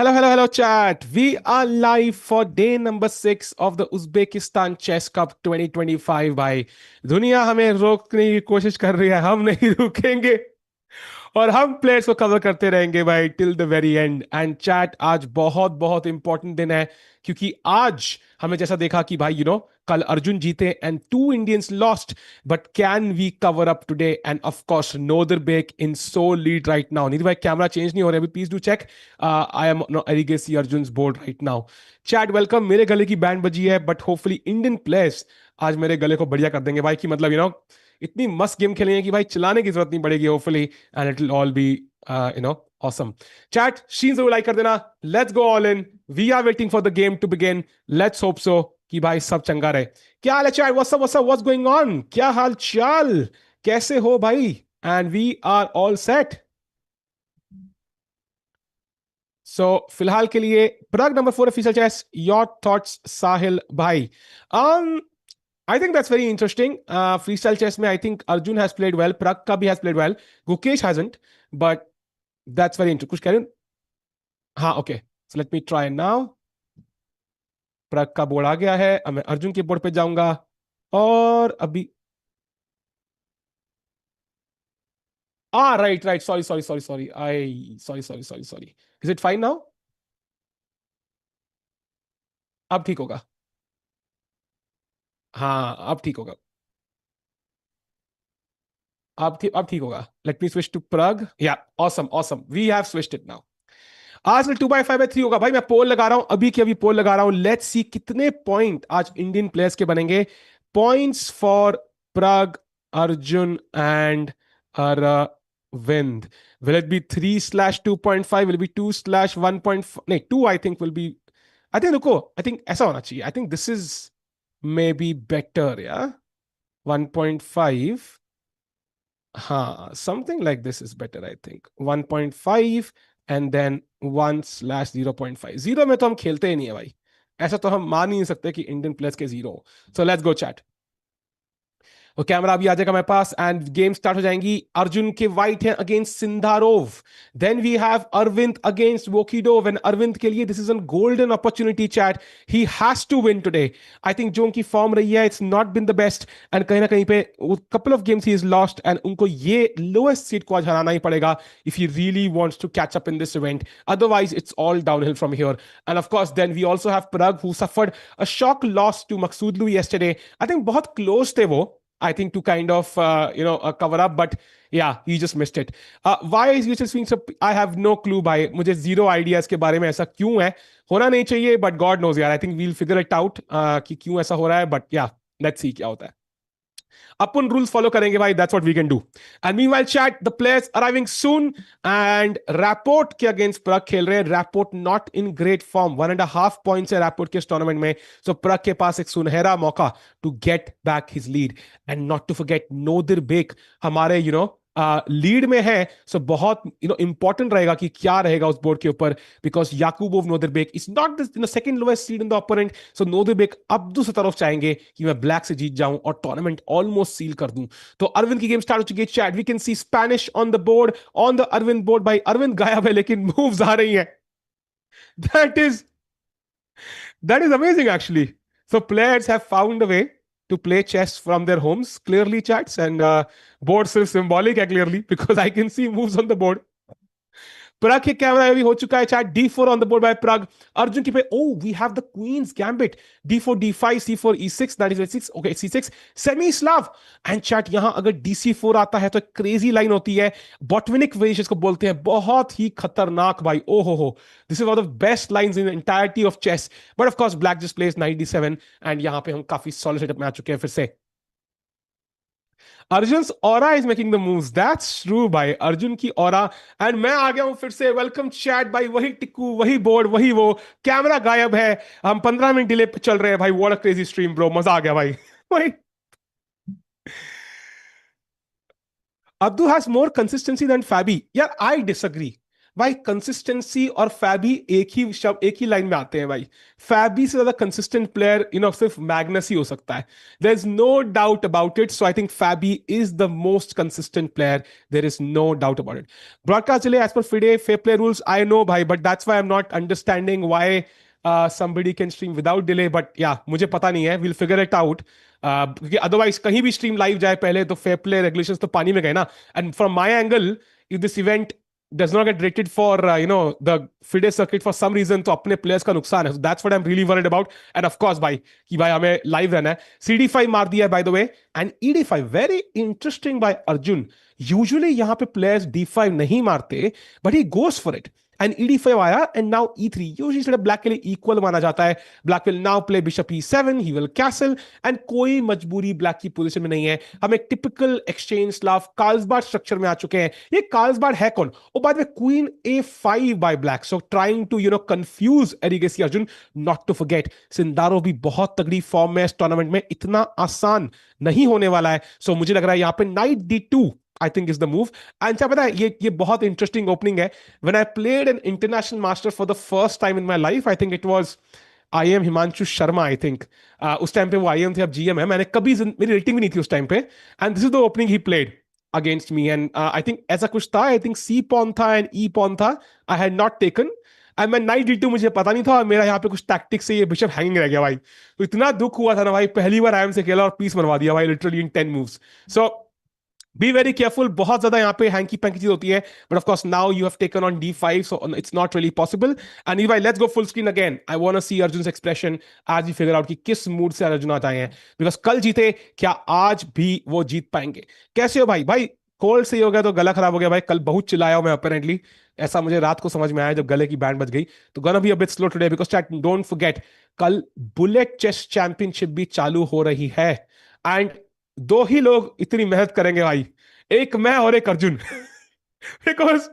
Hello, hello, hello, chat. We are live for day number 6 of the Uzbekistan Chess Cup 2025 भाई। दुनिया हमें रोकने की कोशिश कर रही है, हम नहीं रुकेंगे और हम प्लेयर्स को कवर करते रहेंगे भाई till the very and. And chat, आज बहुत बहुत इंपॉर्टेंट दिन है क्योंकि आज हमने जैसा देखा कि भाई कल अर्जुन जीते and two Indians lost, but can we cover up today? And of course Nodirbek in so lead right now. नहीं भाई, कैमरा चेंज नहीं हो रहा अभी, please do check. I am I guess see Arjun board right now. Chat welcome. मेरे गले की band बजी है, बट होपफुली इंडियन प्लेयर्स आज मेरे गले को बढ़िया कर देंगे भाई। कि मतलब इतनी मस्त गेम खेलेंगे कि भाई चलाने की जरूरत नहीं पड़ेगी hopefully, and it will all be awesome. Chat शीन जरूर लाइक कर देना। Let's go all in. We are waiting for the game to begin. Let's hope so कि भाई सब चंगा रहे। क्या हाल है चैट? What's going on? क्या हाल चाल? कैसे हो भाई? And we are all set. So फिलहाल के लिए Prag number 4 official chess, your thoughts Sahil भाई? um I think that's very interesting. Freestyle chess में I think Arjun has played well, Pragg का भी has played well, Gukesh hasn't, but that's very interesting. कुछ कह रहे हैं? हाँ, okay. So let me try now. Pragg का board आ गया है, अब मैं अर्जुन के बोर्ड पे जाऊंगा और अभी right right, sorry sorry sorry sorry, I sorry sorry sorry sorry. Is it fine now? अब ठीक होगा। हाँ, अब ठीक होगा। अब ठीक होगा। Let me switch to Prag. Yeah awesome awesome, we have switched it now. आज 2/5/3 होगा भाई। मैं पोल लगा रहा हूं, अभी की अभी पोल लगा रहा हूं। लेट्स सी कितने पॉइंट आज इंडियन प्लेयर्स के बनेंगे। Points for Prag, Arjun and Arvind. Will it be 3/2.5? Will be 2/1. नहीं, 2 I think will be. I think रुको, आई थिंक ऐसा होना चाहिए। I think this is maybe better या 1.5। हाँ, something like this is better. I think 1.5 and then 1/0.5। Zero में तो हम खेलते ही नहीं है भाई। ऐसा तो हम मान ही नहीं सकते कि इंडियन प्लेयर्स के zero. So let's go chat. वो कैमरा अभी आ जाएगा मेरे पास एंड गेम स्टार्ट हो जाएंगी। अर्जुन के वाइट है against Sindarov. Then we have Arvind against Vokhidov, and Arvind के लिए this is an golden opportunity chat. He has to win today. I think जो उनकी फॉर्म रही है, it's not been the best, and कहीं ना कहीं पे कपल ऑफ गेम्स ही इज लॉस्ट, एंड उनको ये लोएस्ट सीट को आज हराना ही पड़ेगा if he really wants to catch up in this event. Otherwise it's all downhill from here. And of course then we also have Prag who suffered a shock loss to Maghsoodloo yesterday. I think बहुत close थे वो, I think, to kind of cover up, but yeah, he just missed it. Why is UzChess being so? I have no clue. भाई मुझे zero idea इसके बारे में। ऐसा क्यों है? होना नहीं चाहिए, but God knows यार। I think we'll figure it out कि क्यों ऐसा हो रहा है, but yeah, let's see क्या होता है। अपन रूल्स फॉलो करेंगे भाई, that's what we can do. And meanwhile chat, the players arriving soon. And Rapport के अगेंस्ट प्रग खेल रहे हैं। Rapport not in great form, 1.5 points है रैपोर्ट के इस टूर्नामेंट में। सो प्रग के पास एक सुनहरा मौका to get back his lead. And not to forget Nodirbek हमारे लीड में है। सो बहुत इंपॉर्टेंट रहेगा कि क्या रहेगा उस बोर्ड के ऊपर, because Yakubboev Nodirbek is not the second lowest seed in the opponent. So Nodirbek Abdu से तरफ चाहेंगे कि मैं ब्लैक से जीत जाऊं और टूर्नामेंट ऑलमोस्ट सील कर दूं। तो अरविंद की गेम स्टार्ट हो चुकी है chat. We can see Spanish on the board, on the Arvind board. भाई अरविंद गायब है लेकिन मूव्स आ रही हैं। That is that is amazing, actually. So players have found a way to play chess from their homes. Clearly, chats and board सिर्फ symbolic है clearly because I can see moves on the board. Pragg के camera अभी हो चुका है chat. D4 on the board by Pragg। Arjun की पे we have the queen's gambit. D4 D5 C4 E6, that is 6। Okay, C6 semi Slav. And chat यहां अगर DC4 आता है तो एक क्रेजी लाइन होती है। बॉटविनिक वेरिएशन को बोलते हैं, बहुत ही खतरनाक भाई। ओ हो, this is one of the best lines in entirety of chess. But of course black just place knight D7, and यहां पे हम काफी सॉलिड सेटअप में आ चुके हैं फिर से। Arjun aura is making the moves, that's true भाई। अर्जुन की ऑरा। एंड मैं आ गया हूं फिर से। वेलकम चैट भाई। वही टिक्कू, वही बोर्ड, वही वो। कैमरा गायब है, हम 15 मिनट डिले पे चल रहे हैं भाई। What a crazy stream bro, मजा आ गया भाई। भाई Abdu has more consistency than Fabi. Yeah, I disagree. भाई कंसिस्टेंसी और फैबी एक ही शब्द एक ही लाइन में आते हैं भाई। फैबी से ज्यादा कंसिस्टेंट प्लेयर सिर्फ मैग्नस ही हो सकता है। There is no doubt about it. So I think Fabi is the most consistent player. There is no doubt about it. Broadcast delay as per FIDE fair play rules, I know भाई, but that's why I am not understanding why somebody can stream without delay, but yeah, मुझे पता नहीं है, we'll figure it out। क्योंकि otherwise कहीं भी stream live जाए पहले तो फेयर प्ले रेगुलेशंस तो पानी में गए ना। And from my angle, if this event does not get rated for the FIDE circuit for some reason, तो अपने प्लेयर्स का नुकसान है। So that's what I'm really worried about। And of course भाई कि भाई हमें लाइव रहना है। CD5 मार दिया है by the way, and ED5 very interesting by Arjun. Usually यहाँ पे प्लेयर्स D5 नहीं मारते, but he goes for it। And ED5 आया and now E3, usually black के लिए इक्वल माना जाता है। Black will now play bishop E7, he will castle, and कोई मजबूरी ब्लैक की पोजीशन में नहीं है। हम एक टिपिकल एक्सचेंज स्लाव कार्लसबाड स्ट्रक्चर में आ चुके हैं। ये कार्लसबाड है कौन? और बाद में queen A5 by black, so trying to confuse Erigaisi Arjun. Not to forget Sindarov भी बहुत तगड़ी फॉर्म में इस टूर्नामेंट में, इतना आसान नहीं होने वाला है। सो मुझे लग रहा है यहाँ पे night D2 I think is the move. And क्या पता है, ये बहुत इंटरेस्टिंग ओपनिंग है। When I played an international master for the first time in my life, I think it was IM Himanshu Sharma, I think. उस टाइम पे वो IM थे, अब GM है। मैंने कभी मेरी रेटिंग भी नहीं थी उस टाइम पे, and this is the opening he played against me. And I think ऐसा कुछ था, आई थिंक C पॉन था एंड E पॉन था, I had not taken. And मैं नाइट D2 मुझे पता नहीं था, मेरा यहाँ पे कुछ टैक्टिक्स से ये बिशप हैंगिंग रह गया भाई। तो इतना दुख हुआ था ना भाई, पहली बार IM से खेला और पीस बनवा दिया भाई, literally in 10 moves. So be very careful. बहुत ज्यादा यहाँ पे हैंकी पैंकी चीज होती है, but of course now you have taken on D5, so it's not really possible. And भाई let's go full screen again. I want to see Arjun expression आज ही, फिगर आउट कि किस मूड से अर्जुन आज आए हैं। बिकॉज कल जीते, क्या आज भी वो जीत पाएंगे? कैसे हो भाई? भाई कोल्ड से ही हो गया तो गला खराब हो गया भाई, कल बहुत चिल्लाया हूं मैं अपेरेंटली। ऐसा मुझे रात को समझ में आया जब गले की बैंड बज गई। तो गना भी a bit slow today because chat don't forget, कल बुलेट चेस चैंपियनशिप भी चालू हो रही है। एंड दो ही लोग इतनी मेहनत करेंगे भाई, एक मैं और एक अर्जुन। बिकॉज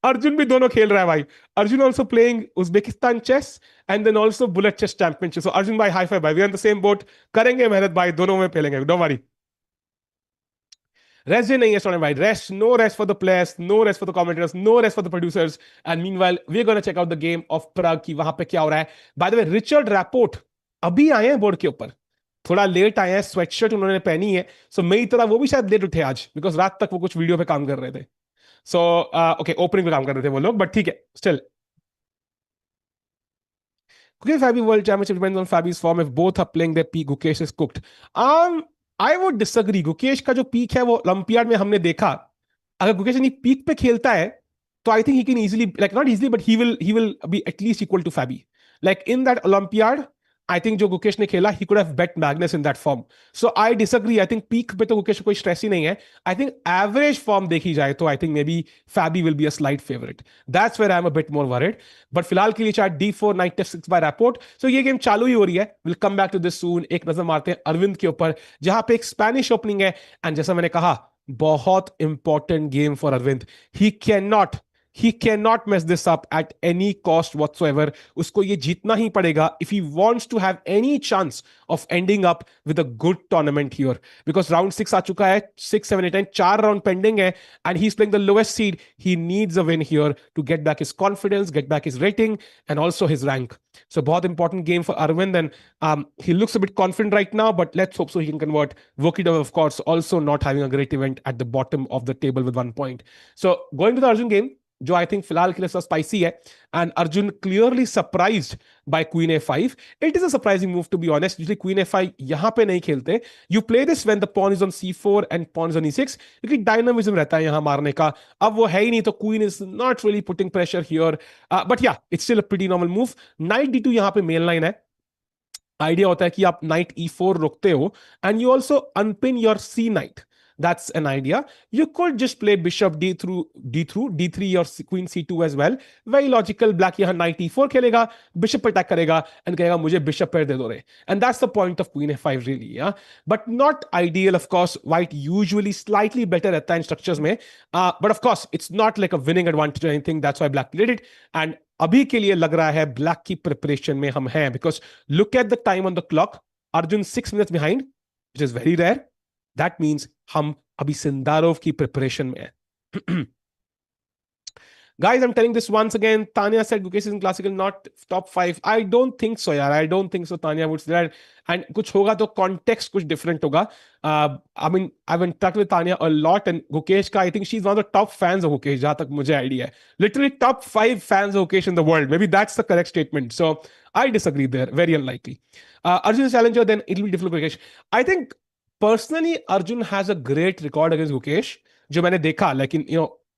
अर्जुन भी दोनों खेल रहा है भाई। Arjun also playing Uzbekistan chess and then also bullet chess championship. So Arjun भाई हाई फाइव भाई, we are the same boat. करेंगे मेहनत भाई, दोनों में खेलेंगे, डोंट वरी। रेस्ट डे नहीं है स्टूडेंट भाई, rest, no rest for the players, no rest for the commentators, no rest for the producers. And meanwhile we are gonna check out the game of Pragg की वहां पे क्या हो रहा है। By the way Richard Rapport अभी आए हैं बोर्ड के ऊपर, थोड़ा लेट आए हैं, स्वेटशर्ट उन्होंने पहनी है। सो मेरी तरह वो भी शायद लेट उठे आज, बिकॉज रात तक वो कुछ वीडियो पे काम कर रहे थे। सो ओके, ओपनिंग पे काम कर रहे थे वो लोग, बट ठीक है still. Gukesh Fabi World Championship depends on Fabi's form. If both are playing their peak, Gukesh is cooked. I would disagree. Gukesh का जो पीक है वो ओलंपियाड में हमने देखा। अगर गुकेश अपनी पीक पे खेलता है तो I think he can easily, like not easily, but he will be at least equal to Fabi. Like in that Olympiad I think जो गुकेश ने खेला, he could have beat Magnus in that form. So I disagree. I think peak पे तो गुकेश को कोई stress ही नहीं है। I think average form देखी जाए तो I think maybe Fabi will be a slight favourite. That's where I am a bit more worried. But फिलहाल के लिए चाहे D4 night F6 bye rapport. सो ये गेम चालू ही हो रही है, will come back to this soon. एक नजर मारते हैं अरविंद के ऊपर, जहां पे एक स्पेनिश ओपनिंग है। एंड जैसा मैंने कहा, बहुत important game for Aravindh. He can not he cannot mess this up at any cost whatsoever। उसको ये जीतना ही पड़ेगा if he wants to have any chance of ending up with a good tournament here, because round 6 आ चुका है, 6 7 8 9 चार round pending है, and he's playing the lowest seed। he needs a win here to get back his confidence, get back his rating and also his rank। so बहुत important game for Arvind, and he looks a bit confident right now, but let's hope so he can convert। Vokidov of course also not having a great event at the bottom of the table with 1 point। so going to the Arjun game, जो I think फिलहाल के लिए spicy है। And Arjun clearly surprised by queen A5। It is a surprising move to be honest. Usually queen A5 यहां पे नहीं खेलते। You play this when the pawn is on C4 and pawn is on E6, क्योंकि dynamism रहता है यहां मारने का। अब वो है ही नहीं, तो queen is not really putting pressure here, but yeah it's still a pretty normal move. Knight D2 यहां पे मेन लाइन है। आइडिया होता है कि आप नाइट E4 रोकते हो and you also unpin your C night. That's an idea। You could just play bishop D3 or queen C2 as well। Very logical। Black यहाँ knight E4 खेलेगा, bishop attack करेगा and कहेगा मुझे bishop pair दे दो रे। And that's the point of queen A5 really, yeah। But not ideal of course। White usually slightly better रहता है in structures में, but of course it's not like a winning advantage or anything। That's why Black played it। And अभी के लिए लग रहा है Black की preparation में हम हैं, because look at the time on the clock। Arjun 6 minutes behind, which is very rare। That means हम अभी सिंदारोव की प्रिपरेशन में है। Guys, I'm telling this once again. Tanya said Gukesh is in classical, not top five. I don't think so, yaar. I don't think so. Tanya would say that. And कुछ होगा तो context कुछ different होगा. I mean, I've interacted with Tanya a lot, and Gukesh ka, I think she's one of the top fans of Gukesh, जहाँ तक मुझे idea है. Literally top five fans of Gukesh in the world. Maybe that's the correct statement. So I disagree there. Very unlikely. Arjun is challenger, then it'll be difficult for Gukesh. I think personally, Arjun has a great record against Gukesh. जो मैंने देखा, like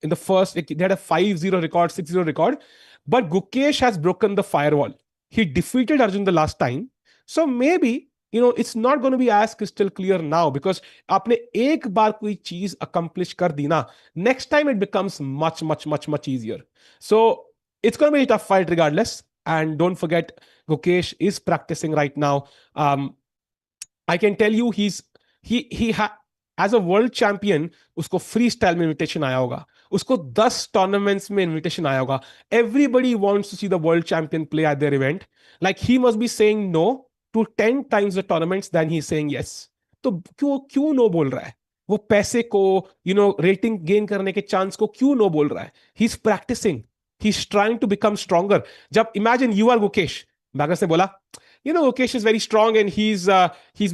in the first, like, they had a 5-0 record, 6-0 record. But Gukesh has broken the firewall. He defeated Arjun the last time. So maybe, it's not going to be as crystal clear now because आपने एक बार कोई चीज accomplish कर दी ना, next time it becomes much, much, much, much easier. So it's going to be a tough fight regardless. And don't forget, Gukesh is practicing right now. I can tell you he as a world champion, उसको free style में invitation आया होगा, उसको 10 tournaments में invitation आया होगा. Everybody wants to see the world champion play at their event. Like he must be saying no to 10 times the tournaments than he's saying yes. तो क्यों नो बोल रहा है? वो पैसे को, रेटिंग गेन करने के चांस को क्यों नो बोल रहा है? He's practicing. He's trying to become stronger. जब imagine you are Gukesh, beggars ने बोला, Mukesh is very strong and he's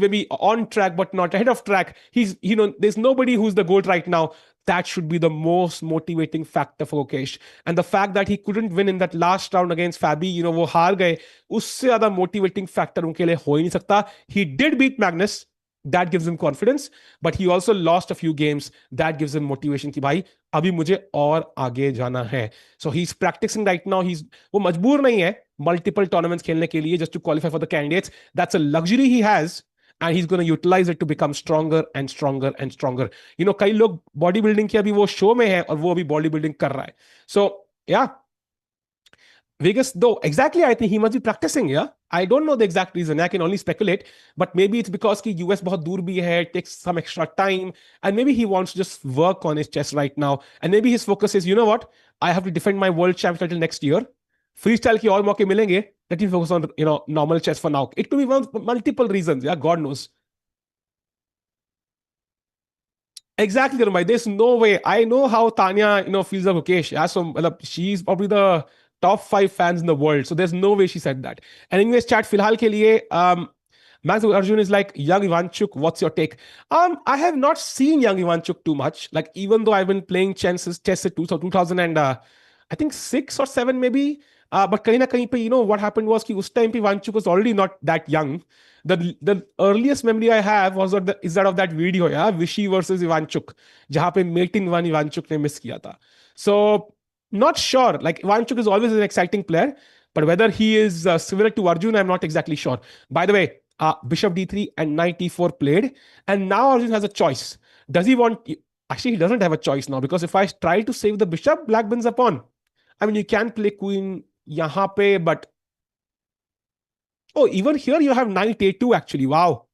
maybe on track but not ahead of track. There's nobody who's the GOAT right now. That should be the most motivating factor for Mukesh. And the fact that he couldn't win in that last round against Fabi, वो हार गए, उससे ज़्यादा motivating factor उनके लिए हो ही नहीं सकता. He did beat Magnus. That gives him confidence, but he also lost a few games. That gives him motivation कि भाई अभी मुझे और आगे जाना है. So he's practicing right now. वो मजबूर नहीं है multiple tournaments खेलने के लिए just to qualify for the candidates. That's a luxury he has, and he's going to utilize it to become stronger and stronger and stronger. कई लोग body building की अभी वो शो में है और वो अभी बॉडी बिल्डिंग कर रहा है. So yeah, Vegas, though, exactly, I think he must be practicing, yeah. I don't know the exact reason. I can only speculate, but maybe it's because कि US बहुत दूर भी है, takes some extra time, and maybe he wants to just work on his chess right now. And maybe his focus is, you know what? I have to defend my world champion title next year. Freestyle की और मौके मिलेंगे. Let him focus on, normal chess for now. It could be multiple reasons, yeah. God knows. Exactly, Rumai. There's no way. I know how Tanya, feels of Mukesh. Yeah, so she's probably the top 5 fans in the world. So there's no way she said that. And anyways, chat filhal ke liye, Max Arjun is like, young Ivanchuk, what's your take? I have not seen young Ivanchuk too much. Like, even though I've been playing chess since 2000 and I think 6 or 7 maybe. But kahin na kahin pe, what happened was कि उस time पे Ivanchuk was already not that young. The earliest memory I have is that of that video, yeah, Vishy versus Ivanchuk, जहाँ पे Matin one Ivanchuk ने miss किया था. So not sure. Like Ivanchuk is always an exciting player, but whether he is similar to Arjun, I'm not exactly sure. By the way, Bishop D3 and Knight E4 played, and now Arjun has a choice. Does he want? Actually, he doesn't have a choice now because if I try to save the bishop, Black wins a pawn. I mean, you can play Queen यहाँ पे, but oh, even here you have Knight A2 actually. Wow.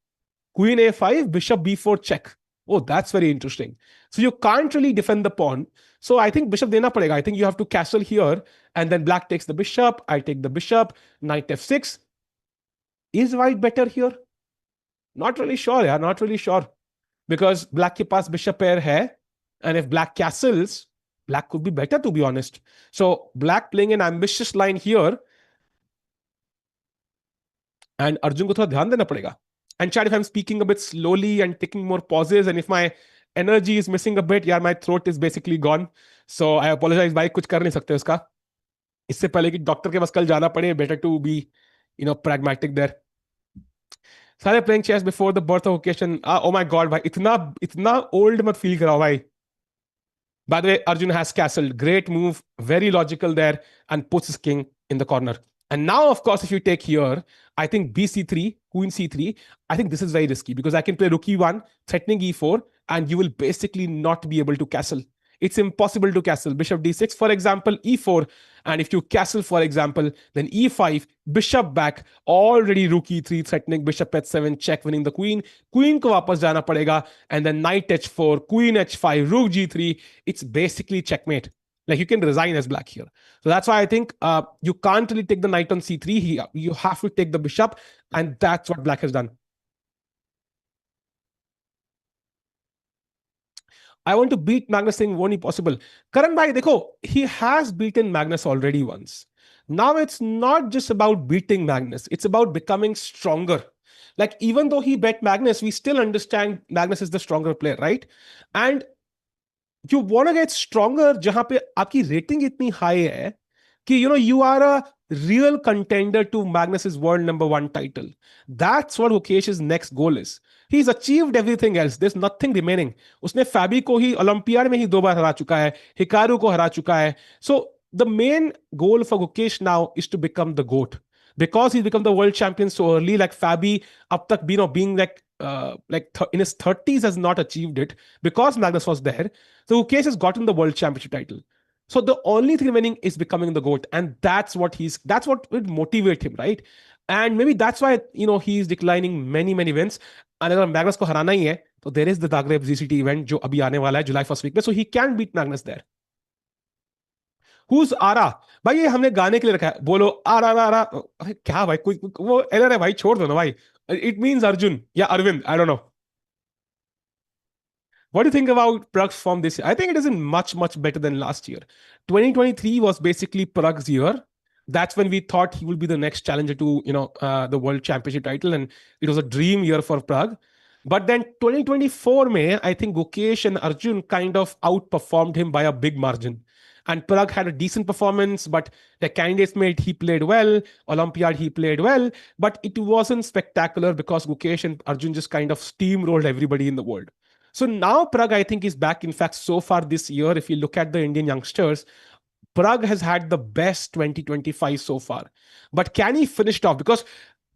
Queen A5, Bishop B4 check. Oh, that's very interesting. So you can't really defend the pawn. So I think Bishop देना पड़ेगा. I think you have to castle here, and then Black takes the bishop. I take the bishop. Knight F6. Is White better here? Not really sure. Yeah, not really sure. Because Black के पास bishop pair है, and if Black castles, Black could be better, to be honest. So Black playing an ambitious line here, and Arjun को थोड़ा ध्यान देना पड़ेगा. And chat, if I'm speaking a bit slowly and taking more pauses, and if my energy is missing a bit, yeah, my throat is basically gone. So I apologize, भाई कुछ कर नहीं सकते उसका. इससे पहले कि डॉक्टर के पास कल जाना पड़े, better to be, pragmatic there. Started playing chess before the birth of occasion. Oh my god, भाई इतना old मत feel कराओ भाई. By the way, Arjun has castled. Great move, very logical there, and puts his king in the corner. And now, of course, if you take here, I think bc3, queen c3, I think this is very risky because I can play rook e1, threatening e4, and you will basically not be able to castle. It's impossible to castle. Bishop d6, for example, e4, and if you castle, for example, then e5, bishop back, already rook e3, threatening bishop h7, check, winning the queen. Queen ko वापस जाना पड़ेगा, and then knight h4, queen h5, rook g3. It's basically checkmate. Like you can resign as Black here. So that's why I think you can't really take the knight on c3 here. You have to take the bishop, and that's what Black has done. I want to beat Magnus saying won't be possible. Karan bhai, dekho, he has beaten Magnus already once. Now it's not just about beating Magnus, it's about becoming stronger. Like, even though he bet Magnus, we still understand Magnus is the stronger player, right? And you want to get stronger जहां पे आपकी rating इतनी high है कि you are a real contender to Magnus's world number 1 title. That's what Mukesh's next goal is. He's achieved everything else. There's nothing remaining. उसने फैबी को ही olympiad में ही 2 बार हरा चुका है, हिकारू को हरा चुका है. So the main goal for Gukesh now is to become the GOAT. Because he's become the world champion so early, like Fabi up tak being in his 30s has not achieved it because Magnus was there. So Ukesh has gotten the world championship title. So the only thing remaining is becoming the GOAT. And that's what would motivate him, right? And maybe that's why, he's declining many, many wins. And अगर Magnus को हराना ही है, तो there is the Zagreb GCT event जो अभी आने वाला है July 1st week में. So he can beat Magnus there. Who's Ara? भाई ये हमने गाने के लिए रखा है. बोलो आरा आरा आरा. अरे क्या भाई, कोई वो एरर है भाई, छोड़ दो ना भाई. It means Arjun. Yeah, Arvind. I don't know. What do you think about Pragg's form this year? I think it isn't much, much better than last year. 2023 was basically Pragg's year. That's when we thought he would be the next challenger to, the world championship title. And it was a dream year for Pragg. But then 2024 May, I think Gukesh and Arjun kind of outperformed him by a big margin. And Pragg had a decent performance, but the candidates made he played well. Olympiad, he played well. But it wasn't spectacular because Gukesh and Arjun just kind of steamrolled everybody in the world. So now Pragg, I think, is back. In fact, so far this year, if you look at the Indian youngsters, Pragg has had the best 2025 so far. But can he finish it off? Because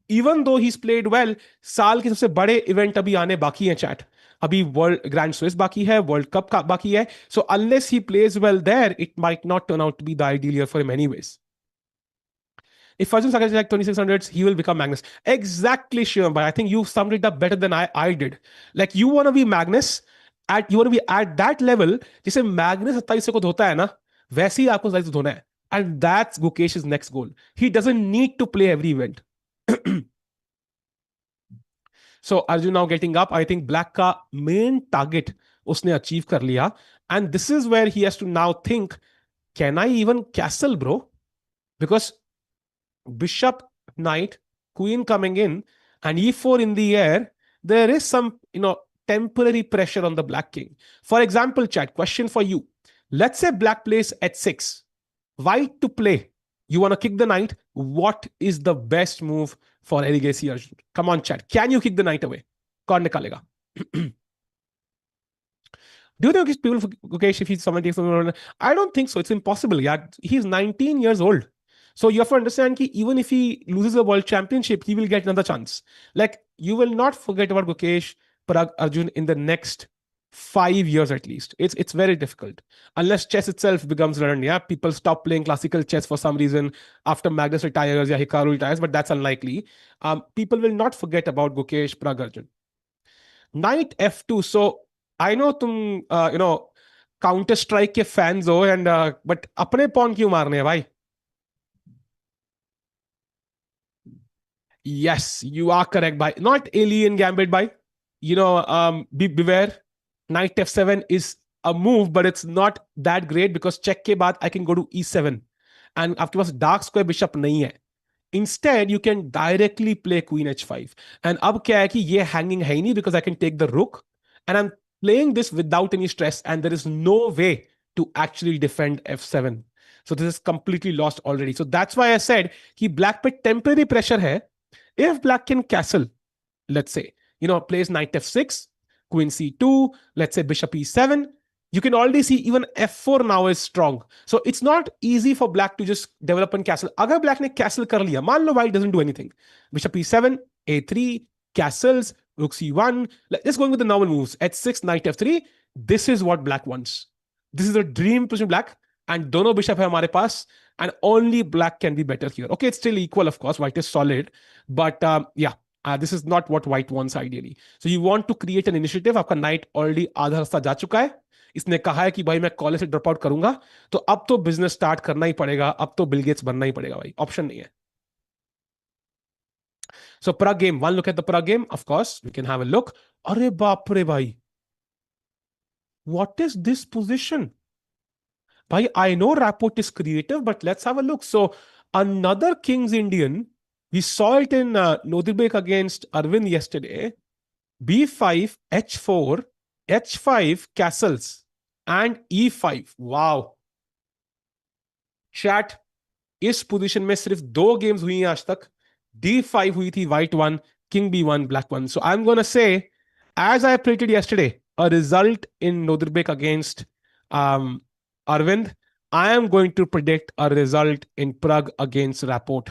even though he's played well, साल के सबसे बड़े event अभी आने बाकी हैं chat. अभी world grand Swiss बाकी है, वर्ल्ड कप का बाकी है. So unless he plays well there, it might not turn out to be the ideal year for him anyways. If Arjun Sagar is like 2600s, he will become Magnus. Exactly, Shivam, but I think you summed it up better than I did. Like, you want to be Magnus, you want to be at that level, जैसे Magnus 27 को धोता है ना, वैसे ही आपको 27 धोना है. And that's Gukesh's next goal. He doesn't need to play every event. So Arjun now getting up, I think Black का main target उसने achieve कर लिया. And this is where he has to now think, can I even castle, bro? Because Bishop, Knight, Queen coming in, and E4 in the air, there is some, temporary pressure on the Black King. For example, chat, question for you. Let's say Black plays h6. White to play. You want to kick the Knight. What is the best move for Erigesi Arjun? Come on, chat. Can you kick the Knight away? कौन निकालेगा? Do you think people, Gukesh, if he's someone takes, I don't think so. It's impossible. Yeah, he's 19 years old. So you have to understand that even if he loses the world championship, he will get another chance. Like, you will not forget about Gukesh, Pragg, Arjun in the next 5 years at least. It's very difficult. Unless chess itself becomes learned. Yeah, people stop playing classical chess for some reason after Magnus retires, yeah, Hikaru retires, but that's unlikely. People will not forget about Gukesh, Pragg, Arjun. Knight F2. So I know तुम Counter Strike के fans हो, and but अपने pawn क्यों मारने हैं भाई? Yes, you are correct, by not alien gambit, by beware. Knight f7 is a move, but it's not that great because check के बाद I can go to e7, and आपके पास dark square bishop नहीं है. Instead, you can directly play queen h5. And अब क्या है कि ये hanging है ही नहीं because I can take the rook, and I'm playing this without any stress, and there is no way to actually defend f7. So this is completely lost already. So that's why I said कि black पे temporary pressure है. If Black can castle, let's say, plays knight f6, queen c2, let's say bishop e7, you can already see even f4 now is strong. So it's not easy for Black to just develop and castle. Agar Black ने castle कर लिया, मान लो white doesn't do anything. Bishop e7, a3, castles, rook c1. Let's go with the normal moves. h6, knight f3. This is what Black wants. This is a dream position Black. And dono bishop hai hamare paas, and only Black can be better here. Okay, it's still equal, of course. White is solid, but this is not what White wants ideally. So you want to create an initiative. आपका knight already आधा रास्ता जा चुका है. इसने कहा है कि भाई मैं कॉलेज से ड्रॉप आउट करूंगा, तो अब तो बिजनेस स्टार्ट करना ही पड़ेगा. अब तो बिल गेट्स बनना ही पड़ेगा भाई. ऑप्शन नहीं है. So Pragg game. One look at the Pragg game. Of course, we can have a look. अरे बाप रे भाई. What is this position? Bhai, I know Rapport is creative, but let's have a look. So, another King's Indian, we saw it in Nodibek against Arvind yesterday. B5, H4, H5, castles, and E5. Wow. Chat, इस position में सिर्फ दो games हुई हैं आज तक. D5 हुई थी, white one, King B1, black one. So I'm gonna say, as I predicted yesterday, a result in Nodirbek against um, Arvind. I am going to predict a result in Pragg against Rapport.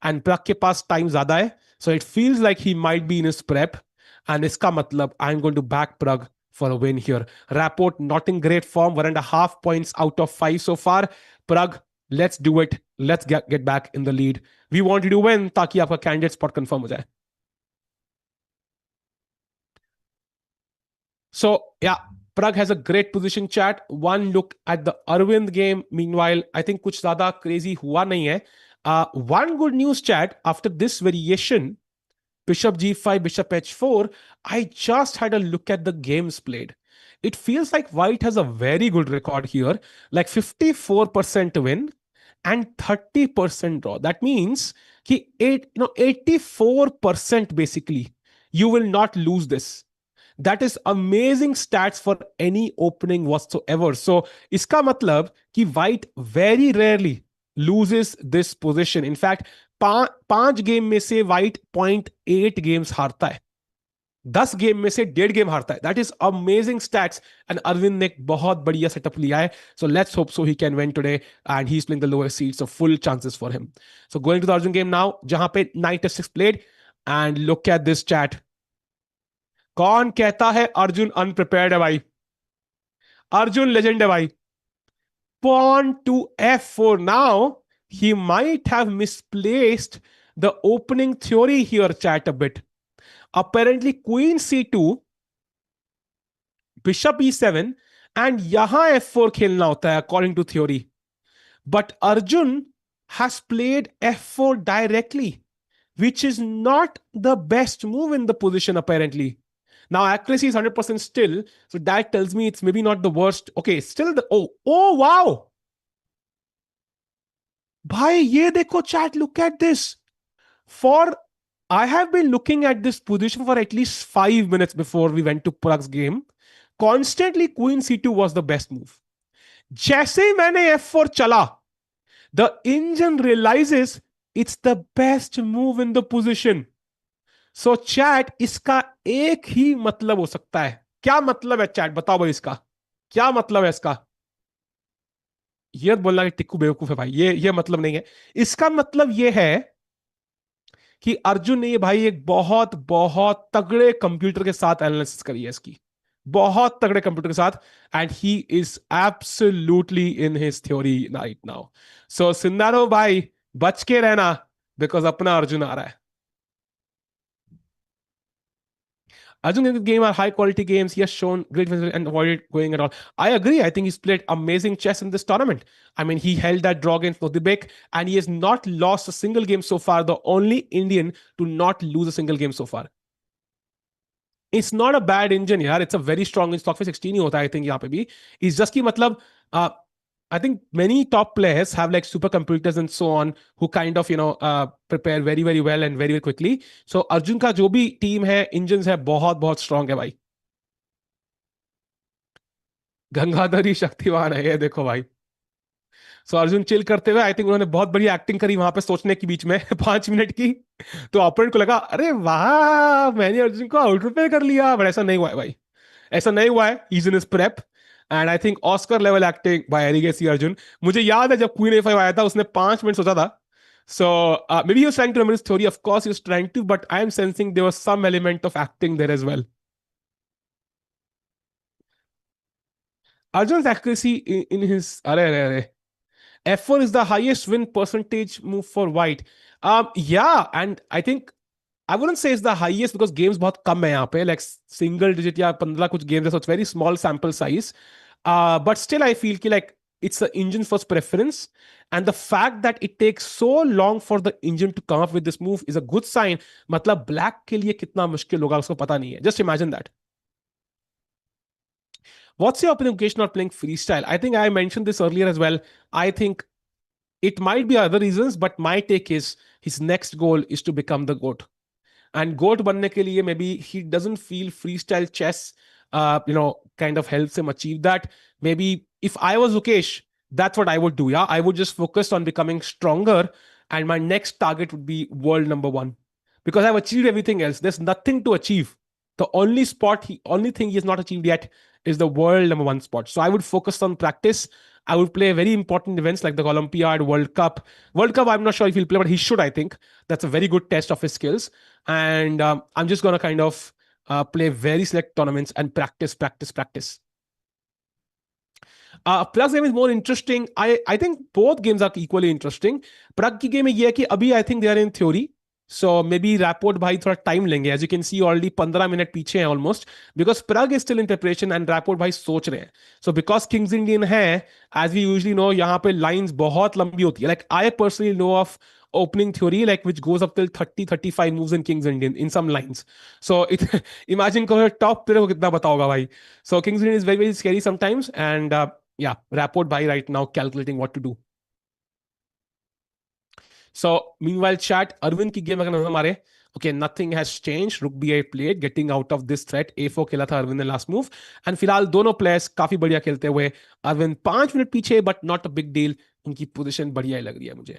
And Pragg के पास time ज़्यादा है, so it feels like he might be in his prep. And इसका मतलब I'm going to back Pragg for a win here. Rapport not in great form, 1.5 points out of 5 so far. Pragg, let's do it. Let's get back in the lead. We want you to win ताकि आपका candidate spot confirm हो जाए. So yeah, Pragg has a great position, chat. One look at the Arvind game. Meanwhile, I think कुछ ज़्यादा crazy हुआ नहीं है. One good news, chat. After this variation, Bishop G5, Bishop H4, I just had a look at the games played. It feels like White has a very good record here, like 54% win and 30% draw. That means 84% basically. You will not lose this. That is amazing stats for any opening whatsoever. So iska matlab ki White very rarely loses this position. In fact, 5 game में से White 0.8 games हारता है, 10 game में से 1.5 game हारता है. That is amazing stats. And Aravindh ने एक बहुत बढ़िया सेटअप लिया है. So let's hope so he can win today. And he is playing the lower seed, so full chances for him. So going to the Arjun game now, जहां पे knight F6 played. And look at this chat. कौन कहता है अर्जुन अनप्रिपेयर्ड है भाई? Arjun legend है भाई. Pawn to F4. Now he might have misplaced the opening theory here, chat, a bit. Apparently Queen C2, Bishop E7, and yahan F4 खेलना होता है according to theory. But Arjun has played F4 directly, which is not the best move in the position apparently. Now accuracy is 100% still, so that tells me it's maybe not the worst. Okay, still the oh wow. Bhai, ye dekho chat, look at this. For I have been looking at this position for at least 5 minutes before we went to Pragg's game. Constantly Queen C2 was the best move. जैसे ही मैंने F4 चला, the engine realizes it's the best move in the position. So chat, इसका एक ही मतलब हो सकता है. क्या मतलब है chat? बताओ भाई, इसका क्या मतलब है? इसका ये बोलना कि टिक्कू बेवकूफ है भाई, ये मतलब नहीं है. इसका मतलब ये है कि अर्जुन ने ये भाई एक बहुत बहुत तगड़े कंप्यूटर के साथ एनालिसिस करी है इसकी, बहुत तगड़े कंप्यूटर के साथ. And he is absolutely in his theory right now. So Sindarov भाई, बच के रहना, बिकॉज अपना अर्जुन आ रहा है. Arjun in the game are high quality games. He has shown great wisdom and avoided going at all. I agree. I think he's played amazing chess in this tournament. I mean, he held that draw against Nodibek and he has not lost a single game so far. The only Indian to not lose a single game so far. It's not a bad engine, यार. It's a very strong in stock 16 ही होता है, I think यहाँ पे भी. It's just कि मतलब I think many top players have like supercomputers and so on who kind of prepare very very well and very very quickly. So Arjun का जो भी team है, engines है, बहुत बहुत strong है भाई. गंगाधरी शक्तिवान है ये देखो भाई. सो अर्जुन चिल करते हुए, आई थिंक उन्होंने बहुत बढ़िया एक्टिंग करी वहां पे सोचने के बीच में 5 मिनट की. तो ऑपोनेंट को लगा अरे वाह, मैंने अर्जुन को आउट प्रिपेयर कर लिया. बट ऐसा नहीं हुआ है भाई, ऐसा नहीं हुआ है. Is in his prep. And I think Oscar level acting by Erigaisi Arjun. मुझे याद है जब क्वीन A5 आया था, उसने 5 मिनट सोचा था. So maybe he was trying to remember his theory. Of course, he was trying to, but I am sensing there was some element of acting there as well. Arjun's accuracy in his F4 is the highest win percentage move for White. Yeah, and I think I wouldn't say it's the highest because games बहुत कम है यहाँ पे, like single digit या 15 कुछ games है, so it's very small sample size. But still I feel कि like it's the engine first preference, and the fact that it takes so long for the engine to come up with this move is a good sign. मतलब black के लिए कितना मुश्किल होगा उसको पता नहीं है. Just imagine that. What's your opinion, Mukesh, not playing freestyle? I think I mentioned this earlier as well. I think it might be other reasons, but my take is his next goal is to become the GOAT. And GOAT बनने के लिए maybe he doesn't feel freestyle chess, kind of helps him achieve that. Maybe if I was Ukesh, that's what I would do. Yeah, I would just focus on becoming stronger, and my next target would be world number one, because I've achieved everything else. There's nothing to achieve. The only thing he has not achieved yet is the world number one spot. So I would focus on practice. I would play very important events like the Olympiad, World Cup. World Cup, I'm not sure if he'll play, but he should, I think. That's a very good test of his skills. And I'm just going to kind of play very select tournaments and practice, practice, practice. Pragg's game is more interesting. I think both games are equally interesting. Pragg की game में ये है कि अभी I think they are in theory. So maybe Rapport भाई थोड़ा time लेंगे. As you can see already 15 minute पीछे हैं almost, because Pragg is still in preparation and Rapport भाई सोच रहे हैं. So because Kings Indian है, as we usually know, यहाँ पे lines बहुत लंबी होती है. Like I personally know of opening theory like which goes up till 30-35 moves in Kings Indian in some lines. So it imagine करो top player को कितना बताओगा भाई. So Kings Indian is very very scary sometimes, and yeah, Rapport by right now calculating what to do. So meanwhile, chat Arvind की game अगर नजर मारे, okay, nothing has changed. Rook b8 played, getting out of this threat. a4 खेला था अरविंद ने last move, and फिलहाल दोनों players काफी बढ़िया खेलते हुए. अरविंद 5 मिनट पीछे, but not a big deal. उनकी पोजीशन बढ़िया ही लग रही है मुझे.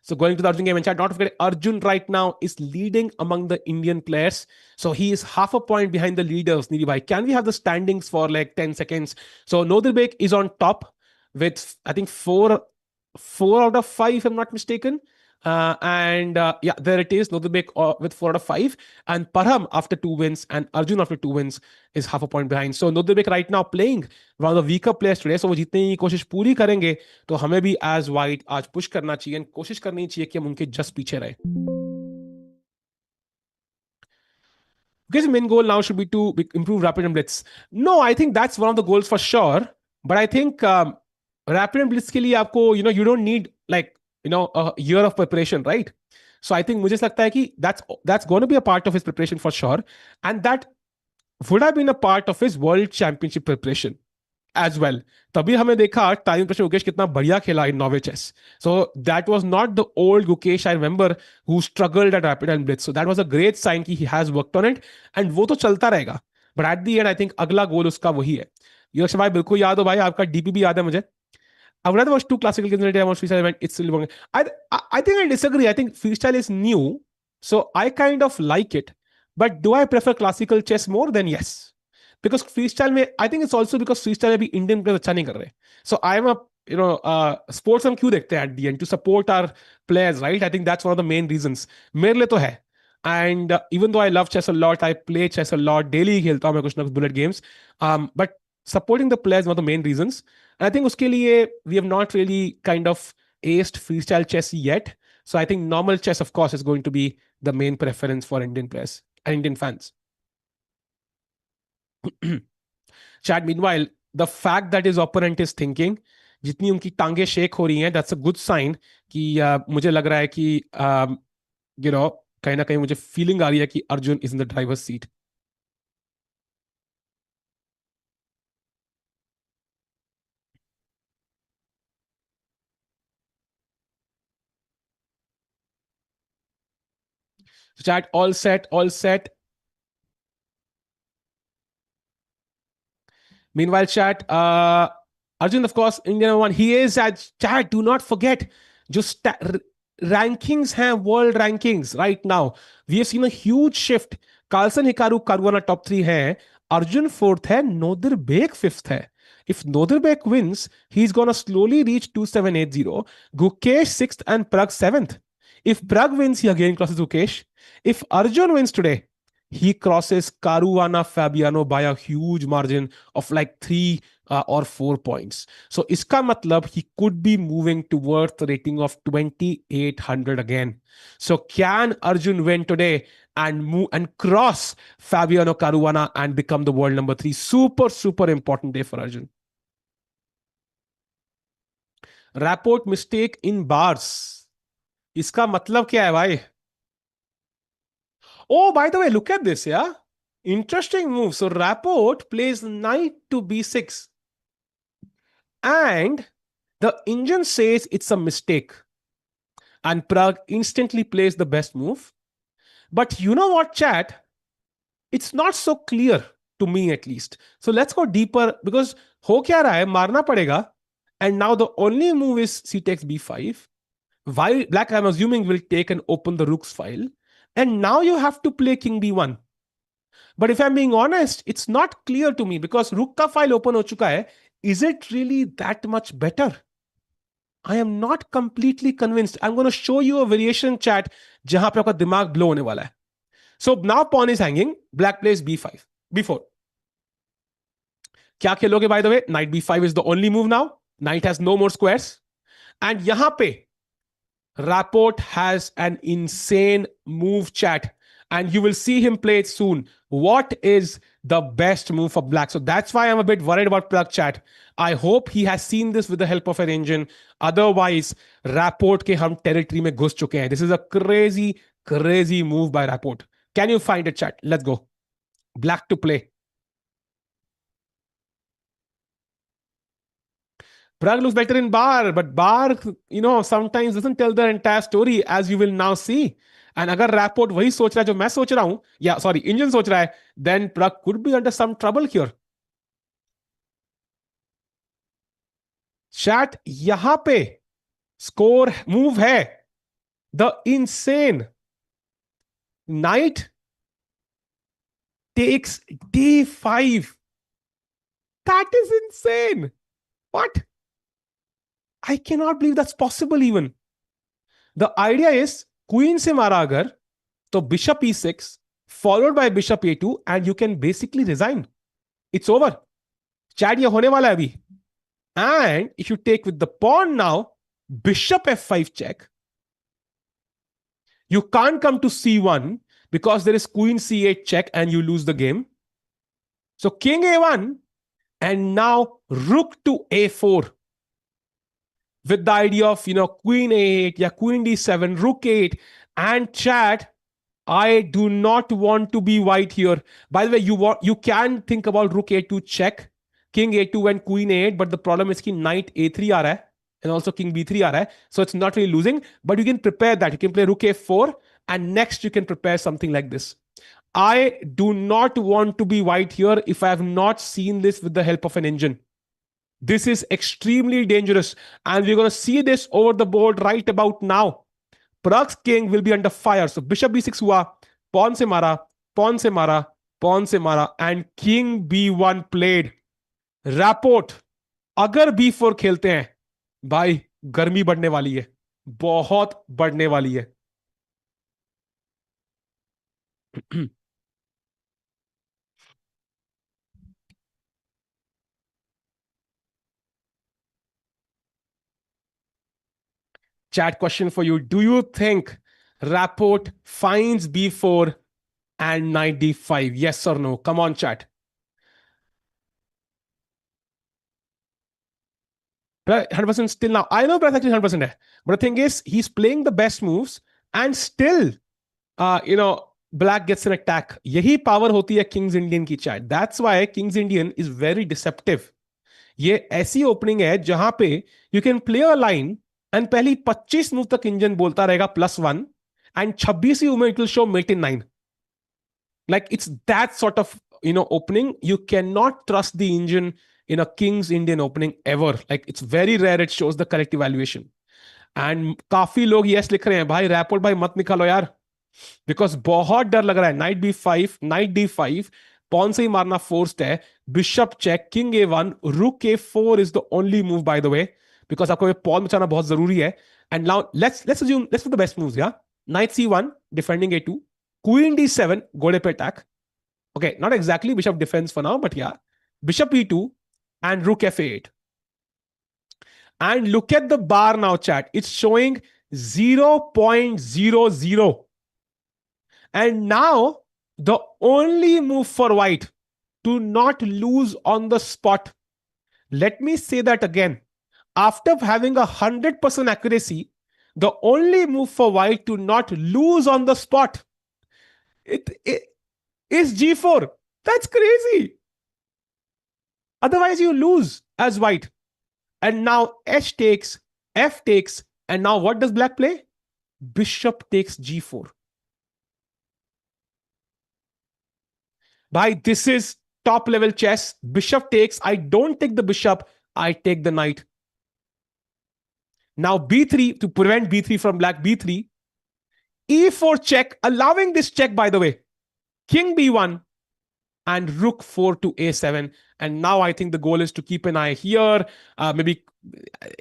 So going to the Arjun game and chat, not forget Arjun right now is leading among the Indian players. So he is half a point behind the leaders. Nidhi bhai, can we have the standings for like 10 seconds? So Nodirbek is on top with I think four out of five, if I'm not mistaken. And yeah, there it is. Nodirbek with 4 out of 5, and Parham after 2 wins, and Arjun after 2 wins is half a point behind. So Nodirbek right now playing one of the weaker players today. So वो जीतने की कोशिश पूरी करेंगे, तो हमें भी as white आज पुश करना चाहिए, कोशिश करनी चाहिए कि हम उनके जस्ट पीछे रहे. Because the main goal now should be to improve rapid and blitz. No, I think that's one of the goals for sure. But I think rapid and blitz के लिए आपको you don't need like a year of preparation, right? So I think मुझे लगता है कि that's going to be a part of his preparation for sure, and that would have been a part of his world championship preparation as well. तभी हमें देखा time प्रश्न गुकेश कितना बढ़िया खेला in Norway chess. So that was not the old Gukesh I remember who struggled at rapid and blitz. So that was a great sign कि he has worked on it, and वो तो चलता रहेगा. But at the end I think अगला goal उसका वही है. यश भाई बिल्कुल याद हो भाई, आपका डीपी भी याद है मुझे. I would rather watch two classical games in a day. I watch freestyle event. It's still wrong. I think I disagree. I think freestyle is new, so I kind of like it. But do I prefer classical chess more? Then yes, because freestyle में I think it's also because freestyle में भी Indian players अच्छा नहीं कर रहे. So I'm a sports हम क्यों देखते हैं at the end to support our players, right? I think that's one of the main reasons. मेरे लिए तो है. And even though I love chess a lot, I play chess a lot. Daily खेलता हूँ मैं कुछ ना कुछ bullet games. But supporting the players is one of the main reasons. And I think उसके लिए we have not really kind of aced freestyle chess yet. So I think normal chess, of course, is going to be the main preference for Indian players and Indian fans. Chad, meanwhile, the fact that his opponent is thinking, जितनी उनकी टांगे shake हो रही हैं, that's a good sign कि मुझे लग रहा है कि कहीं ना कहीं मुझे फीलिंग आ रही है कि Arjun is in the drivers seat. Chat, all set, all set. Meanwhile, chat, Arjun, of course, Indian number one. He is at chat. Do not forget, just rankings have world rankings right now. We have seen a huge shift. Carlson, Hikaru, Caruana top 3 hai. Arjun fourth hai. Nodir Beg fifth hai. If Nodir Beg wins, he's gonna slowly reach 2780. Gukesh sixth and Pragg seventh. If Pragg wins, he again crosses Gukesh. If Arjun wins today, he crosses Caruana Fabiano by a huge margin of like 3 or 4 points. So iska matlab he could be moving towards the rating of 2800 again. So can Arjun win today and move and cross Fabiano Caruana and become the world number 3? Super, super important day for Arjun. Rapport mistake in bars. Iska matlab kya hai bhai? Oh, by the way, look at this, yeah? Interesting move. So Rapport plays knight to b6. And the engine says it's a mistake. And Pragg instantly plays the best move. But you know what, chat? It's not so clear to me at least. So let's go deeper because ho kya raha hai? Marna padega. And now the only move is c takes b5. While black, I'm assuming, will take and open the rook's file. And now you have to play king b1. But if I'm being honest, it's not clear to me because rook ka file open ho chuka hai. Is it really that much better? I am not completely convinced. I'm going to show you a variation chat jahan pe aapka dimag blow hone wala hai. So now pawn is hanging. Black plays b5, b4. क्या खेलोगे by the way? Knight b5 is the only move now. Knight has no more squares. And yahan pe Rapport has an insane move chat. And you will see him play it soon. What is the best move for black? So that's why I'm a bit worried about Pragg chat. I hope he has seen this with the help of an engine. Otherwise, Rapport ke hum territory mein ghus chuke hain. This is a crazy, crazy move by Rapport. Can you find it, chat? Let's go. Black to play. Pragg looks better in bar, but bar, sometimes doesn't tell the entire story, as you will now see. And अगर Rapport वही सोच रहा है जो मैं सोच रहा हूं, या sorry, engine सोच रहा है, then Pragg could be under some trouble here. Chat, यहां पे score move है the insane knight takes d5. That is insane. What? I cannot believe that's possible even. The idea is queen se mara agar, so bishop e6 followed by bishop a2 and you can basically resign. It's over. Chat, ye hone wala hai abhi. And if you take with the pawn now, bishop f5 check. You can't come to c1 because there is queen c8 check and you lose the game. So king a1 and now rook to a4. With the idea of, queen a8, yeah, queen d7, rook 8. And chat, I do not want to be white here. By the way, you can think about rook a2 check, king a2 and queen a8, but the problem is that knight a3 aa raha hai, and also king b3 aa raha hai. So it's not really losing, but you can prepare that. You can play rook a4, and next you can prepare something like this. I do not want to be white here if I have not seen this with the help of an engine. This is extremely dangerous. And we're going to see this over the board right about now. Pragg's king will be under fire. So bishop b6 hua, pawn se mara, pawn se mara, pawn se mara, and king b1 played. Rapport, अगर b4 खेलते हैं, भाई गर्मी बढ़ने वाली है, बहुत बढ़ने वाली है. Chat question for you. Do you think Rapport finds b4 and knight d5? Yes or no? Come on, chat. 100% still now. I know Pragg actually 100% hai. But the thing is, he's playing the best moves and still, black gets an attack. यही power होती है King's Indian की chat. That's why King's Indian is very deceptive. ये ऐसी opening है जहां पे you can play a line and पहली 25 मूव तक इंजन बोलता रहेगा +1 and 26वीं में it will show mate in 9. Like it's that sort of opening. You cannot trust the engine in a King's Indian opening ever. Like it's very rare it shows the correct evaluation. And काफी लोग yes लिख रहे हैं भाई Rapport भाई मत निकालो यार, because बहुत डर लग रहा है. Knight b5, knight d5, pawn से ही मारना forced है, bishop check, king a1, rook a4 is the only move by the way, because आपको ये pawn बचाना बहुत जरूरी है. And now let's put the best moves, yeah. Knight c1 defending a2, queen d7 घोड़े पे attack. Okay, not exactly bishop defense for now, but yeah, bishop e2 and rook f8. And look at the bar now, chat. It's showing 0.00. And now the only move for white to not lose on the spot. Let me say that again. After having 100% accuracy, the only move for white to not lose on the spot it is g4. That's crazy. Otherwise, you lose as white. And now h takes, f takes, and now what does black play? Bishop takes g4. Bhai, this is top level chess. Bishop takes. I don't take the bishop. I take the knight. Now b3 to prevent b3 from black. b3. e4 check. Allowing this check, by the way. King b1 and rook 4 to a7. And now I think the goal is to keep an eye here. Maybe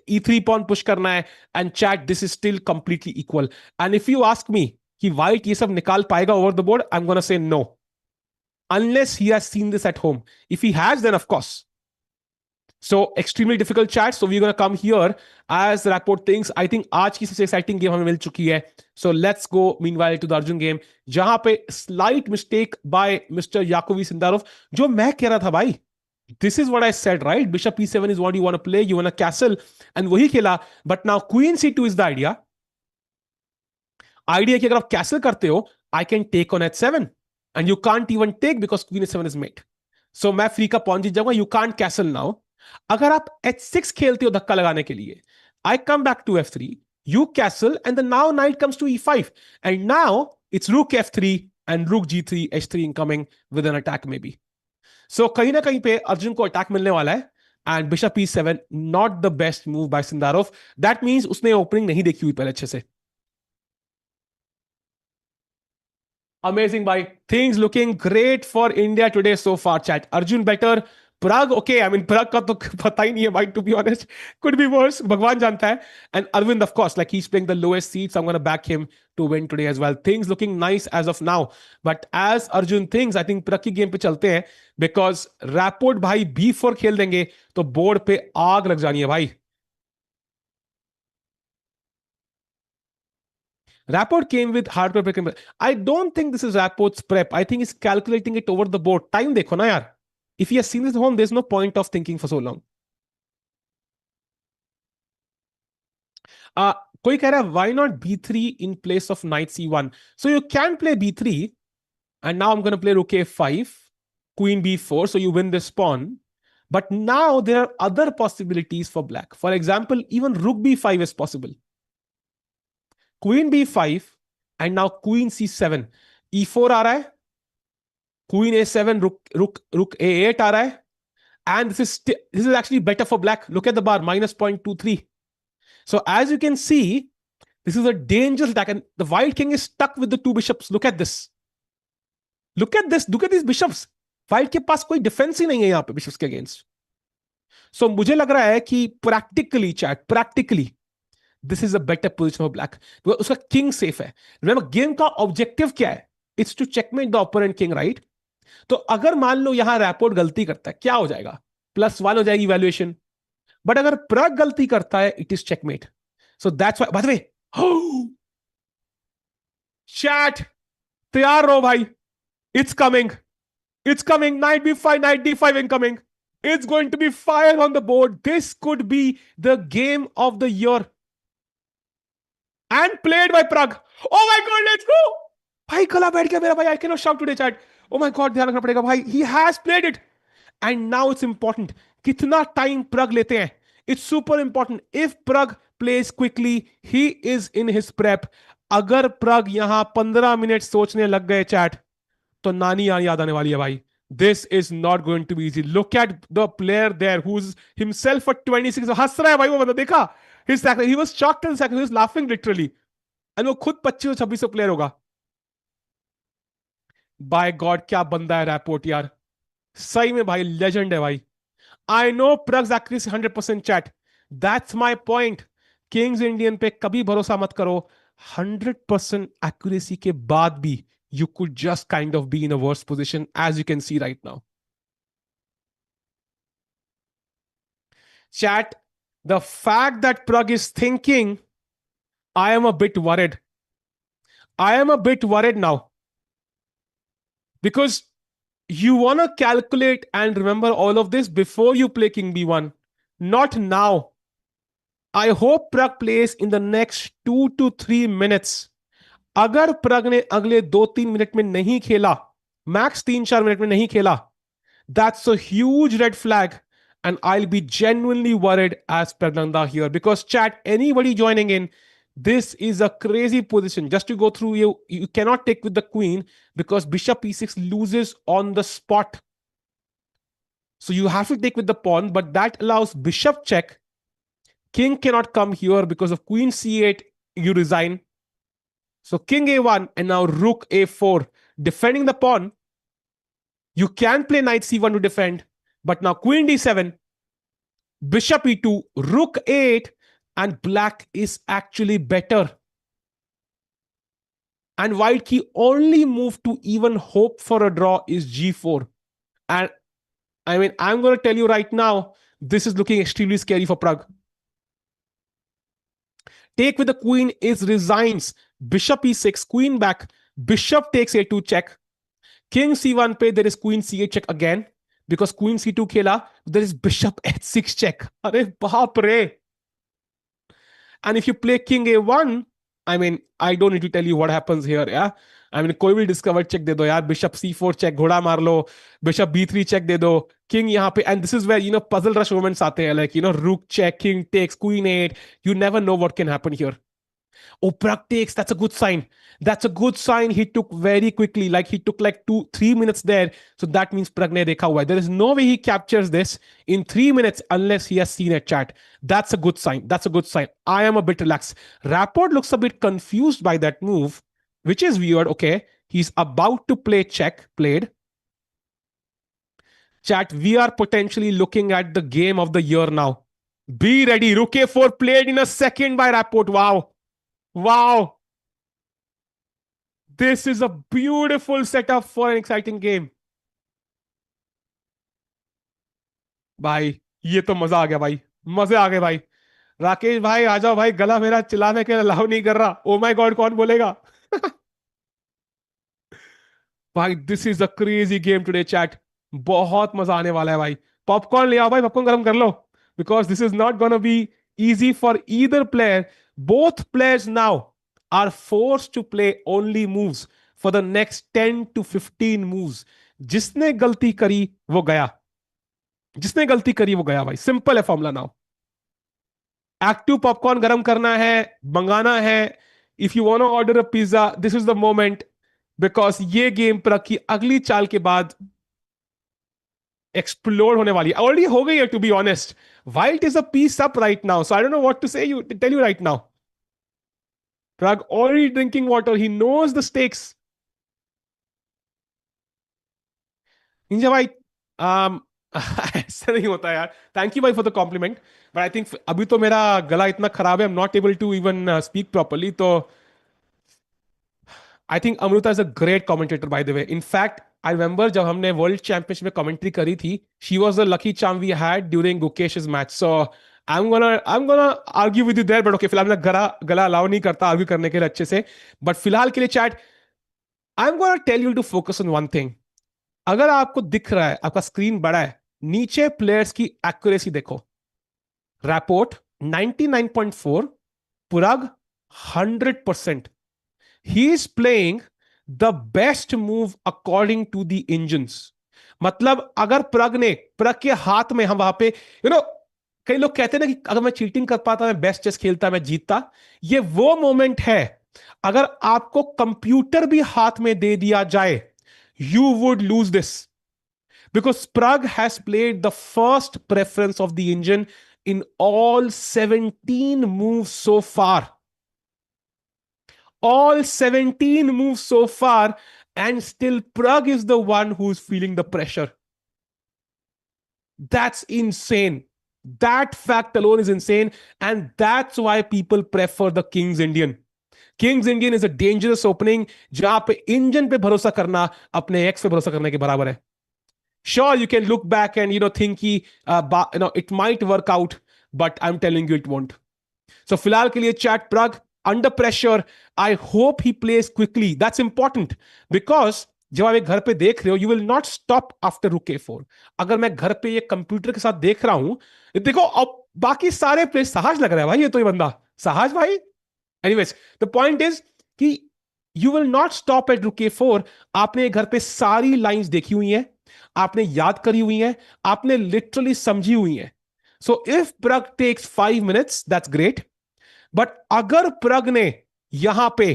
e3 pawn push karna hai. And chat, this is still completely equal. And if you ask me, कि white ये सब निकाल पाएगा over the board, I'm gonna say no. Unless he has seen this at home. If he has, then of course. So extremely difficult chat. So we're gonna come here as Rapport thinks. I think आज की सबसे exciting game हमें मिल चुकी है. So let's go meanwhile to the Arjun game. जहां पे slight mistake by Mr. Yakovi Sindarov. जो मैं कह रहा था भाई. This is what I said, right? Bishop e7 is what you want to play. You want a castle. And वही खेला. But now Queen c2 is the idea. Idea कि अगर आप castle करते हो, I can take on h7. And you can't even take because Queen h7 is mate. So मैं free का pawn जीत जाऊंगा. You can't castle now. अगर आप h6 खेलते हो धक्का लगाने के लिए, I come back to f3, you castle, and then now knight comes to e5. And now it's rook f3 and rook g3, h3 incoming with an attack maybe. So कहीं ना कहीं पे अर्जुन को अटैक मिलने वाला है. And bishop e7, not the best move by Sindarov. That means उसने opening नहीं देखी हुई पहले अच्छे से. Amazing, bhai. Things looking great for India today so far, chat. Arjun better. Pragg, okay. I mean, Pragg का तो पता ही नहीं है, bhai, to be honest. Could be worse. भगवान जानता है. And Aravindh, of course, like he's playing the lowest seed, so I'm going to back him to win today as well. Things looking nice as of now. But as Arjun thinks, I think Pragg की game पे चलते हैं because Rapport भाई b4 खेल देंगे तो board पे आग लग जानी है भाई. Rapport came with hardware prep. I don't think this is Rapport's prep. I think he's calculating it over the board. Time देखो ना यार. If he has seen this at home, there's no point of thinking for so long. कोई कह रहा है why not b3 in place of knight c1? So you can play b3, and now I'm going to play rook a5, queen b4, so you win this pawn. But now there are other possibilities for black. For example, even rook b5 is possible. Queen b5 and now queen c7. e4 आ रहा है, queen a7, rook a8 आ रहा है, and this is actually better for black. Look at the bar, minus 0.23. So as you can see, this is a dangerous attack, and the white king is stuck with the two bishops. Look at this. Look at this. Look at these bishops. White के पास कोई defense ही नहीं है यहाँ पे bishops के against. So मुझे लग रहा है कि practically this is a better position for black. उसका king safe है. Remember, game का objective क्या है? It's to checkmate the opponent king, right? तो अगर मान लो यहां Rapport गलती करता है, क्या हो जाएगा? +1 हो जाएगी valuation. But अगर Pragg गलती करता है, it is checkmate. So that's why. By the way, chat, तैयार रहो भाई. It's coming. It's coming. Knight b5, knight d5 incoming. It's going to be fire on the board. This could be the game of the year. And played by Pragg. Oh my God, let's go. भाई गला बैठ गया मेरा भाई. I cannot shout today, chat. Oh my God, ध्यान रखना पड़ेगा भाई. He has played it. And now it's important. कितना time Pragg लेते हैं. It's super important. If Pragg plays quickly, he is in his prep. अगर Pragg यहां 15 minute सोचने लग गए चैट, तो नानी याद आने वाली है भाई. This is not going to be easy. Look at the player there who's himself for 26. हंस रहा है भाई वो बंदा, देखा? He was shocked and he was laughing literally. And वो खुद 25-26 प्लेयर होगा. By God, क्या बंदा है Rapport यार. सही में भाई लेजेंड है भाई. I know Pragg's accuracy 100% chat. That's my point. Kings Indian पे कभी भरोसा मत करो. 100% accuracy के बाद भी you could just kind of be in a worse position, as you can see right now. Chat, the fact that Pragg is thinking, I am a bit worried. I am a bit worried now. Because you want to calculate and remember all of this before you play King b1, not now. I hope Pragg plays in the next 2 to 3 minutes. अगर Pragg ने अगले 2-3 minute में नहीं खेला, max 3-4 minute में नहीं खेला, that's a huge red flag. And I'll be genuinely worried as Pragnanda here because chat, anybody joining in, this is a crazy position. Just to go through, you cannot take with the queen because bishop e6 loses on the spot. So you have to take with the pawn, but that allows bishop check. King cannot come here because of queen c8, you resign. So king a1 and now rook a4, defending the pawn. You can play knight c1 to defend, but now queen d7, bishop e2, rook a8, and black is actually better. And white key only move to even hope for a draw is g4. And I mean, I'm going to tell you right now, this is looking extremely scary for Pragg. Take with the queen is resigns. Bishop e6, queen back. Bishop takes a2 check. King c1 pe, there is queen c8 check again. Because queen c2 khela, there is bishop h6 check. Are baap re. And if you play king a1, I mean, I don't need to tell you what happens here. Yeah, I mean, कोई भी discover check दे दो यार, bishop c4 check, घोड़ा मार लो, bishop b3 check दे दो, king यहाँ पे, and this is where, puzzle rush moments आते हैं, like, rook check, king takes, queen 8, you never know what can happen here. Oh, Pragg takes. That's a good sign. That's a good sign. He took very quickly. Like he took like 2-3 minutes there. So that means Pragg ne dekha hua hai. There is no way he captures this in 3 minutes unless he has seen a chat. That's a good sign. That's a good sign. I am a bit relaxed. Rapport looks a bit confused by that move, which is weird. Okay. He's about to play check, played. Chat, we are potentially looking at the game of the year now. Be ready. Rook a4 played in a second by Rapport. Wow. Wow. This is a beautiful setup for an exciting game. भाई ये तो मजा आ गया भाई, मजे आ गए भाई. राकेश भाई आ जाओ भाई, गला मेरा चिल्लाने के अलाउ नहीं कर रहा. ओ माय गॉड, कौन बोलेगा? भाई this is a crazy game today chat. बहुत मजा आने वाला है भाई. पॉपकॉर्न ले आओ भाई, पॉपकॉर्न गर्म कर लो, because this is not gonna be easy for either player. Both players now are forced to play only moves for the next 10 to 15 moves. जिसने गलती करी वो गया. जिसने गलती करी वो गया भाई. सिंपल है फॉर्मूला नाउ. एक्टिव पॉपकॉर्न गरम करना है, मंगाना है. If you want to order a pizza, this is the moment, because ये गेम पर की अगली चाल के बाद एक्सप्लोर होने वाली ऑलरेडी हो गई है. To be honest, white is a piece up right now, so I don't know what to say you tell you right now. Pragg already drinking water. He knows the stakes. Ninja भाई, ऐसा नहीं होता यार. Thank you भाई for the compliment, but I think अभी तो मेरा गला इतना खराब है, I am not able to even speak properly. तो I think Amrita is a great commentator by the way. In fact I remember जब हमने वर्ल्ड चैंपियनशिप में कमेंट्री करी थी, she was the lucky charm we had during Gukesh's match. So I'm gonna argue with you there, but okay, फिलहाल मैं गला गला allow नहीं करता आर्ग्यू करने के लिए अच्छे से. बट फिलहाल के लिए chat, I'm gonna tell you to focus on one thing. अगर आपको दिख रहा है, आपका स्क्रीन बड़ा है, नीचे प्लेयर्स की एक्यूरेसी देखो. Rapport 99.4, पुराग 100%. He is playing the best move according to the engines. मतलब अगर प्रग के हाथ में, हम वहां पे कई लोग कहते हैं ना कि अगर मैं चीटिंग कर पाता, मैं बेस्ट चेस खेलता, मैं जीतता. ये वो मोमेंट है. अगर आपको कंप्यूटर भी हाथ में दे दिया जाए, you would lose this, because Pragg has played the first preference of the engine in all 17 moves so far. All 17 moves so far, and still Pragg is the one who's feeling the pressure. That's insane. That fact alone is insane, and that's why people prefer the King's Indian. Kings Indian is a dangerous opening, जहां पे engine पे भरोसा करना अपने x पे भरोसा करने के बराबर है. Sure you can look back and think कि it might work out, but I am telling you it won't. So फिलहाल के लिए chat, Pragg under pressure. I hope he plays quickly. That's important, because जब आप एक घर पे देख रहे हो, you will not stop after rook a4. अगर मैं घर पे ये कंप्यूटर के साथ देख रहा हूं, देखो अब बाकी सारे प्लेस, सहज लग रहा है भाई, ये तो ये बंदा सहज भाई. Anyways, the point is कि you will not stop at रुके फोर। आपने घर पे सारी लाइंस देखी हुई हैं, आपने याद करी हुई हैं, आपने लिटरली समझी हुई हैं। So if Pragg takes 5 minutes that's great, but अगर प्रग ने यहां पे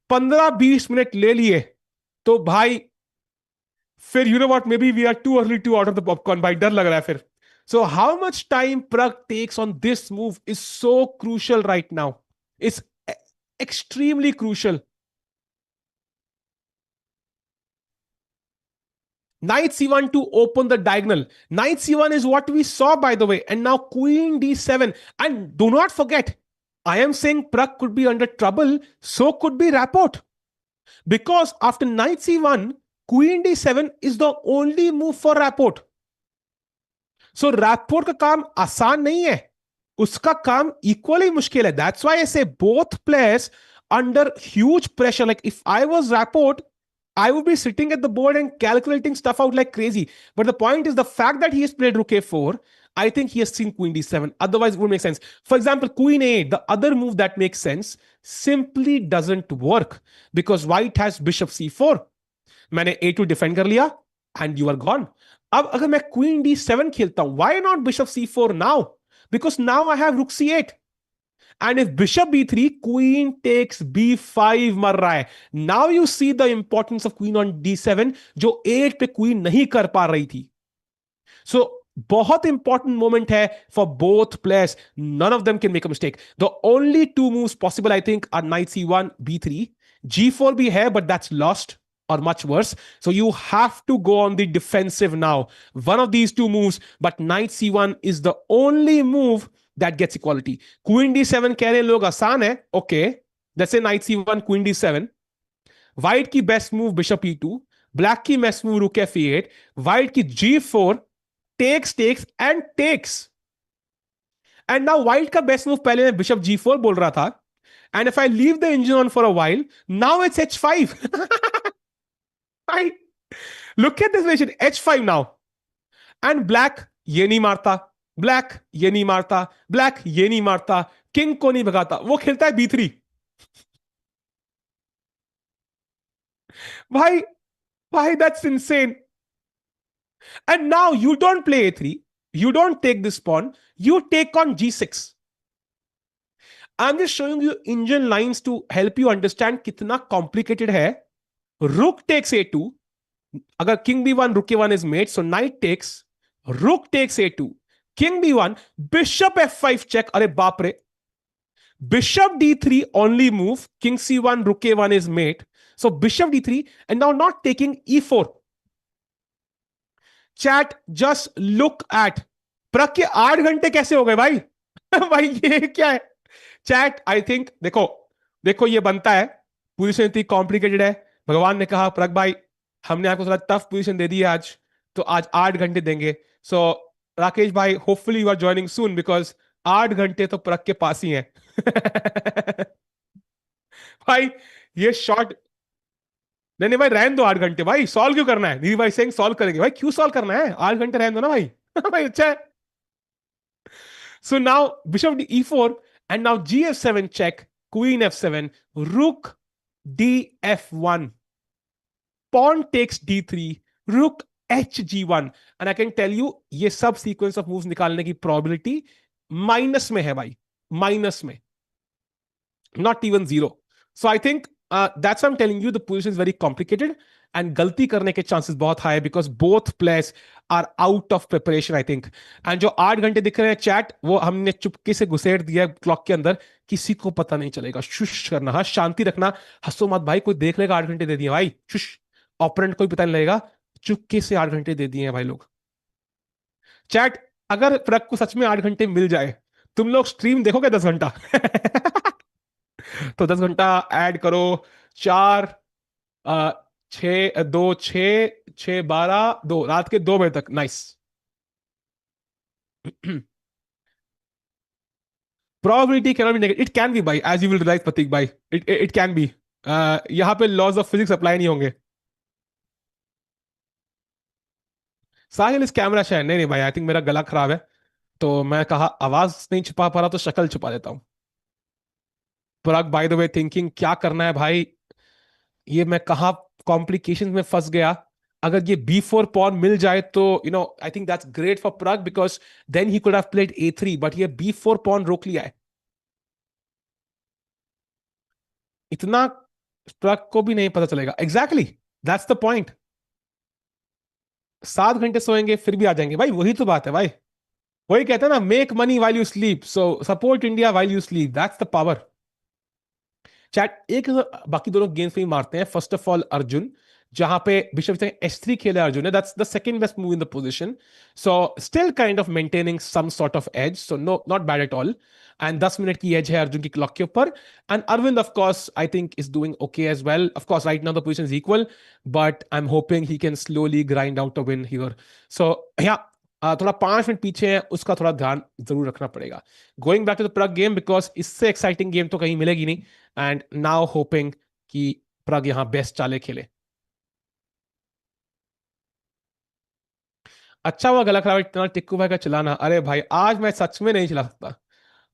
15-20 मिनट ले लिए तो भाई फिर you know what, maybe we are too early to order the popcorn, भाई डर लग रहा है फिर। So how much time Pragg takes on this move is so crucial right now, it's extremely crucial. Knight c1 to open the diagonal. Knight c1 is what we saw, by the way. And now queen d7. And do not forget, I am saying Pragg could be under trouble. So could be Rapport. Because after knight c1, queen d7 is the only move for Rapport. So Rapport का काम आसान नहीं है, उसका काम equally मुश्किल है. That's why I say both players under huge pressure. Like if I was Rapport, I would be sitting at the board and calculating stuff out like crazy. But the point is the fact that he has played rook a4, I think he has seen queen d7. Otherwise, it would make sense. For example, queen a8, the other move that makes sense, simply doesn't work because white has bishop c4. मैंने a2 defend कर लिया and you are gone. अब अगर मैं queen d7 खेलता हूं, why not bishop c4 now? Because now I have rook c8. And if bishop b3, queen takes b5 मर रहा है. Now you see the importance of queen on d7 जो 8 पे queen नहीं कर पा रही थी. So बहुत इंपॉर्टेंट मोमेंट है for both players. None of them can make a mistake. The only two moves possible I think are knight c1 b3. g4 भी है but that's lost or much worse. So you have to go on the defensive now. One of these two moves, but knight c1 is the only move that gets equality. Queen d7 कह रहे लोग आसान है. Okay, let's say knight c1 queen d7. White की best move bishop e2, black की best move रुक f8, white की g4 takes and takes. And now white का बेस्ट मूव, पहले मैं बिशप g4 बोल रहा था, and if I leave the engine on for a while, now it's h5. I look at this relation, h5 now. And black ये नहीं मारता, black ये नहीं मारता, ब्लैक ये नहीं मारता, किंग को नहीं भगाता, वो खेलता है b3. भाई भाई that's insane. And now you don't play a3, you don't take this pawn, you take on g6. I'm just showing you engine lines to help you understand कितना complicated है. Rook takes a2. अगर king b1, rook a1 is mate, so knight takes, rook takes a2, king b1, bishop f5 check. अरे बाप रे. Bishop d3 only move, king c1, rook a1 is mate. So bishop d3 and now not taking e4. Chat just look at Pragg के 8 घंटे कैसे हो गए भाई. भाई ये क्या है चैट. आई थिंक देखो देखो ये बनता है, पोजीशन इतनी कॉम्प्लिकेटेड है. भगवान ने कहा प्रग भाई हमने आपको थोड़ा टफ पोजीशन दे दी है आज, तो आज 8 घंटे देंगे. सो राकेश भाई hopefully you are joining soon because 8 घंटे तो प्रग के पास ही है. भाई ये शॉर्ट. नहीं नहीं भाई रहने दो 8 घंटे, भाई सॉल्व क्यों करना है. दीदी भाई सेइंग सॉल्व करेंगे, भाई क्यों सॉल्व करना है, 8 घंटे रहने दो ना भाई. भाई अच्छा है. So now bishop e4 and now gf7 check, queen f7, rook df1, pawn takes d3, rook hg1. And I can tell you ये सब सीक्वेंस ऑफ मूव्स निकालने की प्रोबेबिलिटी माइनस में है भाई, माइनस में, not even zero. So I think that's why I'm telling you the position is very complicated and गलती करने के chances बहुत high because both players are out of preparation I think. And जो 8 घंटे दिख रहे हैं चैट, वो हमने चुपके से घुसेड़ दिया क्लॉक के अंदर, किसी को पता नहीं चलेगा. शुश करना, हाँ शांति रखना, हंसो मत भाई, कोई देख लेगा 8 घंटे दे दिए भाई. शुश, ऑपरेंट कोई पता नहीं लगेगा, चुपके से 8 घंटे दे दिए हैं भाई लोग. चैट अगर प्रग को सच में 8 घंटे मिल जाए, तुम लोग स्ट्रीम देखोगे 10 घंटा. तो 10 घंटा ऐड करो, 4 6 2 6 6 12 2 रात के 2 बजे तक. Nice. Probability can be negative, it can B भाई, एज यू विल रियलाइज प्रतीक भाई, इट कैन बी. यहां पे लॉज ऑफ फिजिक्स अप्लाई नहीं होंगे. साहिल इस कैमरा शायद नहीं नहीं भाई, आई थिंक मेरा गला खराब है, तो मैं कहा आवाज नहीं छुपा पा रहा तो शक्ल छुपा देता हूं. पराग बाय द वे थिंकिंग क्या करना है भाई. ये मैं कहा कॉम्प्लिकेशन में फंस गया। अगर ये B4 पॉन मिल जाए तो I think that's great for Pragg, because then he could have played A3, but ये B4 पॉन रोक लिया है। इतना प्रग को भी नहीं पता चलेगा। Exactly, that's the point. 7 घंटे सोएंगे फिर भी आ जाएंगे भाई, वही तो बात है भाई। वही कहते हैं ना, make money while you sleep, so support India while you sleep, that's the power. Chat एक बाकी दोनों गेम्स पे ही मारते हैं। फर्स्ट ऑफ ऑल अर्जुन, जहां पे बिशप H3 खेला है अर्जुन ने, that's the second best move in the position. So still kind of maintaining some sort of edge, so no not bad at all. And 10 minute की edge है अर्जुन की clock के ऊपर। And Aravindh of course I think is doing okay as well. Of course right now the position is equal, but I am hoping he can slowly grind out a win here. सो या थोड़ा 5 minute पीछे है, उसका थोड़ा ध्यान जरूर रखना पड़ेगा। Going back to the Pragg game, because इससे एक्साइटिंग गेम तो कहीं मिलेगी नहीं। एंड नाउ होपिंग कि प्रग यहां बेस्ट चाले खेले। अच्छा हुआ गला खराब इतना टिक्कू भाई का चिल्लाना, अरे भाई आज मैं सच में नहीं चिल्ला सकता।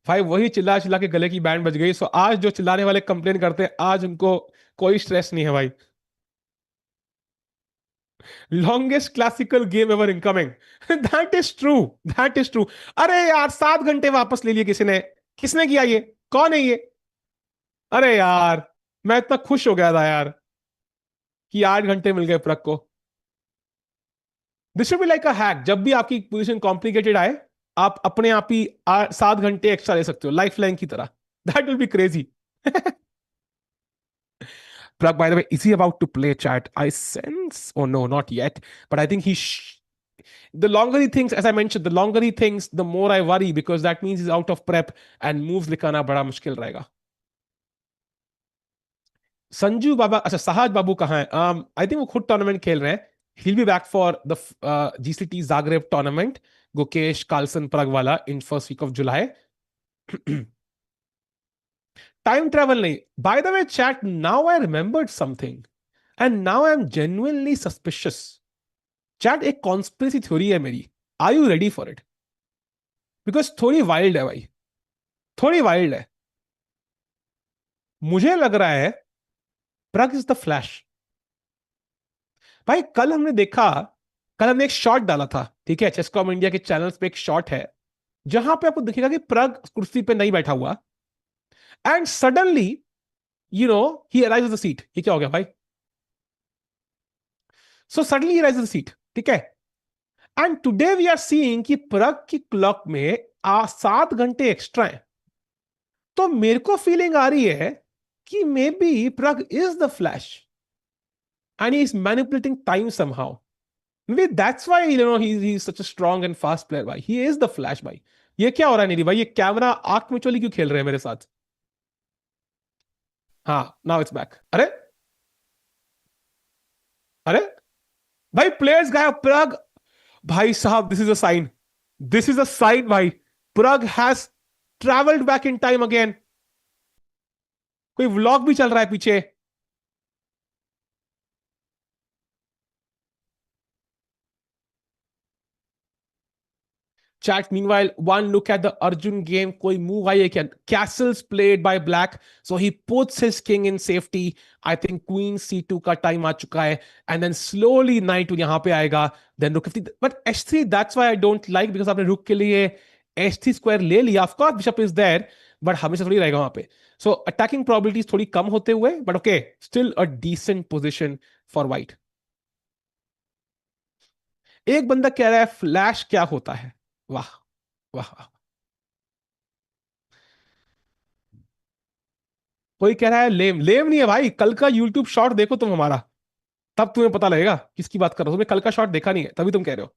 भाई वही चिल्ला चिल्ला के गले की बैंड बज गई। सो आज जो चिल्लाने वाले कंप्लेन करते हैं, आज उनको कोई स्ट्रेस नहीं है भाई। Longest classical game ever incoming. That is true, that is true. अरे यार 7 घंटे वापस ले लिए किसी ने। किसने किया ये? कौन है ये? अरे यार, मैं इतना खुश हो गया था यार कि 8 घंटे मिल गए प्रग को। This should be like a hack, जब भी आपकी पोजीशन कॉम्प्लिकेटेड आए, आप अपने आप ही 7 घंटे एक्स्ट्रा ले सकते हो, लाइफ लाइन की तरह। That will be crazy. Prag, by the way, is he about to play chat? I sense. Oh no, not yet. But I think the longer he thinks, as I mentioned, the longer he thinks, the more I worry, because that means he's out of prep and moves लिखाना बड़ा मुश्किल रहेगा। संजू बाबा, अच्छा सहज बाबू कहाँ है? I think वो खुद टूर्नामेंट खेल रहे हैं। He'll be back for the GCT Zagreb tournament, Gukesh Carlsen Prag वाला, in first week of July. Time travel नहीं, by the way chat, now I remembered something and now I am genuinely suspicious. Chat एक conspiracy theory है मेरी। Are you ready for it? Because थोड़ी wild है भाई, थोड़ी wild है। मुझे लग रहा है प्रग इज द फ्लैश। भाई कल हमने देखा, कल हमने एक शॉट डाला था, ठीक है, चेसकॉम इंडिया के चैनल्स पे एक शॉट है, जहां पे आपको दिखेगा कि प्रग कुर्सी पे नहीं बैठा हुआ, and suddenly he arrives the seat. ये क्या हो गया भाई? So suddenly he arrives the seat, ठीक है। And today we are seeing कि प्रग की क्लॉक में 7 घंटे एक्स्ट्रा है। तो मेरे को फीलिंग आ रही है कि maybe Pragg is the Flash and he is manipulating time somehow. Maybe that's why he's such a strong and fast player भाई। He is the flash भाई। ये क्या हो रहा है निधि भाई? ये कैमरा आंख में चोली क्यों खेल रहे हैं मेरे साथ? हाँ, नाउ इट्स बैक। अरे, अरे भाई प्लेयर्स गायब। प्रग, भाई साहब, this is a sign, this is a sign भाई। Pragg has travelled back in time again. कोई व्लॉग भी चल रहा है पीछे। Chat, meanwhile, one look at the Arjun game. कोई move आई है क्या? Castles played by black, so he puts his king in safety. I think Queen C2 का time आ चुका है, and then slowly knight यहाँ पे आएगा, then rook 50. But H3, that's why I don't like, because आपने rook के लिए H3 square ले लिया. Of course, bishop is there, but हमेशा थोड़ी रहेगा वहां पे। So attacking probabilities थोड़ी कम होते हुए, but okay, still a decent position for white. एक बंदा कह रहा है फ्लैश क्या होता है? वाह, वाह, वाह। कोई कह रहा है लेम, लेम नहीं है भाई। कल का यूट्यूब शॉट देखो तुम हमारा, तब तुम्हें पता लगेगा किसकी बात कर रहा हूं। तुमने कल का शॉट देखा नहीं है, तभी तुम कह रहे हो।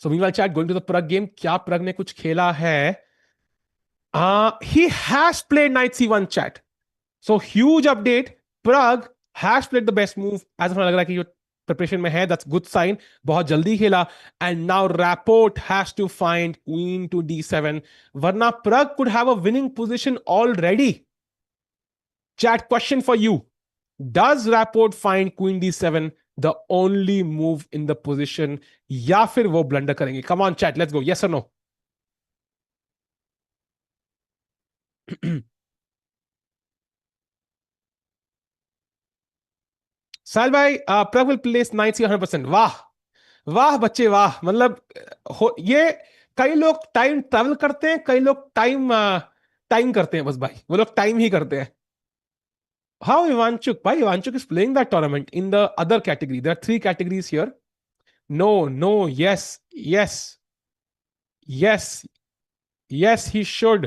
So meanwhile chat, going to the Pragg game, क्या प्रग ने कुछ खेला है? He has played knight C1 chat. So huge update. Pragg has played the best move, ऐसा लग रहा है कि जो प्रिपरेशन में है, दैट्स गुड साइन। बहुत जल्दी खेला। And now Rapport has to find queen to D7, वरना Pragg could have a winning position already. Chat, question for you. Does Rapport find Queen D7 the only move in the position, या फिर वो blunder करेंगे? Come on chat, let's go. Yes or no? साहिल भाई, प्रग will place night 100%। वाह, वाह बच्चे वाह, मतलब ये कई लोग टाइम ट्रैवल करते हैं, कई लोग टाइम टाइम करते हैं, बस भाई वो लोग टाइम ही करते हैं। How Ivanchuk? Why Ivanchuk is playing that tournament in the other category? There are three categories here. No, no, yes, yes, yes, yes, he should.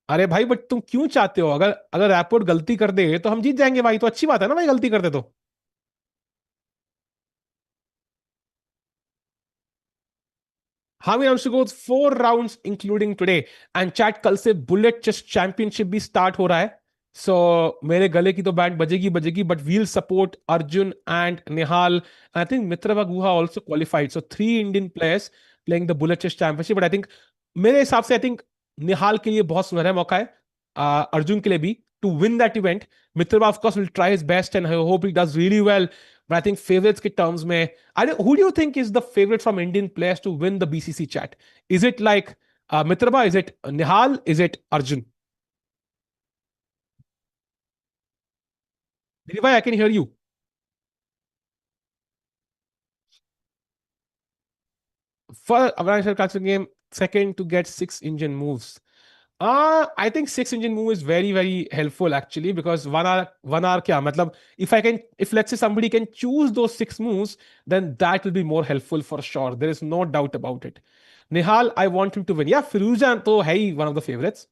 अरे भाई, बट तुम क्यों चाहते हो? अगर अगर रैपोर्ट गलती कर दे तो हम जीत जाएंगे भाई, तो अच्छी बात है ना भाई, गलती करते तो। हाँ, we have to go 4 rounds including today. And chat, कल से बुलेट चेस चैंपियनशिप भी स्टार्ट हो रहा है। सो मेरे गले की तो बैंड बजेगी बजेगी, but we'll support Arjun and Nihal. I think Mitrabha Guha also qualified, so 3 Indian players playing the bullet chess championship. But I think, मेरे हिसाब से आई थिंक निहाल के लिए बहुत सुनहरा मौका है, अर्जुन के लिए भी, to win that event. Mitrabha of course will try his best and I hope he does really well. But I think favourites के टर्म्स में, who do you think is the favorite from Indian players to win the BCC chat? Is it like Mitraba? Is it Nihal? Is it Arjun? Dilibhai, I can hear you. For Avanish Culture game, second to get 6 engine moves. I think 6 engine move is very very helpful actually, because 1 hour kya matlab, if let's say somebody can choose those 6 moves, then that will be more helpful for sure. There is no doubt about it. Nihal, I want him to win. Yeah, Firuzan to hai one of the favorites.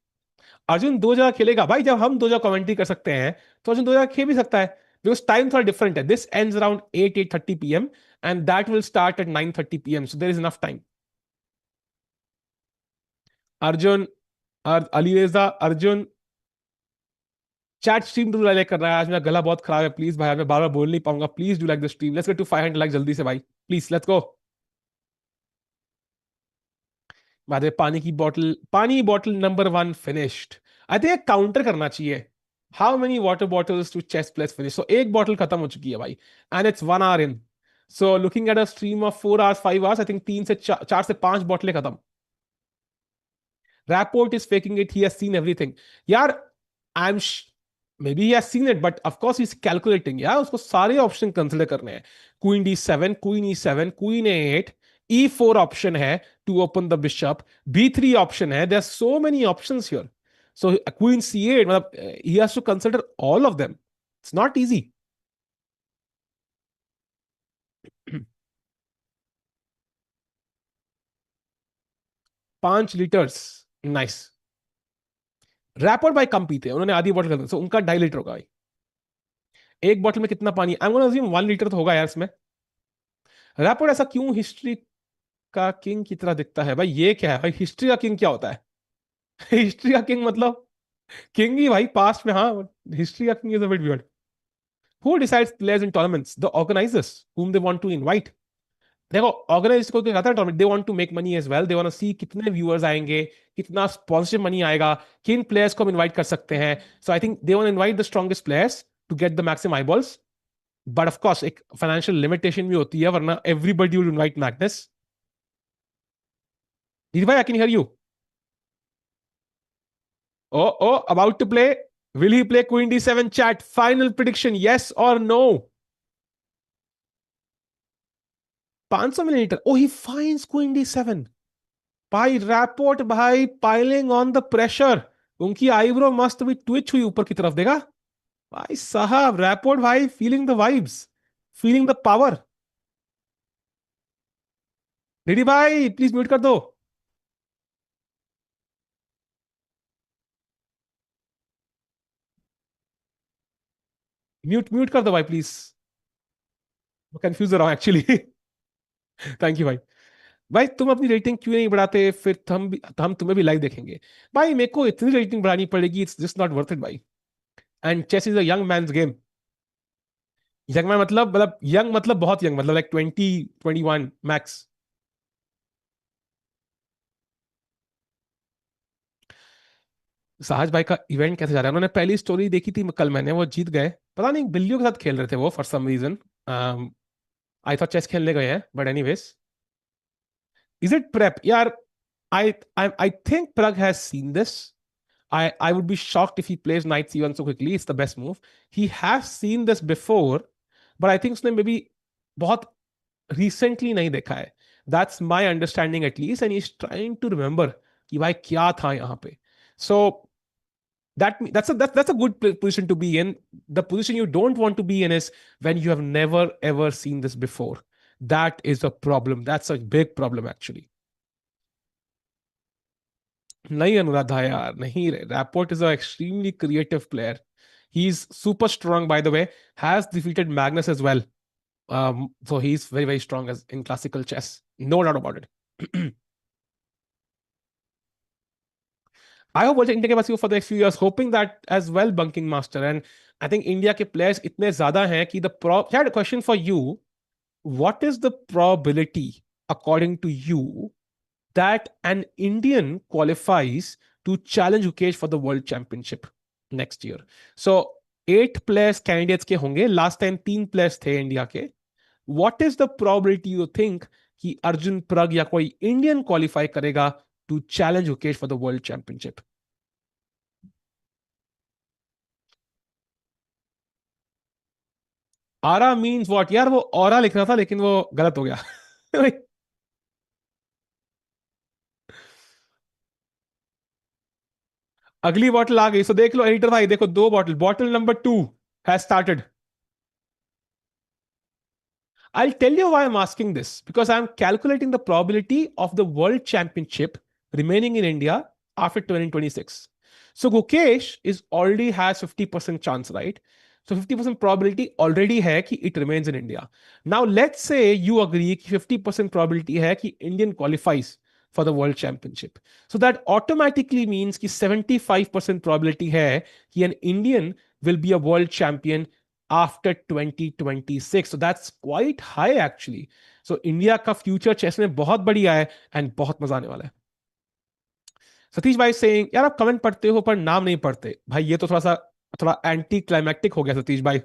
Arjun 2 जगह खेलेगा भाई, जब हम 2 जगह commentary कर सकते हैं तो अर्जुन 2 जगह खेल भी सकता है, बिकॉज टाइम थोड़ा डिफरेंट है। This ends around 8:30 p.m. And that will start at 9:30 p.m. So there is enough time. Arjun, Alireza, Arjun, chat stream to like कर रहा है। आज मेरा गला बहुत खराब है, प्लीज भाई, मैं बार बार बोल नहीं पाऊंगा, please do like the stream, let's get to 500 like जल्दी से भाई, प्लीज लेट्स गो। बाद में पानी bottle number 1 finished. I think counter करना चाहिए। How many water bottles to chess place finish? So एक बॉटल खत्म हो चुकी है भाई, एंड इट्स 1 hour इन। So looking at a stream of 4 hours 5 hours, I think 3 से 4 से 5 बॉटलें खत्म। Rapport is faking it. He has seen everything. यार, I'm maybe he has seen it, but of course he's calculating. यार, उसको सारे option consider करने हैं। Queen D7, queen E7, queen A8, E4 option है to open the bishop, B3 option है। There are so many options here. So queen C8, मतलब he has to consider all of them. It's not easy. 5 litres, nice. Rapport भाई कम पीते हैं, उन्होंने आधी bottle कर दी, so उनका 2.5 लीटर होगा भाई। एक बॉटल में कितना पानी? आई एम गोना अज्यूम 1 लीटर तो होगा यार इसमें। रैपर ऐसा क्यों हिस्ट्री का किंग की तरह दिखता है भाई? ये क्या है भाई? हिस्ट्री का किंग क्या होता है? हिस्ट्री का किंग मतलब किंग ही भाई पास्ट में, हाँ। हिस्ट्री का king is a bit weird. Who decides players in tournaments? The organisers whom they want to invite. देखो, ऑर्गेनाइज को क्या कहता है tournament, they want to make money as well, they want to see कितने viewers आएंगे, कितना sponsorship money आएगा, किन प्लेयर्स को हम इनवाइट कर सकते हैं। So I think they want invite the strongest players to get the maximum eyeballs. But of course एक फाइनेंशियल लिमिटेशन भी होती है, वरना एवरीबडी वुड इनवाइट मैग्नेस। दीदी भाई, I can hear you. Oh oh, about to play. Will he play queen D7? Chat, final prediction, yes और no? 500 millilitre, oh he finds queen D7। भाई Rapport भाई piling on the pressure, उनकी eyebrow मस्त भी Twitch हुई ऊपर की तरफ, देखा भाई साहब? रैपोर्ट भाई feeling the vibes, feeling the power. Ready भाई, प्लीज म्यूट कर दो। म्यूट म्यूट कर दो भाई प्लीज। कंफ्यूज हो रहा हूँ एक्चुअली। थैंक यू भाई। भाई तुम अपनी रेटिंग क्यों नहीं बढ़ाते? फिर हम तुम्हें भी लाइव देखेंगे। भाई मेरे को इतनी रेटिंग बढ़ानी पड़ेगी, it's just not worth it भाई। And chess is a young man's game. Young man मतलब यंग मतलब बहुत यंग, मतलब लाइक 20 21 मैक्स। साहज भाई का इवेंट कैसे जा रहा है? उन्होंने पहली स्टोरी देखी थी कल मैंने, वो जीत गए। पता नहीं बिल्लियों के साथ खेल रहे थे वो for some reason. I thought chess खेलने गए हैं, but anyways. Is it prep यार? I think Pragg has seen this. I would be shocked if he plays knight C1 so quickly. It's the best move. He has seen this before, but I think उसने maybe बहुत recently नहीं देखा है. That's my understanding at least, and is trying to remember कि भाई क्या था यहाँ पे. सो that's a good position to be in. The position you don't want to be in is when you have never ever seen this before. That is a problem. That's a big problem actually. नहीं अनुराधा यार, नहीं रे. Rapport is an extremely creative player. He's super strong, by the way. Has defeated Magnus as well. So he's very very strong as in classical chess. No doubt about it. I hope also India के पास for the next few years, hoping that as well, bunking master. And I think India के players इतने ज्यादा हैं कि the I had a question for you. What is the probability, according to you, that an Indian qualifies to challenge Ukesh for the World Championship next year? So 8 players candidates के होंगे. Last time 3 players थे India के. What is the probability you think कि अर्जुन प्रग या कोई Indian qualify करेगा to challenge Ukesh for the World Championship? आरा means what यार? वो ऑरा लिख रहा था लेकिन वो गलत हो गया. अगली बॉटल आ गई. सो देख लो एडिटर भाई, देखो 2 bottle. Bottle number 2 has started. I'll tell you why I'm asking this. Because I'm calculating the probability of the World Championship remaining in India after 2026. So Gukesh is already has 50% chance, right? So 50% probability already hai कि it remains in India. Now let's say you agree कि 50% probability है कि Indian qualifies for the World Championship. So that automatically means कि 75% probability है कि an Indian will be a world champion after 2026. So that's quite high actually. So India का future chess में बहुत बढ़िया है एंड बहुत मजा आने वाला है. सतीश भाई सेइंग यार आप कमेंट पढ़ते हो पर नाम नहीं पढ़ते भाई, ये तो थोड़ा एंटी क्लाइमैक्टिक हो गया सतीश भाई.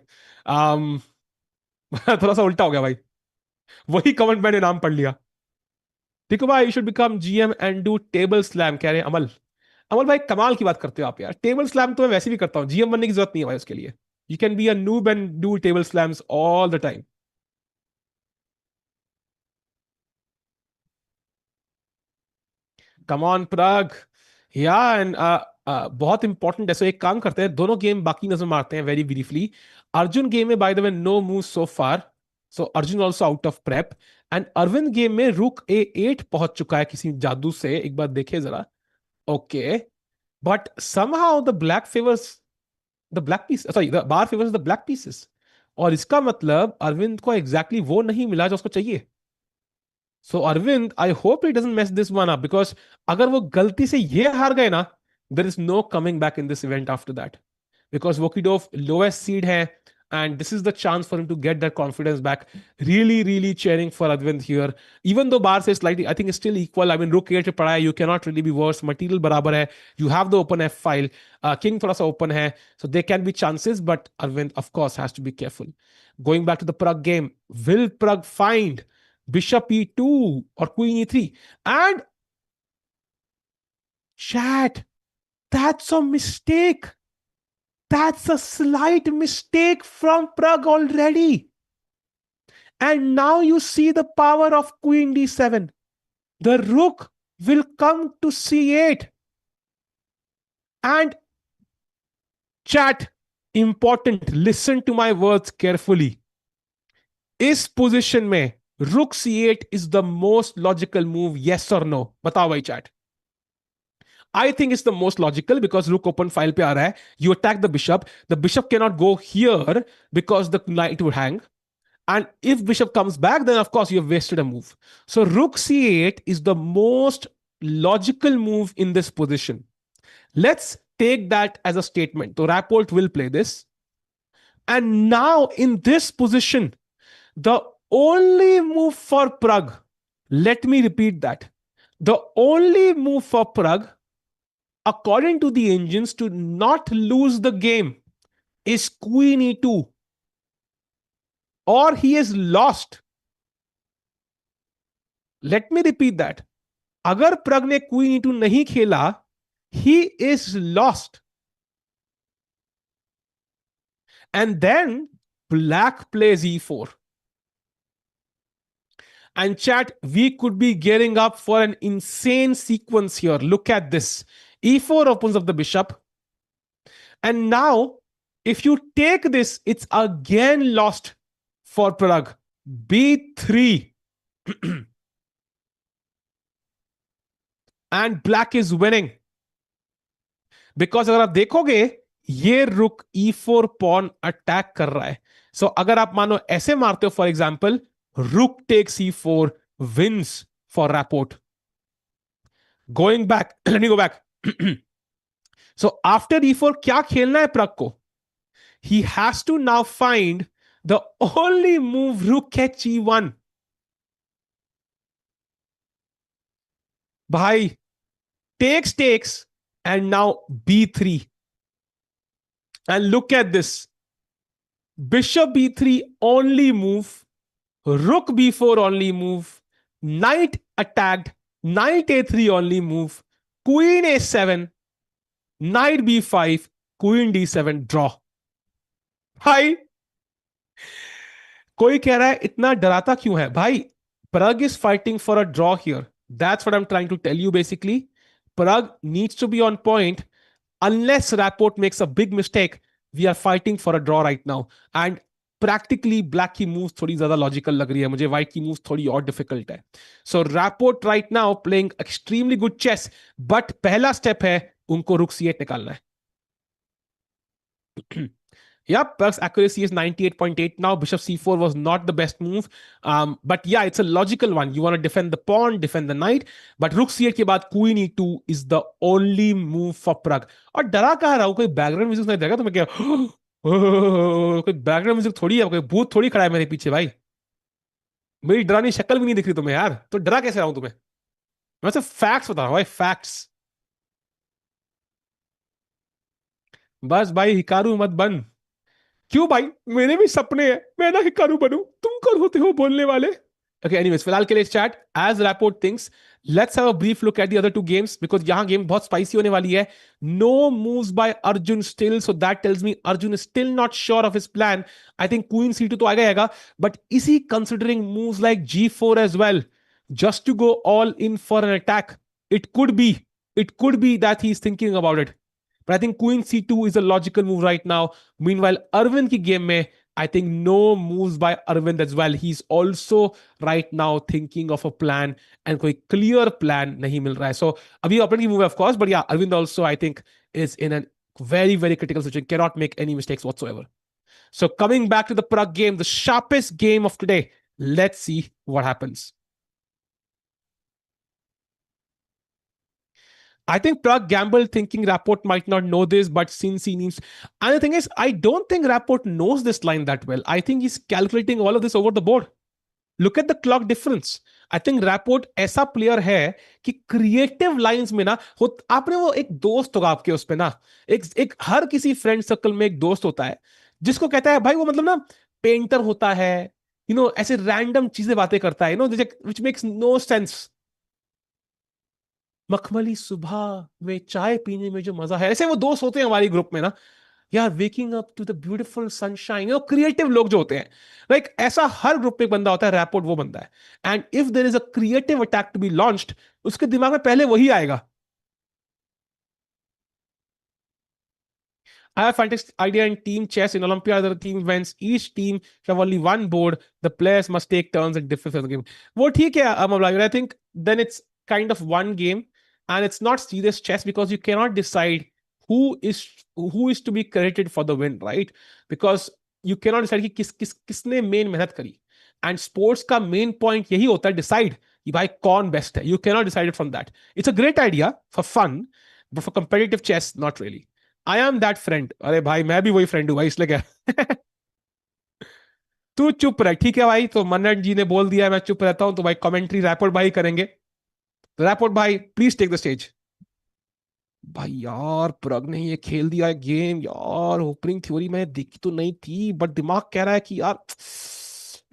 um, थोड़ा सा उल्टा हो गया भाई. वही कमेंट मैंने नाम पढ़ लिया. ठीक है भाई, you should become GM and do table slam, कह रहे हैं अमल. अमल भाई कमाल की बात करते हो आप यार. टेबल स्लैम तो मैं वैसे भी करता हूँ, जीएम बनने की जरूरत नहीं है भाई उसके लिए. You can be a noob and do table slams all the time. Come on Pragg. Yeah and बहुत इंपॉर्टेंट है. सो एक काम करते हैं, दोनों गेम बाकी नजर मारते हैं वेरी ब्रीफली. अर्जुन गेम में by the way no move so far. So Arjun also out of prep. And Aravindh game में रुक A8 पहुंच चुका है किसी जादू से. एक बार देखे जरा. Okay. But somehow the black favours the black piece, sorry the bar favours the black pieces. और इसका मतलब अरविंद को एग्जैक्टली exactly वो नहीं मिला जो उसको चाहिए. So Arvind, I hope it doesn't mess this one up, because अगर वो गलती से ये हार गए ना, there is no coming back in this event after that. Because Vokidov lowest seed hai, and this is the chance for him to get that confidence back. Really, really cheering for Arvind here. Even though Bar says slightly, I think it's still equal. I mean, Rook 8 pada hai, you cannot really be worse. Material barabar hai. You have the open F file. King thoda sa open hai. So there can be chances, but Arvind, of course, has to be careful. Going back to the Pragg game, will Pragg find Bishop E2 or Queen E3? And chat, that's a mistake. That's a slight mistake from Pragg already. And now you see the power of Queen D7. The rook will come to C8. And chat, important, listen to my words carefully. इस position में rook C8 is the most logical move, yes or no? बताओ भाई chat. I think it's the most logical because rook open file पे आ रहा है. You attack the bishop. The bishop cannot go here because the knight would hang. And if bishop comes back, then of course you have wasted a move. So rook c8 is the most logical move in this position. Let's take that as a statement. So Rapport will play this. And now in this position, the only move for Pragg, let me repeat that. The only move for Pragg, according to the engines, to not lose the game is Queen E2. Or he is lost. Let me repeat that. अगर प्रग ने queen E2 नहीं खेला, he is lost. And then black plays e4. And chat, we could be gearing up for an insane sequence here. Look at this. E4 opens up the bishop. And now, if you take this, it's again lost for Pragg. B3. And black is winning. Because अगर आप देखोगे ये रुक E4 pawn attack कर रहा है. सो अगर आप मानो ऐसे मारते हो, for example, rook takes E4 wins for Rapport. Going back, let me go back. So after E4 क्या खेलना है प्रग को? He has to now find the only move rook h e1. Bhai, takes, and now b3. And look at this. Bishop b3 only move. Rook b4 only move. Knight attacked. Knight a3 only move. Queen a7. Knight b5. Queen d7 draw. भाई कोई कह रहा है इतना डराता क्यों है भाई? Pragg is fighting for a draw here. That's what I'm trying to tell you basically. Pragg needs to be on point. Unless Rapport makes a big mistake, we are fighting for a draw right now. And practically black की moves थोड़ी ज्यादा logical लग रही है मुझे, white की moves थोड़ी और difficult है. So Rapport right now playing extremely good chess, but पहला step है उनको रुक c8 निकालना है. Yeah, Pragg's accuracy is 98.8 now. Bishop c4 was not the best move. But yeah, it's a logical one. You want to defend the pawn, defend the knight. But rook c8 के बाद queen e2 is the only move for Pragg. और डरा कहाँ रहा हूँ? कोई background music नहीं देगा तो मैं क्या? कोई बैकग्राउंड म्यूजिक थोड़ी है, कोई भूत थोड़ी खड़ा है मेरे पीछे भाई. मेरी डरानी शक्ल भी नहीं दिख रही तुम्हें यार, तो डरा कैसे रहा हूं तुम्हें? मैं सिर्फ फैक्ट्स बता रहा हूँ भाई, फैक्ट्स. बस भाई हिकारू मत बन. क्यों भाई? मेरे भी सपने हैं, मैं ना हिकारू बनूं, तुम कौन होते हो बोलने वाले? Okay, anyways, फिलहाल के लिए chat as Rapport thinks, let's have a brief look at the other two games because यहाँ गेम बहुत स्पाइसी होने वाली है. No moves by Arjun still, so that tells me Arjun is still not sure of his plan. I think Queen C2 तो आएगा, but is he considering moves like G4 as well, just to go all in for an attack? It could be that he's thinking about it. But I think Queen C2 is a logical move right now. Meanwhile, Arvind की game में I think no moves by Arvind as well. He's also right now thinking of a plan and कोई clear plan नहीं मिल रहा है. So अभी Arvind की move है of course, but yeah, Arvind also I think is in a very, very critical situation. Cannot make any mistakes whatsoever. So coming back to the Pragg game, the sharpest game of today. Let's see what happens. I think Pragg gambled thinking Rapport might not know this, but since he needs. And the thing is, I don't think Rapport knows this line that well. I think he's calculating all of this over the board. Look at the clock difference. I think Rapport ऐसा player है कि creative lines में ना हो. आपने वो एक दोस्त होगा आपके उस पे ना, एक हर किसी फ्रेंड सर्कल में एक दोस्त होता है जिसको कहता है भाई वो मतलब ना पेंटर होता है, ऐसे रैंडम चीजें बातें करता है, विच मेक्स नो सेंस. मखमली सुबह में चाय पीने में जो मजा है, ऐसे वो दोस्त होते हैं हमारी ग्रुप में ना यार. Waking up to the beautiful sunshine, creative लोग जो होते हैं, लाइक ऐसा हर ग्रुप में एक बंदा होता है. रैपोर्ट वो बंदा है. And if there is a creative attack to be launched, उसके दिमाग में पहले वही आएगा. I have a fantastic idea in team chess in Olympia. There are team events. Each team should have only one board. The players must take turns at different phases of the game. वो ठीक है Amavla. I think then it's kind of one game, and it's not serious chess because you cannot decide who is to be credited for the win, right? Because you cannot decide कि किसने main मेहनत करी. And sports का main point यही होता है decide कि भाई कौन best है. You cannot decide it from that. It's a great idea for fun, but for competitive chess, not really. I am that friend. अरे भाई मैं भी वही फ्रेंड हूँ भाई, इसलिए क्या. तू चुप रह, ठीक है भाई. तो मन्नत जी ने बोल दिया मैं चुप रहता हूं, तो भाई कमेंट्री रैपोर्ट भाई करेंगे. रैपोर्ट भाई प्लीज टेक द स्टेज. भाई यार प्रग ने ये खेल दिया है गेम यार. ओपनिंग थ्योरी में दिखी तो नहीं थी, बट दिमाग कह रहा है कि यार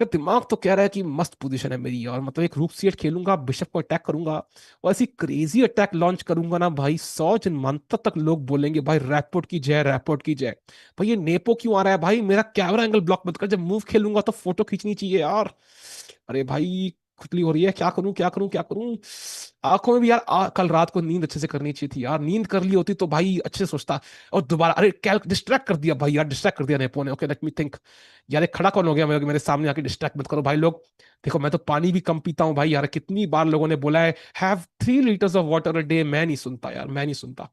यार दिमाग तो कह रहा है कि मस्त पोजीशन है मेरी, और मतलब एक रूक सीएट खेलूंगा, बिशप को अटैक करूंगा, और ऐसी क्रेजी अटैक लॉन्च करूंगा ना भाई, 100 जन्मांतर तक लोग बोलेंगे भाई रैपपोर्ट की जय, रैपपोर्ट की जय। भाई ये नेपो क्यों आ रहा है भाई, मेरा कैमरा एंगल ब्लॉक मत कर, जब मूव खेलूंगा तो फोटो खींचनी चाहिए यार। अरे भाई खुजली हो रही है, क्या करूं क्या करूं क्या करूं। आंखों में भी यार कल रात को नींद अच्छे से करनी चाहिए थी यार, नींद कर ली होती तो भाई अच्छे से सोचता। और दोबारा अरे क्या डिस्ट्रैक्ट कर दिया भाई यार, डिस्ट्रैक्ट कर दिया नेपो ने। Okay let me think. यार ये खड़ा कौन हो गया मेरे मेरे सामने आके, डिस्ट्रैक्ट मत करो भाई लोग। देखो मैं तो पानी भी कम पीता हूँ भाई यार, कितनी बार लोगों ने बोला है have 3 litres of water a day, मैं नहीं सुनता यार, मैं नहीं सुनता।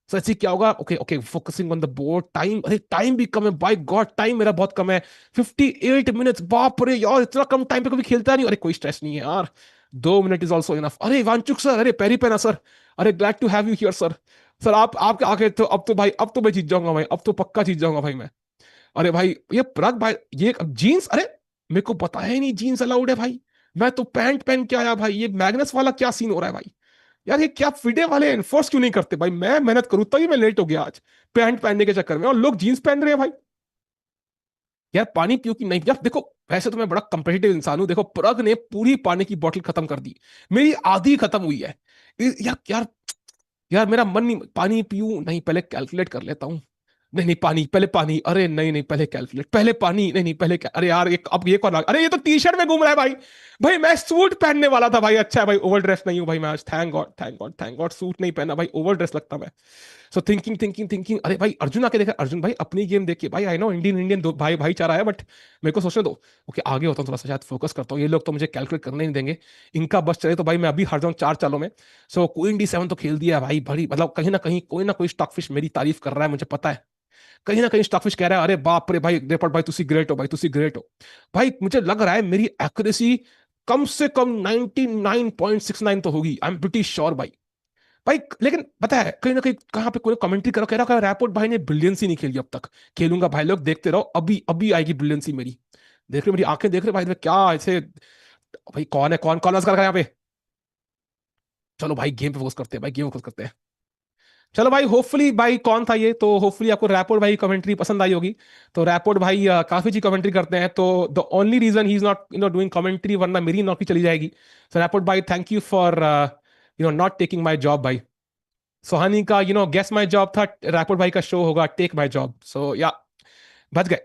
तो ऐसे क्या होगा, okay okay focusing on the board, time, अरे टाइम भी कम है बाय गॉड, टाइम मेरा बहुत कम है। 58 मिनट्स, बाप रे यार, इतना कम टाइम पे कभी खेलता नहीं। अरे कोई स्ट्रेस नहीं है यार, 2 मिनट इज ऑल्सो इनफ। अरे वांचुक सर, अरे पेरी पेना सर, अरे glad to have you here sir. Sir आप आपके आगे तो अब तो भाई, अब तो मैं जीत जाऊंगा भाई, अब तो पक्का जीत जाऊंगा भाई मैं। अरे भाई ये प्रग भाई, ये जीन्स, अरे मेरे को पता है नहीं जीन्स अलाउड है भाई। मैं तो पैंट पहन के आया भाई, ये मैग्नस वाला क्या सीन हो रहा है भाई। यार ये क्या फिडे वाले एनफोर्स क्यों नहीं करते भाई, मैं मेहनत करूं तभी मैं लेट हो गया आज पैंट पहनने के चक्कर में, और लोग जीन्स पहन रहे हैं भाई। यार पानी पियो कि नहीं यार, देखो वैसे तो मैं बड़ा कंपेटिटिव इंसान हूं, देखो प्रग ने पूरी पानी की बोतल खत्म कर दी, मेरी आधी खत्म हुई है। यार यार, यार मेरा मन नहीं, पानी पीऊं नहीं, पहले कैलकुलेट कर लेता हूँ। नहीं नहीं पानी, पहले पानी, अरे नहीं नहीं पहले कैलकुलेट, पहले पानी, नहीं नहीं पहले अरे यार अब ये कौन आ, अरे ये तो टी शर्ट में घूम रहा है भाई। भाई मैं सूट पहनने वाला था भाई, अच्छा है भाई ओवर ड्रेस नहीं हूँ भाई मैं आज, thank God thank God thank God, suit नहीं पहना भाई, ओवर ड्रेस लगता मैं। सो थिंकिंग थिंकिंग थिंकिंग, अरे भाई अर्जुन आके देखा, अर्जुन भाई अपनी गेम देखिए भाई, आई नो इंडियन इंडियन दो भाई भाईचारा है, बट मेरे को सोचने दो। ओके आगे होता हूँ थोड़ा सा, शायद फोकस करता हूँ, ये लोग तो मुझे कैलकुलेट करने नहीं देंगे, इनका बस चले तो भाई मैं अभी हार जाऊँ 4 चालों में। सो क्वीन डी 7 तो खेल दिया भाई, बड़ी मतलब कहीं ना कोई स्टॉकफिश मेरी तारीफ कर रहा है, मुझे पता है। कहीं ना कहीं स्टॉकफिश कह रहा है अरे बाप रे भाई रेपट भाई तुसी ग्रेट हो भाई, तुसी ग्रेट हो। भाई मुझे लग रहा है मेरी एक्यूरेसी कम से कम 99.69 तो होगी, आई एम प्रिटी श्योर भाई। भाई लेकिन पता है कहीं ना कहीं कहां पे कोई कमेंट्री करो, कह रहा है रैपोर्ट भाई ने ब्रिलियंसी नहीं खेली अब तक। खेलूंगा भाई, लोग देखते रहो, अभी अभी आएगी ब्रिलियंसी मेरी। देख रहे हो मेरी आंखें, देख रहे हो भाई क्या ऐसे। भाई कौन है, कौन कौन कर रहा है यहाँ पे। चलो भाई गेम पे फोकस करते हैं भाई, गेम पे फोकस करते हैं। चलो भाई होपफुली भाई कौन था ये, तो होपफुली आपको रैपोर्ट भाई कमेंट्री पसंद आई होगी। तो रैपोर्ट भाई काफी अच्छी कमेंट्री करते हैं, तो the only reason he is not doing commentary, वरना मेरी नौकरी चली जाएगी। सो रैपोर्ट भाई thank you for not taking my job भाई। सोहानी का गेस माय जॉब था, रैपोर्ट भाई का शो होगा टेक माय जॉब, सो या बच गए।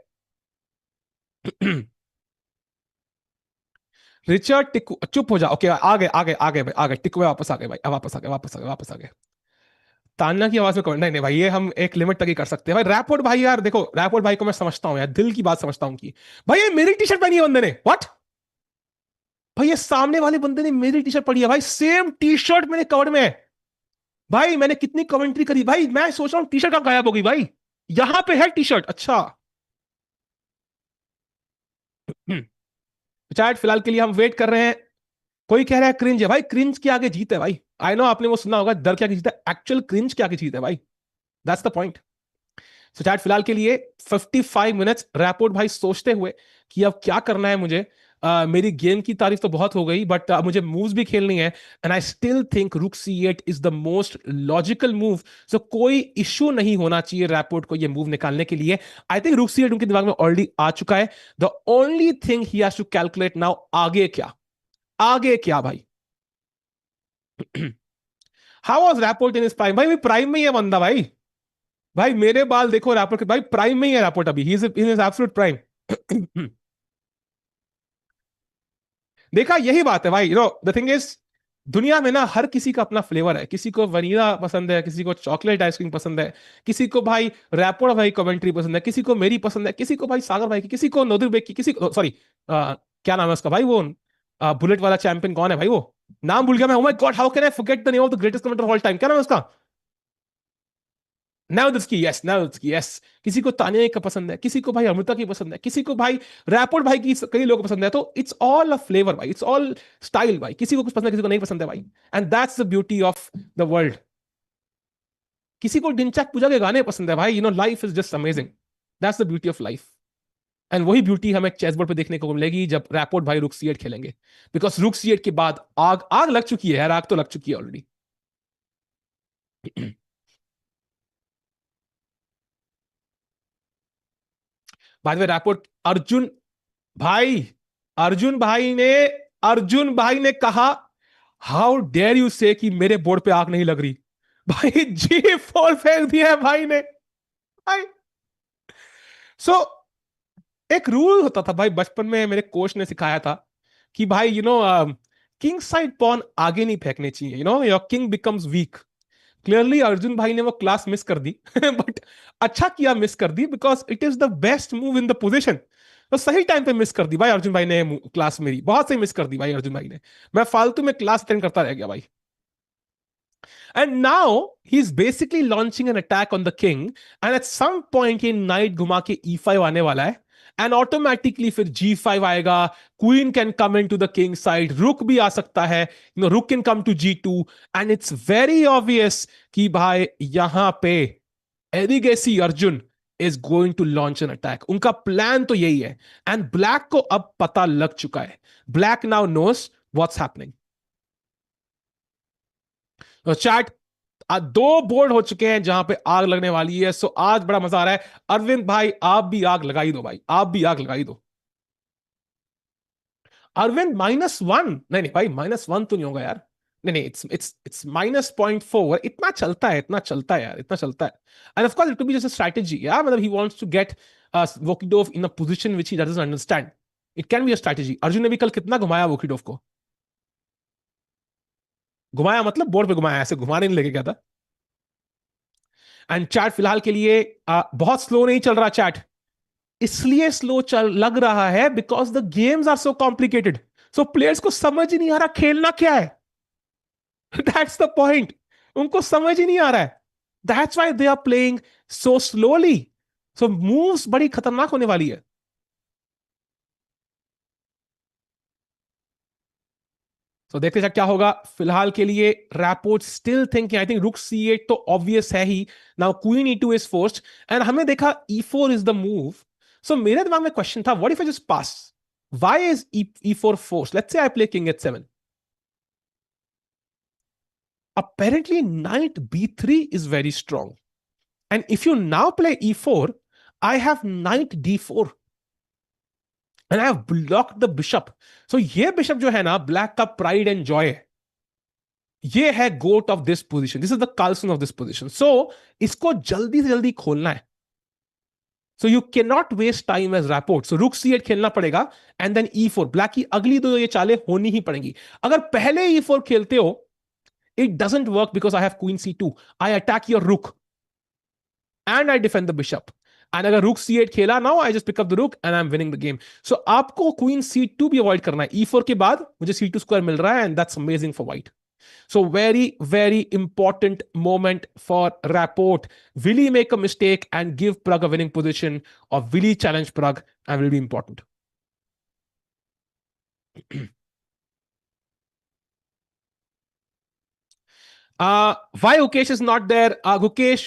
रिचर्ड टिकू चुप हो जा, ओके आ गए भाई, आ गए टिकुए वापस आ गए भाई, अब वापस आ गए वापस आ गए वापस आ गए। तान्या की आवाज में कमेंट, नहीं नहीं भाई ये हम एक लिमिट तक ही कर सकते हैं भाई। रैपोर्ट भाई यार देखो, रैपोर्ट भाई को मैं समझता हूँ यार, दिल की बात समझता हूँ कि भाई ये मेरी टी शर्ट पहनी है बंदे ने, व्हाट। भाई ये सामने वाले बंदे ने मेरी टी शर्ट पड़ी है भाई, सेम टी शर्ट मेरे कवर में है। भाई मैंने कितनी कमेंट्री करी भाई, मैं सोच रहा हूँ टी शर्ट कहाँ गायब हो गई भाई। यहां पे है टी शर्ट, अच्छा। शायद फिलहाल के लिए हम वेट कर रहे हैं। कोई कह रहा है क्रिंज है भाई, क्रिंज के आगे जीत है भाई। आई नो आपने वो सुना होगा, डर के आगे जीत है, एक्चुअल क्रिंज के आगे जीत है भाई। That's the point. So chat फिलहाल के लिए 55 मिनट्स रैपोर्ट भाई सोचते हुए कि अब क्या करना है मुझे। मेरी गेम की तारीफ तो बहुत हो गई, बट मुझे मूव्स भी खेलनी है, and I still think rook C8 is the most logical move. So कोई इश्यू नहीं होना चाहिए रैपोर्ट को ये मूव निकालने के लिए। आई थिंक रुक C8 उनके दिमाग में ऑलरेडी आ चुका है। The only thing he has to calculate now, आगे क्या, आगे क्या भाई। How was Rapport in his prime, भाई प्राइम में ही है बंदा भाई। भाई मेरे बाल देखो रैपोर्ट के, भाई प्राइम में ही है रैपोर्ट अभी, he is in is absolute prime. देखा यही बात है भाई, द थिंग इज दुनिया में ना हर किसी का अपना फ्लेवर है, किसी को वनीला पसंद है, किसी को चॉकलेट आइसक्रीम पसंद है, किसी को भाई रैपोर्ट भाई कमेंट्री पसंद है, किसी को मेरी पसंद है, किसी को भाई सागर भाई की, किसी को नोदिर बेग की, किसी को सॉरी क्या नाम है उसका भाई वो बुलेट वाला चैंपियन कौन है भाई वो, नाम भूल गया मैं, ओ my God how can I forget the name of the greatest commenter of all time, क्या नाम है उसका। नाउद्स यस, नाउद्स यस। किसी को तानिया का पसंद है, किसी को भाई अमृता की पसंद है, किसी को भाई रैपोर्ट भाई की कई लोगों को पसंद है, तो इट्स ऑल अ फ्लेवर भाई, इट्स ऑल स्टाइल भाई, किसी को कुछ पसंद है किसी को नहीं पसंद है भाई। And that's the beauty of the world. किसी को डिंचैक पूजा के गाने पसंद है भाई, life is just amazing. That's the beauty of life. And वही ब्यूटी हमें चेस बोर्ड पे देखने को मिलेगी जब रैपोर्ट भाई रुक C8 खेलेंगे, बिकॉज रुक C8 के बाद आग आग लग चुकी है यार, आग तो लग चुकी है ऑलरेडी। बाद में रैपोर्ट अर्जुन भाई, अर्जुन भाई ने अर्जुन भाई ने कहा, हाउ डेयर यू से कि मेरे बोर्ड पे आग नहीं लग रही। भाई G4 फेंक दिया है भाई ने। भाई सो एक रूल होता था भाई, बचपन में मेरे कोच ने सिखाया था कि भाई किंग साइड पॉन आगे नहीं फेंकने चाहिए, your king becomes week. Clearly Arjun भाई ने वो क्लास मिस कर दी बट अच्छा किया मिस कर दी, because it is the best move in the position. तो सही टाइम पे मिस कर दी भाई अर्जुन भाई ने, क्लास मेरी बहुत सही मिस कर दी भाई अर्जुन भाई ने। मैं फालतू में क्लास अटेंड करता रह गया भाई। And now he's basically launching an attack on the king. And at some point ये knight घुमा के e5 आने वाला है। And automatically फिर g5 आएगा। Queen can come into the king side. Rook भी आ सकता है। Rook can come to g2. And it's very obvious कि भाई यहां पे Erigaisi Arjun is going to launch an attack. उनका प्लान तो यही है। And black को अब पता लग चुका है। Black now knows what's happening. तो चैट, दो बोर्ड हो चुके हैं जहां पे आग लगने वाली है। सो आज बड़ा मजा आ रहा है। अरविंद भाई आप भी आग लगाई दो भाई, आप भी आग लगाई दो। अरविंद -1, नहीं नहीं भाई -1 तो नहीं होगा यार। नहीं नहीं, इट्स -0.4। इतना चलता है, इतना चलता है यार, इतना चलता है। And of course it could be just a strategy यार, मतलब he wants to get Vokidov in a position which he doesn't understand. It can be a strategy. Arjun ने भी कल कितना घुमाया वोकिडोव को। घुमाया मतलब बोर्ड पे घुमाया, ऐसे घुमाने नहीं लेके गया था। एंड चैट फिलहाल के लिए बहुत स्लो नहीं चल रहा चैट। इसलिए स्लो चल लग रहा है because the games are so complicated. So players को समझ ही नहीं आ रहा खेलना क्या है। That's the point. उनको समझ ही नहीं आ रहा है। That's why they are playing so slowly. So moves बड़ी खतरनाक होने वाली है। तो देखते हैं क्या होगा। फिलहाल के लिए Rapport still thinking, I think rook C8 तो ऑब्वियस है ही। Now queen E2 is forced. And हमने देखा E4 इज द मूव। सो मेरे दिमाग में क्वेश्चन था, what if I just pass? Why is E4 forced? Let's say I play king H7। Apparently knight B3 is very strong, and if you now play E4, I have knight D4 and I have blocked the bishop. So ये bishop जो है ना black का pride and Joy है। ये है goat of this position, this is the Carlsen of this position. So इसको जल्दी से जल्दी खोलना है। So you can not waste time as Rapport. So rook C8 खेलना पड़ेगा एंड देन E4। ब्लैक की अगली दो ये चालें होनी ही पड़ेंगी। अगर पहले E4 खेलते हो, it doesn't work because I have queen C2. I attack your rook and I defend the bishop. And अगर rook C8 खेला, now I just pick up the rook and I'm winning the game. So आपको queen C2 भी avoid करना है। E4 के बाद मुझे C2 square मिल रहा है and that's amazing for white. So very, very important moment for Rapport. Will he make a mistake and give Pragg a winning position, or will he challenge Pragg and will be important? Why Gukesh is not there? Gukesh,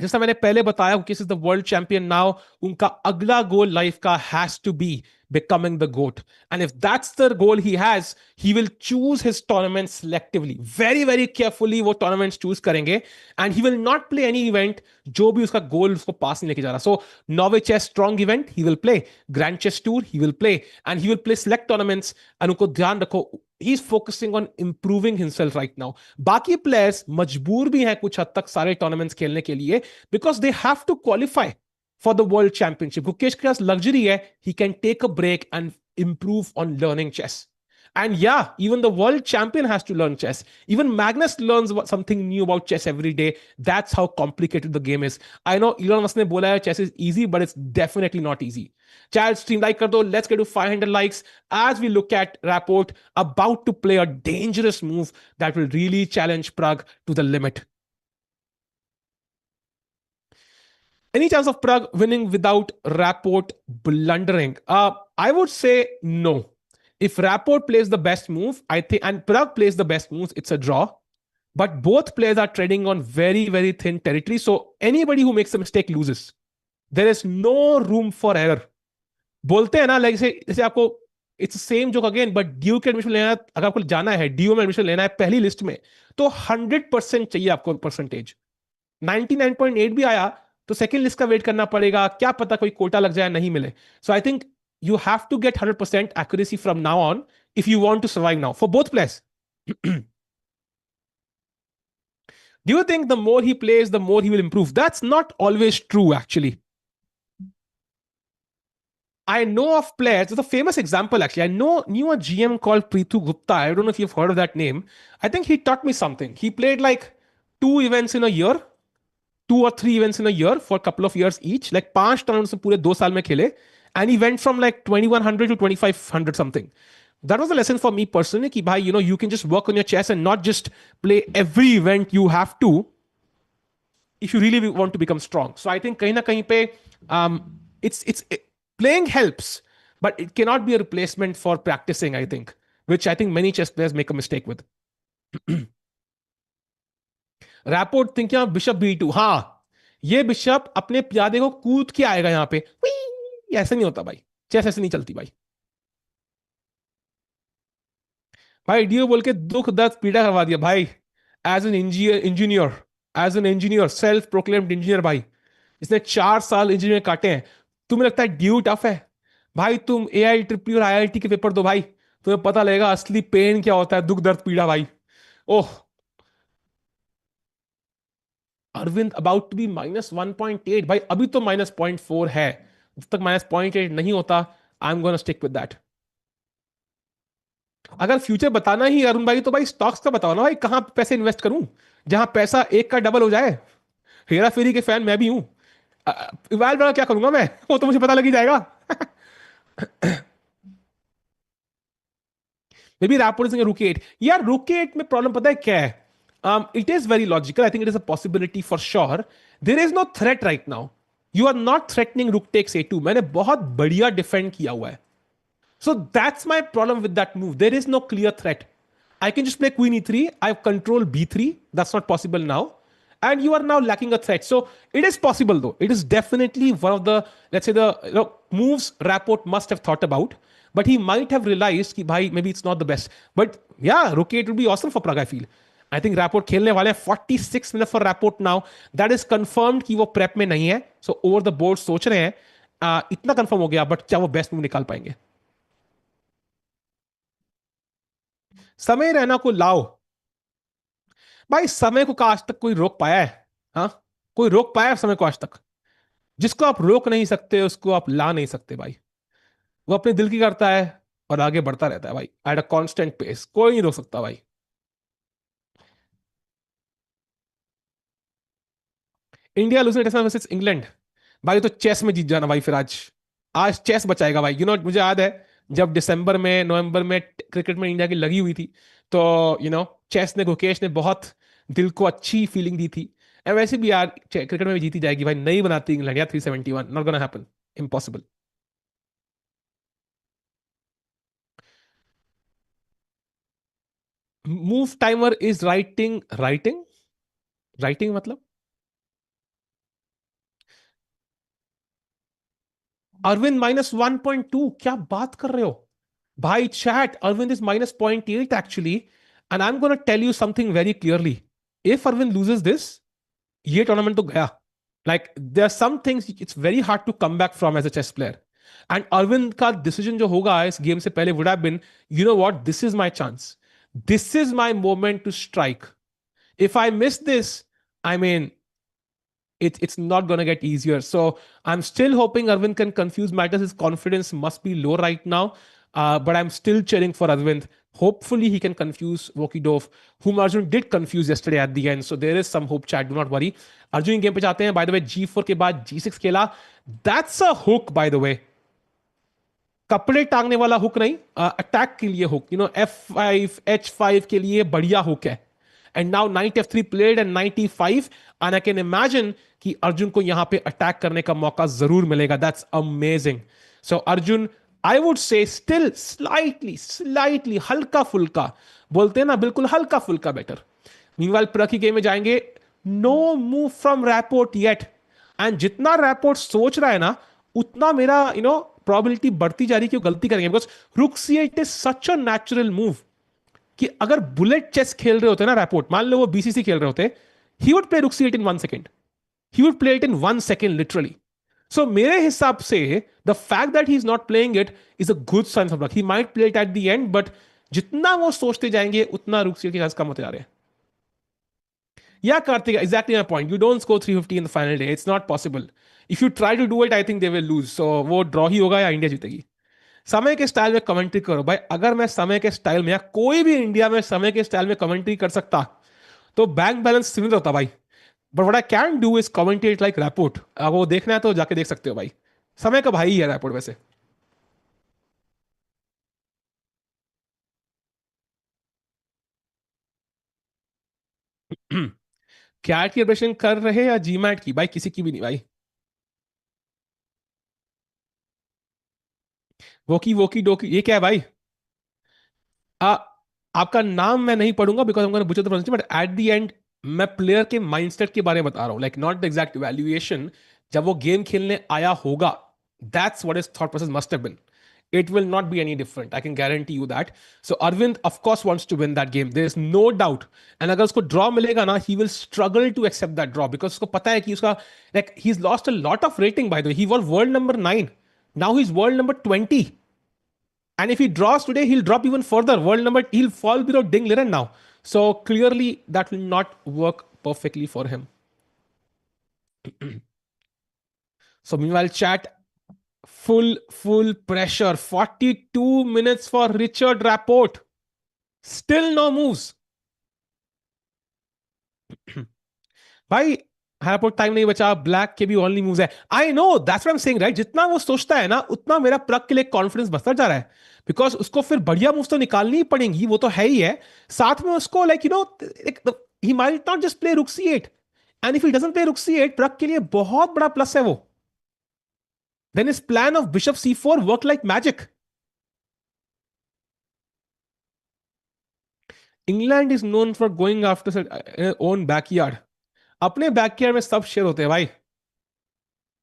जैसा मैंने पहले बताया, Gukesh is the world champion now. उनका अगला गोल life का has to be becoming the GOAT. And if that's the goal he has, he will choose his tournaments selectively. Very, very carefully वो tournaments choose करेंगे. And he will not play any event जो भी उसका गोल उसको पास नहीं लेके जा रहा. So, Norway Chess strong event, he will play. Grand Chess Tour, he will play. And he will play select tournaments. And उनको ध्यान रखो, he's focusing on improving himself right now. बाकी प्लेयर्स मजबूर भी हैं कुछ हद तक सारे टूर्नामेंट्स खेलने के लिए, because they have to qualify for the world championship. Gukesh के पास लग्जरी है, he can take a break and improve on learning chess. And yeah, even the world champion has to learn chess. Even Magnus learns something new about chess every day. That's how complicated the game is. I know Elon Musk ने बोला है chess is easy, but it's definitely not easy. Chat stream like कर दो. Let's get to 500 likes as we look at Rapport about to play a dangerous move that will really challenge Pragg to the limit. Any chance of Pragg winning without Rapport blundering? I would say no. If Rapport plays the best move, I think, and Pragg plays the best moves, it's a draw. But both players are treading on very, very thin territory. So anybody who makes a mistake loses. There is no room for error. बोलते हैं ना, like जैसे आपको it's same joke again, but due के admission लेना, अगर आपको जाना है ड्यू में एडमिशन लेना है पहली लिस्ट में, तो 100% चाहिए आपको परसेंटेज। 99.8 भी आया तो सेकंड लिस्ट का वेट करना पड़ेगा, क्या पता कोई कोटा लग जाए नहीं मिले। So I think you have to get 100% accuracy from now on if you want to survive now for both players. Do you think the more he plays, the more he will improve? That's not always true, actually. I know of players. There's a famous example, actually. Knew a GM called Preethu Gupta. I don't know if you've heard of that name. I think he taught me something. He played like two events in a year, 2 or 3 events in a year for a couple of years each. Like 5 tournaments पूरे 2 साल में खेले, and he went from like 2100 to 2500 something. That was a lesson for me personally. Ki bhai, you can just work on your chess and not just play every event you have to if you really want to become strong. So I think kahin na kahin pe, playing helps, but it cannot be a replacement for practicing. I think many chess players make a mistake with. Rapport think यहाँ bishop B2, हाँ, ये bishop अपने प्यादे को कूद के आएगा यहाँ पे, ऐसे नहीं होता भाई, चेस ऐसे नहीं चलती भाई। भाई डीओ बोल के दुख दर्द पीड़ा करवा दिया भाई। As an engineer, as an engineer, self proclaimed engineer भाई, इसने 4 साल इंजीनियर काटे हैं। तुम्हें लगता है ड्यू टफ है? भाई तुम AI ट्रिपल और IIT के पेपर दो भाई, तुम्हें पता लगेगा असली पेन क्या होता है, दुख दर्द पीड़ा भाई। ओह, अरविंद अबाउट टू बी -1.8 भाई, अभी तो -0.4 है, जब तक -0.8 नहीं होता आई am gonna stick with that. अगर फ्यूचर बताना ही अरुण भाई, तो भाई स्टॉक्स का बताओ ना भाई, कहां पैसे इन्वेस्ट करूं जहां पैसा एक का डबल हो जाए। हेरा फेरी के फैन मैं भी हूं। इवाल बड़ा क्या करूंगा मैं, वो तो मुझे पता लग ही जाएगा। मे बी रैपोर्ट रुके 8, यार रुके 8 में प्रॉब्लम पता है क्या है? It is very logical, I think it is a possibility for sure. There is no threat right now, you are not threatening rook takes A2, मैंने बहुत बढ़िया डिफेंड किया हुआ है। So that's my problem with that move. There is no clear threat. I can just play Queen E3. I control B3. That's not possible now. And you are now lacking a threat. So it is possible though. It is definitely one of the, let's say, the moves Rapport must have thought about. But he might have realized कि भाई maybe it's not the best. But yeah, Rook 8 would be awesome for Pragg, I feel. I think Rapport खेलने वाले हैं 46 minutes for Rapport now. That is confirmed कि वो prep में नहीं है. So over the board सोच रहे हैं, इतना confirm हो गया, but क्या वो best move निकाल पाएंगे? समय रहना को लाओ भाई, समय को का आज तक कोई रोक पाया है? हाँ, कोई रोक पाया है समय को आज तक? जिसको आप रोक नहीं सकते उसको आप ला नहीं सकते भाई। वो अपने दिल की करता है और आगे बढ़ता रहता है भाई, एट अ कांस्टेंट पेस, कोई नहीं रोक सकता भाई। India losing test versus England, भाई तो चेस में जीत जाना भाई, फिर आज आज चेस बचाएगा भाई। मुझे याद है जब दिसंबर में नवंबर में क्रिकेट में इंडिया की लगी हुई थी, तो चेस ने, गुकेश ने बहुत दिल को अच्छी फीलिंग दी थी। और वैसे भी यार क्रिकेट में भी जीती जाएगी भाई, नहीं बनाती इंग्लैंड यार 371, not gonna happen, impossible. Move timer is writing writing writing मतलब? अरविंद -1.2, क्या बात कर रहे हो भाई? Chat, Arvind is -0.8 actually, and I'm going to tell you something very clearly. If Arvind loses this, ये टूर्नामेंट तो गया। Like there are some things it's very hard to come back from as a chess player. And Arvind का decision जो होगा इस game से पहले would have been, you know what, this is my chance. This is my moment to strike. If I miss this, I mean, it's not going to get easier. So I'm still hoping Arvind can confuse matters. His confidence must be low right now. But I'm still cheering for Arvind. Hopefully he can confuse Wokidov, whom Arjun did confuse yesterday at the end. So there is some hope, chat. Do not worry. Arjun game पे जाते हैं. By the way, G4 के बाद G6 खेला. That's a hook, by the way. कपड़े टांगने वाला hook नहीं, अटैक के लिए हुक, F5 H5 के लिए बढ़िया हुक है। And now night F3 played and 95, and I can imagine कि अर्जुन को यहां पे अटैक करने का मौका जरूर मिलेगा। That's amazing. So Arjun, I would say still slightly slightly हल्का फुल्का, बोलते हैं ना, बिल्कुल हल्का फुल्का बेटर। मीनवाइल प्रग की गेम में जाएंगे, no move from Rapport yet, and जितना रैपोर्ट सोच रहा है ना, उतना मेरा प्रोबेबिलिटी बढ़ती जा रही है कि वो गलती करेंगे। बिकॉज रुक C8 is such a natural move कि अगर बुलेट चेस खेल रहे होते ना रैपोर्ट, मान लो वो BCC खेल रहे होते, ही would play rook C8 in 1 second, he would play it in 1 second literally. So मेरे हिसाब से the fact that he is not playing it is a good sign for black. He might play it at the end, but जितना वो सोचते जाएंगे उतना रुक के चांस कम होते जा रहे हैं. Yeah Kartik, exactly my point. You don't score 350 in the final day. It's not possible. If you try to do it, I think they will lose. So वो ड्रॉ ही होगा या इंडिया जीतेगी. समय के स्टाइल में कमेंट्री करो भाई. अगर मैं समय के स्टाइल में या कोई भी इंडिया में समय के स्टाइल में कमेंट्री कर सकता तो बैंक बैलेंस सिमिलर होता भाई. But what I can do is commentate like rapport. अब वो देखना है तो जाके देख सकते हो भाई. समय का भाई ही है रैपोर्ट वैसे. कैट की ऑपरेशन कर रहे या जीमैट की भाई? किसी की भी नहीं भाई. वो की डोकी ये क्या है भाई? आ, आपका नाम मैं नहीं पढ़ूंगा because I'm going to butcher the pronunciation, but at the end मैं प्लेयर के माइंडसेट के बारे में बता रहा हूँ. Like not the exact valuation. जब वो गेम खेलने आया होगा, that's what is thought process must have been. It will not be any different. I can guarantee you that. So Arvind, of course, wants to win that game. There is no doubt. And अगर उसको draw मिलेगा ना, he will struggle to accept that draw because उसको पता है कि उसका like he's lost a lot of rating by the way. He was world number 9. Now he's world number 20. And if he draws today, he'll drop even further. World number, he'll fall below Ding Liren now. So clearly, that will not work perfectly for him. So meanwhile, chat, full pressure. 42 minutes for Richard Rapport. Still no moves. भाई हैपोर्ट time नहीं बचा. Black के भी only moves है. I know, that's what I am saying right. जितना वो सोचता है ना, उतना मेरा प्रग के लिए कॉन्फिडेंस बढ़ता जा रहा है. बिकॉज उसको फिर बढ़िया मूव्स तो निकालनी ही पड़ेंगी. वो तो है ही है. साथ में उसको like he might not just play rook C8. And if he doesn't play rook C8, प्रग के लिए बहुत बड़ा प्लस है वो. Then is plan of bishop C4 work like magic. England is known for going after own backyard. अपने backyard में सब share होते हैं भाई.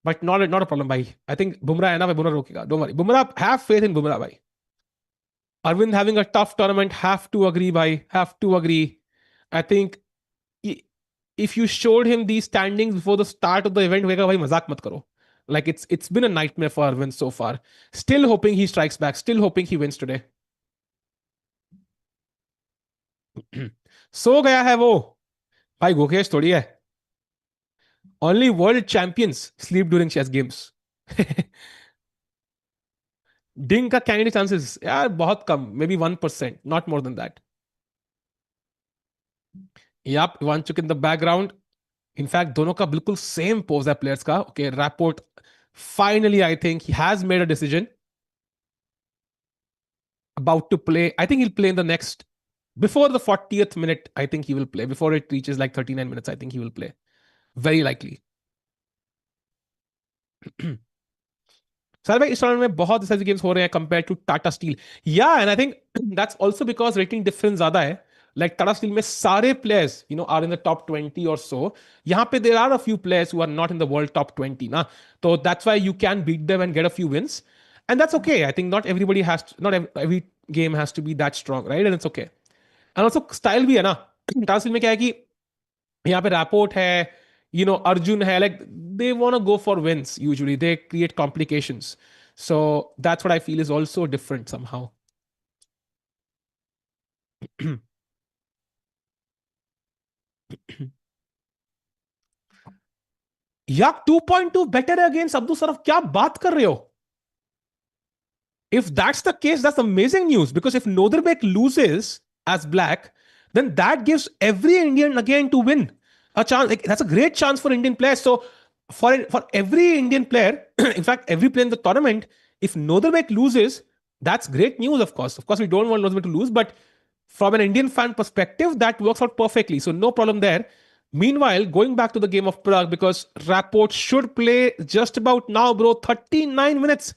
बट नॉट अ प्रॉब्लम भाई. आई थिंक बुमराह है ना भाई. बुमराह रोकेगा. Don't worry. Bumrah, have faith in Bumrah भाई. Arvind having a tough tournament. Have to agree भाई. Have to agree. I think if you showed him these standings before the start of the event, होगा भाई मजाक मत करो. Like it's been a nightmare for Arvind so far. Still hoping he strikes back. Still hoping he wins today. सो गया है वो. भाई गोखेश थोड़ी है. Only world champions sleep during chess games. डिंग का कैंडिडेट चांसेस यार बहुत कम. Maybe 1%, not more than that. Yup Ivanchuk in the background. In fact दोनों का बिल्कुल सेम पोज है प्लेयर्स का. Okay Rapport finally I think he has made a decision about to play. I think he'll play in the next before the 40th minute. I think he will play before it reaches like 39 minutes. I think he will play very likely. Sir भाई इस tournament में बहुत ऐसे games हो रहे हैं compare to Tata Steel. या and I think that's also because rating difference ज्यादा है. लाइक टाटा स्टील में सारे players are in the top 20 or so. यहाँ पे there are a few players who are not in the world top 20 ना. तो that's why you can beat them and get a few wins. And that's okay. I think not every game has to B that strong right. And it's okay. And also style भी है ना. Tata Steel में क्या है कि यहाँ पे rapport है, अर्जुन है. Like they want to go for wins. Usually they create complications. So that's what I feel is also different somehow. या 2.2 बेटर है अगेंस्ट अब्दुल सरफ. क्या बात कर रहे हो? If that's the case, that's amazing news. Because if Noderbek loses as black, then that gives every Indian again to win a chance. Like, that's a great chance for Indian players. So for every Indian player, in fact, every player in the tournament, if Noderbek loses, that's great news. Of course, we don't want Noderbek to lose, but from an Indian fan perspective, that works out perfectly. So no problem there. Meanwhile, going back to the game of Pragg, because Rapport should play just about now, bro. 39 minutes.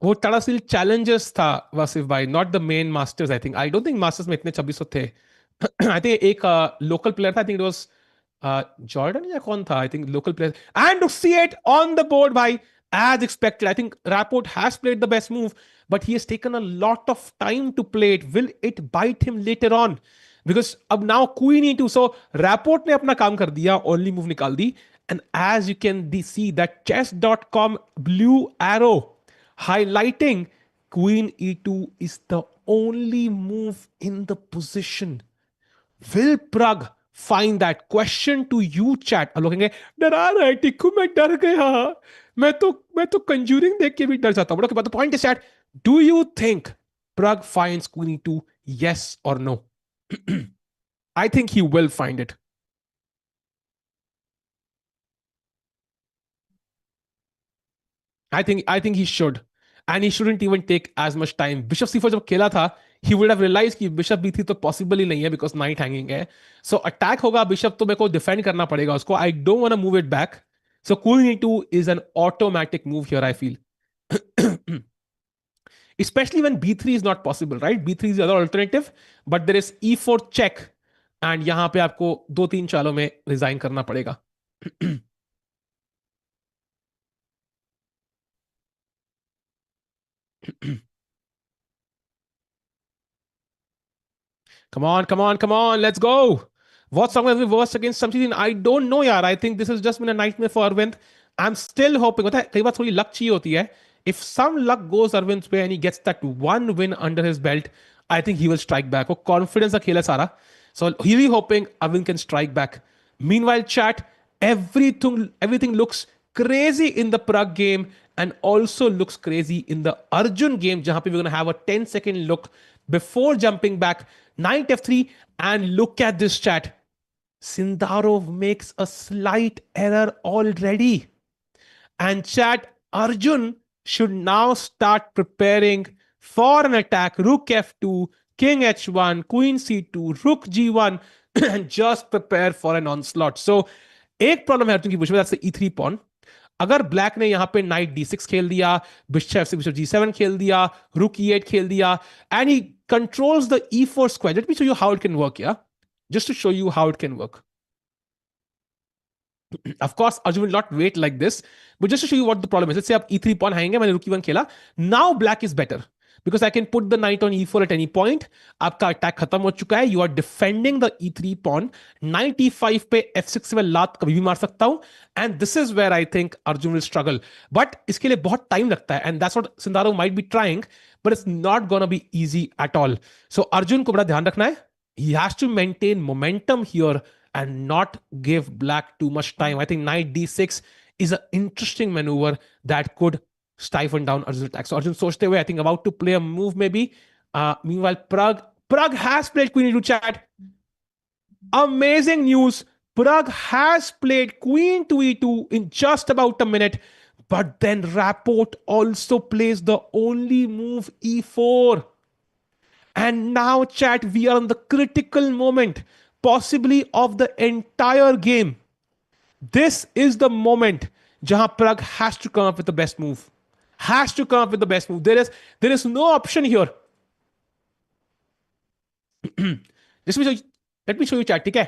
वो Tata steel Challengers था वासिफ भाई, not the main masters. I think, I don't think masters में इतने 2600 थे. आई think एक local player था. आई think it was Jordan या कौन था. I think local player. And see it on the board भाई, as expected. I think Rapport has played the best move, but he has taken a lot of time to play it. Will it bite him later on? Because अब now queen e2, so rapport ने अपना काम कर दिया, only move निकाल दी. And as you can see that chess.com blue arrow highlighting queen e2 is the only move in the position. Will Pragg find that? Question to you chat. अब लोग कहेंगे डरा रहा है टिक्कू, मैं डर गया, मैं तो कंजूरिंग देख के भी डर जाता हूं. But okay, but the point is chat, do you think Pragg finds queen e2? Yes or no? I think he will find it. I think he should, and he shouldn't even take as much time. Bishop c4 जब खेला था, he would have realized कि bishop b3 तो possible ही नहीं है because knight hanging है. So attack होगा bishop, तो मेरे को defend करना पड़ेगा उसको. I don't want to move it back. So queen e2 is an automatic move here, I feel. Especially when b3 is not possible, right? b3 is the other alternative, but there is e4 check, and यहाँ पे आपको दो तीन चालों में resign करना पड़ेगा. Come on, come on, come on, let's go. What song has reversed against something? I don't know, yaar. I think this has just been a nightmare for Arvind. I'm still hoping. पता है कई बार थोड़ी luck चाहिए होती है. If some luck goes Arvind's way and he gets that one win under his belt, I think he will strike back. वो confidence का खेल है सारा. So really hoping Arvind can strike back. Meanwhile, chat, everything looks crazy in the Pragg game and also looks crazy in the Arjun game, जहां पे we're going to have a 10-second look before jumping back. Knight f3, and look at this chat. Sindarov makes a slight error already. And chat, Arjun should now start preparing for an attack. Rook f2, king h1, queen c2, rook g1, and just prepare for an onslaught. So, एक problem है अर्जुन की Bush में, that's the e3 pawn. अगर black ने यहां पे night d6 खेल दिया, बिशप बिशप g7 खेल दिया, रुक e8 खेल दिया, and he controls the e4 square. Let me show you how it can work, yeah? Just to show you how it can work. Of course, Arjun will not wait like this, but just to show you what the problem is. Let's say आप e3 pawn हैंगे, मैंने rook e1 खेला. Now black is better because I can put the knight on e4 at any point. आपका attack खत्म हो चुका है. You are defending the e3 pawn. Knight e5 पे f6 से मैं लात कभी भी मार सकता हूं. And this is where I think Arjun will struggle. But इसके लिए बहुत time लगता है. And that's what Sindarov might be trying, but it's not gonna be easy at all. So Arjun को बड़ा ध्यान रखना है. He has to maintain momentum here and not give black too much time. I think knight d6 is an interesting maneuver that could stifle down Arjun's attack. So Arjun sochte hue, I think about to play a move maybe. Meanwhile, Pragg has played queen e2 chat. Amazing news. Pragg has played queen to e2 in just about a minute. But then Rapport also plays the only move e4. And now, chat, we are on the critical moment, possibly of the entire game. This is the moment jahan Pragg has to come up with the best move. Has to come up with the best move. There is no option here. Just let me show you chat, ठीक है?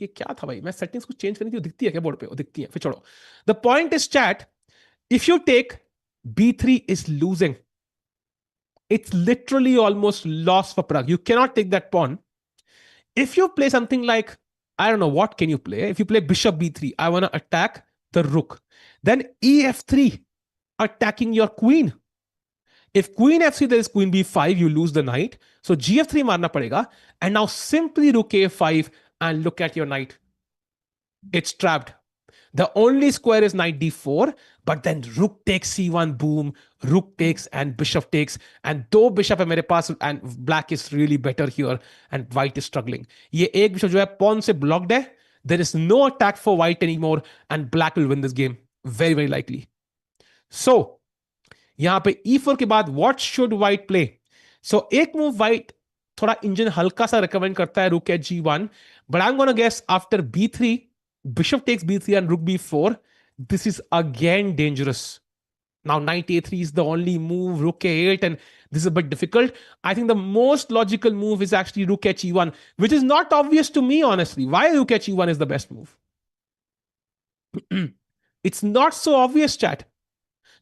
ये क्या था भाई? मैं settings को change करनी थी, दिखती है क्या बोर्ड पे? दिखती है, फिर छोड़ो. The point is, chat, if you take b3 is losing, it's literally almost lost for Pragg. You cannot take that pawn. If you play something like, I don't know, what can you play? If you play bishop b3, I want to attack the rook. Then ef3, attacking your queen. If queen f3, there is queen b5, you lose the knight. So gf3 marna padega. And now simply rook a5 and look at your knight. It's trapped. The only square is knight d4, but then rook takes c1, boom, rook takes and bishop takes, and दो bishop है मेरे पास, and black is really better here, and white is struggling. ये एक bishop जो है pawn से blocked है, there is no attack for white anymore, and black will win this game, very very likely. So यहाँ पे e4 के बाद what should white play? So एक move white थोड़ा इंजन हल्का सा recommend करता है rook at g1, but I'm gonna guess after b3, bishop takes b3 and rook b4, this is again dangerous. Now knight a3 is the only move, rook a8, and this is a bit difficult. I think the most logical move is actually rook h1, which is not obvious to me, honestly. Why rook h1 is the best move? It's not so obvious, chat.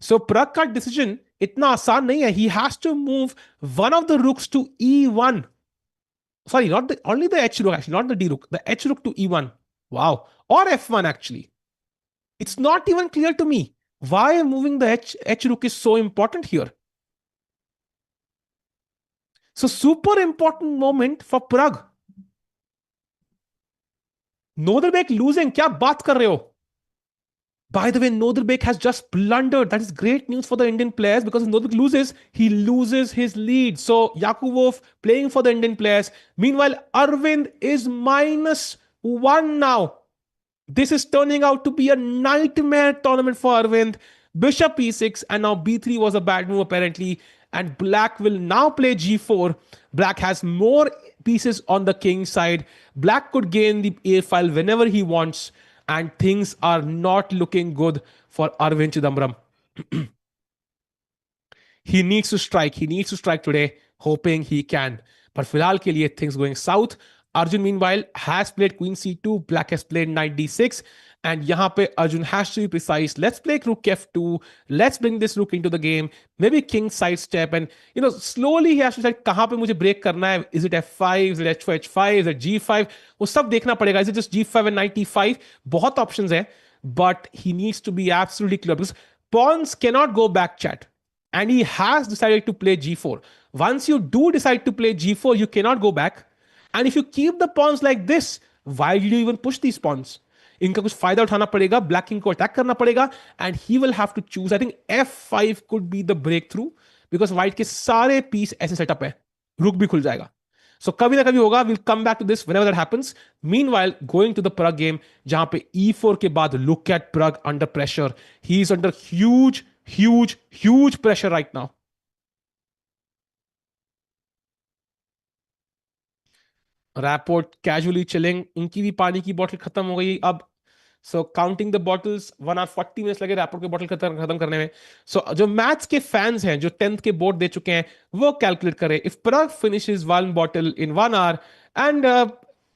So Pragg decision इतना आसान नहीं है. He has to move one of the rooks to E1. Sorry, not the only the H rook, actually, not the D rook, the H rook to E1. Wow. Or F1 actually. It's not even clear to me why moving the H rook is so important here. So super important moment for Pragg. Nodelbeck losing. क्या बात कर रहे हो? By the way, Nodelbeck has just blundered. That is great news for the Indian players because if Nodelbeck loses, he loses his lead. So Yakubov playing for the Indian players. Meanwhile, Arvind is -1 now. This is turning out to be a nightmare tournament for Arvind. Bishop e6, and now b3 was a bad move apparently. And black will now play g4. Black has more pieces on the king side. Black could gain the a file whenever he wants, and things are not looking good for Arvind Chidambaram. He needs to strike. He needs to strike today, hoping he can. But फिलहाल के लिए things going south. Arjun meanwhile has played queen c2. Black has played knight d6. And यहाँ पे Arjun has to be precise. Let's play rook f2. Let's bring this rook into the game. Maybe king side step. And slowly he has to decide कहाँ पे मुझे break करना है. Is it f5? Is it h4 h5? Is it g5? वो सब देखना पड़ेगा. Is it just g5 and knight e5? बहुत options है. But he needs to be absolutely clear because pawns cannot go back, chat, and he has decided to play g4. Once you do decide to play g4, you cannot go back. And if you keep the pawns like this, why did you even push these pawns? इनका कुछ फायदा उठाना पड़ेगा, black king को attack करना पड़ेगा, and he will have to choose. I think f5 could be the breakthrough because white के सारे पीस ऐसे सेटअप है, रुक भी खुल जाएगा. सो कभी ना कभी होगा. Will come back to this whenever that happens. Meanwhile going to the Pragg game जहां पे e4 के बाद look at Pragg under pressure. He is under huge pressure right now. Rapport casually chilling. उनकी भी पानी की बोतल खत्म हो गई अब. So counting the bottles 1 hour 40 minutes लगे रैपोर्ट की बोतल खत्म करने में. सो जो मैथ्स के फैंस हैं जो 10th के बोर्ड दे चुके हैं वो कैलकुलेट करें. If Pragg finishes 1 bottle in 1 hour and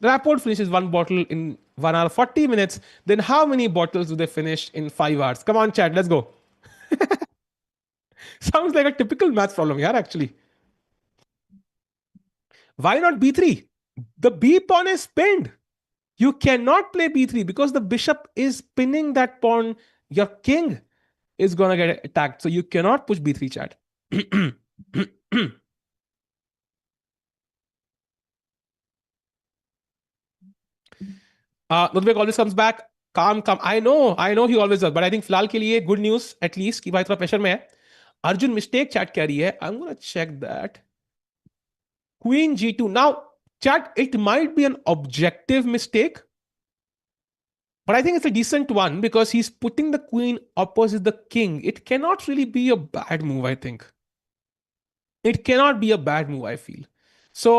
Rapport finishes 1 bottle in 1 hour 40 minutes, then how many bottles do they finish in 5 hours? Come on, chat, let's go. Sounds like a typical maths problem, yeah, actually. Why not b3? The b pawn is pinned. You cannot play b3 because the bishop is pinning that pawn. Your king is gonna get attacked. So you cannot push b3, chat. Ludwig always comes back. Calm. I know he always does. But I think फिलहाल के लिए good news at least कि भाई थोड़ा pressure में है. Arjun mistake chat कह रही है. I'm gonna check that. Queen g2. Now, chat, it might be an objective mistake, but I think it's a decent one because he's putting the queen opposite the king. It cannot really be a bad move, I think. It cannot be a bad move, I feel. So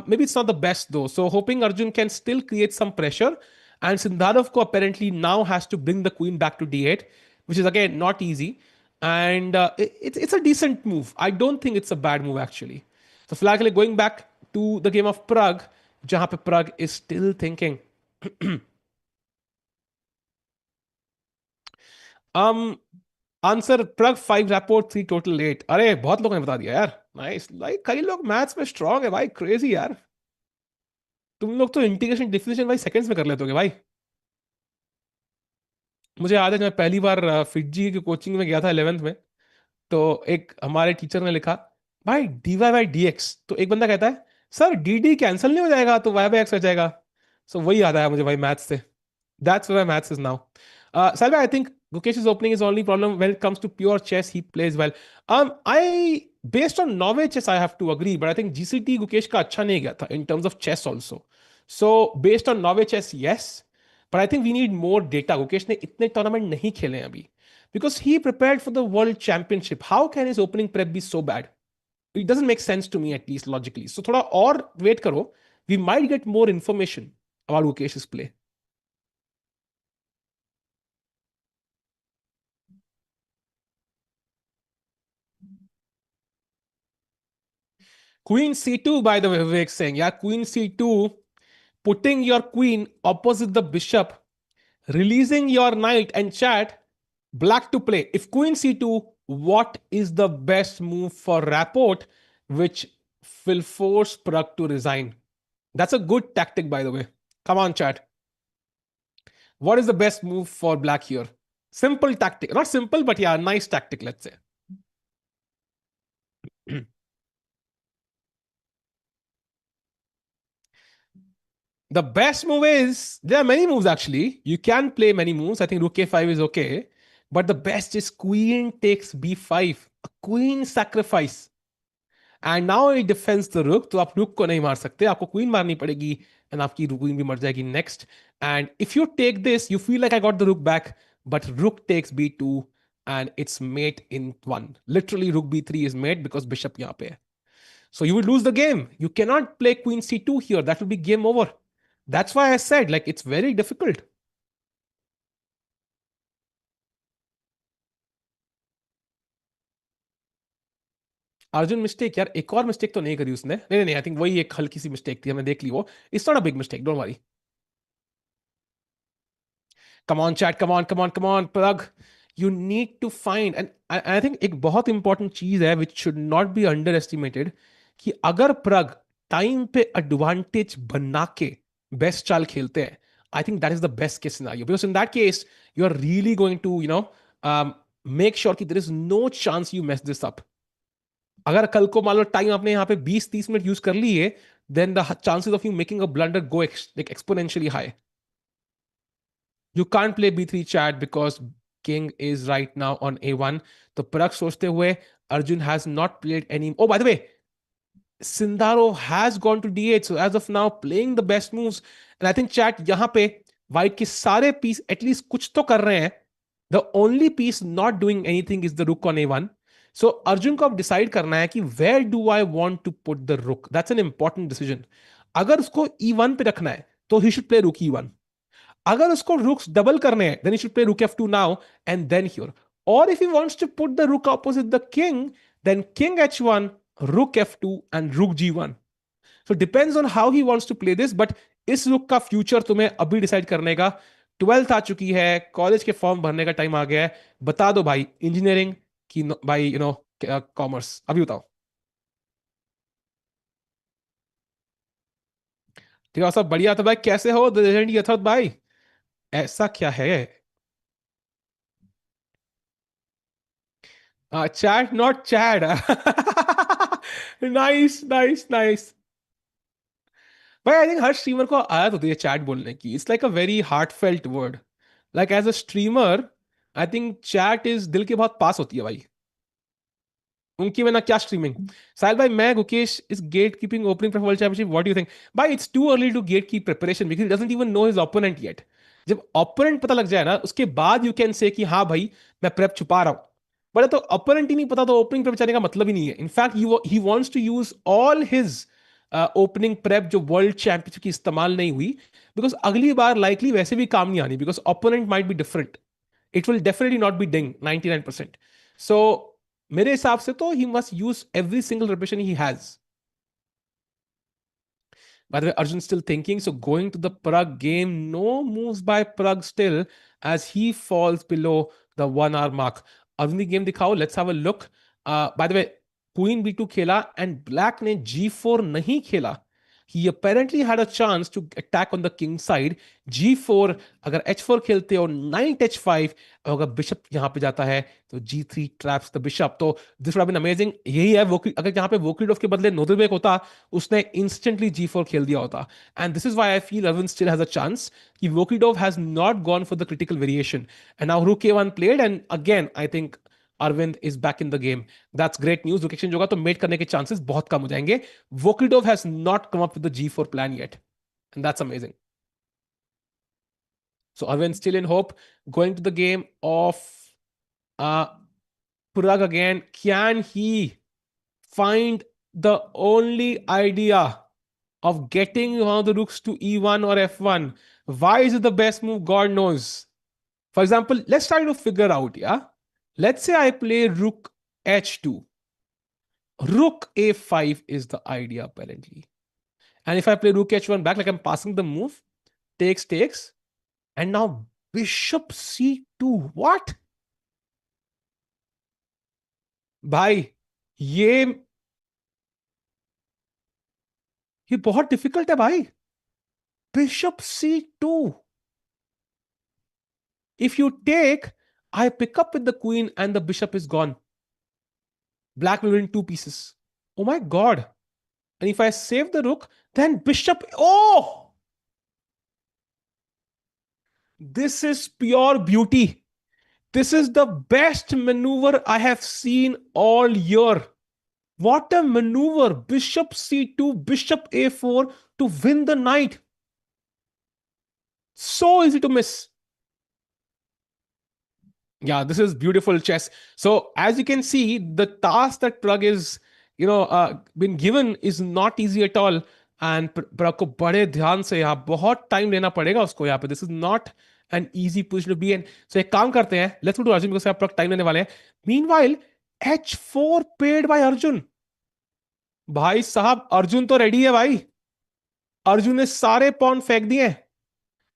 maybe it's not the best though. So hoping Arjun can still create some pressure. And Sindarov apparently now has to bring the queen back to d8, which is again not easy. And it's a decent move. I don't think it's a bad move actually. So finally going back to the game of Pragg, जहां पे Pragg is still thinking. Answer Pragg 5 rapport 3 total 8. अरे बहुत लोगों ने बता दिया यार. Nice. Like कई लोग मैथ्स में स्ट्रांग है भाई. क्रेजी यार. तुम लोग तो इंटीग्रेशन डिफिनेशन भाई सेकंड्स में कर लेते हो भाई. मुझे याद है जब मैं पहली बार फिटजी की कोचिंग में गया था 11th में, तो एक हमारे टीचर ने लिखा भाई dy/dx. तो एक बंदा कहता है सर डी कैंसिल नहीं हो जाएगा तो y/x हो जाएगा. सो वही याद आया मुझे भाई मैथ्स से. That's where maths is now. Salva, I think Gukesh's opening is the only problem when it comes to pure chess. He plays well. Based on Norway chess, I have to agree, but I think GCT Gukesh का अच्छा नहीं गया था in terms of chess also. So based on Norway chess, yes, but I think we need more data. Gukesh ने इतने tournament नहीं खेले हैं अभी because he prepared for the world championship. How can his opening prep be so bad? It doesn't make sense to me, at least logically. So थोड़ा और wait करो. We might get more information about Gukesh's play. Queen c2, by the way, Vivek saying, yeah, queen c2, putting your queen opposite the bishop, releasing your knight, and chat, black to play. If queen c2, what is the best move for Rapport, which will force Pragg to resign? That's a good tactic, by the way. Come on, chat. What is the best move for black here? Simple tactic. Not simple, but yeah, nice tactic, let's say. The best move is there are many moves actually. You can play many moves. I think Rook A5 is okay. But the best is Queen takes B5. A Queen sacrifice. And now it defence the रुक, तो आप रुक को नहीं मार सकते, आपको queen मारनी पड़ेगी एंड आपकी क्वीन भी मर जाएगी next. And if you take this you feel like I got the rook back, but rook takes B2 and it's mate in one. Literally rook B3 is met because bishop यहाँ पे है. So you would lose the game. You cannot play queen C2 here. That will be game over. That's why I said like it's very difficult. Arjun mistake यार, एक और mistake तो नहीं करी उसने. नहीं नहीं, आई थिंक वही एक हल्की सी मिस्टेक थी, हमने देख ली वो. It's not a big mistake, don't worry. Come on, chat. Come on, come on, come on, Pragg. You need to find, and I think एक बहुत इंपॉर्टेंट चीज है which should not be underestimated, कि अगर प्रग टाइम पे advantage बना के best चाल खेलते हैं, I think that is the best case scenario, because in that case you are really going to make sure कि there is no chance you mess this up. अगर कल को मान लो टाइम आपने यहाँ पे 20-30 मिनट यूज कर ली है, then the chances of you making a blunder go like exponentially high. You can't play B3 chat because king is right now on A1. तो Pragg सोचते हुए Arjun has not played any. Oh, by the way, Sindarov has gone to D8. So as of now, playing the best moves. And I think chat यहाँ पे white के सारे piece at least कुछ तो कर रहे हैं. The only piece not doing anything is the rook on A1. So Arjun को अब decide करना है कि where do I want to put the rook? That's an important decision. अगर उसको E1 पे रखना है तो he should play rook E1. अगर उसको रुक्स डबल करने हैं then he should play rook F2 now and then here. Or if he wants to put the rook opposite the king, then king H1, rook F2 and rook G1. So depends on how he wants to play this, but इस रुक का future तुम्हें अभी decide करने का. 12th आ चुकी है, college के फॉर्म भरने का टाइम आ गया है. बता दो भाई, इंजीनियरिंग की भाई कॉमर्स, अभी बताओ. ठीक है, सब बढ़िया. तो भाई कैसे हो द लेजेंड यथर्थ भाई? ऐसा क्या है? Chad, not Chad. Nice, nice, nice. भाई आई थिंक हर स्ट्रीमर को आदत होती है चैट बोलने की. It's like a very heartfelt word. Like as a streamer I think chat is दिल के बहुत पास होती है भाई. उनकी मैंने क्या स्ट्रीमिंग. साहिल भाई, मैं Gukesh is gate keeping opening world championship, what do you think? भाई it's too early to gate keep preparation because he doesn't even know his opponent yet. जब ओपोनेंट पता लग जाए ना, उसके बाद यू कैन से कि हाँ भाई मैं प्रेप छुपा रहा हूँ. बट तो ओपोनेंट ही नहीं पता तो ओपनिंग प्रेप जाने का मतलब ही नहीं है. In fact he wants to use all his opening prep जो वर्ल्ड चैंपियनशिप की इस्तेमाल नहीं हुई, बिकॉज अगली बार लाइकली वैसे भी काम नहीं आनी, because opponent might be different. It will definitely not be Ding 99%. So मेरे हिसाब से तो he must use every single preparation he has. By the way, Arjun's still thinking. So going to the Pragg game, no moves by Pragg still as he falls below the 1 hour mark. Arjun game दिखाओ. Let's have a look. By the way, Queen B2 खेला and Black ने G4 नहीं खेला. He apparently had a chance to attack on the king side. G4, अगर H4 खेलते हो, Knight H5, अगर bishop यहाँ पे जाता है तो G3 traps the bishop. तो this would have been amazing. यही है अगर यहाँ पे वोकिडोफ के बदले नोदलबेक होता, उसने instantly G4 खेल दिया होता. And this is why I feel Arvind still has a chance. कि Vokidov has not gone for the critical variation. And now Rook A1 played, and again I think Arvind is back in the game. That's great news. Rook exchange होगा तो mate करने के chances बहुत कम हो जाएंगे. Vokidov has not come up with the G4 plan yet. And that's amazing. So Arvind still in hope. Going to the game of uh, Pragg again. Can he find the only idea of getting one of the rooks to E1 or F1? Why is it the best move? God knows. For example, let's try to figure out, yeah? Let's say I play rook H2. Rook A5 is the idea, apparently. And if I play rook H1 back, like I'm passing the move, takes, takes, and now bishop C2. What? भाई ये ये बहुत difficult है भाई. Bishop C2. If you take, I pick up with the queen and the bishop is gone. Black will win two pieces. Oh my god. And if I save the rook, then bishop. Oh! This is pure beauty. This is the best maneuver I have seen all year. What a maneuver! Bishop C2, bishop A4 to win the knight. So easy to miss. Yeah, this is beautiful chess. So as you can see, the task that Pragg is, been given is not easy at all. And Pragg को बड़े ध्यान से यहाँ बहुत time लेना पड़ेगा उसको यहाँ पे. This is not an easy position to be in. So एक काम करते हैं. Let's go to Arjun because Pragg time लेने वाले हैं. Meanwhile, H4 paired by Arjun. भाई साहब अर्जुन तो रेडी है भाई. अर्जुन ने सारे पॉन फेंक दिए.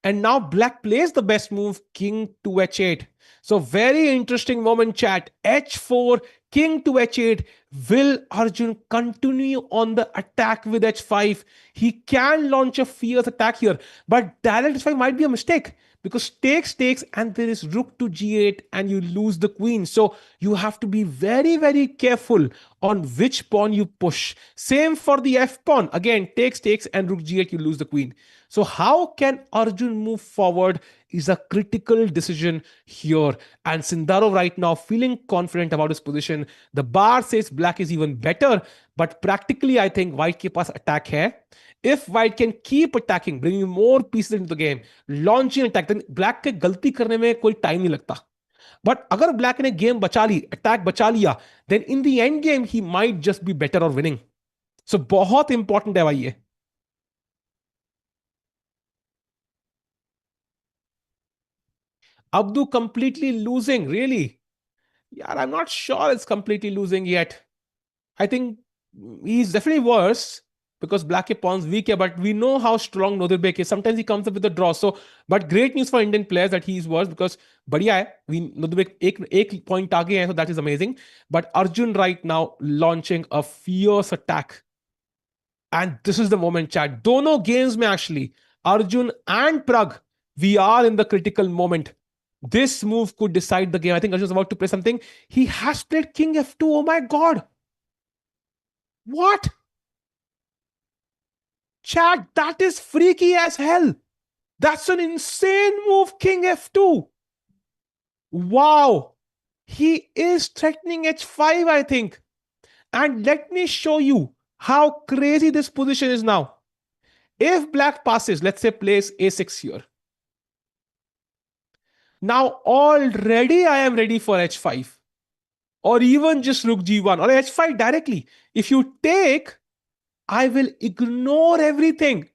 And now black plays the best move, king to h8. So very interesting moment, chat. H4, king to h8. Will Arjun continue on the attack with h5? He can launch a fierce attack here, but direct h5 might be a mistake because takes, and there is rook to g8 and you lose the queen. So you have to be very, very careful on which pawn you push. Same for the f pawn. Again, takes, and rook g8, you lose the queen. So how can Arjun move forward is a critical decision here. And Sindarov right now feeling confident about his position. The bar says black is even better, but practically I think white ke paas attack hai. If white can keep attacking, bringing more pieces into the game, launching attack, then black के गलती करने में कोई time नहीं लगता. But अगर black ने game बचा ली, अटैक बचा लिया, then in the end game he might just be better or winning. So बहुत इंपॉर्टेंट है भाई ये. Abdu completely losing, really? Yeah, I'm not sure it's completely losing yet. I think he's definitely worse because Black Pawn's weak, but we know how strong Nodirbek is. Sometimes he comes up with a draw. So, but great news for Indian players that he's worse because बढ़िया है. We Nodirbek एक point आगे है, so that is amazing. But Arjun right now launching a fierce attack. And this is the moment, chat. Dono games में actually, Arjun and Pragg, we are in the critical moment. This move could decide the game. I think Arjun is about to play something. He has played King F2. Oh my god. What? Chat, that is freaky as hell. That's an insane move, King F2. Wow. He is threatening H5, I think. And let me show you how crazy this position is now. If black passes, let's say plays A6 here. Now already I am ready for H5. Or even just Rook G1 or H5 directly. If you take, I will ignore everything.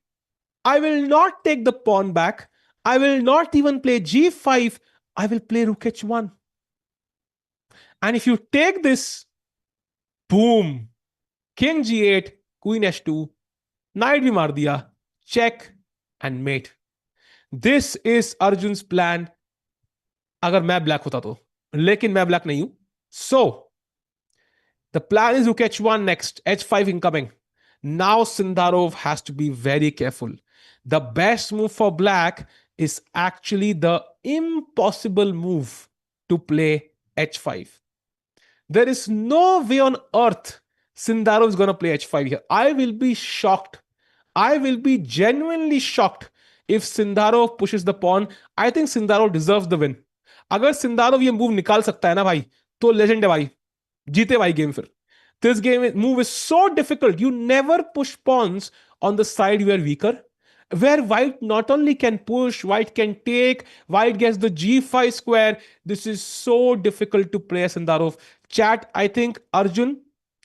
I will not take the pawn back. I will not even play G5. I will play Rook H1. And if you take this, boom, King G8, Queen H2, Knight bhi maar diya, check and mate. This is Arjun's plan. अगर मैं black होता तो, लेकिन मैं black नहीं हूं. So the plan is Rook H1 next, H5 incoming. Now Sindarov has to be very careful. The best move for black is actually the impossible move to play H5. There is no way on earth Sindarov is going to play H5 here. I will be shocked. I will be genuinely shocked if Sindarov pushes the pawn. I think Sindarov deserves the win. अगर Sindarov ये move निकाल सकता है ना भाई, तो legend है भाई. जीते भाई गेम फिर. This game move is so difficult. You never push pawns on the side you are weaker. Where white not only can push, white can take, white gets the g5 square. This is so difficult to play Sindarov. Chat, I think Arjun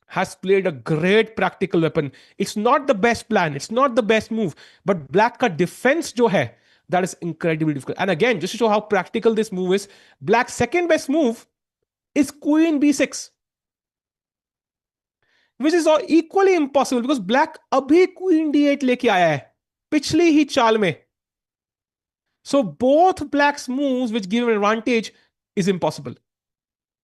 has played a great practical weapon. It's not the best plan, it's not the best move, but black ka defense jo hai, that is incredibly difficult. And again, just to show how practical this move is, black's second best move is Queen B6. Which is equally impossible because black abhi queen d8 लेके आया है पिछली ही चाल में. So both black's moves which give him an advantage is impossible.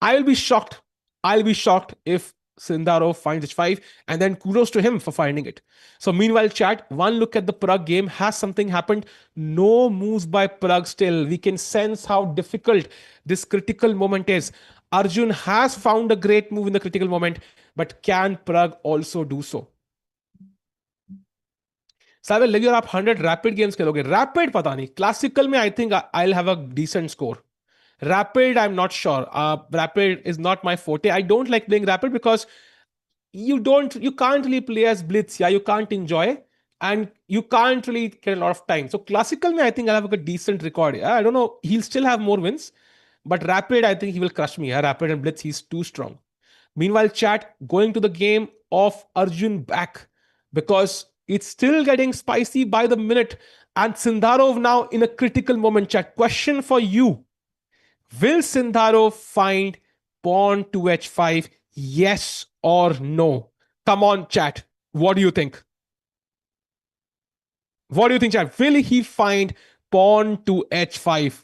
I will be shocked I'll be shocked if Sindarov finds h5, and then kudos to him for finding it. So, meanwhile, chat, one look at the Pragg game. Has something happened? No moves by Pragg still. We can sense how difficult this critical moment is. Arjun has found a great move in the critical moment, but can Pragg also do so? साहब लगे और आप 100 rapid games खेलोगे rapid पता नहीं classical में I think I have a decent score rapid I'm not sure rapid is not my forte. I don't like playing rapid because you can't really play as blitz. Yeah, you can't enjoy and you can't really get a lot of time. So classical me I think I'll have a decent record. Yeah, I don't know, he'll still have more wins, but rapid I think he will crush me. Yeah, rapid and blitz he's too strong. Meanwhile, chat, going to the game of Arjun back because it's still getting spicy by the minute. And Sindarov now in a critical moment, chat. Question for you. Will Sindarov find pawn to h5? Yes or no? Come on, chat. What do you think? What do you think, chat? Will he find pawn to h5?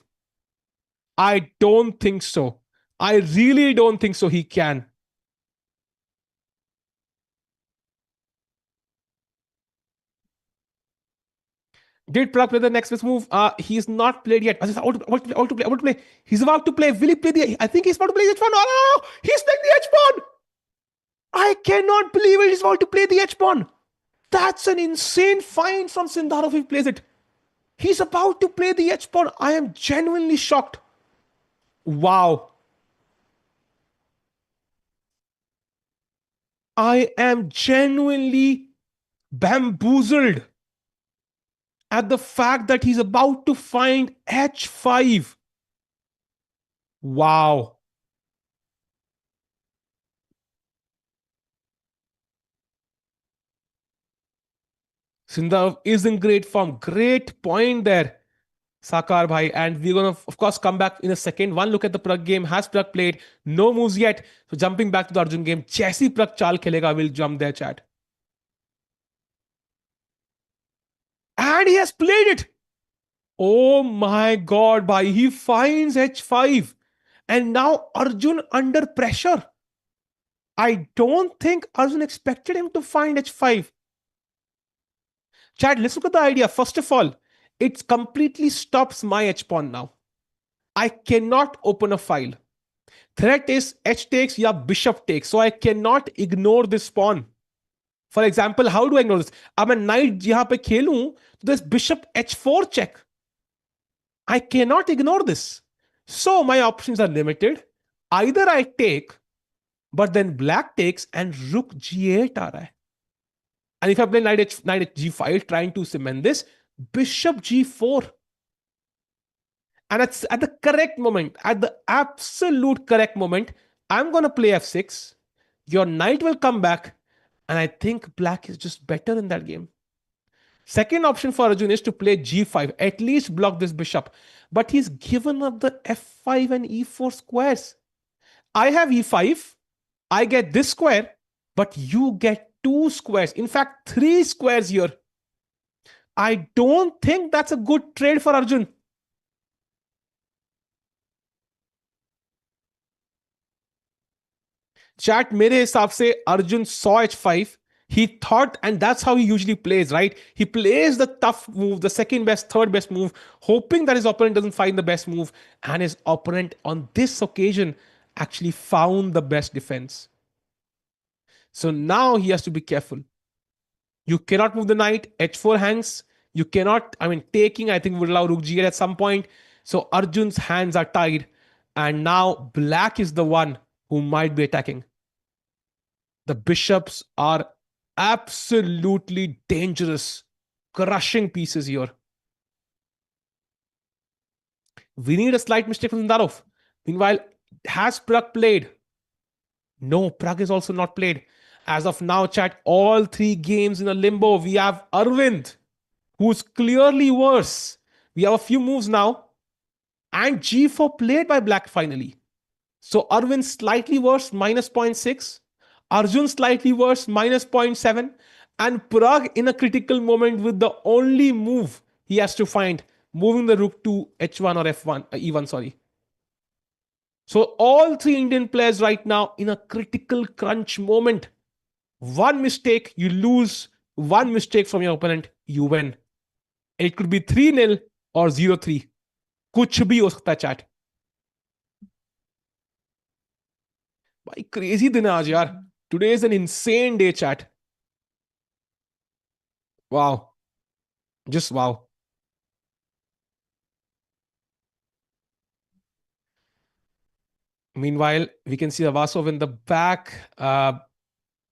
I don't think so. I really don't think so. He can. Did Pragg play the next best move? He's not played yet. About to play. He's about to play. Will he play the? I think he's about to play the H pawn. Oh, no, he's playing the H pawn. I cannot believe it. He's about to play the H pawn. That's an insane find from Sindarov if he plays it. He's about to play the H pawn. I am genuinely shocked. Wow. I am genuinely bamboozled at the fact that he's about to find h5. Wow. Sindarov is in great form. Great point there, Sakar bhai. And we're going to, of course, come back in a second. One look at the Pragg game. Has Pragg played? No moves yet. So jumping back to the Arjun game. Jesse Pragg chal khelega. We'll jump there, chat. And he has played it. Oh my God, bhai. He finds h5. And now Arjun under pressure. I don't think Arjun expected him to find h5. Chad, let's look at the idea. First of all, it completely stops my h pawn now. I cannot open a file. Threat is h takes, yeah, bishop takes. So I cannot ignore this pawn. For example, how do I ignore this? अब मैं knight यहाँ पे खेलूं, तो this bishop h4 check. I cannot ignore this. So my options are limited. Either I take, but then black takes and rook g8 आ रहा है. And if I play knight g5, trying to cement this, bishop g4. And at the correct moment, at the absolute correct moment, I'm going to play f6. Your knight will come back. And I think black is just better in that game. Second option for Arjun is to play g5, at least block this bishop. But he's given up the f5 and e4 squares. I have e5, I get this square, but you get two squares. In fact, three squares here. I don't think that's a good trade for Arjun. Chat, मेरे हिसाब से Arjun saw h5. He thought, and that's how he usually plays, right? He plays the tough move, the second best, third best move, hoping that his opponent doesn't find the best move. And his opponent on this occasion actually found the best defense. So now he has to be careful. You cannot move the knight. h4 hangs. You cannot, I mean, taking, I think, would allow rook g8 at some point. So Arjun's hands are tied. And now black is the one who might be attacking. The bishops are absolutely dangerous, crushing pieces here. We need a slight mistake from Sindarov. Meanwhile, has Pragg played? No, Pragg is also not played. As of now, chat, all three games in a limbo. We have Aravindh, who's clearly worse. We have a few moves now. And g4 played by black finally. So Arvind slightly worse, minus 0.6. Arjun slightly worse, minus 0.7. And Pragg in a critical moment with the only move he has to find, moving the rook to h1 or f1, e1, sorry. So all three Indian players right now in a critical crunch moment. One mistake, you lose. One mistake from your opponent, you win. It could be 3-0 or 0-3. कुछ भी हो सकता है chat. भाई crazy दिन है आज यार. Today is an insane day chat. Wow. Just wow. Meanwhile, we can see Avasov in the back.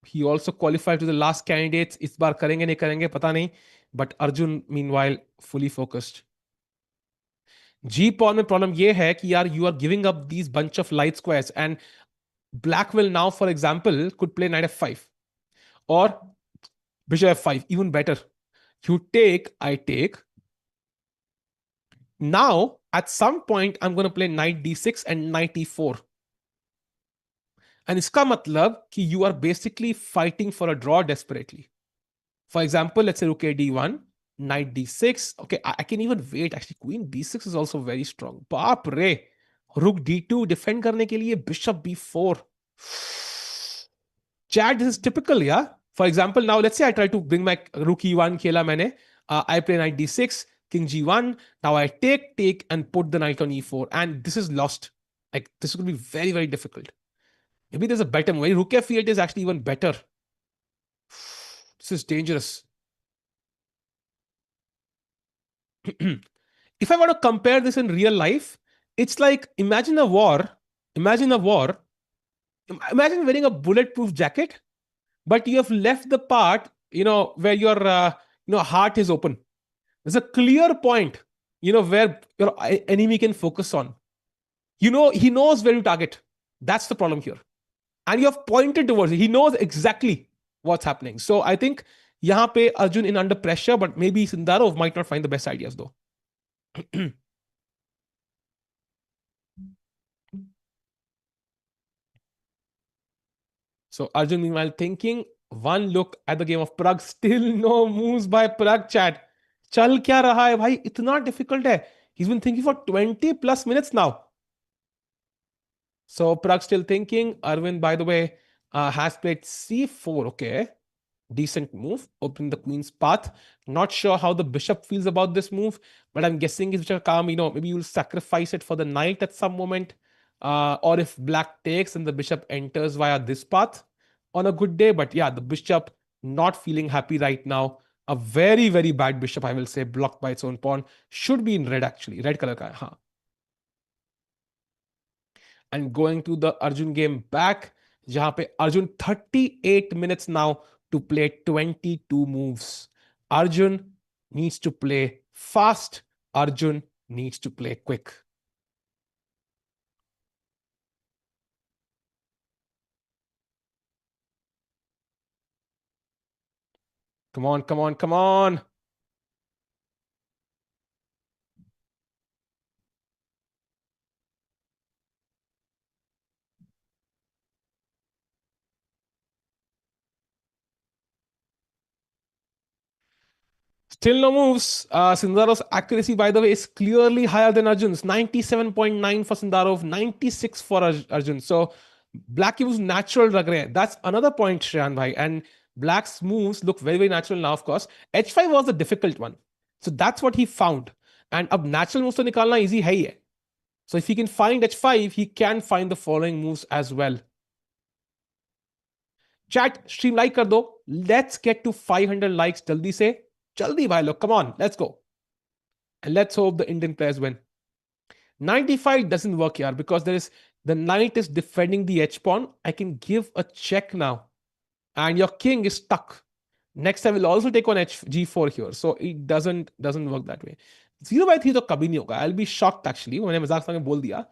He also qualified to the last candidates. इस बार करेंगे नहीं करेंगे पता नहीं. But Arjun, meanwhile, fully focused. G pawn में problem ये है कि यार you are giving up these bunch of light squares and black will now, for example, could play knight f5 or bishop f5. Even better. You take, I take. Now, at some point, I'm going to play knight d6 and knight e4. And इसका मतलब कि you are basically fighting for a draw desperately. For example, let's say rook a d1, knight d6. Okay, I can even wait. Actually, queen b6 is also very strong. बाप रे. Rook d2 defend करने के लिए bishop b4. Chat, this is typical, yeah? For example, now let's say I try to bring my rook e1 खेला मैंने. I play knight d6, king g1. Now I take, and put the knight on e4. And this is lost. Like, this is going to be very, very difficult. Maybe there's a better move. Rook f8 is actually even better. This is dangerous. If I want to compare this in real life, it's like imagine a war. Imagine a war. Imagine wearing a bulletproof jacket, but you have left the part, where your heart is open. There's a clear point, where your enemy can focus on. He knows where to target. That's the problem here. And you have pointed towards it. He knows exactly what's happening. So I think yahan pe Arjun in under pressure, but maybe Sindarov might not find the best ideas though. So Arjun meanwhile thinking, one look at the game of Pragg, still no moves by Pragg chat. चल क्या रहा है भाई, इतना difficult है. He's been thinking for 20 plus minutes now. So Pragg still thinking. Arvind, by the way, has played c4. Okay. Decent move, opening the queen's path. Not sure how the bishop feels about this move, but I'm guessing it's calm. Maybe you'll sacrifice it for the knight at some moment. Or if black takes and the bishop enters via this path on a good day. But yeah, the bishop not feeling happy right now. A very, very bad bishop, I will say, blocked by its own pawn. Should be in red, actually. Red color ka hai. Haan. And going to the Arjun game back, jahan pe Arjun 38 minutes now to play 22 moves. Arjun needs to play fast. Arjun needs to play quick. Come on, come on, come on. Still no moves. Sindarov's accuracy, by the way, is clearly higher than Arjun's. 97.9 for Sindarov, 96 for Arjun. So black moves natural lag rahe. That's another point, Shreyan bhai. And black's moves look very, very natural now, of course. H5 was the difficult one. So that's what he found. And ab natural moves to nikalna easy hai hai. So if he can find H5, he can find the following moves as well. Chat, stream like kar do. Let's get to 500 likes jaldi se. Jaldi bhai log, come on, let's go. And let's hope the Indian players win. 95 doesn't work here because the knight is defending the H pawn. I can give a check now. And your king is stuck. Next I will also take on G4 here. So it doesn't work that way. 0/3 तो कभी नहीं होगा. I'll be shocked actually. मैंने मजाक में बोल दिया.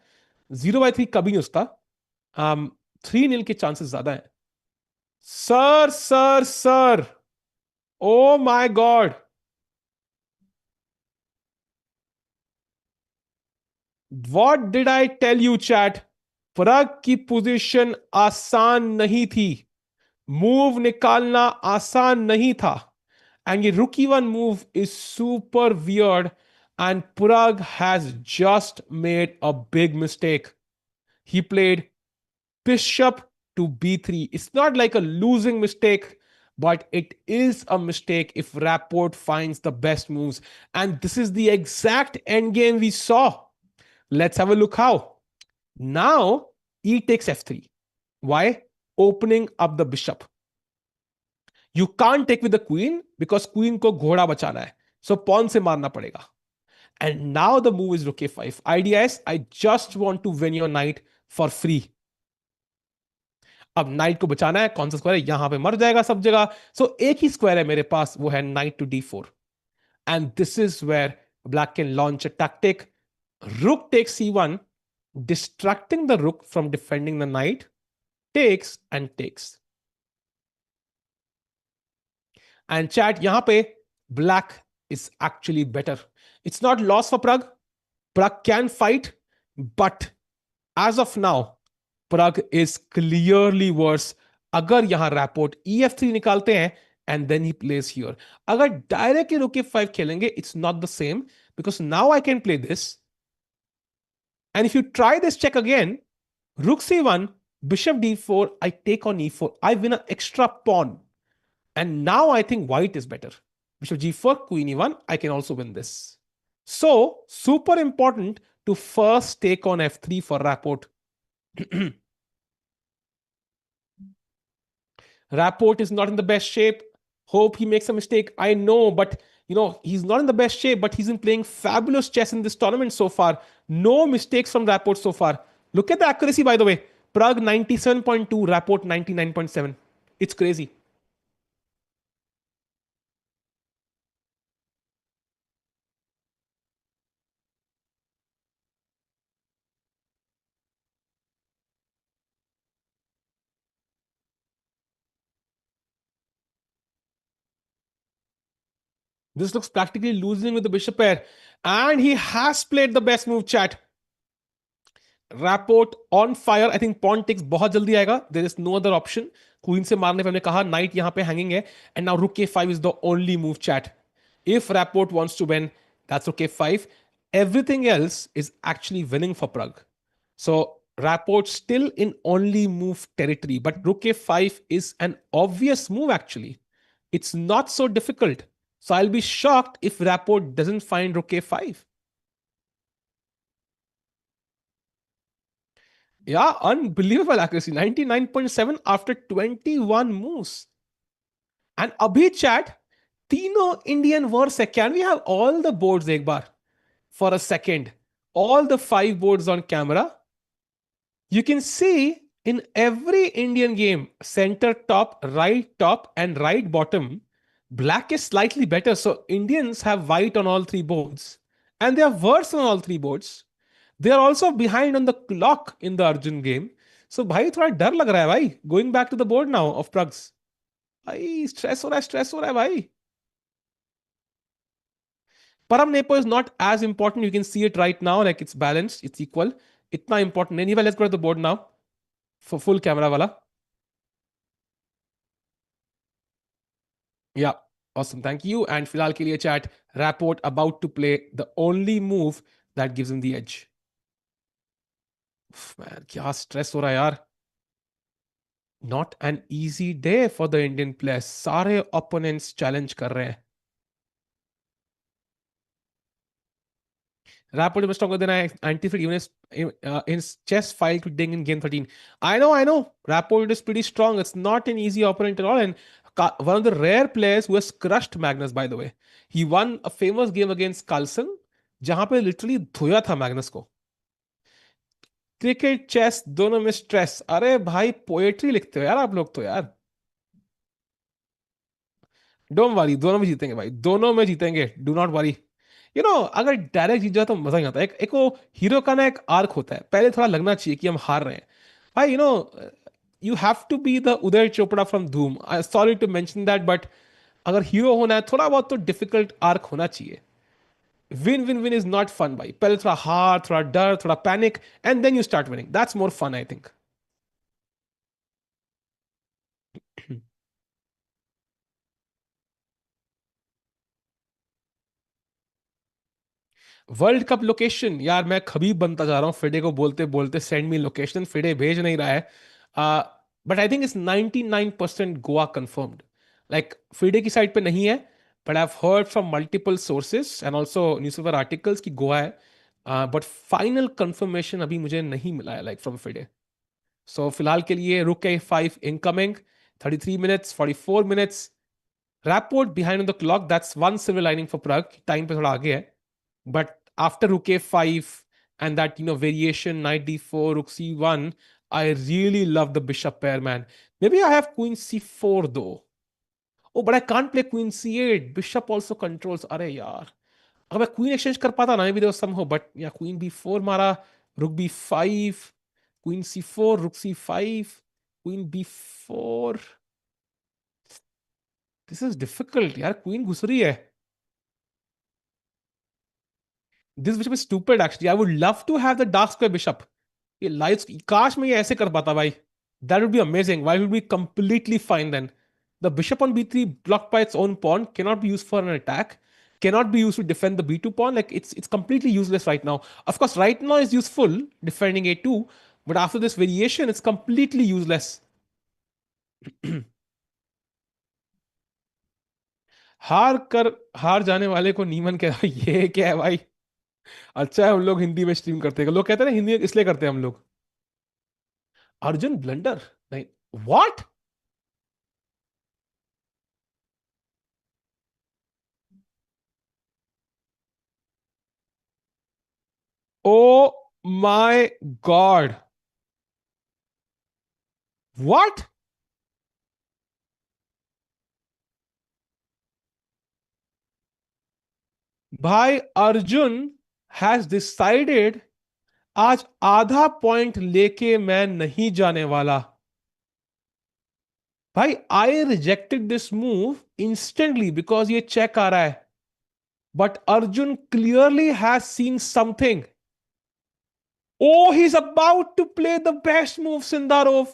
0/3 कभी नहीं उसका. 3-0 के chances ज्यादा हैं. Sir. Oh my God. What did I tell you, chat? Pragg की पोजीशन आसान नहीं थी. मूव निकालना आसान नहीं था. And ये rookie one move is super weird. And Pragg has just made a big mistake. He played bishop to b3. It's not like a losing mistake, but it is a mistake if Rapport finds the best moves. And this is the exact endgame we saw. Let's have a look how. Now, e takes f3. Why? Opening up the bishop. You can't take with the queen because queen को घोड़ा बचाना है. So pawn से मारना पड़ेगा. And now the move is rook a5. Idea is I just want to win your knight for free. अब night को बचाना है. कौन सा स्क्वायर है? यहां पे मर जाएगा सब जगह. सो एक ही स्क्वायर है मेरे पास, वो है knight to d4. And this is where black can launch a tactic. Rook takes c1, distracting the rook from defending the knight, takes and takes. And chat, yahan pe black is actually better. It's not loss for Pragg. Pragg can fight, but as of now, Pragg is clearly worse. अगर यहां rapport ef3 निकालते हैं and then he plays here. अगर directly rook f5 खेलेंगे, it's not the same because now I can play this. And if you try this check again, rook c1, bishop d4, I take on e4. I win an extra pawn. And now I think white is better. Bishop g4, queen e1, I can also win this. So, super important to first take on f3 for Rapport. Rapport is not in the best shape. Hope he makes a mistake. I know, but he's not in the best shape, but he's been playing fabulous chess in this tournament so far. No mistakes from Rapport so far. Look at the accuracy, by the way. Pragg 97.2, Rapport 99.7. It's crazy. This looks practically losing with the bishop pair. And he has played the best move, chat. Rapport on fire. I think pawn takes बहुत जल्दी आएगा. There is no other option. Queen से मारने पे हमने कहा knight यहाँ पे hanging है. And now rook a5 is the only move, chat. If Rapport wants to win, that's rook a5. Everything else is actually winning for Pragg. So Rapport still in only move territory, but rook a5 is an obvious move actually. It's not so difficult. So I'll be shocked if Rapport doesn't find rook a5. Yeah, unbelievable accuracy. 99.7 after 21 moves. And abhi chat, तीनों Indian verse है. Can we have all the boards एक बार for a second? All the 5 boards on camera. You can see in every Indian game, center top, and right bottom, black is slightly better. So Indians have white on all 3 boards. And they are worse on all 3 boards. They are also behind on the clock in the Arjun game. So भाई थोड़ा डर लग रहा है भाई. Going back to the board now of Praggs. भाई stress हो रहा है भाई. Param Nepo is not as important. You can see it right now. Like it's balanced. It's equal. Itna important. Anyway, let's go to the board now. For full camera wala. Yeah. Awesome. Thank you. And फिलहाल के लिए chat. Rapport about to play the only move that gives him the edge. Man, क्या stress हो रहा है यार. Not an easy day for the Indian players. सारे opponents challenge कर रहे हैं. Rapport is stronger than I anticipated even in chess file to ding in game 13. I know. Rapport is pretty strong. It's not an easy opponent at all. And one of the rare players who has crushed Magnus, by the way. He won a famous game against Carlsen, जहां पे literally धोया था Magnus को. Cricket chess दोनों में stress. अरे भाई poetry लिखते हो यार आप लोग तो यार. डोंट वरी, दोनों में जीतेंगे भाई. दोनों में जीतेंगे. Do not worry. अगर डायरेक्ट जीत जाए तो मजा नहीं आता. एक वो हीरो का ना एक आर्क होता है. पहले थोड़ा लगना चाहिए कि हम हार रहे हैं भाई. You have to be the Uday Chopra from Dhoom. Sorry to mention that, but अगर हीरो होना है थोड़ा बहुत तो डिफिकल्ट आर्क होना चाहिए. Win win win is not fun भाई. पहले थोड़ा हार, थोड़ा डर, थोड़ा panic, and then you start winning. That's more fun I think. World cup location, यार मैं खबीब बनता जा रहा हूँ फिडे को बोलते बोलते, सेंड मी लोकेशन, फिडे भेज नहीं रहा है। But I think it's 99% Goa confirmed. Like FIDE की साइड पे नहीं है, but I have heard from multiple sources and also newspaper articles की गोवा है। बट फाइनल कंफर्मेशन अभी मुझे नहीं मिला है लाइक फ्रॉम फिडे। सो फिलहाल के लिए रुक ए 5 incoming, 33 minutes, 44 minutes, rapport behind on the clock, that's one silver lining for Prague, time पे थोड़ा आगे है। But after rook a5 and that variation knight d4 rook c1, I really love the bishop pair, man. Maybe I have queen c4 though. Oh, but I can't play queen c8. Bishop also controls. अरे यार, अगर मैं queen exchange कर पाता ना, maybe there was some hope, but yeah, queen b4 मारा, rook b5, queen c4, rook c5, queen b4. This is difficult यार, queen घुस रही है। This bishop is stupid actually. I would love to have the dark square bishop. ये lights, काश मैं ये ऐसे कर पाता भाई, that would be amazing, why would be completely fine then. The bishop on b3 blocked by its own pawn cannot be used for an attack, cannot be used to defend the b2 pawn, like it's completely useless right now. Of course right now is useful defending a2, but after this variation it's completely useless. हार कर हार जाने वाले को नीमन कह रहा, ये क्या है भाई। अच्छा है हम लोग हिंदी में स्ट्रीम करते हैं, लोग कहते हैं ना हिंदी इसलिए करते हैं हम लोग। अर्जुन ब्लंडर, नहीं, what. O my God, what. भाई अर्जुन हैज डिसाइडेड आज आधा पॉइंट लेके मैं नहीं जाने वाला। भाई आई rejected this move instantly because ये चेक आ रहा है, but Arjun clearly has seen something. Oh, he's about to play the best move, Sindarov.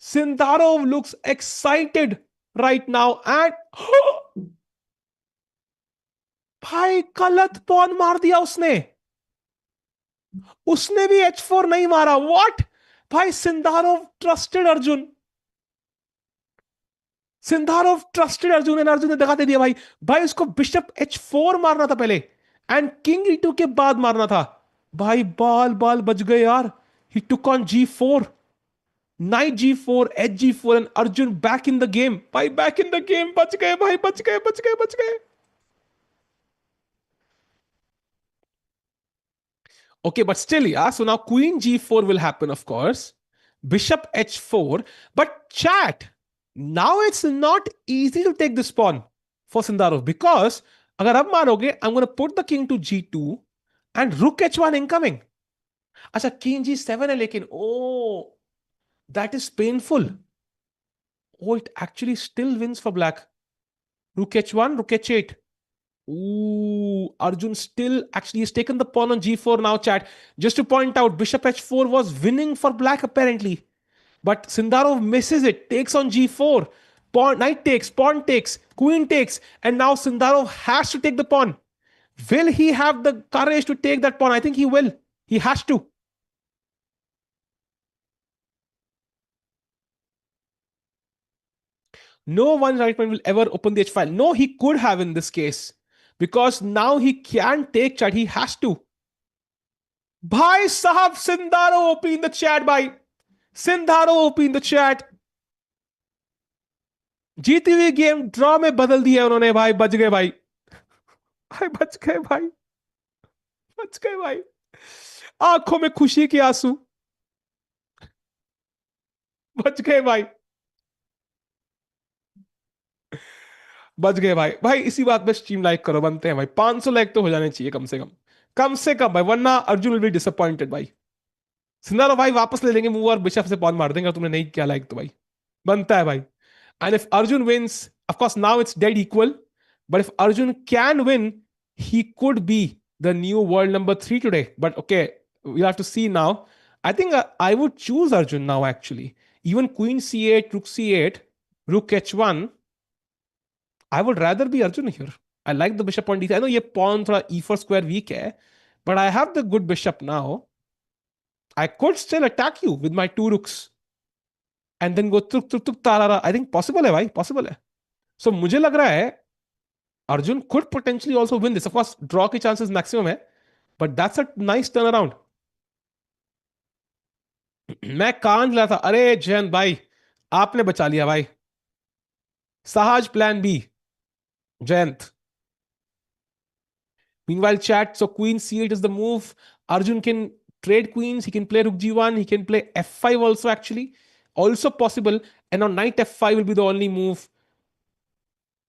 Sindarov looks excited right now and भाई गलत पॉन मार दिया उसने। उसने भी h4 नहीं मारा, व्हाट। भाई Sindarov trusted Arjun, Sindarov trusted Arjun and Arjun ने दगा दे दिया भाई। भाई उसको बिशप h4 मारना था पहले एंड किंग e2 के बाद मारना था। भाई बाल बाल बच गए यार। He took on g4, knight g4, h4 and Arjun back in the game. भाई बैक इन द गेम, बच गए भाई, बच गए बच गए बच गए। Okay, but still, yeah. So now Queen G4 will happen, of course. Bishop H4. But chat, now it's not easy to take this pawn for Sindarov because अगर अब मारोगे, I'm going to put the king to G2 and rook H1 incoming. अच्छा king G7 है लेकिन, oh, that is painful. Oh, it actually still wins for black. Rook H1, rook H8. Ooh, Arjun still actually has taken the pawn on g4 now, chat. Just to point out, bishop h4 was winning for black apparently. But Sindarov misses it, takes on g4. Pawn, knight takes, pawn takes, queen takes, and now Sindarov has to take the pawn. Will he have the courage to take that pawn? I think he will. He has to. No one right man will ever open the h file. No, he could have in this case. Because now he can take chat. He has to. भाई साहब सिंधारो OP in the chat भाई, सिंधारो OP in the chat. जीती हुई game draw में बदल दिया उन्होंने भाई, बच गए भाई, भाई बच गए भाई, बच गए भाई। आंखों में खुशी के आंसू, बच गए भाई, बच गए भाई। भाई इसी बात पे स्ट्रीम लाइक करो, बनते हैं भाई 500 लाइक तो हो जाने चाहिए कम से कम, कम से कम भाई, वरना अर्जुन विल बी डिसअपॉइंटेड भाई। सिंधारो भाई वापस ले लेंगे मूव और बिशप से पॉन मार देंगे, तुमने नहीं किया लाइक तो भाई, बनता है भाई। And if Arjun wins, of course, now it's dead equal. But if Arjun can win, he could be the new world number 3 today. But okay, we'll have to see now. I think I would choose Arjun now, actually. Even Queen c8, Rook c8, Rook h1. I would rather be Arjun here. I like the bishop on d three. I know ये pawn थोड़ा E4 square weak है, but I have the good bishop now. I could still attack you with my two rooks and then go तुक तुक तुक तारा। I think possible है भाई, possible है। सो मुझे लग रहा है Arjun could potentially also win this. Of course draw के चांसेस मैक्सिमम है, but that's a nice turn around. मैं कान लिया था, अरे जयंत भाई आपने बचा लिया भाई। Sahaj plan B, Jayant. Meanwhile, chat, so queen c8 is the move. Arjun can trade queens. He can play rook g1. He can play f5 also, actually. Also possible. And now knight f5 will be the only move.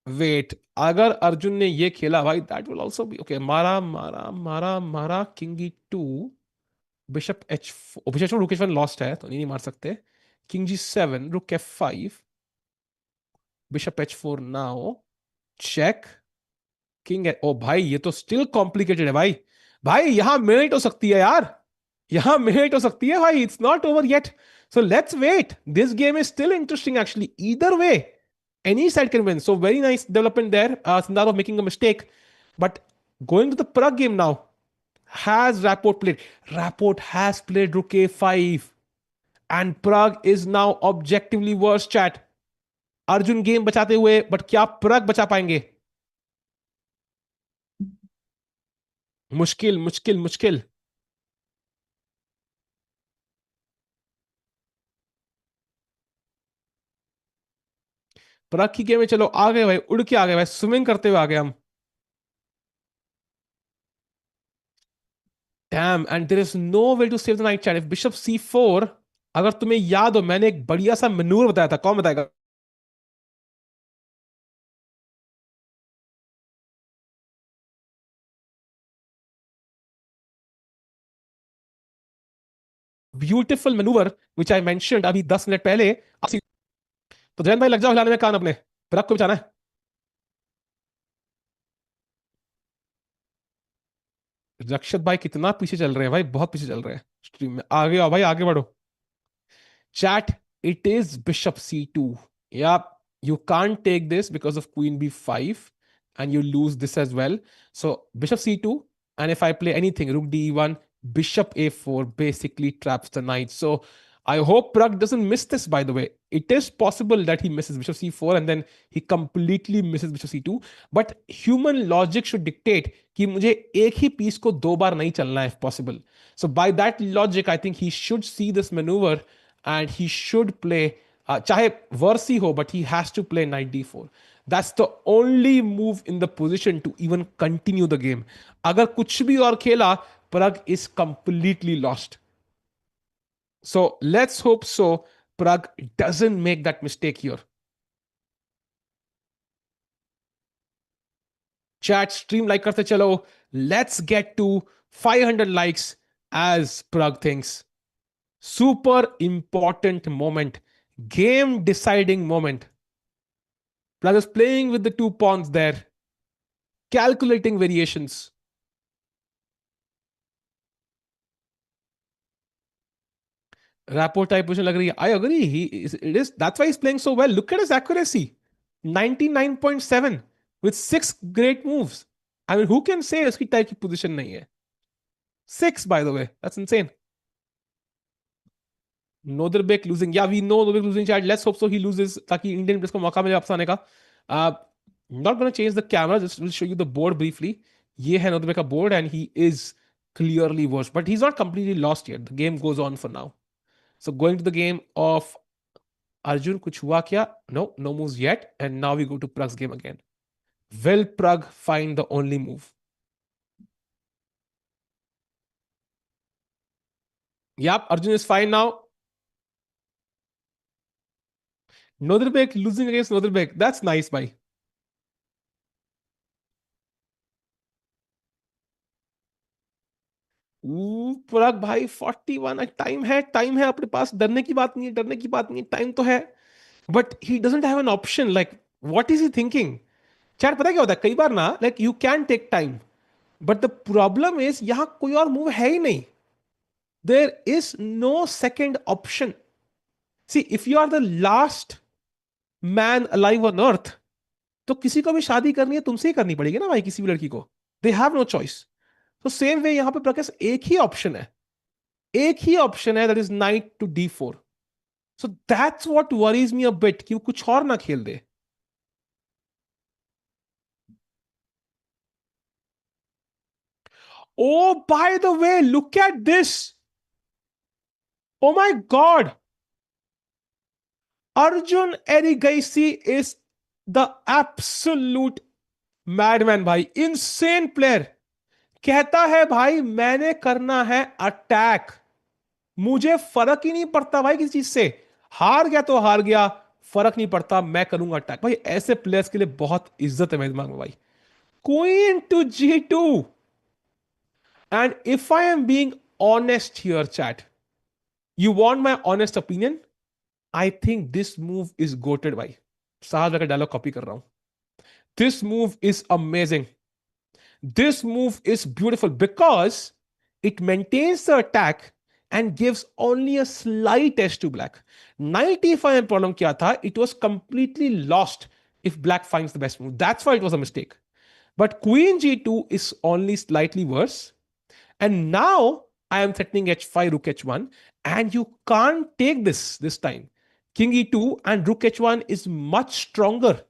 Wait, अगर अर्जुन ने ये खेला भाई, that will also be okay. मारा मारा मारा मारा, king e2, bishop h4, bishop रुक h1 लॉस्ट है तो नहीं मार सकते। किंग g7, रुक f5, bishop h4 now, check, king है। ओ भाई ये तो स्टिल कॉम्प्लिकेटेड है भाई। भाई यहां मिनट हो सकती है यार, यहां मिनट हो सकती है भाई। It's not over yet, so let's wait. This game is still interesting actually, either way any side can win. So very nice development there. Sindarov making a mistake, but going to the Pragg game now. Has Rapport played? Rapport has played Rook A5, and Pragg is now objectively worse. Chat. Arjun game बचाते हुए, but क्या Pragg बचा पाएंगे? मुश्किल मुश्किल मुश्किल। प्रग की game में चलो आ गए भाई, उड़ के आ गए भाई, स्विमिंग करते हुए आ गए हम। Damn, and there is no way to save the knight. Chat, if bishop C4, अगर तुम्हें याद हो मैंने एक बढ़िया सा मनूवर बताया था, कौन बताएगा? Beautiful manoeuvre which I mentioned अभी 10 मिनट पहले। तो जैन भाई लग जाओ हिलाने में कान अपने, प्रग को बचाना है। रक्षत भाई कितना पीछे चल रहे हैं भाई, बहुत पीछे चल रहे हैं। स्ट्रीम में आगे आओ भाई, आगे बढ़ो। Chat, it is bishop c2. Yeah, you can't take this because of queen b5, and you lose this as well. So bishop c2, and if I play anything, rook d1, bishop a4 basically traps the knight. So I hope Pragg doesn't miss this, by the way. It is possible that he misses bishop c4 and then he completely misses bishop c2. But human logic should dictate कि मुझे एक ही piece को दो बार नहीं चलना है if possible. So by that logic, I think he should see this maneuver and he should play, चाहे verse ही हो, but he has to play knight d4. That's the only move in the position to even continue the game. अगर कुछ भी और खेला, Pragg is completely lost. So let's hope so Pragg doesn't make that mistake here. Chat, stream like करते चलो. Let's get to 500 likes as Pragg thinks. Super important moment. Game deciding moment. Pragg is playing with the two pawns there. Calculating variations. Rapport type position lag rahi hai. I agree. It is. That's why he's playing so well. Look at his accuracy. 99.7 with 6 great moves. I mean, who can say uski type की position nahi hai? 6, by the way. That's insane. Noderbek losing. Yeah, we know Noderbek losing, chat. Let's hope so he loses ताकि Indian players को मौका मिले वापस आने का. Uh, not going to change the camera. Just will show you the board briefly. ये है Noderbek का board and he is clearly worse. But he's not completely lost yet. The game goes on for now. So going to the game of Arjun, कुछ हुआ क्या? No, no moves yet. And now we go to Pragg's game again. Will Pragg find the only move? Yep, Arjun is fine now. Noderbek losing against Noderbek. That's nice, bhai. पराग भाई 41, time है अपने पास, डरने की बात नहीं है, डरने की बात नहीं है, टाइम तो है। But he doesn't have an option, like what is he thinking? Chat, पता है क्या होता है कई बार ना, like you can take time, but the problem is यहां कोई और मूव है ही नहीं। There is no second option. See, if you are the last man alive on earth, तो किसी को भी शादी करनी है तुमसे ही करनी पड़ेगी ना भाई, किसी भी लड़की को। They have no choice. तो सेम वे यहां पे प्रकाश, एक ही ऑप्शन है, एक ही ऑप्शन है, that is knight to D4। So that's what worries me a bit कि वो कुछ और ना खेल दे। Oh by the way, look at this. Oh my God, Arjun Erigaisi is the absolute madman भाई, इनसेन प्लेयर। कहता है भाई मैंने करना है अटैक, मुझे फर्क ही नहीं पड़ता भाई किसी चीज से, हार गया तो हार गया, फर्क नहीं पड़ता, मैं करूंगा अटैक। भाई ऐसे प्लेयर्स के लिए बहुत इज्जत है मेरे दिमाग में भाई। Queen to G2। And if I am being honest here chat, you want my honest opinion, I think this move is goated भाई। साहब का डायलॉग कॉपी कर रहा हूं। This move is amazing. This move is beautiful because it maintains the attack and gives only a slight edge to black. Knight e5 में problem क्या था? It was completely lost if black finds the best move. That's why it was a mistake. But queen G2 is only slightly worse. And now I am threatening H5, rook H1, and you can't take this time. King E2 and rook H1 is much stronger.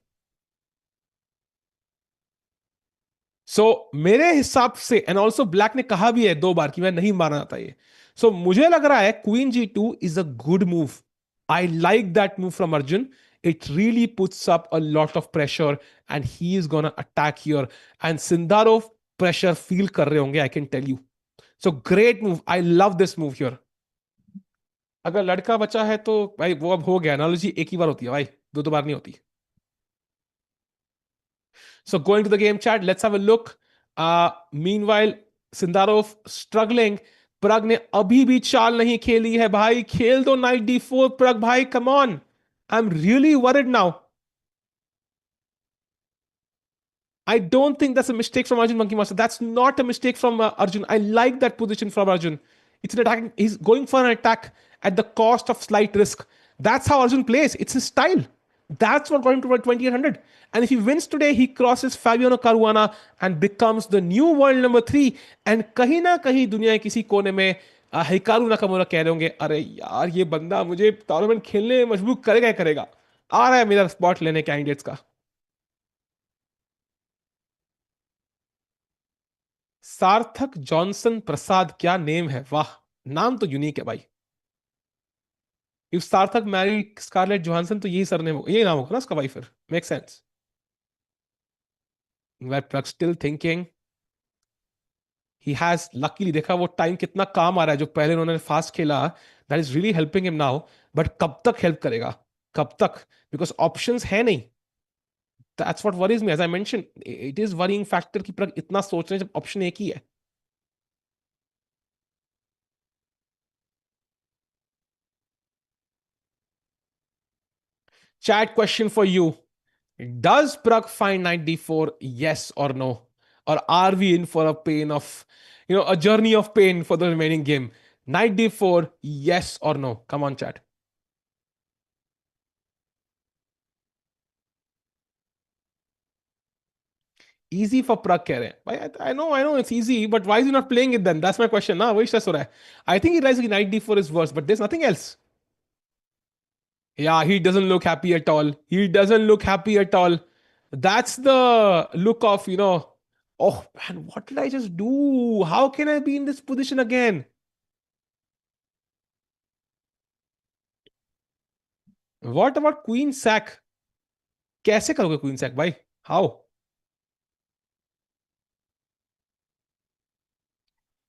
सो मेरे हिसाब से, and also black ने कहा भी है 2 बार कि मैं नहीं मारना चाहता ये। सो मुझे लग रहा है queen G2 is a good move. I like that move from Arjun. It really puts up a lot of pressure and he is gonna attack here, and Sindarov pressure feel कर रहे होंगे, I can tell you. So great move, I love this move here. अगर लड़का बचा है तो भाई वो अब हो गया, एनालॉजी एक ही बार होती है भाई, दो दो बार नहीं होती। So going to the game chat, let's have a look. Meanwhile, Sindarov struggling. प्रग ने अभी भी चाल नहीं खेली है भाई, खेल दो Knight D4 प्रग भाई, come on. I am really worried now. I don't think that's a mistake from Arjun Monkey Master. That's not a mistake from Arjun. I like that position from Arjun. It's an attacking. He's going for an attack at the cost of slight risk. That's how Arjun plays. It's his style. That's what got him to 2800. And if he wins today, he crosses Fabiano Caruana and becomes the new world number 3. And कहीं ना कहीं दुनिया के किसी कोने में Hikaru Nakamura कह रहे होंगे, अरे यार ये बंदा मुझे टूर्नामेंट खेलने में मजबूर करेगा ही करेगा। आ रहा है मेरा स्पॉट लेने कैंडिडेट्स का। सार्थक जॉनसन प्रसाद, क्या नेम है, वाह। नाम तो यूनिक है भाई। इफ सार्थक मैरी स्कारलेट जोहानसन तो यही सरनेम हो, यही नाम होगा ना उसका भाई, फिर make sense. But still thinking, he has luckily, देखा वो टाइम कितना काम आ रहा है जो पहले उन्होंने फास्ट खेला, that is really helping him now. But कब तक हेल्प करेगा, कब तक, बिकॉज ऑप्शंस है नहीं। That's what worries me, as I mention, it is worrying factor कि इतना सोच रहे हैं जब ऑप्शन एक ही है। Chat question for you, does Pragg find knight D4? Yes or no? Or are we in for a pain of, a journey of pain for the remaining game? Knight D4, yes or no? Come on, chat. Easy for Pragg कह रहे हैं भाई। I know it's easy, but why is he not playing it then? That's my question ना, वही stress हो रहा है। I think he realizes knight D4 is worse, but there's nothing else. Yeah, he doesn't look happy at all. He doesn't look happy at all. That's the look of, oh man, what did I just do? How can I be in this position again? What about queen sac? कैसे करोगे queen sac भाई, how?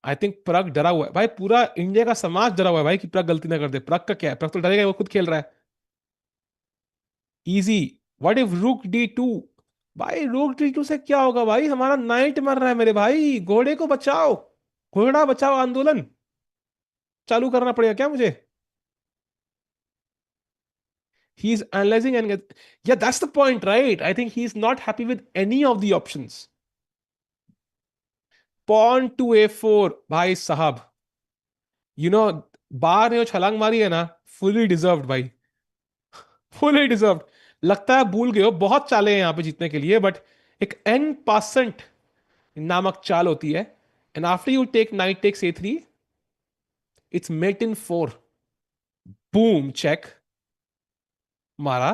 I think Pragg डरा हुआ है भाई, पूरा India का समाज डरा हुआ है भाई कि प्रग गलती ना कर दे। प्रग का क्या है, प्रग तो डरेगा, वो खुद खेल रहा है। इजी। व्हाट इफ रुक D2? भाई रुक D2 से क्या होगा भाई, हमारा नाइट मर रहा है मेरे भाई, घोड़े को बचाओ, घोड़ा बचाओ आंदोलन चालू करना पड़ेगा क्या मुझे? He is analysing and, yeah, that's the point, right? I think he's not happy with any of the options. Pawn to A4 भाई साहब, यू नो बार ने जो छलांग मारी है ना, फुली डिजर्व्ड भाई, फुली डिजर्व्ड। लगता है भूल गए हो, बहुत चालें हैं यहाँ पे जीतने के लिए, बट एक n% नामक चाल होती है। And after you take knight takes a3, it's mate in 4। Boom check मारा,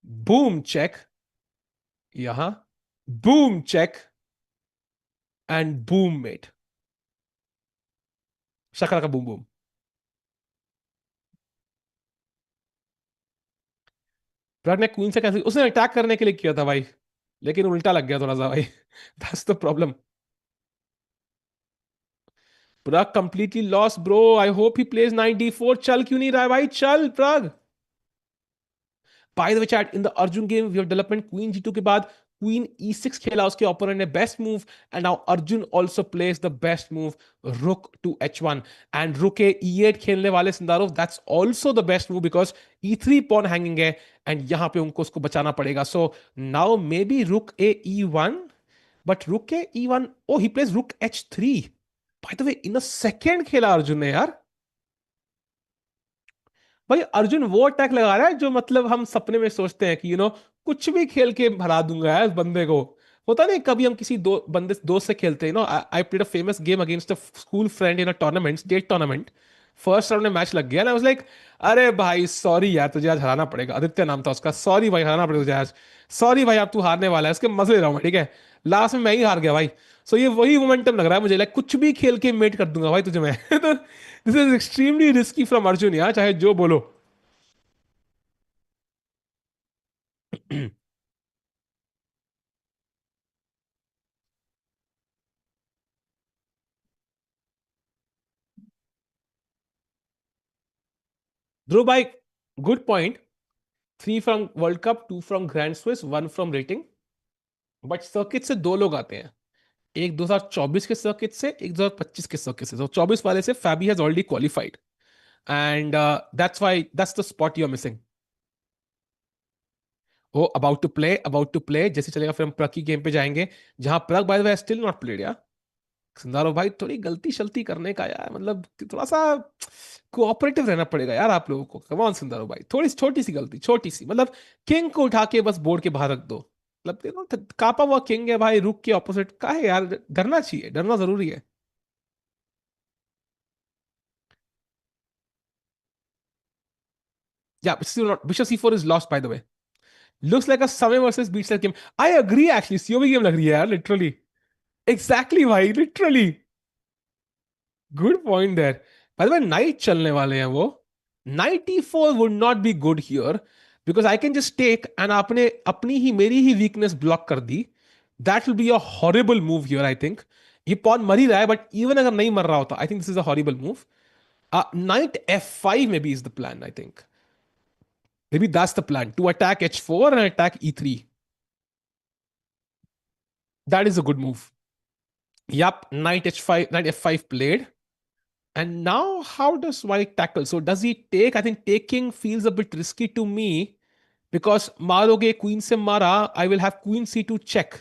बूम चेक यहां, boom check and boom mate, शकरा का बूम बूम। प्रग ने क्वीन से कैसे, उसने अटैक करने के लिए किया था भाई, लेकिन उल्टा लग गया थोड़ा सा भाई। That's the problem. Pragg completely lost bro, I hope he plays 9d4। चल क्यों नहीं रहा है भाई, चल Pragg. By the way chat, in the Arjun game we have development queen g2 के बाद क्वीन e6 खेला उसके ओपोनेंट ने, best move. And now Arjun also plays the best move, rook to h1। And rook a e8 खेलने वाले Sindarov, that's also the best move because e3 pawn hanging है, and यहां पे उनको उसको बचाना पड़ेगा। सो नाउ मे बी रुक ए e1, बट रुक ए e1, ओ ही प्लेस रुक h3। Bye the way in a second खेला अर्जुन ने यार। भाई अर्जुन वो अटैक लगा रहा है जो मतलब हम सपने में सोचते हैं कि कुछ भी खेल के हरा दूंगा यार इस बंदे को। होता नहीं, कभी हम किसी दो बंदे दोस्त से खेलते हैं, I played a famous game against a school friend in a tournament, state tournament. First round में मैच लग गया ना, वाज लाइक, अरे भाई सॉरी यार तुझे आज हराना पड़ेगा, आदित्य नाम था उसका, सॉरी भाई हराना पड़ेगा तुझे आज, सॉरी भाई अब तू हारने वाला है, इसके मजे ले रहा हूँ मैं, ठीक है। लास्ट में मैं ही हार गया भाई। सो ये वही मोमेंटम लग रहा है मुझे, लाइक कुछ भी खेल के मेट कर दूंगा भाई तुझे मैं। तो this is extremely risky from Arjun यार, चाहे जो बोलो। ध्रुव भाई, good point. 3 from world cup, 2 from grand Swiss, 1 from rating. But circuit से दो लोग आते हैं, एक 2024 के सर्किट से, एक 2025 के सर्किट से। तो 24 वाले से Fabi has already qualified, and that's why that's the spot you are missing. वो अबाउट टू प्ले जैसे चलेगा, फिर हम प्रग की गेम पे जाएंगे, जहां Pragg by the way still not played यार। सिंदारो भाई थोड़ी गलती शलती करने का यार, मतलब थोड़ा सा कोऑपरेटिव रहना पड़ेगा यार आप लोगों को। कम ऑन सिंदारो भाई, थोड़ी छोटी सी गलती, छोटी सी, मतलब किंग को उठा के बस बोर्ड के बाहर रख दो। मतलब कापा हुआ किंग है भाई, रुक के ऑपोजिट का है यार, डरना चाहिए, डरना जरूरी है। Yeah bishop c4 is lost by the way, looks like a समय versus beats game. I agree, actually COB game लग रही है यार लिटरली। एग्जैक्टली भाई, literally. Good point there. By the way knight चलने वाले हैं वो, knight e4 would not be good here, because I can just take, and आपने अपनी ही मेरी ही वीकनेस ब्लॉक कर दी। That will be a horrible move here I think. ये पॉन मर ही रहा है, बट इवन अगर नहीं मर रहा होता, आई think this is a horrible move. Knight f5 maybe is the plan, I think. Maybe that's the plan, to attack h4 and attack e3. That is a good move. Yup, knight h5, knight f5 played. And now, how does white tackle? So, does he take? I think taking feels a bit risky to me, because मारोगे queen से मारा, I will have queen c2 check.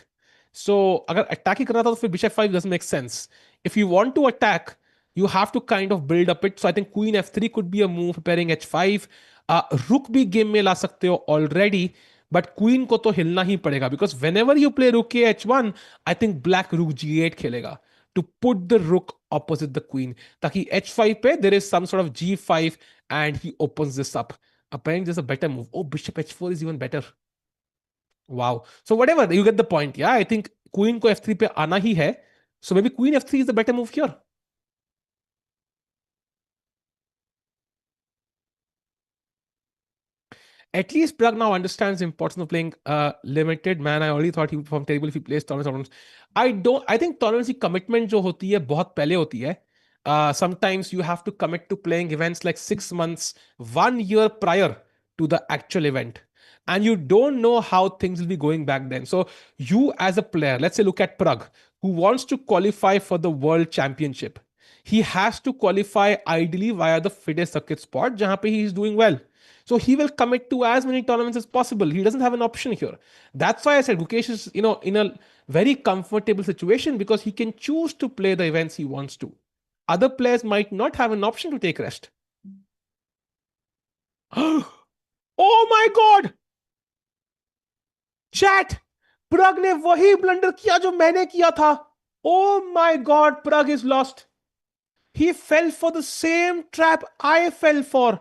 So अगर attack ही करना था तो फिर bishop 5 doesn't make sense. If you want to attack, you have to kind of build up it. So I think queen f3 could be a move, preparing h5. रुक भी game में ला सकते हो ऑलरेडी, बट क्वीन को तो हिलना ही पड़ेगा, because when ever you play रुक h1, आई थिंक ब्लैक रुक g8 खेलेगा टू पुट द रुक opposite the queen, ताकि h5 पे there is some sort of g5 and he opens this up. Apparently, there's a better move. Oh, bishop h4 is even better. Wow. So whatever, you get the point. Yeah, I think queen को f3 पे आना ही है. So maybe queen f3 is the better move here. At least Pragg now understands the importance of playing limited. Man, I already thought he would perform terrible if he plays tournaments. I don't. I think tournaments की commitment जो होती है बहुत पहले होती है. Sometimes you have to commit to playing events like 6 months, 1 year prior to the actual event, and you don't know how things will be going back then. So you, as a player, let's say look at Pragg, who wants to qualify for the World Championship. He has to qualify ideally via the FIDE circuit spot, जहाँ पे he is doing well. So he will commit to as many tournaments as possible. He doesn't have an option here. That's why I said Gukesh is, in a very comfortable situation, because he can choose to play the events he wants to. Other players might not have an option to take rest. Oh my God! Chat, Pragg ने वही blunder किया जो मैंने किया था। Oh my God, Pragg is lost. He fell for the same trap I fell for.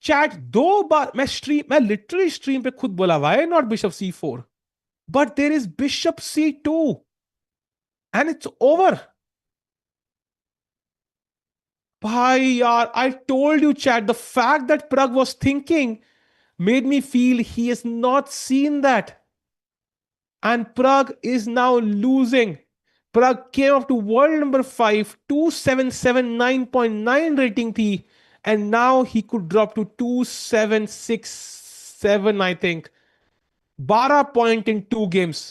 Chat, दो बार मैं लिटरली स्ट्रीम पे खुद बोला why not bishop C4, but there is bishop C2 and it's over. भाई यार, I told you chat, the fact that Pragg was thinking made me feel he has not seen that. And Pragg is now losing. Pragg came up to world number 5, 2779.9 rating thi, and now he could drop to 2767, I think. 12 point in 2 games.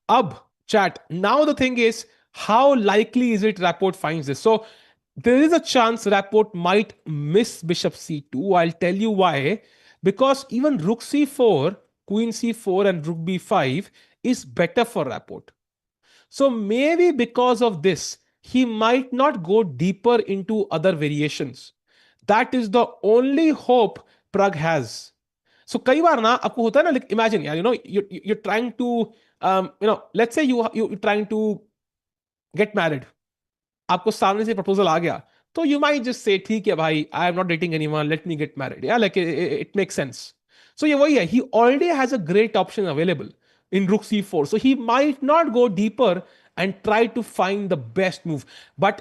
Ab, chat. Now the thing is, how likely is it Rapport finds this? So there is a chance Rapport might miss Bishop C2. I'll tell you why. Because even Rook C4, Queen C4, and Rook B5 is better for Rapport. So maybe because of this, he might not go deeper into other variations. That is the only hope Pragg has. So कई बार ना आपको होता है ना, like imagine यार, you're trying to let's say you're trying to get married. आपको सामने से प्रपोजल आ गया, तो यू माइट जस्ट से ठीक है भाई, I am not dating anyone, let me get married, yeah like it make sense. So ये वही है, he already has a great option available in rook c4, so he might not go deeper and try to find the best move. But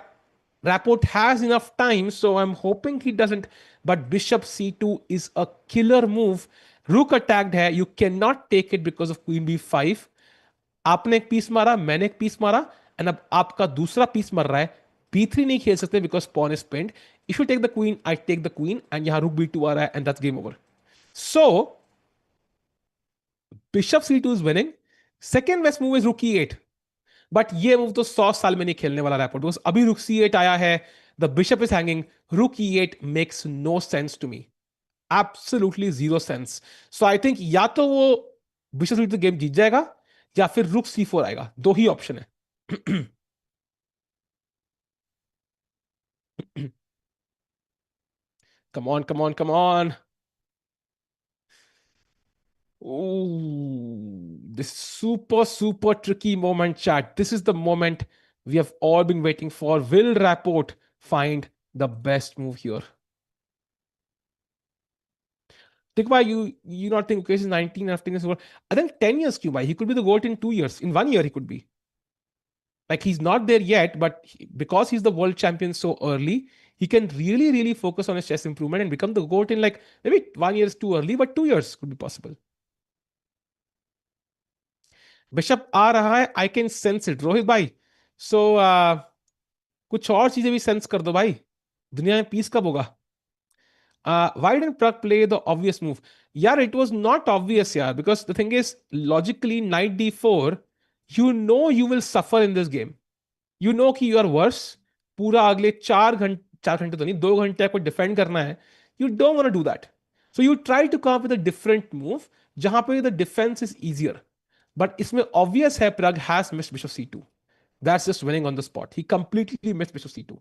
Rapport has enough time, so I'm hoping he doesn't. But bishop c2 is a killer move. Rook attacked hai, you cannot take it because of queen b5. आपने एक piece मारा, मैंने एक piece मारा, and अब आपका दूसरा piece मर रहा है। P3 नहीं खेल सकते because pawn is pinned. If you take the queen, I take the queen, and यहां रुक B2 आ रहा है, and that's game over. So bishop C2 is winning. Second best move is rook E8। But ये move तो 100 साल में नहीं खेलने वाला रैपॉर्ट, बिकॉज अभी रुक C8 आया है, the bishop is hanging, rook E8 makes no sense to me, absolutely zero sense. So I think या तो वो बिशप C2 गेम जीत जाएगा, या फिर रुक C4 आएगा, दो ही ऑप्शन है। Come on, come on, come on. Ooh, this super, super tricky moment, chat. This is the moment we have all been waiting for. Will Rapport find the best move here? Think why you not think okay, he's 19 after this world. I think 10 years, Cuba. He could be the GOAT in 2 years. In 1 year, he could be. Like he's not there yet, but because he's the world champion so early, he can really, really focus on his chess improvement and become the GOAT in like maybe 1 year is too early, but 2 years could be possible. Bishop आ रहा है, I can sense it Rohit भाई। So कुछ और चीजें भी sense कर दो भाई, दुनिया में पीस कब होगा? Why didn't Pragg play the obvious move? Yeah, it was not obvious, yeah, because the thing is, logically, knight d4, you will suffer in this game. You know कि you are worse. पूरा अगले 4 घंटे, 4 घंटे तो नहीं, 2 घंटे आपको defend करना है। You don't want to do that. So you try to come up with a different move, जहां पे the defense is easier. But इसमें obvious है Pragg has missed bishop c2. That's just winning on the spot. He completely missed bishop c2.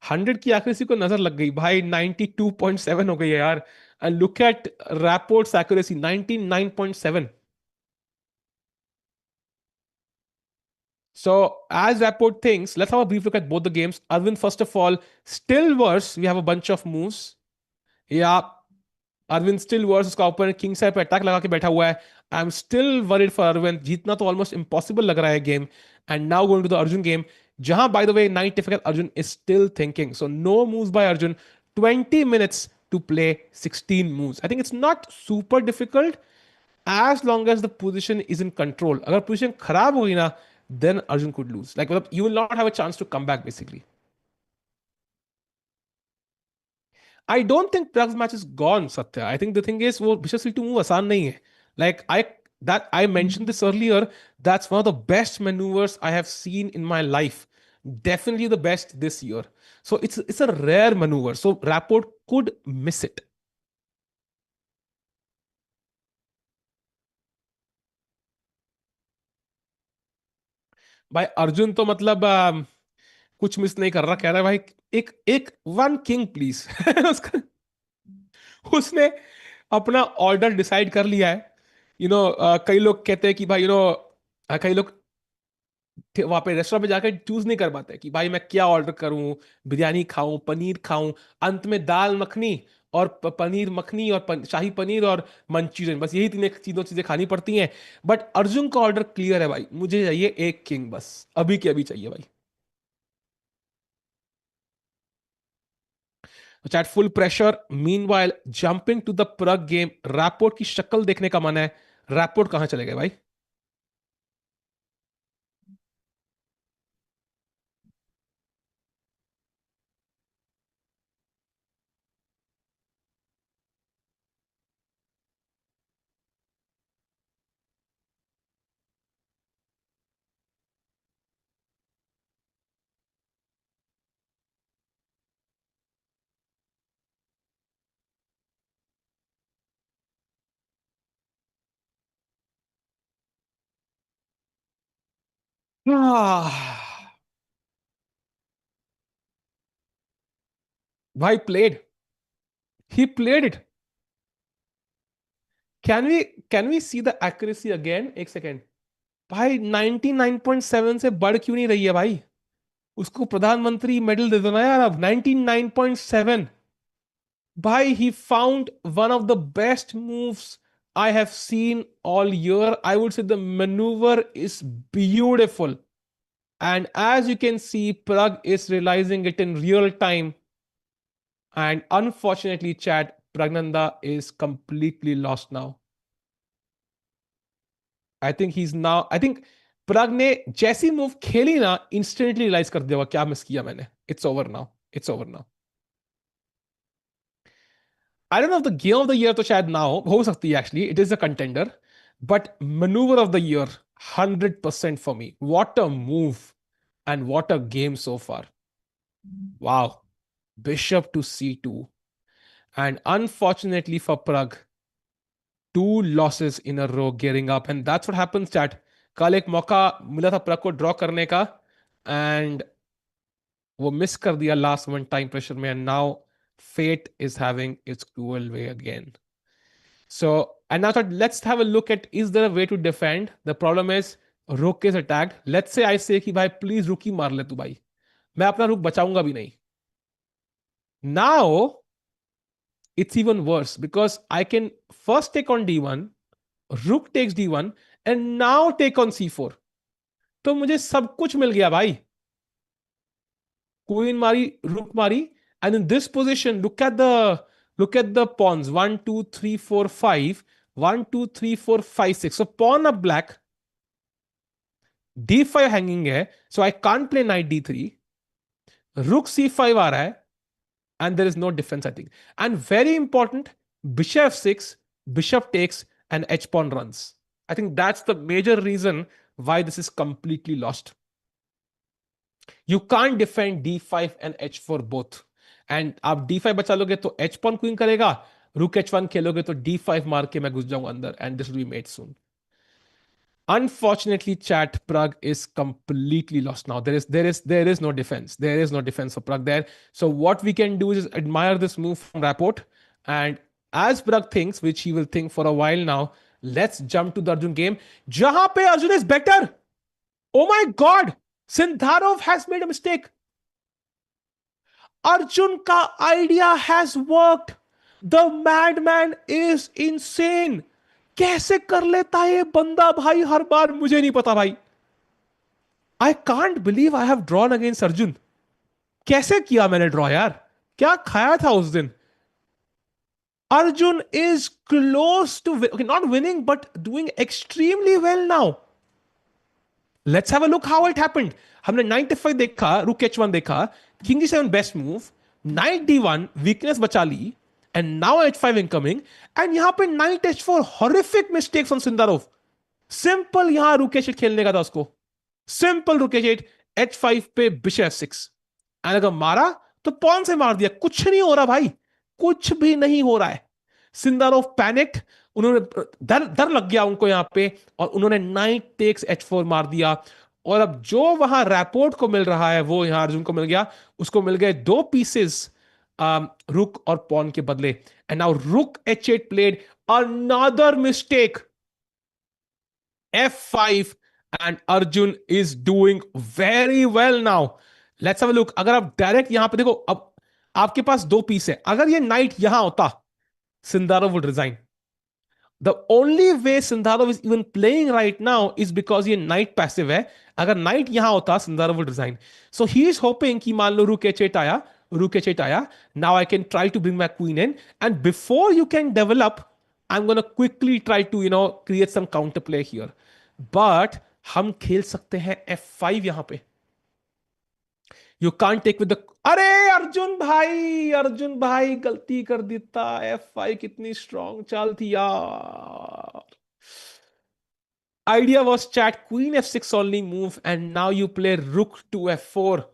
100 की accuracy को नजर लग गई भाई, 92.7 हो गई है यार। And look at Rapport's accuracy 99.7। So as Rapport thinks, let's have a brief look at both the games. Arvind, first of all, still worse. We have a bunch of moves. Yeah, Arvind still worse, उसका opponent king side पे attack लगा के बैठा हुआ है। I am still worried for Arvind, जीतना तो almost impossible लग रहा है game. And now going to the Arjun game, जहां by the way knight difficult Arjun is still thinking, so no moves by Arjun, 20 minutes to play 16 moves. I think it's not super difficult as long as the position is in control. अगर position खराब होगी ना, then Arjun could lose. Like you will not have a chance to come back basically. I don't think Prague's match is gone, Satya. I think the thing is, वो Bishop C2 move आसान नहीं है. Like I mentioned this earlier. That's one of the best maneuvers I have seen in my life. Definitely the best this year. So it's a rare maneuver. So Rapport could miss it. भाई अर्जुन तो मतलब कुछ miss नहीं कर रहा, कह रहा है भाई एक एक वन किंग प्लीज। उसका उसने अपना ऑर्डर डिसाइड कर लिया है। कई लोग कहते हैं कि भाई कई लोग वहां पे रेस्टोरेंट पे जाकर चूज नहीं कर पाते कि भाई मैं क्या ऑर्डर करूं, बिरयानी खाऊं, पनीर खाऊं। अंत में दाल मखनी और पनीर मखनी और शाही पनीर और मंचूरियन, बस यही तीनों चीजें खानी पड़ती हैं। बट अर्जुन का ऑर्डर क्लियर है भाई, मुझे चाहिए एक किंग, बस अभी के अभी चाहिए भाई। Chat full pressure, meanwhile jumping to the Pragg game, Rapport की शक्ल देखने का मन है। रैपोर्ट कहां चले गए भाई? आह, भाई played, he played it. Can we can we see the accuracy again, एक सेकेंड। भाई 99.7 से बढ़ क्यों नहीं रही है भाई? उसको प्रधानमंत्री मेडल दे दो ना यार, अब 99.7। भाई he found one of the best moves I have seen all year. I would say the manoeuvre is beautiful, and as you can see, Pragg is realizing it in real time. And unfortunately, chat, Pragnanda is completely lost now. I think Pragg ने जैसी move खेली ना, instantly realise कर दिया होगा क्या miss किया मैंने। It's over now, it's over now. I don't know the game of the year तो शायद ना हो सकती है, actually it is a contender. But manoeuvre of the year 100% for me. What a move and what a game so far. Wow, bishop to c2, and unfortunately for Pragg, two losses in a row gearing up, and that's what happens chat। कल एक मौका मिला था प्रग को draw करने का, and वो miss कर दिया लास्ट वन टाइम प्रेशर में, and now fate is having its cruel way again। So, and now let's have a look at, is there a way to defend? The problem is rook is attacked। let's say I say कि भाई please रुक ही मार ले तू भाई, मैं अपना रुक बचाऊंगा भी नहीं। Now it's even worse because I can first take on d1, rook takes d1, and now take on c4। तो मुझे सब कुछ मिल गया भाई। क्वीन मारी, रुक मारी, and in this position look at the pawns, 1 2 3 4 5, 1 2 3 4 5 6। so pawn up black, d5 hanging है, so I can't play knight d3, rook c5 आ रहा है, and there is no defense, I think। And very important, bishop f6, bishop takes, and h pawn runs। I think that's the major reason why this is completely lost। You can't defend d5 and h4 both। and आप d5 बचा लोगे तो h pawn queen करेगा, rook h1 खेलोगे तो d5 मार के मैं घुस जाऊंगा अंदर, and this will be made soon। Unfortunately, chat, Pragg is completely lost now। There is no defense. There is no defense for Pragg there। So what we can do is admire this move from Rapport, and as Pragg thinks, which he will think for a while now, let's jump to the Arjun game, जहां पे Arjun is better। Oh my God, Sindarov has made a mistake। Arjun का idea has worked। The madman is insane। कैसे कर लेता है ये बंदा भाई हर बार, मुझे नहीं पता भाई। I can't believe I have drawn against Arjun. कैसे किया मैंने ड्रॉ यार? क्या खाया था उस दिन? Arjun is close to not winning but doing extremely well now. Let's have a look how it happened. हमने नाइट एफ देखा, रुक एच वन देखा, king g seven best move, knight d one weakness बचा ली, and now h five incoming, and यहां पे knight h four, horrific mistakes on Sindarov. Simple यहां रुकेश खेलने का था उसको, सिंपल रुकेश h5 पे बिशप f6, एंड अगर मारा तो पॉन से मार दिया। कुछ नहीं हो रहा भाई, कुछ भी नहीं हो रहा है। सिंदारोव पैनिक्ड, उन्होंने डर डर लग गया उनको यहां पे, और उन्होंने नाइट टेक्स h4 मार दिया। और अब जो वहां रैपोर्ट को मिल रहा है वो यहां अर्जुन को मिल गया। उसको मिल गए दो पीसेस, रुक और पॉन के बदले। एंड नाउ रुक H8 played, another mistake, F5, and Arjun is doing very well now. Let's have a look. अगर आप डायरेक्ट यहां पे देखो, अब आपके पास दो पीस है। अगर ये नाइट यहां होता, Sindarov would resign. The only way Sindarov is even playing right now is because ये knight passive है। अगर knight यहां होता, Sindarov would resign. So he is hoping कि मान लो rook h8 आया, rook h8 आया, now I can try to bring my queen in, and before you can develop, I'm gonna quickly try to create some counterplay here. But हम खेल सकते हैं f5 यहां पे। You can't take with the, अरे अर्जुन भाई, अर्जुन भाई गलती कर देता। F5 कितनी स्ट्रांग चाल थी यार। Idea was chat queen f6 only move, and now you play rook to f4.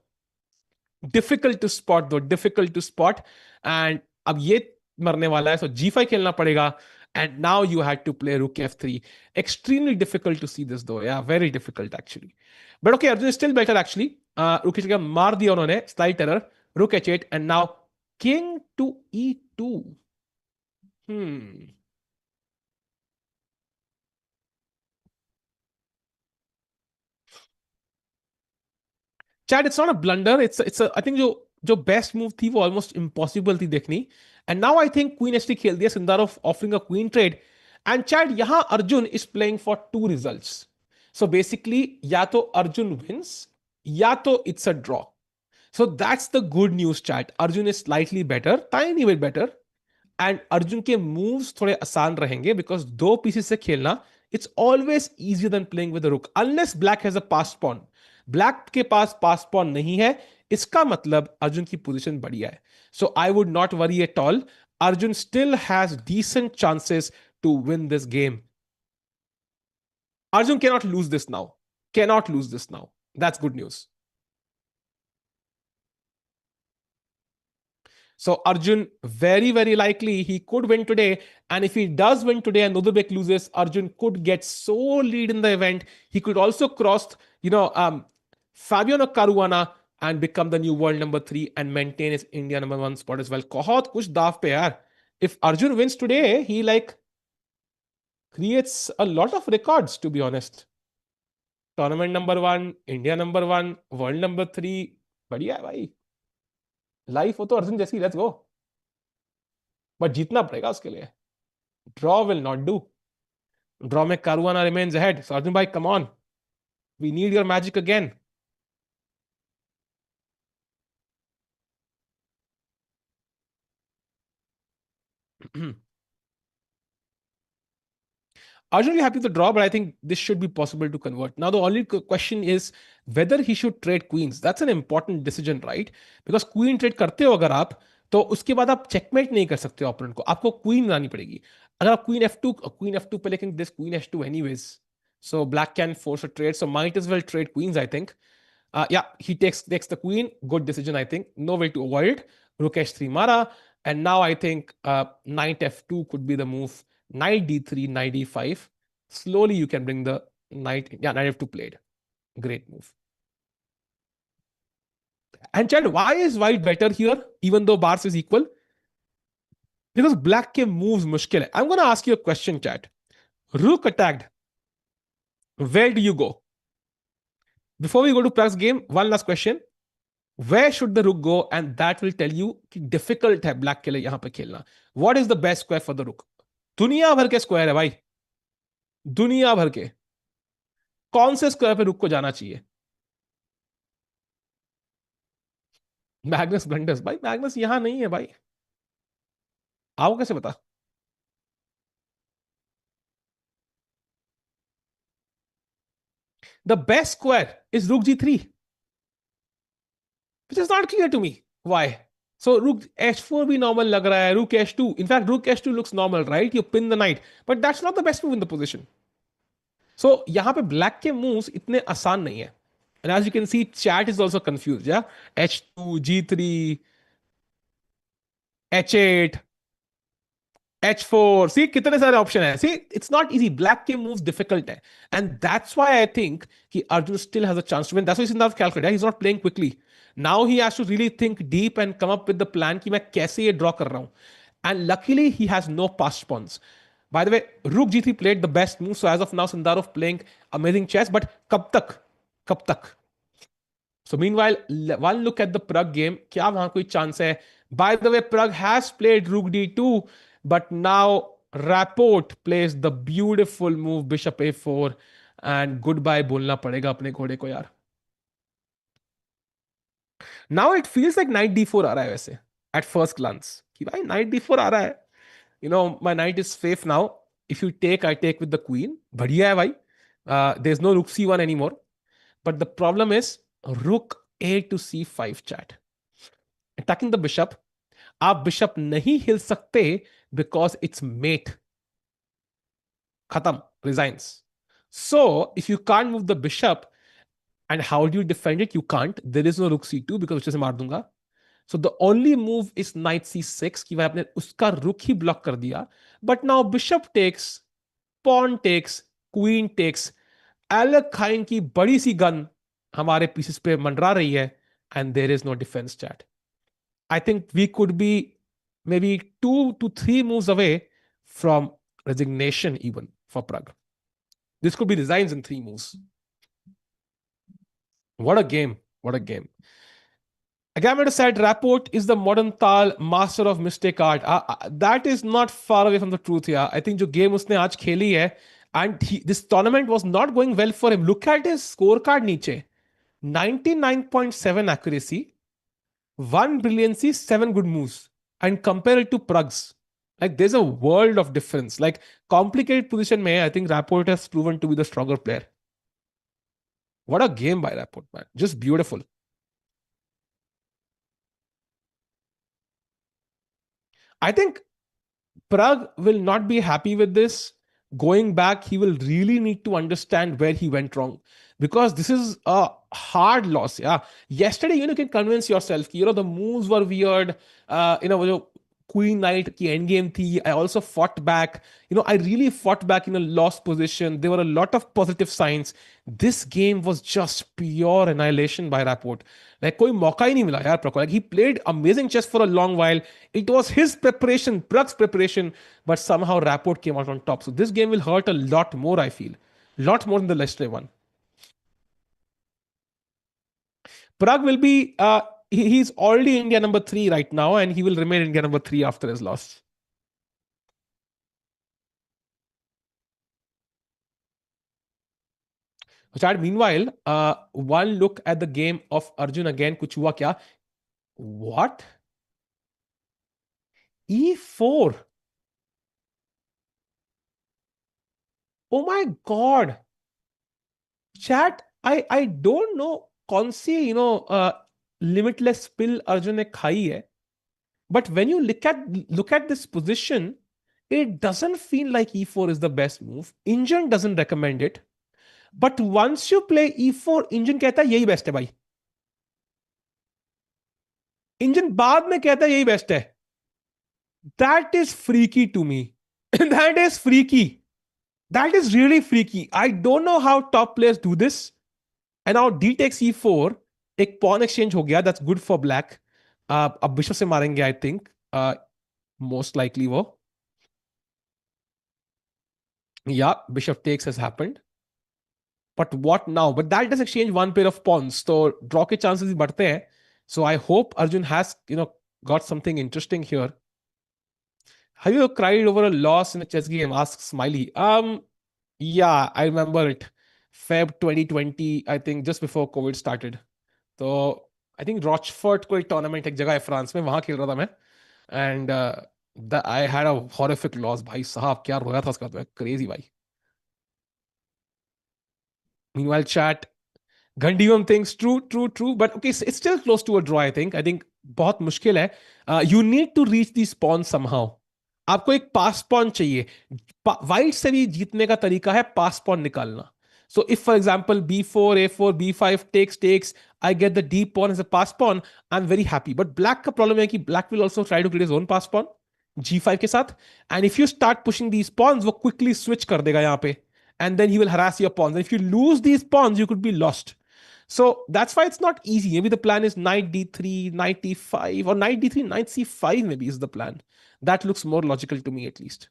Difficult to spot though, difficult to spot. And अब ये मरने वाला है, so g5 खेलना पड़ेगा। And now you had to play rook f3. Extremely difficult to see this though, yeah, very difficult actually. But okay, Arjun is still better actually. Rook h8 मार दिया उन्होंने, slight error. Rook h8 and now king to e2. Hmm. Chat, it's not a blunder, it's I think जो best move थी वो almost impossible थी देखनी। And now I think queen एसटी खेल दिया Sindarov, offering a queen trade. And chat यहां Arjun is playing for two results. So basically या तो अर्जुन विंस या तो it's a draw. So that's the good news chat. Arjun is slightly better, tiny bit better. And Arjun के moves थोड़े आसान रहेंगे because दो पीसेस से खेलना, it's always easier than playing with rook, unless black has a pass pawn. Black के पास पास pawn नहीं है, इसका मतलब अर्जुन की पोजीशन बढ़िया है। So I would not worry at all. Arjun still has decent chances to win this game. Arjun cannot lose this now, cannot lose this now. That's good news. So Arjun, very, very likely he could win today. And if he does win today and Udubek loses, Arjun could get so lead in the event. He could also cross, you know, Fabiano Caruana and become the new world number 3 and maintain his India number 1 spot as well. बहुत कुछ दाव पे यार. If Arjun wins today, he like creates a lot of records, to be honest. Tournament number 1, India number 1, world number 3. बढ़िया है भाई। Life हो तो अर्जुन जैसी, लेट्स गो। बट जीतना पड़ेगा उसके लिए। Draw will not do. Draw में Caruana remains ahead. So Arjun भाई, come on, we need your magic again. Arjun will be happy with the draw, but I think this should be possible to convert. Now, the only question is whether he should trade queens. That's an important decision, right? Because queen trade करते हो अगर आप, तो उसके बाद आप checkmate नहीं कर सकते ओपोनेंट को, आपको क्वीन लानी पड़ेगी। अगर आप क्वीन F2 पे, लेकिन this queen H2 anyways, so black can force a trade, so might as well trade queens, I think. Yeah, he takes the queen. Good decision, I think. No way to avoid. Rook H3 Mara. And now I think knight F2 could be the move. Knight D3, knight D5. Slowly you can bring the knight. Yeah, knight F2 played. Great move. And Chad, why is white better here, even though bars is equal? Because black के moves मुश्किल है. I'm going to ask you a question, Chad. Rook attacked. Where do you go? Before we go to Pragg's game, one last question. Where should the rook go? And that will tell you कि difficult है black के लिए यहाँ पे खेलना. What is the best square for the rook? दुनिया भर के स्क्वायर है भाई, दुनिया भर के। कौन से स्क्वायर पे रुक को जाना चाहिए? मैग्नस ब्लंडर्स भाई, मैग्नस यहां नहीं है भाई। आओ, कैसे बता? The best square is rook G3, which is not clear to me why. So rook H4 भी नॉर्मल लग रहा है, रुक H2, in fact rook H2 looks normal, right? You pin the knight, but that's not the best move in the position. सो यहां पे black के moves इतने आसान नहीं है। And as you can see, chat is also confused. Yeah, H2, G3, H8. H4, सी कितने सारे ऑप्शन है, see it's not easy, black के मूव्स डिफिकल्ट है. And that's why I think कि Arjun still has a chance to win. That's why he's not calculated, he's not playing quickly. Now he has to really think deep and come up with the plan कि मैं कैसे ये draw कर रहा हूं. And luckily he has no passed pawns. By the way, Rook G3 played the best move, so as of now Sindarov playing amazing chess, but कब तक, कब तक. So meanwhile, one look at the Pragg game. क्या वहां कोई chance है? By the way, Pragg has played Rook D2, but now Rapport plays the beautiful move Bishop A4, and goodbye बोलना पड़ेगा अपने घोड़े को यार. Now it feels like Knight D4 आ रहा है वैसे. At first glance, कि भाई Knight D4 आ रहा है. You know, my knight is safe now. If you take, I take with the queen. बढ़िया है भाई. There's no Rook C1 anymore. But the problem is Rook A to C5 chat. Attacking the bishop. आप bishop नहीं हिल सकते because it's mate. खत्म, resigns. So if you can't move the bishop, and how do you defend it? You can't. There is no rook C2 because उससे मार दूंगा. So the only move is knight C6 कि भाई आपने उसका रुक ही block कर दिया. But now bishop takes, pawn takes, queen takes. अलग खाइन की बड़ी सी गन हमारे पीसेस पे मंडरा रही है, and there is no defence chat. I think we could be maybe 2 to 3 moves away from resignation, even for Pragg. This could be resigns in 3 moves. What a game! What a game. Agamemnon said Rapport is the modern Tal master of mistake art. That is not far away from the truth. Yeah, I think the game उसने आज खेली है, and this tournament was not going well for him. Look at his scorecard नीचे. 99.7 accuracy, 1 brilliancy, 7 good moves, and compare it to Pragg's. Like there's a world of difference. Like complicated position, may I think Rapport has proven to be the stronger player. What a game by Rapport, man! Just beautiful. I think Pragg will not be happy with this. Going back, he will really need to understand where he went wrong, because this is a hard loss. Yeah. Yesterday, you can convince yourself, the moves were weird. Queen Knight ki endgame thi. I also fought back. I really fought back in a lost position. There were a lot of positive signs. This game was just pure annihilation by Rapport. Like कोई मौका ही नहीं मिला यार प्रको. Like he played amazing chess for a long while. It was his preparation, Pragg's preparation, but somehow Rapport came out on top. So this game will hurt a lot more, I feel. Lot more than the Leicester one. Pragg will be, he's already India number 3 right now, and he will remain India number 3 after his loss. Chad, meanwhile, one look at the game of Arjun again. Kuch hua kya? What? E4. Oh my God. Chat, I don't know कौन सी limitless pill Arjun ने खाई है. But when you look at this position, it doesn't feel like E4 is the best move. Engine doesn't recommend it. But once you play E4, Engine कहता है यही best है भाई. Engine बाद में कहता है यही बेस्ट है. That is freaky to me. That is freaky. That is really freaky. I don't know how top players do this. And now D takes E4. एक pawn exchange हो गया. That's good for black. अब bishop से मारेंगे, I think. Most likely वो. Yeah, bishop takes has happened. But what now? But that does exchange one pair of pawns. So draw के chances भी बढ़ते हैं. So I hope Arjun has, got something interesting here. Have you cried over a loss in a chess game? Asks Smiley. Yeah, I remember it. Feb 2020, I think, just before COVID started. तो I think Rochefort कोई tournament एक जगह है France में, वहां खेल रहा था मैं. And I had a horrific loss. भाई साहब क्या रोया था उसका, crazy भाई. Meanwhile, chat, Gandhivam thinks true, but okay, it's still close to a draw. I think बहुत मुश्किल है. You need to reach these pawns somehow. आपको एक पास पॉन चाहिए. वाइट से भी जीतने का तरीका है पास पॉन निकालना. So if, for example, b4, a4, b5 takes, I get the d pawn as a pass pawn, I'm very happy. But black का problem है कि black will also try to create his own pass pawn. G5 के साथ. And if you start pushing these pawns, वो quickly switch कर देगा यहाँ पे. And then he will harass your pawns. And if you lose these pawns, you could be lost. So that's why it's not easy. Maybe the plan is knight d3, knight d5, or knight d3, knight c5 maybe is the plan. That looks more logical to me at least.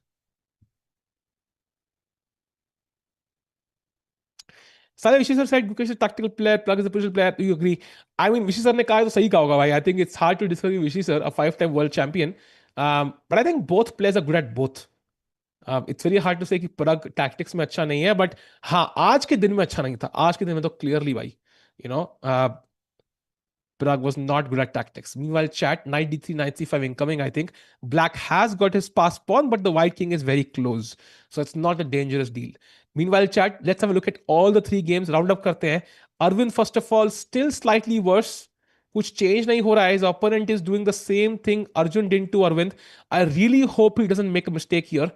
सारे विशेष sir said Mukesh is a tactical player, Pragg is a positional player. Do you agree? I mean, Vishesh sir ने कहा है तो सही कहा होगा भाई. I think it's hard to disagree with wishes sir, a five-time world champion. But I think both players are good at both. It's very hard to say कि Pragg tactics में अच्छा नहीं है, but हाँ आज के दिन में अच्छा नहीं था. आज के दिन में तो clearly भाई, you know, Pragg was not good at tactics. Meanwhile, chat, knight d3, knight c5 incoming, I think. Black has got his pass pawn, but the white king is very close. So it's not a dangerous deal. Meanwhile, chat, let's have a look at all the three games. Round up karte hain. Arvind, first of all, still slightly worse. कुछ change नहीं हो रहा है. His opponent is doing the same thing Arjun did to Arvind. I really hope he doesn't make a mistake here.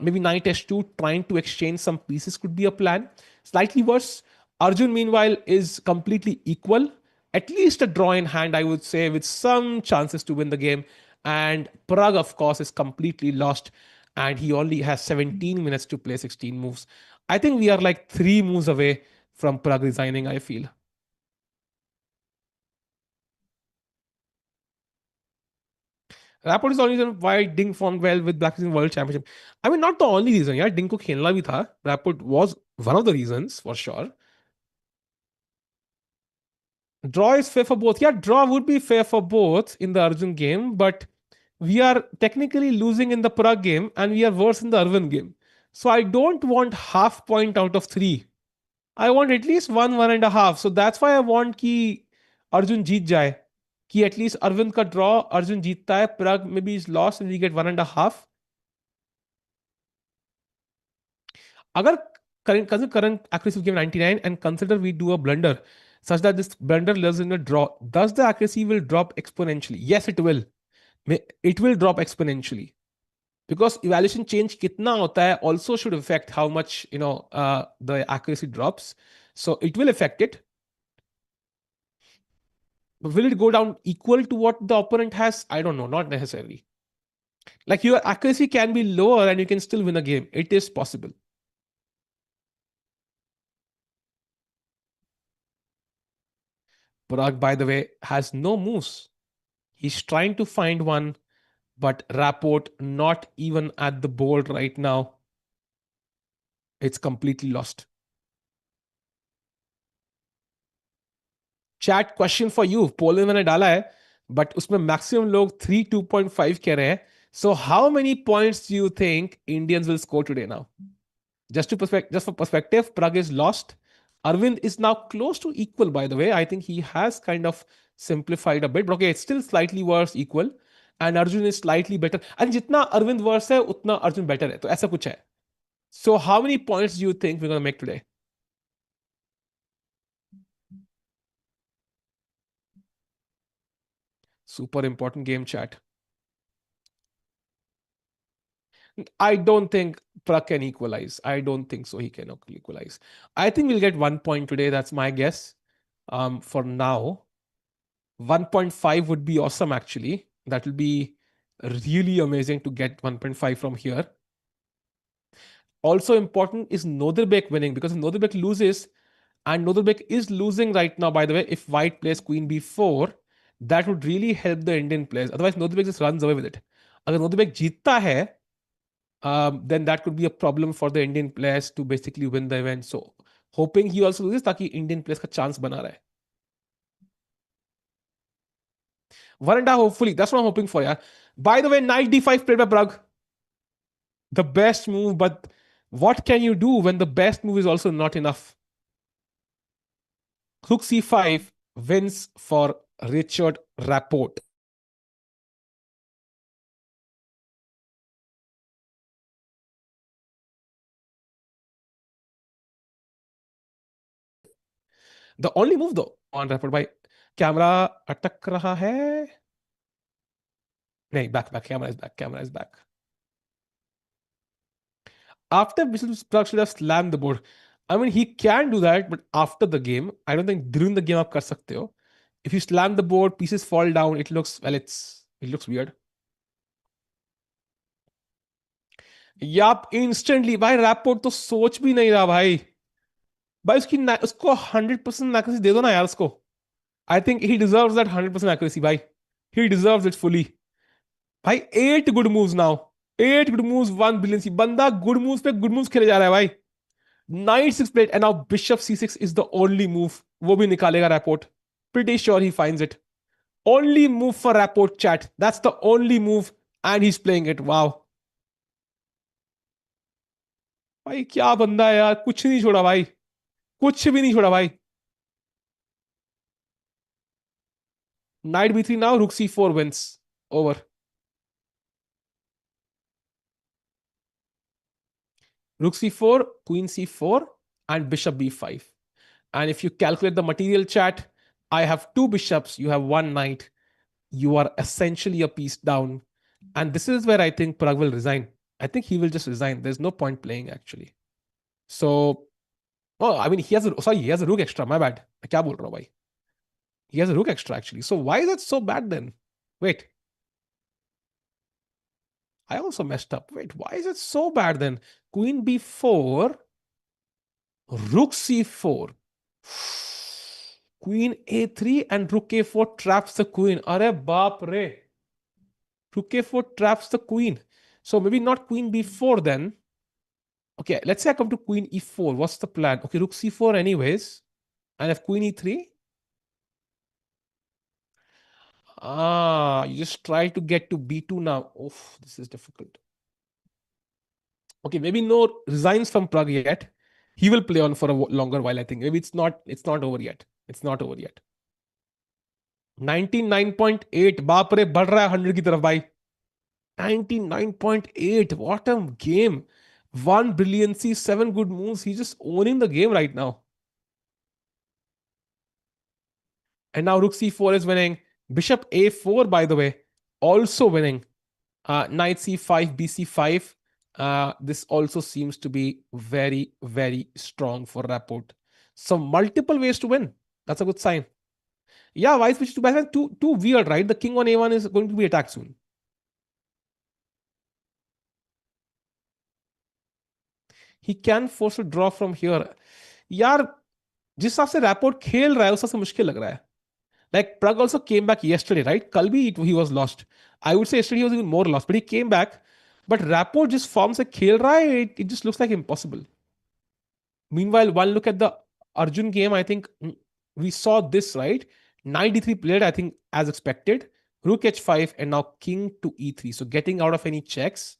Maybe knight h2, trying to exchange some pieces could be a plan. Slightly worse. Arjun, meanwhile, is completely equal. At least a draw in hand, I would say, with some chances to win the game. And Pragg, of course, is completely lost. And he only has 17 minutes to play 16 moves. I think we are like 3 moves away from Pragg resigning, I feel. Rapport is the only reason why Ding formed well with Black in World Championship. I mean, not the only reason. Yeah, Ding को खेलना भी था. Rapport was one of the reasons for sure. Draw is fair for both. Yeah, draw would be fair for both in the Arjun game, but we are technically losing in the Pragg game and we are worse in the Arvind game. So I don't want half point out of three. I want at least one, 1.5. So that's why I want कि Arjun जीत जाए. कि at least Arvind का draw, Arjun जीतता है, Pragg maybe is lost and we get 1.5. अगर current accuracy of game 99 and consider we do a blunder such that this blunder lives in a draw, does the accuracy will drop exponentially? Yes, it will. It will drop exponentially because evaluation change kitna hota hai also should affect how much the accuracy drops. So it will affect it. But will it go down equal to what the opponent has? I don't know. Not necessarily. Like your accuracy can be lower and you can still win a game. It is possible. Pragg, by the way, has no moves. He's trying to find one, but Rapport not even at the board right now. It's completely lost. Chat question for you poll में मैंने डाला है but उसमें maximum लोग 3 2.5 कह रहे हैं so how many points you think Indians will score today now just for perspective Pragg is lost. Arvind is now close to equal, by the way. I think he has kind of simplified a bit, but okay, it's still slightly worse equal. And Arjun is slightly better. And जितना Arvind worse है उतना Arjun better है तो ऐसा कुछ है. So how many points do you think we're going to make today? Super important game, chat. I don't think Pragg can equalize. I don't think so. He can equalize. I think we'll get 1 point today. That's my guess. For now, 1.5 would be awesome. Actually, that will be really amazing to get 1.5 from here. Also important is Noderbek winning because if Noderbek loses, and Noderbek is losing right now, by the way, if White plays Queen B4, that would really help the Indian players. Otherwise, Noderbek just runs away with it. अगर Noderbek जीतता है then that could be a problem for the Indian players to basically win the event. So hoping he also loses ताकि Indian players का chance बना रहे. 1.5 hopefully. That's what I'm hoping for, yeah. By the way, knight d5 played by Pragg. The best move, but what can you do when the best move is also not enough? Rook c5 wins for Richard Rapport. The only move though on Rapport by camera अटक रहा है नहीं back camera is back. After Pragg should have slammed the board. I mean, he can do that, but after the game, I don't think during the game आप कर सकते हो. If you slam the board, pieces fall down. It looks weird. YAP instantly भाई, रैपपोर्ट तो सोच भी नहीं रहा भाई। भाई उसको 100% एक्यूरेसी दे दो ना यार उसको। I think he deserves that 100% accuracy भाई। He deserves it fully. भाई 8 good moves now. 8 good moves, 1 billion सी बंदा गुड मूव्स पे गुड मूव्स खेले जा रहा है भाई। Knight six played and now bishop C6 is the only move. वो भी निकालेगा Rapport. Pretty sure he finds it. Only move for Rapport chat, that's the only move. And he is playing it, wow. भाई क्या बंदा है यार, कुछ नहीं छोड़ा भाई। कुछ भी नहीं छोड़ा भाई। Night B3 now, rook C4 wins. Over. Rook C4, Queen C4, and Bishop B5. And if you calculate the material chat, I have two bishops, you have one knight. You are essentially a piece down. And this is where I think Pragg will resign. I think he will just resign. There's no point playing actually. So, oh, I mean, he has a rook extra. My bad. क्या बोल रहा हूँ भाई? He has a rook extra actually. So why is that so bad then? Wait, I also messed up. Wait, why is it so bad then? Queen B4, Rook C4. Queen A3 and Rook A4 traps the queen. Are baap re. Rook A4 traps the queen. So maybe not Queen B4 then. Okay, let's say I come to Queen E4. What's the plan? Okay, Rook C4 anyways. And if Queen E3. You just try to get to B2 now. Oof, this is difficult. Okay, maybe no resigns from Pragg yet. He will play on for a longer while, I think. Maybe it's not over yet. It's not over yet. 99.8, बाप रे बढ़ रहा है 100 की तरफ भाई। 99.8, what a game. One brilliancy, 7 good moves. He's just owning the game right now. And now Rook C4 is winning. Bishop A4, by the way, also winning. Knight C5, BC5. This also seems to be very, very strong for Rapport. So multiple ways to win. That's a good sign. Yeah, Vice Bishop to Batsman, too weird, right? The king on A1 is going to be attacked soon. He can force a draw from here. यार जिस हिसाब से rapport खेल रहा है उस हिसाब से मुश्किल लग रहा है। Like Pragg also came back yesterday, right? कल भी he was lost. I would say yesterday he was even more lost, but he came back. But Rapport जिस फॉर्म से खेल रहा है, it just looks like impossible. Meanwhile, one look at the Arjun game, I think we saw this, right? Knight D3 played, I think, as expected. Rook H5 and now King to E3. So getting out of any checks.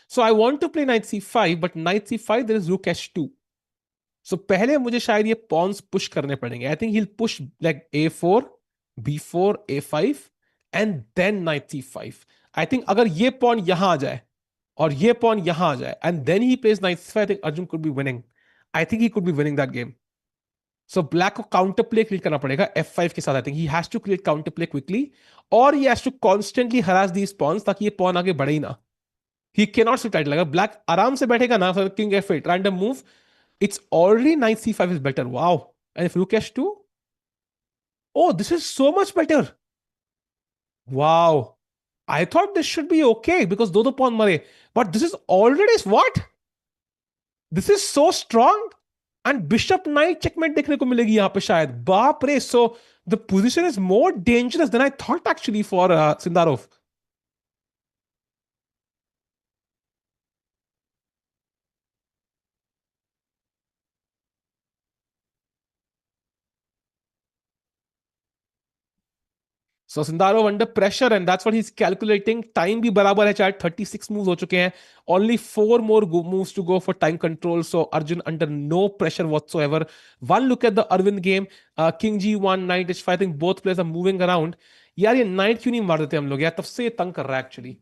So I want to play Knight C5, but Knight C5, there is Rook H2. सो पहले मुझे शायद ये Pond's push करने पड़ेंगे। I think he push like A4, B4, A5 and then knight C5। I think अगर ये pawn यहां आ जाए और ये पॉन यहां आ जाए and then he plays knight C5, I think Arjun could be winning. I think he could be winning that game. So black को काउंटर प्ले क्रिएट करना पड़ेगा F5 के साथ। I think he has to create counter play quickly, और he has to constantly harass these pawns ताकि ये pawn आगे बढ़े ही ना। He can not sit title. अगर ब्लैक आराम से बैठेगा ना, king F8 random move, it's already knight C5 is better. Wow. And if rook H2, oh, this is so much better. Wow. I thought this should be okay because Dodo pawn mare. But this is already what? This is so strong. And bishop knight checkmate देखने को मिलेगी यहाँ पे शायद। बाप रे. So the position is more dangerous than I thought actually for Sindarov. So Sindarov under pressure and that's what he is calculating. Time भी बराबर है, चाहे 36 मूव्स हो चुके हैं। Only 4 more moves to go for time control. So Arjun under no pressure whatsoever. One look at the Arvind game. King G1, Knight H5. I think both players are moving around. यार ये night क्यों नहीं मार देते हम लोग यार, तब से ये तंग कर रहा है actually.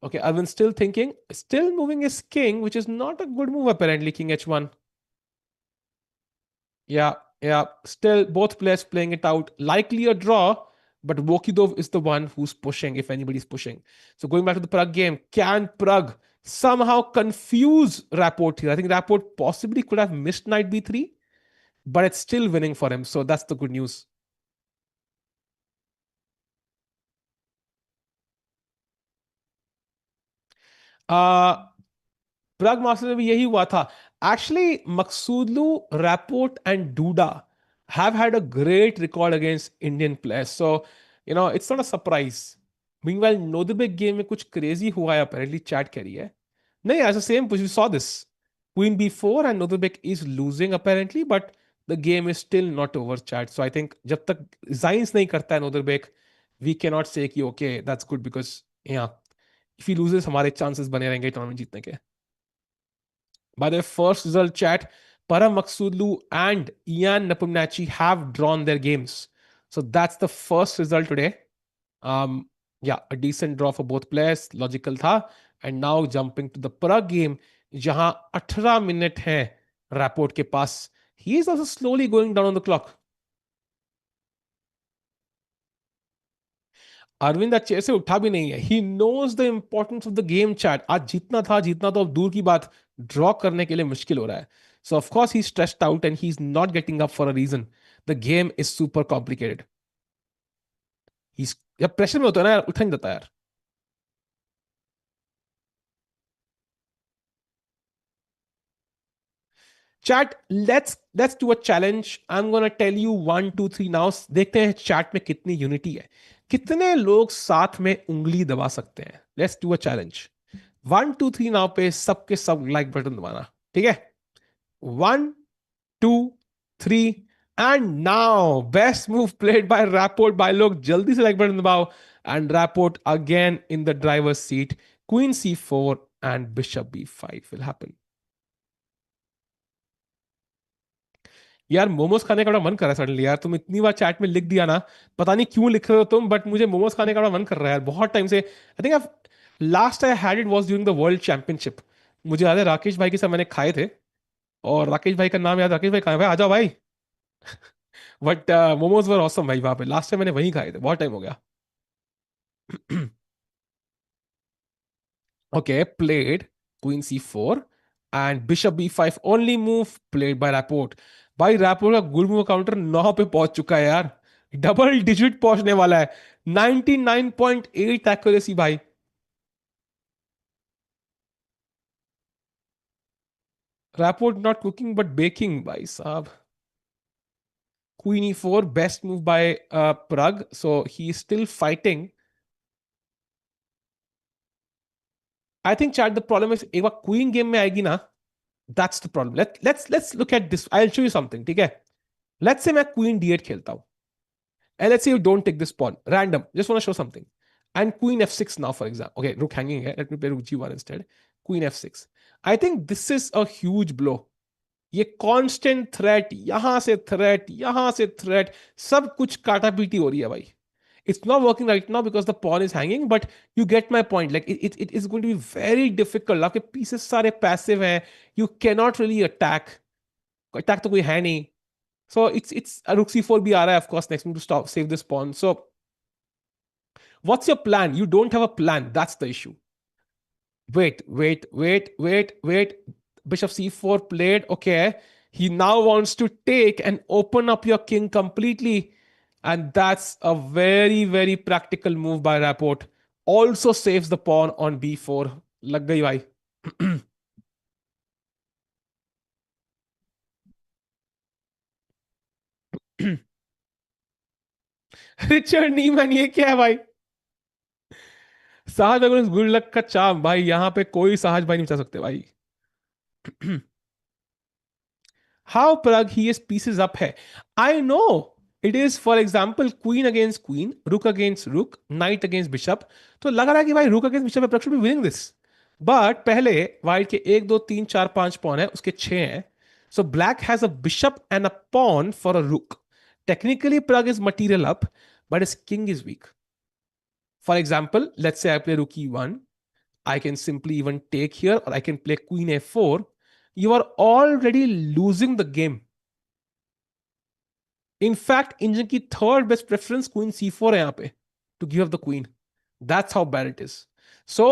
Okay, Arvind still thinking, still moving his king, which is not a good move apparently. King H1. Yeah, yeah. Still, both players playing it out. Likely a draw, but Wokidov is the one who's pushing, if anybody's pushing. So going back to the Pragg game, can Pragg somehow confuse Rapport here? I think Rapport possibly could have missed knight B3, but it's still winning for him. So that's the good news. Pragg master में भी यही हुआ था. Actually, Maksudlu, Rapport, and Duda have had a great record against Indian players. So, it's not a surprise. Meanwhile, Nodibek game में कुछ crazy हुआ है apparently chat करी है. नहीं, as the same, we saw this. Queen B4 and Nodibek is losing apparently, but the game is still not over chat. So I think जब तक Zains नहीं करता है Nodibek, we cannot say कि okay, that's good because yeah, if he loses हमारे chances बने रहेंगे tournament जीतने के. By their first result chat, Param Maksudlu and Ian Nepomniachtchi have drawn their games. So that's the first result today. Um, yeah, a decent draw for both players. Logical tha. And now jumping to the Prague game, जहां 18 minute है Rapport के पास. He is also slowly going down on the clock. Arvind आज chair से उठा भी नहीं है. He knows the importance of the game chat. आज जीतना तो अब दूर की बात, ड्रॉ करने के लिए मुश्किल हो रहा है. So of course he stressed out and he is not getting up for a reason. The game is super complicated. He जब प्रेशर में होता है ना यार, उठा नहीं जाता यार. Chat, let's do a challenge. I am gonna tell you 1 2 3 now. देखते हैं चैट में कितनी यूनिटी है, कितने लोग साथ में उंगली दबा सकते हैं. Let's do a challenge. 1 2 3 now पे सबके सब लाइक बटन दबाना. ठीक है. 1 2 3. And now best move played by Rapport. बाय लोग जल्दी से लाइक बटन दबाओ. And Rapport again in the driver seat. Queen C4 and bishop B5 will happen. यार मोमोज खाने का बड़ा मन कर रहा है सडनली यार. तुम इतनी बार चैट में लिख दिया ना, पता नहीं क्यों लिख रहे हो तुम, बट मुझे मोमोज खाने का बड़ा मन कर रहा है यार बहुत टाइम से. I think last I had it was during the world championship. मुझे याद है राकेश भाई के साथ मैंने खाए थे. और राकेश भाई का नाम याद, राकेश भाई कहाँ है भाई, आ जाओ भाई. बट मोमोज वर ऑसम भाई वहां पे. लास्ट टाइम मैंने वहीं खाए थे, बहुत टाइम हो गया. Okay, played queen C4 and bishop B5 only move played by rapport. भाई रैपोर्ट का गुड मूव काउंटर 9 पे पहुंच चुका है यार. डबल डिजिट पहुंचने वाला है. 99.8 एक्यूरेसी भाई. Rapport not cooking but baking भाई साहब. Queen E4 best move by Pragg. So he still fighting. I think chat the problem is एक बार क्वीन गेम में आएगी ना, that's the problem. Let's look at this. I will show you something. ठीक है. Let's say मैं queen D8 खेलता हूं. And let's say you don't take this pawn. Random. Just want to show something. And queen F6 now, for example. Okay, rook hanging here. Let me play rook G1 instead. Queen F6. I think this is a huge blow. ये constant threat, यहां से threat, यहां से threat, सब कुछ काटा PT हो रही है भाई. It's not working right now because the pawn is hanging, but you get my point. Like it is going to be very difficult. आपके pieces सारे passive हैं. You cannot really attack. Attack तो कोई है नहीं. So it's rook C4 भी आ रहा है of course next move to stop save this pawn. So what's your plan? You don't have a plan. That's the issue. Wait. Bishop C4 played. Okay. He now wants to take and open up your king completely. And that's a very, very practical move by Rapport. Also saves the pawn on B4. लग गई भाई. Richard Niemann, ये क्या है भाई. साहज अगर good luck का चाम भाई, यहां पे कोई साहज भाई नहीं बचा सकते भाई. How Pragg he is pieces up hai. I know it is for example queen against queen, rook against rook, knight against bishop. तो लग रहा है कि भाई rook against bishop Pragg should be winning this. But पहले white के 1 2 3 4 5 pawn है, उसके 6 हैं. So black has a bishop and a pawn for a rook. Technically Pragg is material up, but his king is weak. For example, let's say I play rook E1. I can simply even take here, or I can play queen A4. You are already losing the game. In fact, engine की third best preference queen C4 है यहाँ पे to give up the queen. That's how bad it is. So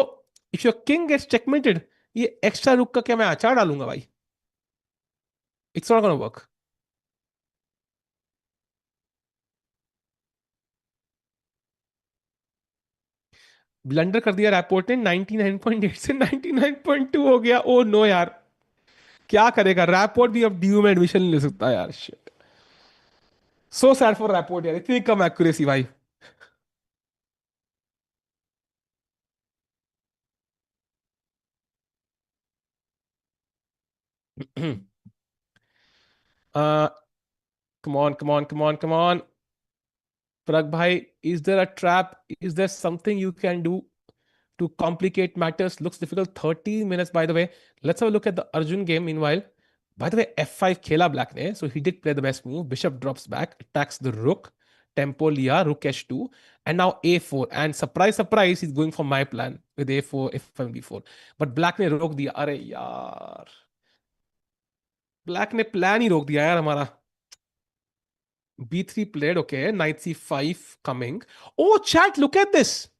if your king gets checkmated, ये extra रुक का क्या मैं अचार डालूंगा भाई. It's not gonna work. Blunder कर दिया रैपोर्ट ने, 99.8 से 99.2 हो गया। ओ नो यार, क्या करेगा रैपोर्ट भी, अब डीयू में एडमिशन नहीं ले सकता यार। Shit, so sad for rapport यार, इतनी कम एक्यूरेसी भाई। Come on come on come on come on, Pragg bhai, is there a trap? Is there something you can do to complicate matters? Looks difficult. 30 minutes, by the way. Let's have a look at the Arjun game meanwhile. By the way, f5 khela black ne, so he did play the best move. Bishop drops back, attacks the rook. Tempo liya, rook h2, and now a4. And surprise, surprise, he's going for my plan with a4, f5, b4. But black ne rok diya. Are yaar. Black ne plan hi rok diya yaar hamara. B3 played, okay. Knight c5 coming. Oh, chat, look at this.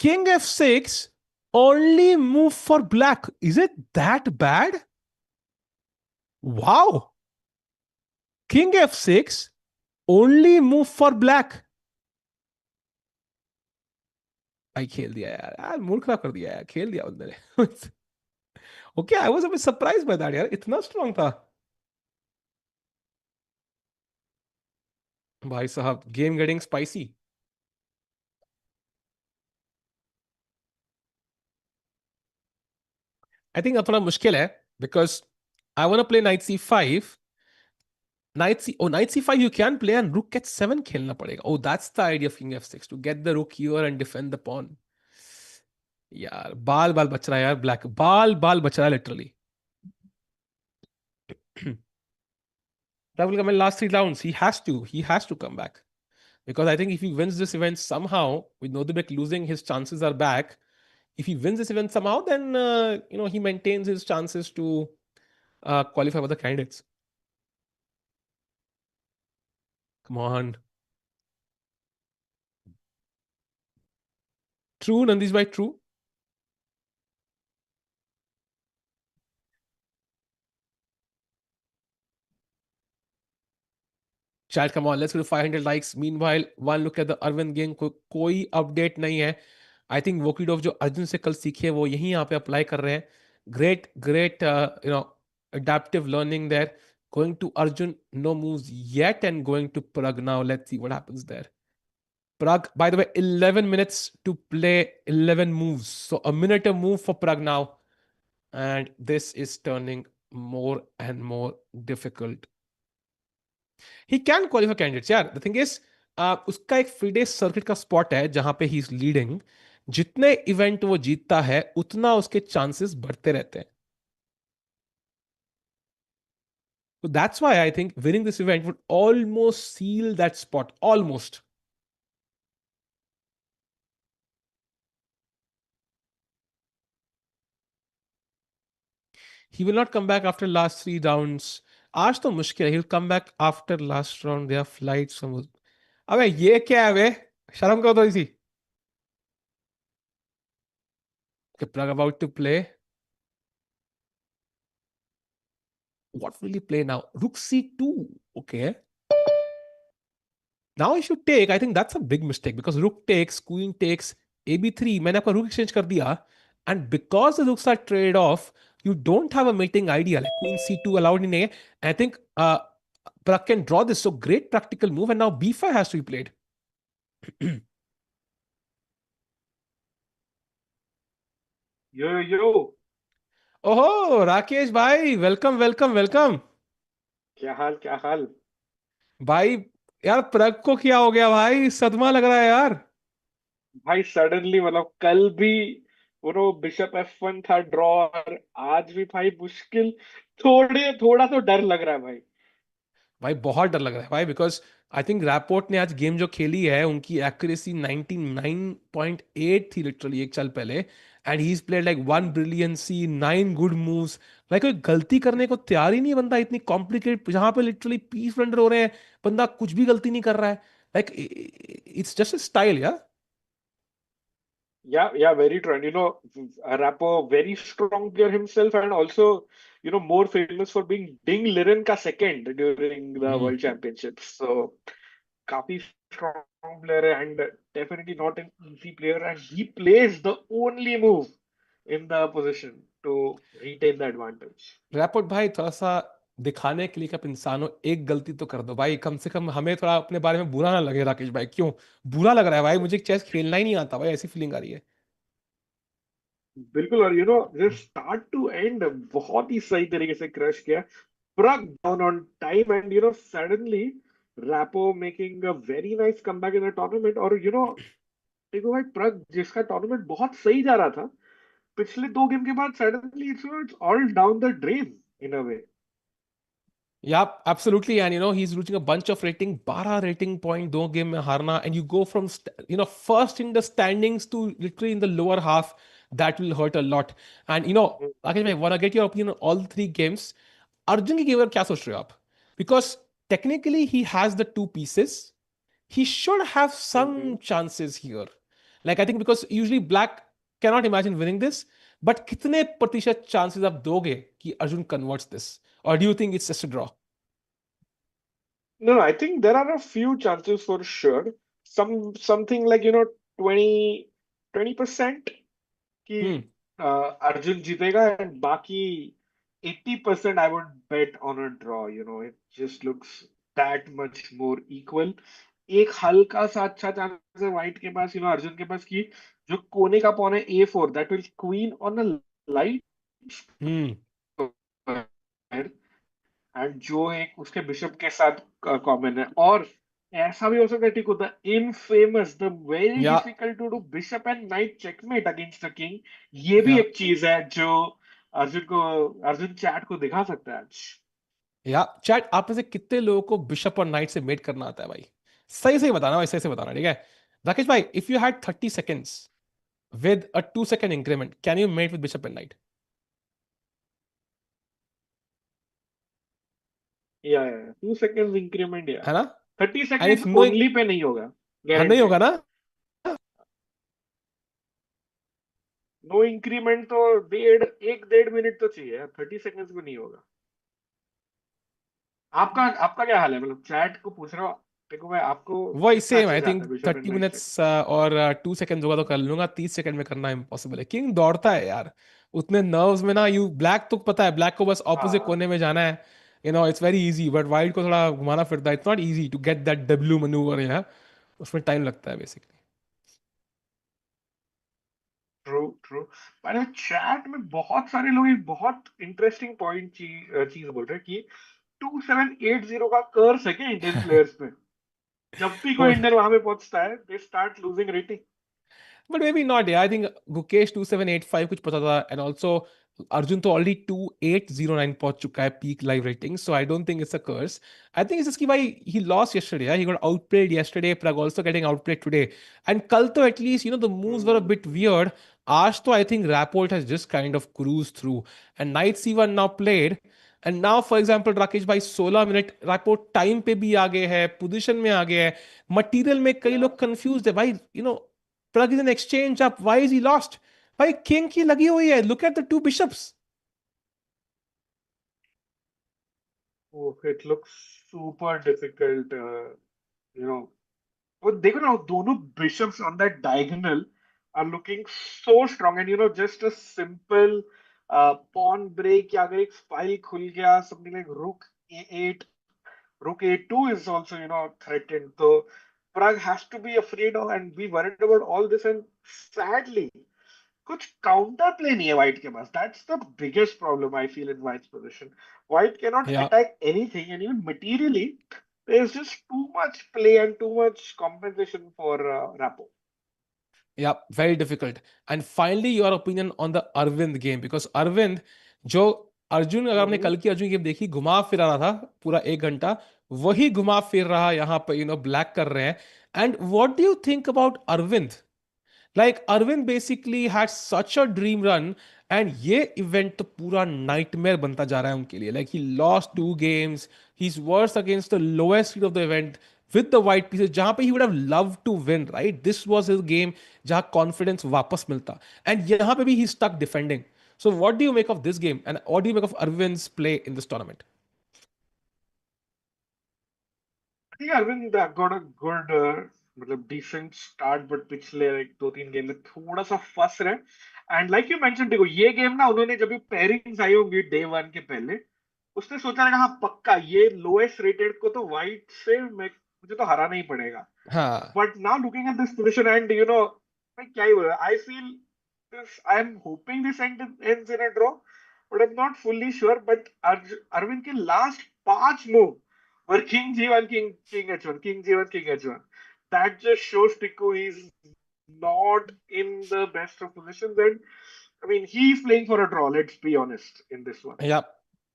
King f6, only move for black. Is it that bad? Wow. King f6, only move for black. भाई खेल दिया यार, यार mood खराब कर दिया यार, खेल दिया बंदे ने। Okay, I was a bit surprise by that यार, इतना स्ट्रांग था भाई साहब। Game getting spicy. I think अब थोड़ा मुश्किल है, because I want to play knight c5। Knight c5 you can play, and rook h7 खेलना पड़ेगा। Oh, that's the idea of king f6, to get the rook here and defend the pawn. यार बाल बाल बच रहा है यार, black बाल बाल बच रहा है literally. That will come in last 3 rounds. He has to come back, because I think if he wins this event somehow, with Nodibek losing, his chances are back. If he wins this event somehow, then he maintains his chances to qualify for the candidates. Come on, true Nandish bhai, true. Chat, come on, let's go to 500 likes. Meanwhile, one look at the Arvind game. कोई update नहीं है। I think वोकिडोव जो अर्जुन से कल सीखे वो यही यहाँ पे अप्लाई कर रहे हैं। Great great adaptive learning there. Going to Arjun, no moves yet, and going to Pragg now. Let's see what happens there. Pragg, by the way, 11 minutes to play 11 moves. So a minute a move for Pragg now. And this is turning more and more difficult. He can qualify candidates, यार। The thing is, उसका एक free day circuit का spot है जहां पे he is leading. जितने event वो जीतता है उतना उसके चांसेस बढ़ते रहते हैं। So that's why I think winning this event would almost seal that spot. Almost. He will not come back after last 3 rounds. आज तो मुश्किल है। He'll come back after last round. There are flights from... अबे ये क्या है बे? शर्म करो थोड़ी सी। Okay, Pragg about to play. What will he play now? Rook c2. Okay. Now he should take. I think that's a big mistake, because rook takes, queen takes, ab3. मैंने आपका rook exchange कर दिया, and because the rooks are traded off, you don't have a mating idea. Like queen c2 allowed in a. I think Pragg can draw this. So great practical move, and now b5 has to be played. यो यो। ओहो राकेश भाई, welcome welcome welcome. क्या हाल क्या हाल। भाई यार, प्रग को क्या हो गया भाई? सदमा लग रहा है यार। भाई सडनली मतलब कल भी वो बिशप F1 था ड्रॉ, और आज भी भाई मुश्किल। थोड़ा तो डर लग रहा है भाई। भाई बहुत डर लग रहा है भाई, बिकॉज आई थिंक रैपोर्ट ने आज गेम जो खेली है उनकी एक्यूरेसी 99.8 थी लिटरली एक साल पहले। And he is played like one brilliancy, 9 good moves. Like कोई गलती करने को तैयार ही नहीं है बंदा, इतनी कॉम्प्लिकेटेड जहां पे लिटरली पीस ब्लंडर हो रहे हैं, बंदा कुछ भी गलती नहीं कर रहा है। लाइक इट्स जस्ट स्टाइल या। Yeah, very true. And Rapo, very strong player himself, and also, more famous for being Ding Liren ka second during the World Championships. So काफी strong player है and definitely not an easy player, and he plays the only move in the position to retain the advantage. Rapport भाई थोड़ा सा दिखाने के लिए कि आप इंसान हो, एक गलती तो कर दो भाई, कम से कम हमें थोड़ा अपने बारे में बुरा ना लगे। राकेश भाई क्यों बुरा लग रहा है भाई? मुझे चेस खेलना ही नहीं आता भाई, ऐसी फीलिंग आ रही है। बिल्कुल, और जस्ट स्टार्ट टू एंड बहुत ही सही तरीके से क्रश किया। Pragg down on time, and suddenly Rapo making a very nice comeback in the tournament, और देखो भाई Pragg जिसका टूर्नामेंट बहुत सही जा रहा था पिछले 2 गेम के बाद, suddenly it's all down the drain in a way. Yeah, absolutely. And he's losing a bunch of rating, 12 rating point, दो गेम में हारना, and you go from first in the standings to literally in the lower half. That will hurt a lot. And Rakesh, I want to get your opinion on all three games. Arjun की game पर क्या सोच रहे हो आप? Because technically he has the two pieces. He should have some chances here. Like I think because usually Black cannot imagine winning this, but कितने प्रतिशत chances आप दोगे कि Arjun converts this? Or do you think it's just a draw? No, I think there are a few chances for sure. Something like 20% कि Hmm. Arjun जीतेगा, and बाकी 80% I would bet on a draw. It just looks that much more equal. एक हल्का सा अच्छा chance है white के पास, अर्जुन के पास, कि जो कोने का पॉन है A4, that will queen on a light, Hmm. And जो एक उसके बिशप के साथ कॉमन है। और ऐसा भी हो सकता है, ठीक होता है, infamous the very Yeah. Difficult to do bishop and knight checkmate against the king. ये भी Yeah. एक चीज है जो अर्जुन चैट को दिखा सकता है आज। या चैट, आप में से कितने लोगों को बिशप और नाइट से मेट करना आता है भाई? सही सही बताना भाई, सही से बताना, ठीक है? राकेश भाई, if you had 30 seconds with a 2 second increment, can you mate with bishop and knight? या 2 सेकेंड इंक्रीमेंट, या है ना? एंड30 second if no, only pay नहीं होगा, हाँ नहीं गारंटेड। होगा ना? नो इंक्रीमेंट तो 1.5 मिनट तो चाहिए, 30 सेकेंड्स में नहीं होगा। आपका आपका क्या हाल है, मतलब चैट को पूछ रहा हूँ। देखो भाई, आपको वही कितना सेम, अच्छे आई से आता थिंक है bishop and thirty knight check? Minutes और 2 seconds होगा तो कर लूंगा, 30 सेकंड में करना इम्पॉसिबल है। किंग दौड़ता है यार उतने नर्व्स में ना। यू ब्लैक तो पता है, ब्लैक को बस ऑपोजिट हाँ, कोने में जाना है। It's very easy, but white को थोड़ा घुमाना फिरता है। It's not easy to get that W manoeuvre, उसमें टाइम लगता है बेसिकली। True true. पर चैट में बहुत सारे लोग एक बहुत इंटरेस्टिंग पॉइंट चीज बोल रहे हैं कि 2780 का कर्स है क्या इंडियन प्लेयर्स में? जब भी कोई इंडियन वहां पे पहुंचता है, they start losing rating. But maybe not. Yeah, I think Gukesh 2785 कुछ पता था, and also Arjun तो already 2809 पहुंच चुका है peak live rating, so I don't think it's a curse. I think it's just कि भाई he lost yesterday. Yeah? He got outplayed yesterday. Pragg also getting outplayed today. And कल तो at least the moves were a bit weird. आज तो I think Rapport has just kind of cruised through. And Knight C1 now played. And now, for example, Rakesh भाई 16 minute Rapport time पे भी आ गए हैं, position में आ गए हैं, मटेरियल में कई या लोग कंफ्यूज है भाई। Pragg is an exchange up. Why is he lost? भाई किंग की लगी हुई है, look at the two bishops. It looks super difficult. You know वो देखो ना, वो दोनों bishops on that diagonal are looking so strong, and just a simple pawn break, या अगर एक फाइल खुल गया, समथिंग लाइक रुक A8, rook A2 is also threatened. So Pragg has to be afraid of and be worried about all this, and sadly कुछ counter play नहीं है white के पास। That's the biggest problem I feel in white's position. White can not yeah attack anything, and even materially there is just too much play and too much compensation for Rapo. Yeah very difficult. And finally your opinion on the Aravind game, because Aravind जो अर्जुन, अगर आपने कल की Arjun game देखी, घुमा फिरा रहा था पूरा 1 घंटा, वही घुमा फिर रहा यहाँ पे ब्लैक कर रहे हैं। And what do you think about Arvind? Like Arvind basically had such a dream run, and ये event तो पूरा nightmare बनता जा रहा है उनके लिए। Like he lost 2 games, he's worse against the lowest seed of the event with the white pieces, जहाँ पे he would have loved to win, right? This was his game, जहाँ confidence वापस मिलता, and यहाँ पे भी he's stuck defending. So what do you make of this game, and what do you make of Arvind's play in this tournament? I think Arvind got a good मतलब decent start, but पिछले like 2-3 game में थोड़ा सा फंस रहे. And like you mention, देखो ये game ना उन्होंने जब भी पेयरिंग्स आई होंगी डे वन के पहले, उसने सोचा रहेगा हाँ पक्का ये लोएस्ट रेटेड को तो वाइट से मुझे तो हराना ही पड़ेगा. हाँ But now looking at this position, and मैं क्या ही बोला, I feel this. I'm hoping this ends in a draw, but I'm not fully sure. But Arvind के last 5 move were King G1, King H1, King G1, King H1. That just shows Tiku he's not in the best of positions, and I mean he's playing for a draw. Let's be honest in this one. या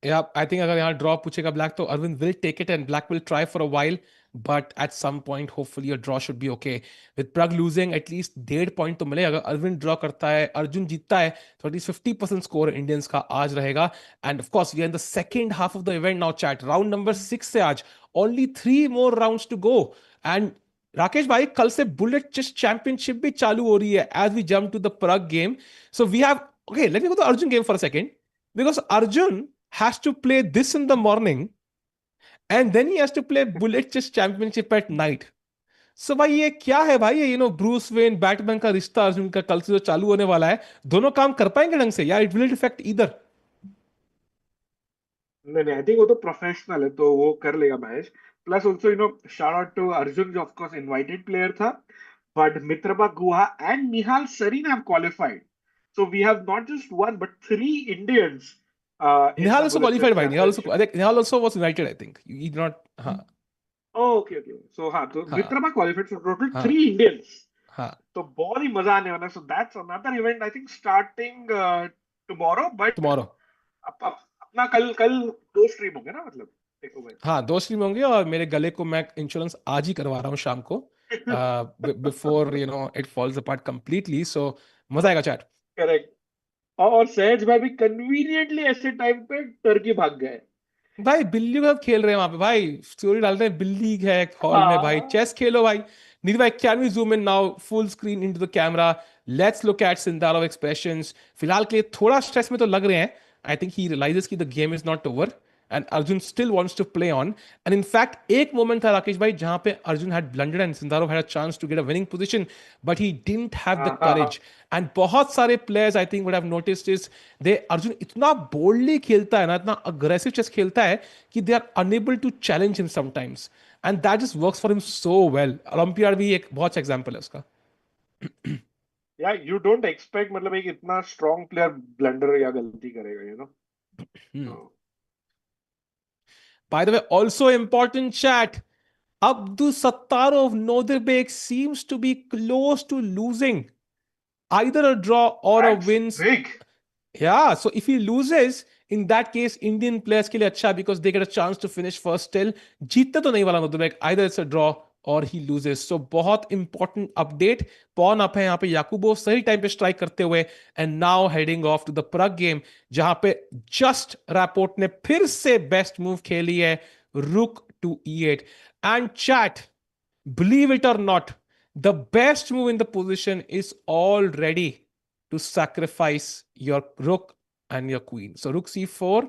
या आई think अगर यहाँ draw पूछेगा black तो Aravind will take it and black will try for a while, but at some point hopefully a draw should be okay. With Pragg losing at least 1.5 point तो मिले. अगर Arvind draw करता है, अर्जुन जीतता है, तो एटलीस्ट 50% स्कोर इंडियंस का आज रहेगा. And of course we are in the second half of the event now chat. Round number 6 से आज only 3 more rounds to go. And Rakesh भाई, कल से बुलेट चेस चैंपियनशिप भी चालू हो रही है as we jump to the Pragg game. So we have, okay let me go to Arjun game for a second, because Arjun has to play this in the morning and then he has to play bullet chess championship at night. So भाई ये क्या है भाई, ये Bruce Wayne Batman का रिश्ता अर्जुन का कल से जो चालू होने वाला है, दोनों काम कर पाएंगे ढंग से या इट विल इफेक्ट ईदर? नहीं नहीं, आई थिंक वो तो प्रोफेशनल है तो वो कर लेगा match. Plus also shout out to Arjun जो ऑफकोर्स इनवाइटेड प्लेयर था, but Mitrabha Guha and Nihal Sarin have qualified. So we have not just one but 3 Indians in Nihal the also bullet chess qualified भाई. Nihal also, championship. I think Nihal also was invited, I think he did not. हाँ okay okay, so हाँ तो हाँ मित्रपा qualified, so total हाँ 3 Indians. हाँ. तो बहुत ही मजा आने वाला है. So that's another event I think starting tomorrow. But tomorrow. अपना कल कल 2 स्ट्रीम होंगे ना, मतलब देखो भाई. हाँ 2 स्ट्रीम होंगे और मेरे गले को मैं इंश्योरेंस आज ही करवा रहा हूँ शाम को, before it falls apart completely. So मजा आएगा चैट. करेक्ट. और सहज भाई भी कन्वीनियंटली ऐसे टाइम पे टर्की भाग गए. भाई बिल्ली के साथ खेल रहे हैं वहां पे भाई, स्टोरी डालते हैं बिल्ली है हॉल में भाई, हाँ. चेस खेलो भाई. नीति भाई, can we zoom in now full screen into the camera? Let's look at Sindarov expressions. फिलहाल के लिए थोड़ा स्ट्रेस में तो लग रहे हैं. आई थिंक ही रियलाइजेस कि the game is not over and Arjun still wants to play on. And in fact एक मोमेंट था राकेश भाई जहां पे Arjun had blundered and Sindarov had a chance to get a winning position, but he didn't have the हाँ हाँ हाँ. Courage. And बहुत सारे players I think would have noticed is, they Arjun इतना बोल्डली खेलता है ना, इतना अग्रेसिव चेस खेलता है कि they are unable to challenge him sometimes, and that just works for him so well. Olympiad भी एक बहुत एग्जांपल है उसका. या यू डोंट एक्सपेक्ट, मतलब एक इतना स्ट्रॉन्ग प्लेयर ब्लंडर या गलती करेगा, By the way, also important chat. Abdul Sattarov Nodirbek seems to be close to losing either a draw or a that's win. Big. Yeah, so if he loses, in that case, Indian players के लिए अच्छा because they get a chance to finish first still. जीतने तो नहीं वाला मतलब, either it's a draw or he loses. So बहुत important update. Pawn up है यहाँ पे याकूबोव सही टाइम पे स्ट्राइक करते हुए, and now heading off to the Pragg game जहाँ पे just Rapport ने फिर से best move खेली है, rook to e8. And chat, believe it or not, the best move in the position is already to sacrifice your rook and your queen. So rook c4,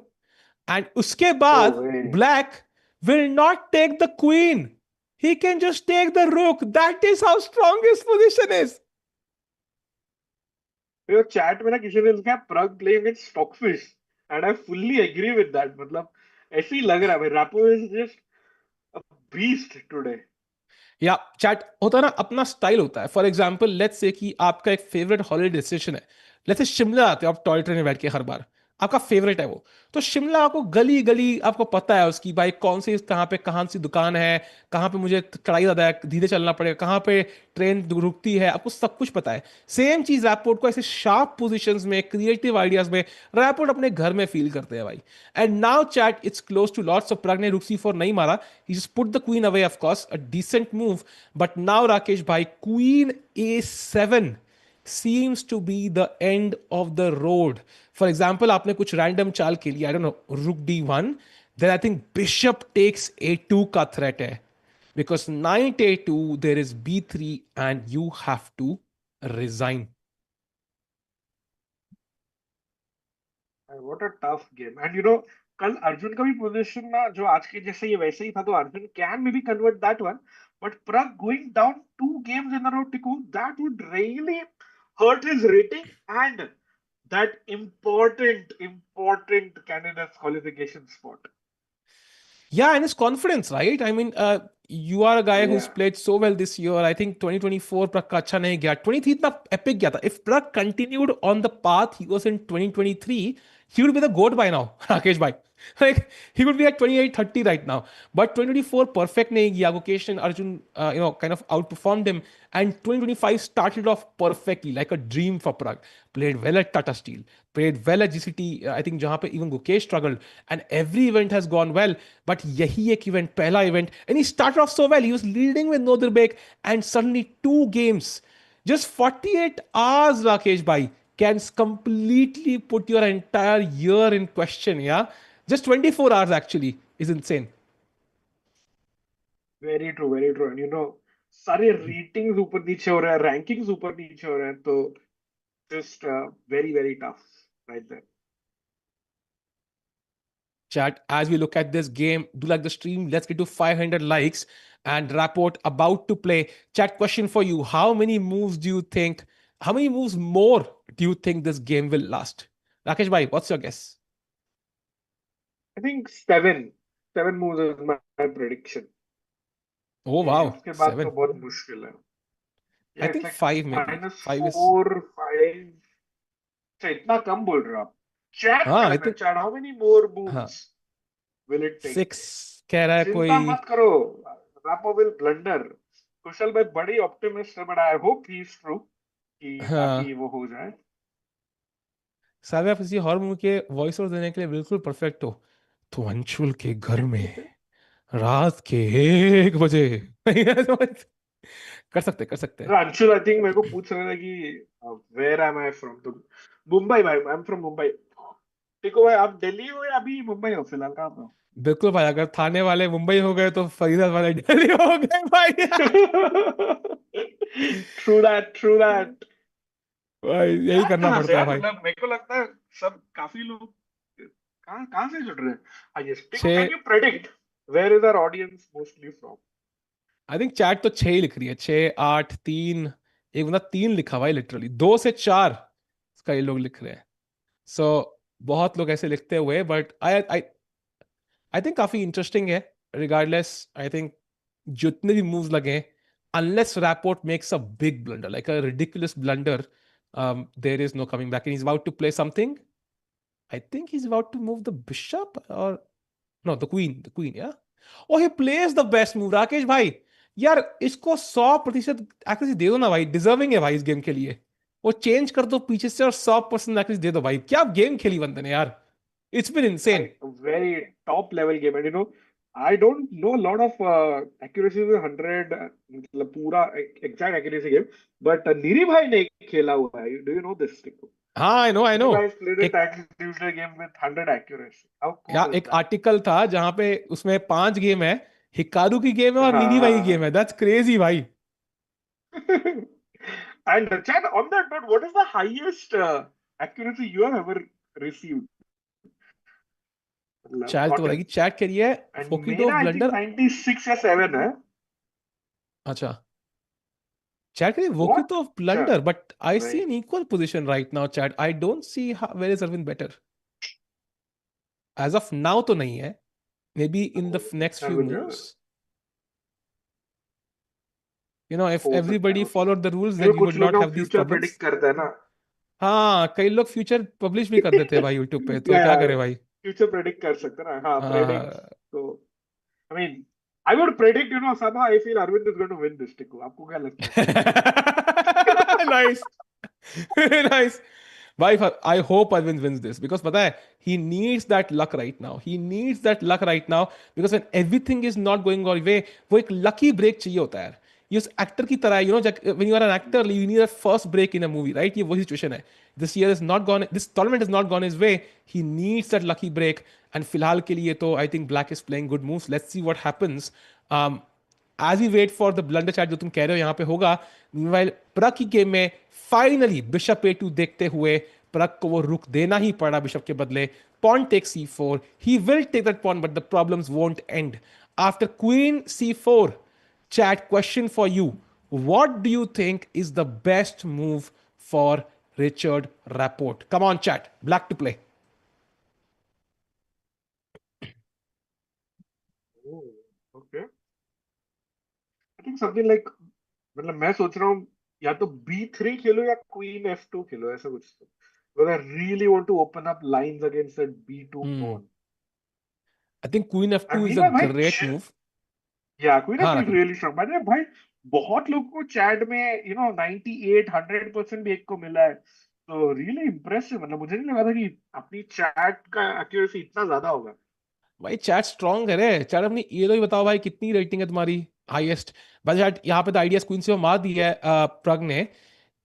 and uske no baad way. black will not take the queen. He can just take the rook. That is how strong his position is. तो chat में ना किसी ने लिखा है Pragg playing against Stockfish, and I fully agree with that. मतलब ऐसे ही लग रहा है भाई, Rapport is just a beast today. या चैट होता है ना, अपना स्टाइल होता है. फॉर एग्जाम्पल लेट्स से कि आपका एक फेवरेट हॉलीडे डेस्टिनेशन है. लेट्स से शिमला आते हो आप टॉय ट्रेन में बैठ के हर बार, आपका फेवरेट है वो. तो शिमला आपको गली गली आपको पता है उसकी भाई, कौन सी कहाँ पे कहाँ सी दुकान है, कहाँ पे मुझे चढ़ाई ज्यादा है धीरे चलना पड़ेगा, कहाँ पे ट्रेन रुकती है, आपको सब कुछ पता है. सेम चीज रैपोर्ट को ऐसे शार्प पोजिशन में, क्रिएटिव आइडियाज में रैपोर्ट अपने घर में फील करते हैं भाई. And now chat it's close to lots of. Pragg ने रुक c4 नहीं मारा, he just put the queen away, of course, a decent move. But now Rakesh bhai, queen a7 seems to be the end of the road. For example, आपने कुछ random चाल के लिए, I don't know, rook d1, then I think bishop takes a2 का threat है, because knight a2 there is b3 and you have to resign. What a tough game. And कल अर्जुन का भी पोजीशन ना जो आज के जैसे ये वैसे ही था, तो Arjun can may be convert that one, but Pragg going down 2 games in a row, Tiku, that would really hurt his rating and that important candidate's qualification spot. Yeah, and his confidence, right? I mean, you are a guy who's Yeah. played so well this year. I think 2024 Pragg का अच्छा नहीं गया. 23 इतना epic गया था. If Pragg continued on the path he was in 2023, he would be the GOAT by now, Rakesh bhai. Like, he would be at 28, 30 right now. But 2024 perfect nahi gaya. Gukesh and Arjun, kind of outperformed him. And 2025 started off perfectly, like a dream for Pragg. Played well at Tata Steel. Played well at GCT. I think jahan pe even Gukesh struggled. And every event has gone well. But yahi ek event, pehla event. And he started off so well. He was leading with no Dirbek. And suddenly 2 games. Just 48 hours, Rakesh bhai, can completely put your entire year in question, yeah? Just 24 hours actually is insane. Very true, very true. And सारे ratings ऊपर नीचे हो रहे हैं, rankings ऊपर नीचे हो रहे हैं, तो just very very tough right there. Chat, as we look at this game, do like the stream. Let's get to 500 likes and rapport about to play. Chat, question for you. How many moves more do you think this game will last? Rakesh bhai, what's your guess? I think seven moves is my prediction. Oh, ये wow. उसके बाद तो 7. बहुत मुश्किल है. I Yeah, it's think like 5 maybe. minus 5 is. 4, 5. अच्छा, इतना कम बोल रहे हो आप? चैट क्या हाँ, I लगता है? think. Chat, how many more हाँ. moves will it take? 6 कह रहा है चिंता कोई. मत करो, रापो will blunder. कुशल भाई बड़ी ऑप्टिमिस्ट है, but I hope he is true कि ताकि हाँ. वो हो जाए. सारे आप किसी हॉरर मूवी के वॉइस ओवर देने के लिए बिल्कुल परफेक्ट हो. तो अंशुल के घर में रात के 1 बजे. कर सकते हैं. अंशुल आई थिंक मेरे को पूछ रहे थे कि वेयर एम आई फ्रॉम, तो मुंबई भाई, आई एम फ्रॉम मुंबई. ठीक हो भाई, आप दिल्ली हो या अभी मुंबई हो, फिलहाल कहाँ पे बिल्कुल भाई, अगर थाने वाले मुंबई हो गए तो फरीदाबाद वाले दिल्ली हो गए भाई. हो? True that, true that. भाई यही यार करना कहाँ से पड़ता है यार, भाई. मतलब मेरे को लगता है सब काफी लोग कहाँ कहाँ से जुड़ रहे हैं. हाँ यस, टिको, can 6. You predict where is our audience mostly from? I think chat तो 6 ही लिख रही है. 6, 8, 3. एक बंदा 3 लिखा भाई, लिटरली 2 से 4 इसका ये लोग लिख रहे हैं. सो बहुत लोग ऐसे लिखते हुए, but I I I think काफी इंटरेस्टिंग है. रिगार्डलेस, आई थिंक जितने भी मूव्स लगे, unless Rapport makes a big blunder, like a ridiculous blunder, there is no coming back. And he's about to play something. I think he's about to move the bishop, or no, the queen. The queen, yeah. Oh, he plays the best move, Rakesh भाई. यार इसको 100% accuracy दे दो ना भाई. Deserving है भाई इस game के लिए. वो चेंज कर दो पीछे से और 100% एक्यूरेसी दे दो भाई. क्या गेम खेली बंदे ने यार. It's been insane. Like a very top level game, and I don't know a lot of accuracy with 100, मतलब पूरा exact accuracy game, but NEERI भाई ने खेला हुआ है. Do you know this, Tiku? हाँ, I know, I NEERI no. भाई has played a एक tag Tuesday game with 100 accuracy. How या cool is एक that? आर्टिकल था जहां पे उसमें 5 गेम है. हिकारू की गेम है और हाँ नीरी भाई की हाँ गेम है. दैट्स क्रेजी भाई. हाँ. And Chad, on that note, what is the highest accuracy you have ever received? मतलब चैट तो gotten? बताएगी. चैट करिए. And फोकिटो मेरा I think ब्लंडर. 96 या 7 है. अच्छा. चैट करिए What? वोकिटो अच्छा, ब्लंडर, बट आई सी नहीं. An equal position right now. Chat, I don't see where is Arvind better. As of now तो नहीं है. Maybe in the next few रुक जाओ, मूव्स, if हो सकता है, everybody हो सकता followed the rules, है. then you कुछ would लोग not ना have these future problems. Predict करते हैं ना. हाँ, कई लोग फ्यूचर पब्लिश भी कर देते हैं भाई यूट्यूब पे, तो या क्या करे भाई. फ्यूचर प्रेडिक्ट कर सकते हैं ना, हाँ प्रेडिक्ट. हाँ. तो I mean, I would predict, somehow I feel Arvind is going to win this, Tiku. आपको क्या लगता है? Nice. Nice. भाई, I hope Arvind wins this, because पता है, he needs that luck right now. He needs that luck right now, because when everything is not going our way, वो एक lucky break चाहिए होता है यार. ये उस एक्टर की तरह है, when you are an actor, you need a first break in a movie, right? ये वही situation है. This tournament has not gone his way. He needs that lucky break. And फिलहाल के लिए तो I think Black is playing good moves. Let's see what happens. Um, as we wait for the blunder chat जो तुम कह रहे हो यहाँ पे होगा. Meanwhile, प्रग की गेम में फाइनली बिशप A2 देखते हुए प्रग को वो रुक देना ही पड़ा बिशप के बदले. pawn takes c4. He will take that pawn, but the problems won't end. After queen c4, chat, question for you. What do you think is the best move for Richard Rapport? Come on, chat. Black to play. Oh, okay. I think something like, मतलब मैं सोच रहा हूँ या तो B3 खेलो या Queen F2 खेलो ऐसा कुछ तो. Because I really want to open up lines against that B2 Hmm. pawn. I think queen And f2 is a meanwhile भाई great move. या Queen हाँ F2 is Rakesh. really strong. मैंने भाई बहुत लोगों को चैट में 98 100% भी एक को मिला है. तो रियली इम्प्रेसिव. मतलब मुझे नहीं लगा था कि अपनी चैट का एक्यूरेसी इतना ज्यादा होगा. भाई चैट स्ट्रांग है रे. चैट अपनी ये तो ही बताओ भाई, कितनी रेटिंग है तुम्हारी हाईएस्ट. बस चैट यहाँ पे तो आइडिया क्वीन से मार दी है प्रग ने.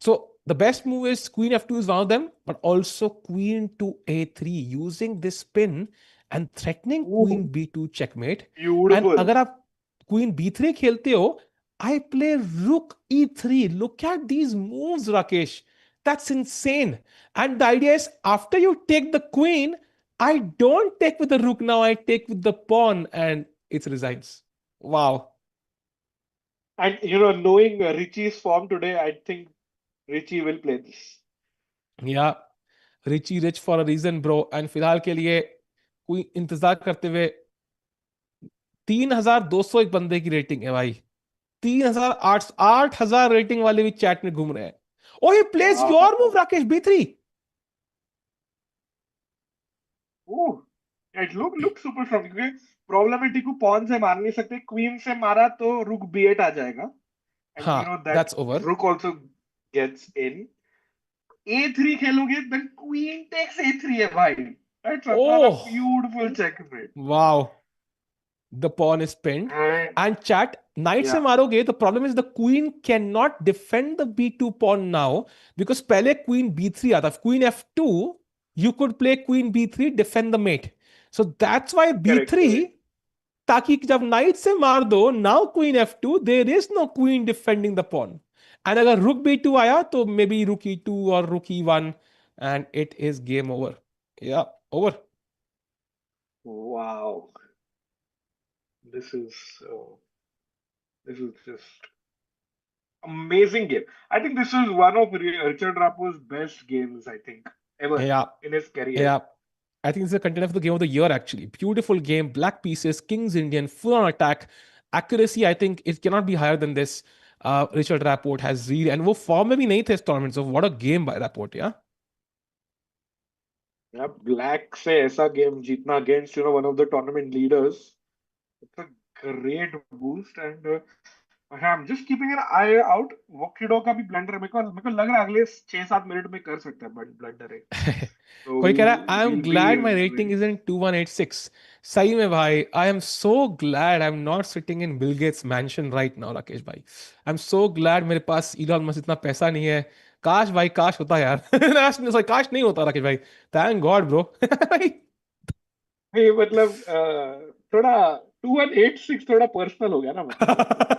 So the best move is queen f2 is one of them, but also queen to a3 using this pin and threatening queen oh b2 checkmate. And beautiful. अगर आप queen b3 खेलते हो, I play rook e3. Look at these moves, Rakesh. That's insane. And the idea is after you take the queen, I don't take with the rook now, I take with the pawn and it resigns. Wow. And knowing Richie's form today, I think Richie will play this. Yeah. Richie Rich for a reason bro. एंड फिलहाल के लिए कोई इंतजार करते हुए 3200 एक बंदे की रेटिंग है भाई. 3000 रेटिंग वाले भी चैट में घूम रहे हैं. Oh he plays your move Wow. Rakesh b3. Oh, it look super strong. क्योंकि प्रॉब्लम है टीकू पॉन से मार नहीं सकते. क्वीन से मारा तो रुक B8 आ जाएगा. And हाँ that that's over. rook also gets in. A3 खेलोगे then queen takes A3 है भाई. That's another oh beautiful checkmate. Wow. The pawn is pinned. And And chat, knight से yeah, मारोगे, the problem is the queen cannot defend the b2 pawn now because पहले queen b3 आता. Queen f2, you could play queen b3, defend the mate. So that's why correct, correct. b3, ताकि जब knight से मार दो, now queen f2, there is no queen defending the pawn. And अगर rook b2 आया, तो maybe rook e2 or rook e1, and it is game over. Yeah, over. Wow. This is uh, this is just amazing game. I think this is one of Richard Rapo's best games, I think, ever Yeah, in his career. yeah. I think it's a contender for the game of the year, actually. Beautiful game, black pieces, Kings Indian, full on attack. Accuracy, I think it cannot be higher than this. Richard Rapport has really, and वो form में भी नहीं थे इस tournament, so what a game by Rapport, yeah. Yeah, Black से ऐसा game जीतना against one of the tournament leaders. It's a great boost and I'm just keeping an eye out. वोकिडो का भी ब्लंडर मेरे को लग रहा है अगले 6-7 मिनट में कर सकता है ब्लंडर है. So कोई कह रहा है I am we'll be glad my rating ready. Is in 2186. सही में भाई, I am so glad I am not sitting in Bill Gates mansion right now Rakesh भाई. आई एम सो ग्लैड मेरे पास इलॉन मस्क इतना पैसा नहीं है. काश भाई, काश होता यार. Sorry, काश नहीं होता राकेश भाई. Thank God bro. ये मतलब थोड़ा 2186 थोड़ा पर्सनल हो गया ना मतलब.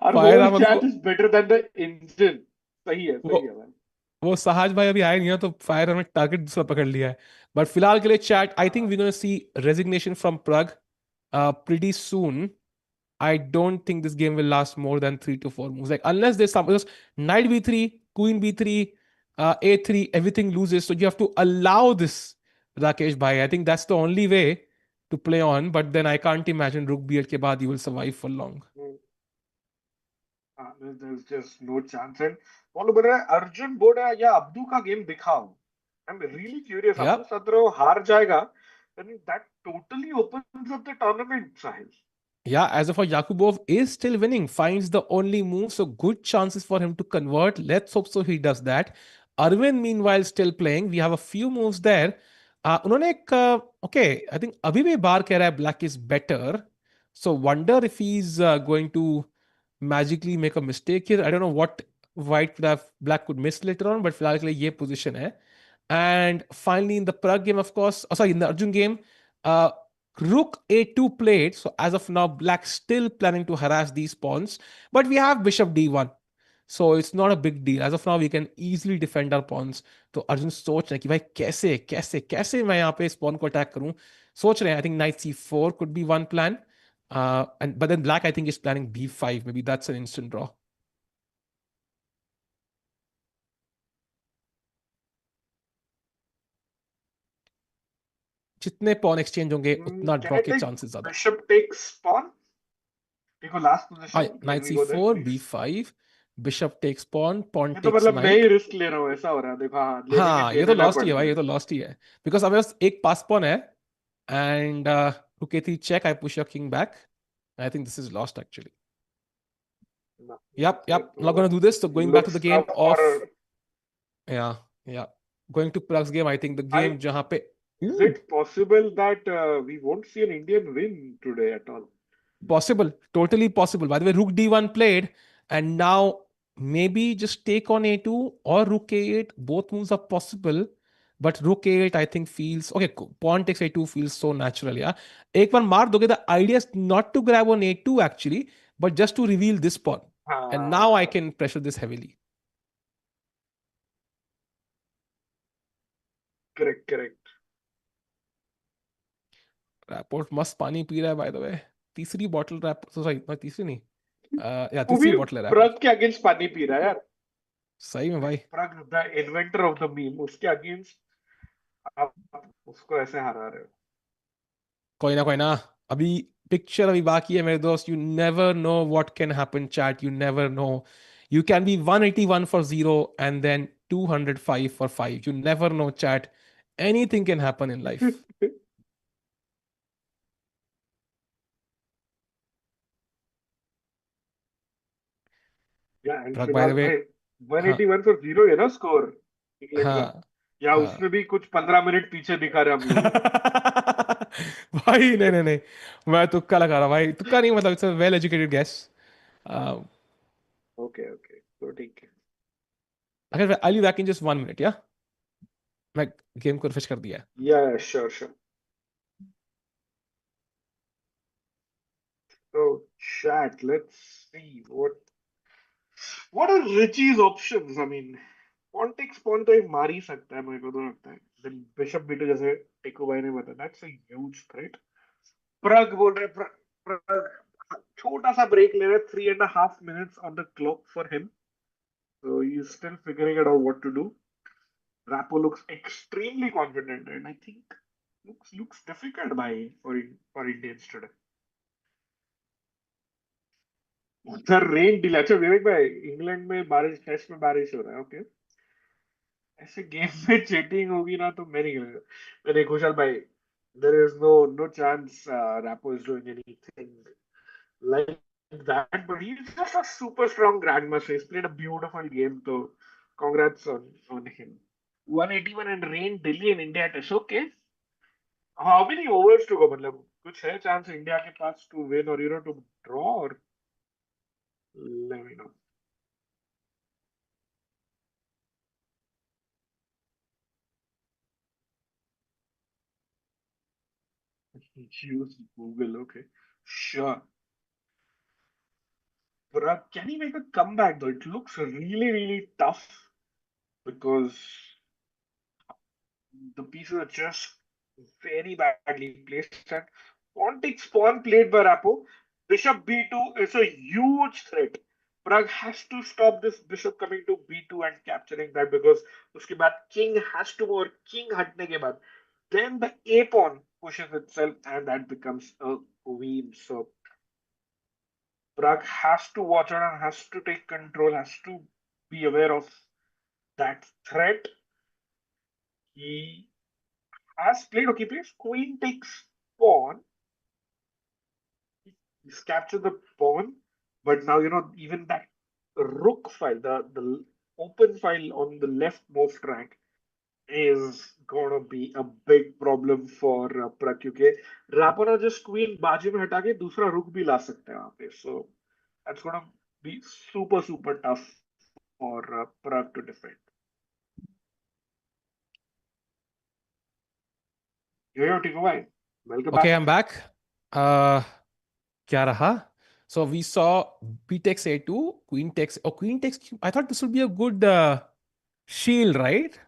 Our फायर whole हम chat उनको is better than the engine. वो सही है भाई. वो सहाज भाई अभी आए नहीं है, तो फायर हमने टारगेट दूसरा पकड़ लिया है. बट फिलहाल के लिए chat, I think we gonna see resignation from Pragg pretty soon. I don't think this game will last more than 3 to 4 moves. Like unless there's some because knight b3, queen b3, a3, everything loses. So you have to allow this, Rakesh bhai. I think that's the only way to play on. But then I can't imagine rook b8 के बाद you will survive for long. There's just no chance. And बोलो बोल रहा है अर्जुन बोल रहा है या अब्दू का गेम दिखाओ. I'm really curious. Abdu Yep. सत्रह हार जाएगा. Then that totally opens up the tournament, Sahil. Yeah, as of now, Yakubov is still winning, finds the only move, so good chances for him to convert. Let's hope so he does that. Arvind, meanwhile, still playing. We have a few moves there. उन्होंने एक okay, I think अभी भी बार कह रहा है black is better. So wonder if he's going to magically make a mistake here. I don't know what white could have black could miss later on, but फिलहाल के लिए ये position है. And finally, in the Pragg game, of course, sorry, in the Arjun game, uh, Rook A2 played. So as of now, Black still planning to harass these pawns. But we have Bishop D1. So it's not a big deal. As of now, we can easily defend our pawns. तो अर्जुन सोच रहे हैं कि भाई कैसे कैसे कैसे मैं यहाँ पे इस pawn को अटैक करूं. सोच रहे हैं. I think knight c4 could be one plan. And but then black I think is planning b5. Maybe that's an instant draw. जितने pawn exchange होंगे उतना Can draw I के take chances ज्यादा. bishop takes pawn? Take a last हाँ, position. Can knight we go there, c4 please? b5, bishop takes pawn ये तो takes मतलब मैं ही knight. रिस्क ले रहा हूँ, ऐसा हो रहा है, देखो, हाँ, लेने के हाँ, ये तो टेढ़े लॉस्ट ही पड़ है भाई, गए। ये तो लॉस्ट ही है. बिकॉज अब बस एक पास pawn है. And rook a3 check, I push your king back. I think this is lost actually. Yep, ये yep. I'm not तो going to do this. So going back to the looks game tough of, for. yeah, yeah. Going to Prague's game, I think the I game जहाँ पे, Is ooh, it possible that we won't see an Indian win today at all? possible, totally possible. By the way, rook d1 played, and now maybe just take on a2 or rook a8. Both moves are possible, but rook a8 I think feels okay. Pawn takes a2 feels so natural. Yeah, एक बार मार दोगे. The idea is not to grab on a2 actually, but just to reveal this pawn, and now I हाँ, can pressure this heavily. correct, correct. Rapport मस्त पानी P रहा है by the वे. तीसरी bottle rap, sorry तीसरी नहीं, या वो तीसरी भी बॉटल है रैपोर्ट. प्रग के अगेंस्ट पानी पी रहा है यार. सही में भाई. Pragg the inventor of the meme, उसके अगेंस्ट आप उसको ऐसे हरा रहे हो. कोई ना कोई ना. अभी पिक्चर अभी बाकी है मेरे दोस्त. You never know what can happen chat. You never know. You can be 181 for 0 and then 205 for 5. You never know chat. Anything can happen in life. Yeah and Pragg by फिलहाल द वे. भाई हाँ 181 for 0 है ना score England का. हाँ या हाँ. उसमें भी कुछ 15 मिनट पीछे दिखा रहे हम लोग. भाई नहीं नहीं नहीं. मैं तुक्का लगा रहा भाई. तुक्का नहीं, मतलब it's a well educated guess. Okay okay, तो ठीक है. अगर I be back in just 1 minute yeah. मैं गेम को रिफ्रेश कर दिया है. Yeah sure sure. So chat, let's see what are Richie's options. I mean, pawn takes pawn तो एक मार ही सकता है, मेरे को तो लगता है. Then bishop b2 जैसे टेको भाई ने बताया, that's a huge threat. प्रग बोल रहे प्रग छोटा सा ब्रेक ले रहे, 3.5 minutes on the clock for him. So he's still figuring it out what to do. Rapo looks extremely confident, and I think looks difficult by for Indians today. उधर rain delay. अच्छा विवेक भाई, England में बारिश, test में बारिश हो रहा है. ओके, ऐसे गेम में चीटिंग होगी ना तो मैं नहीं खेलूंगा. मैंने खुशहाल भाई, there is no chance Rapport is doing anything like that, but he's just a super strong grandmaster. He's played a beautiful game, so congrats on him. 181 and rain delay in India test. Okay, how many overs to go? मतलब कुछ है chance India के पास to win or to draw, or let me know. Use Google. Okay, sure. But can he make a comeback though? It looks really, really tough because the pieces are just very badly placed. And pawn takes pawn played by Rapo. Bishop b2 is a huge threat. Pragg has to stop this bishop coming to b2 and capturing that, because उसके बाद king has to move. King हटने के बाद then the a pawn pushes itself and that becomes a queen. So Pragg has to watch out and has to take control, has to be aware of that threat. He has played, okay, plays queen takes pawn. He's captured the pawn, but now, even that rook file, the open file on the leftmost rank, is gonna be a big problem for Pragg, क्योंकि rapport just queen बाजू में हटा के दूसरा रुक भी ला सकते हैं वहां पे. So that's gonna be super super tough for Pragg to defend. Yo, Tico bhai, welcome okay, I back. Am back. क्या रहा. So we saw b takes a2, queen takes, oh, queen takes, I thought this would be a good shield, right?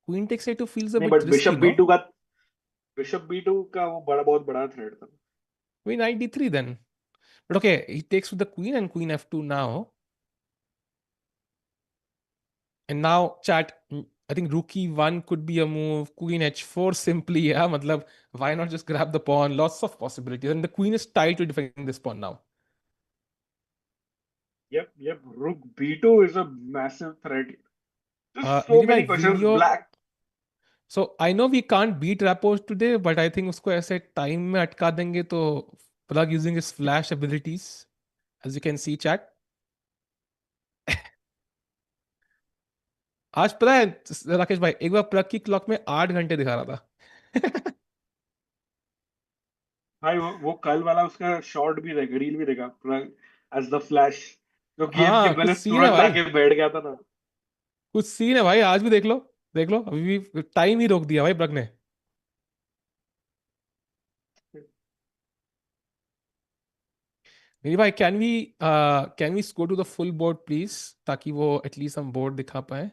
Queen takes a2 feels a नहीं, bit but risky, no? Bishop B two का वो बहुत बड़ा thread था. Queen knight d3 then. But okay, he takes with the queen and queen f2 now. And now, chat, I think rook e1 could be a move. Queen h4 simply, yeah. Matlab, why not just grab the pawn? Lots of possibilities. And the queen is tied to defending this pawn now. Yep. Rook b2 is a massive threat. Just so Nidhi bhai, many questions. video. Black. So I know we can't beat Rapos today, but I think उसको ऐसे time में अटका देंगे तो Pragg using his flash abilities, as you can see, chat. आज पता है राकेश भाई, एक बार Pragg की क्लॉक में 8 घंटे दिखा रहा था. भाई वो कल वाला उसका शॉर्ट भी देगा, रील भी देगा, एज द फ्लैश, जो गेम के हाँ, कुछ पहले सीन है तुरंत भाई. आके बैठ गया था ना. कुछ सीन है भाई, आज भी देख लो. देख लो, अभी भी टाइम ही रोक दिया भाई Pragg ने. मेरी भाई, can we go to the full board please, ताकि वो एटलीस्ट हम बोर्ड दिखा पाए.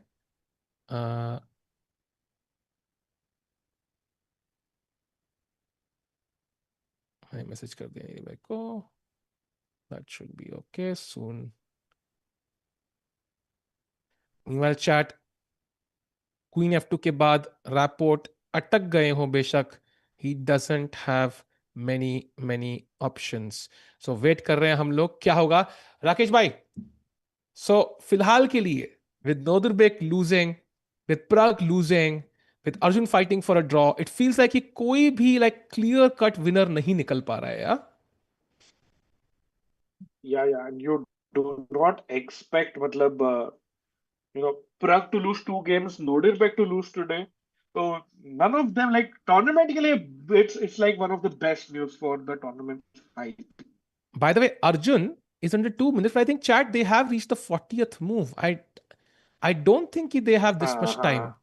मैसेज कर दिया मेरी भाई को. That should be okay soon. Email chat, queen f2 के बाद रैपोर्ट अटक गए हो बेशक, he doesn't have many many options. So wait कर रहे हैं हम लोग, क्या होगा राकेश भाई. सो फिलहाल के लिए, with Nodirbek losing, with Pragg losing, with Arjun fighting for a draw, it feels like कि कोई भी like clear cut winner नहीं निकल पा रहा है यार. या and you do not expect, मतलब Pragg to lose two games, Nodirbek to lose today. So none of them, like, tournament के लिए it's like one of the best news for the tournament fight. By the way, Arjun is under 2 minutes, but I think chat they have reached the 40th move. I don't think they have this हाँ much time. हाँ.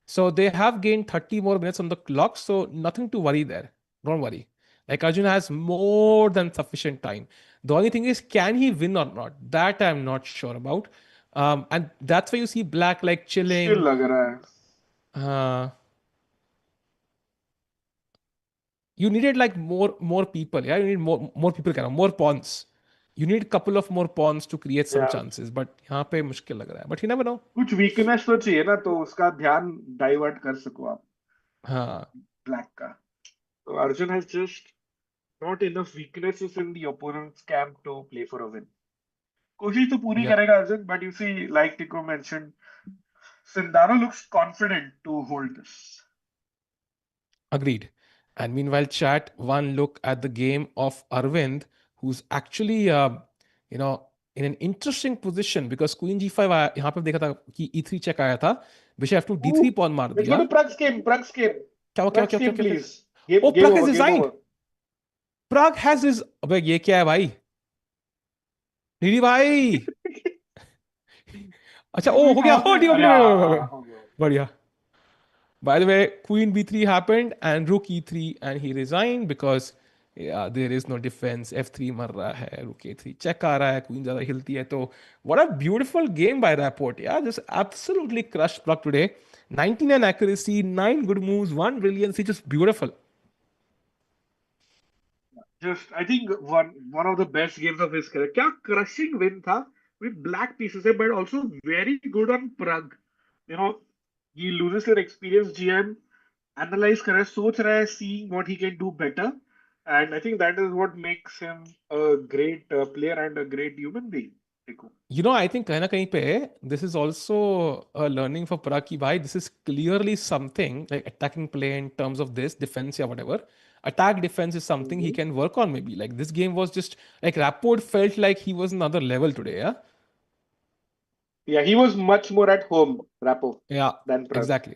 So they have gained 30 more minutes on the clock, so nothing to worry there. Don't worry. Like Arjun has more than sufficient time. The only thing is, can he win or not? That I'm not sure about. And that's why you see Black like मुश्किल chilling. लग रहा है. Uh, you needed like more people. Yeah, you need more people. More pawns. You need a couple of more pawns to create some या chances. But यहाँ पे मुश्किल लग रहा है. But you never know. कुछ वीकनेस तो चाहिए ना, तो उसका ध्यान डाइवर्ट कर सको आप हाँ. ब्लैक का. तो Arjun has just not enough weaknesses in the opponent's camp to play for a win. कोशिश तो पूरी Yeah. करेगा Arjun, but you see, like Tico mentioned, Sindaro looks confident to hold this. Agreed. And meanwhile, chat, one look at the game of Arvind, who's actually, in an interesting position because Queen G5 यहाँ पे देखा था कि E3 check आया था. Bishop F2 D3 pawn मार Let's go दिया. to Pragg's game. Pragg's game. क्या हुआ क्या हुआ Pragg's क्या हुआ game, क्या हुआ? please. Game, Oh, game Pragg has over. Game resigned. over. Pragg has his. अबे ये क्या है भाई? दीदी भाई. अच्छा, ओ हो गया, कहाँ हो से? ठीक, अरे ओके. हो गया. बढ़िया. By the way, Queen b3 happened and Rook e3, and he resigned because yeah, there is no defense. f3 मर रहा है, Rook a3 check आ रहा है, Queen ज़्यादा हिलती है. तो what a beautiful game by Rapport. Yeah, just absolutely crushed Pragg today. 99 accuracy, 9 good moves, 1 brilliancy, just beautiful. Just, I think one of the best games of his career. क्या crushing win था with black pieces, but also very good on Pragg. You know, he loses to an experienced GM, analyze कर रहा है, सोच रहा है, seeing what he can do better, and I think that is what makes him a great player and a great human being. देखो. I think कहीं ना कहीं पे this is also a learning for Pragg कि भाई, this is clearly something like attacking play in terms of this defense or whatever. Attack defense is something he Mhm. can work on maybe. Like this game was just like Rapport felt like he was another level today. Yeah. Yeah, he was much more at home, Rapo, Yeah. than Pragg. Exactly.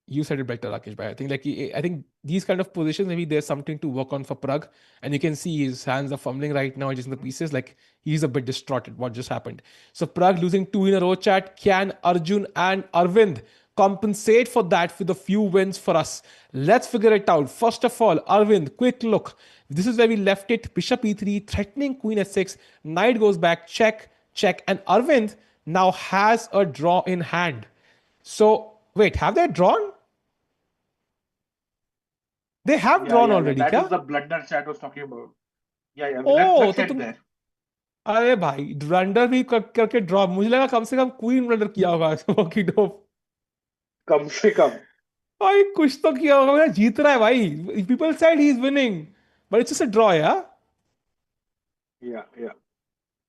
You said it better, Rakesh bhai. I think these kind of positions maybe there's something to work on for Pragg, and you can see his hands are fumbling right now, just in the pieces. Like he's a bit distraught at what just happened. So Pragg losing two in a row. Chat, can Arjun and Arvind compensate for that with a few wins for us? Let's figure it out. First of all, Arvind, quick look. This is where we left it. Bishop e3, threatening queen s6. Knight goes back, check, check. And Arvind now has a draw in hand. So, wait, have they drawn? They have Yeah, drawn yeah, yeah. already, That kya? was the blunder chat was talking about. Yeah, yeah. Oh, Let's तो head तुम there. अरे भाई blunder भी करके draw मुझे लगा कम से कम queen blunder किया होगा ओके डोप कम से कम. भाई कुछ तो किया होगा मैं जीत रहा है भाई people said he is winning but it's just a draw या Yeah, yeah.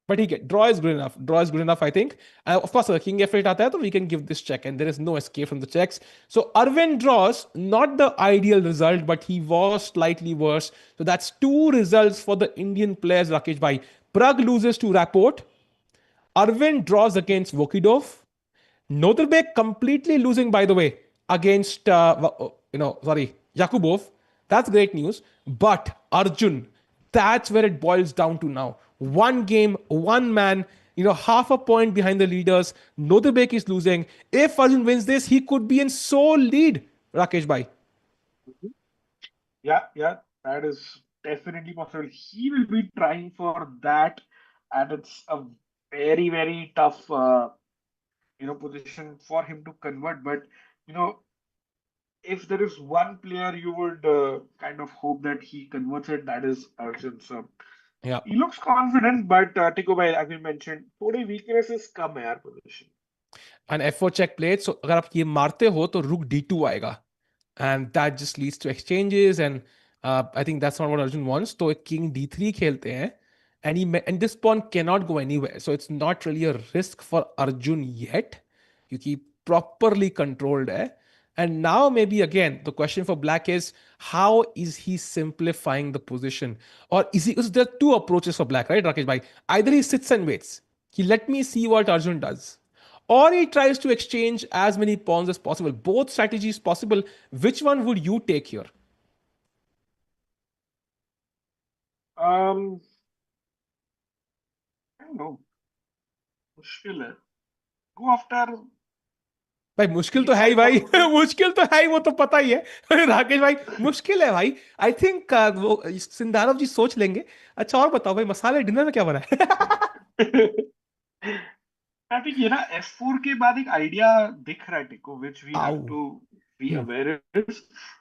but ठीक है draw is good enough draw is good enough I think of course अगर king f8 आता है तो we can give this check and there is no escape from the checks so Arvind draws not the ideal result but he was slightly worse so that's two results for the Indian players Rakesh bhai Pragg loses to Rapport Arvind draws against Vokidov. Noterbek completely losing, by the way, against Yakubov. That's great news. But Arjun, that's where it boils down to now. One game, one man, half a point behind the leaders. Noterbek is losing. If Arjun wins this, he could be in sole lead. Rakesh Bhai. Mhm. Yeah, yeah. That is definitely possible. He will be trying for that, and it's a very, very tough, position for him to convert. But you know, if there is one player you would kind of hope that he converts it, that is Arjun. So Yeah. he looks confident, but Tiko bhai, as we mentioned, थोड़ी weaknesses कम है यार position. An F4 check played. So अगर आप ये मारते हो तो रुक D2 आएगा. And that just leads to exchanges and I think that's not what Arjun wants. So king d3 खेलते हैं and this pawn cannot go anywhere. So it's not really a risk for Arjun yet. You keep properly controlled है. And now maybe again the question for Black is how is he simplifying the position or is he? Because there are two approaches for Black, right, Rakesh bhai? Either he sits and waits. He let me see what Arjun does or he tries to exchange as many pawns as possible. Both strategies possible. Which one would you take here? Um, I don't know. मुश्किल है. Go after भाई मुश्किल तो है ही b5 or भाई something. मुश्किल तो है ही वो तो पता ही है राकेश भाई मुश्किल है भाई आई थिंक वो सिंधारव जी सोच लेंगे अच्छा और बताओ भाई मसाले डिनर में क्या बना है I think ये ना F4 के बाद एक आइडिया दिख रहा है टिको which we have आओ to be aware is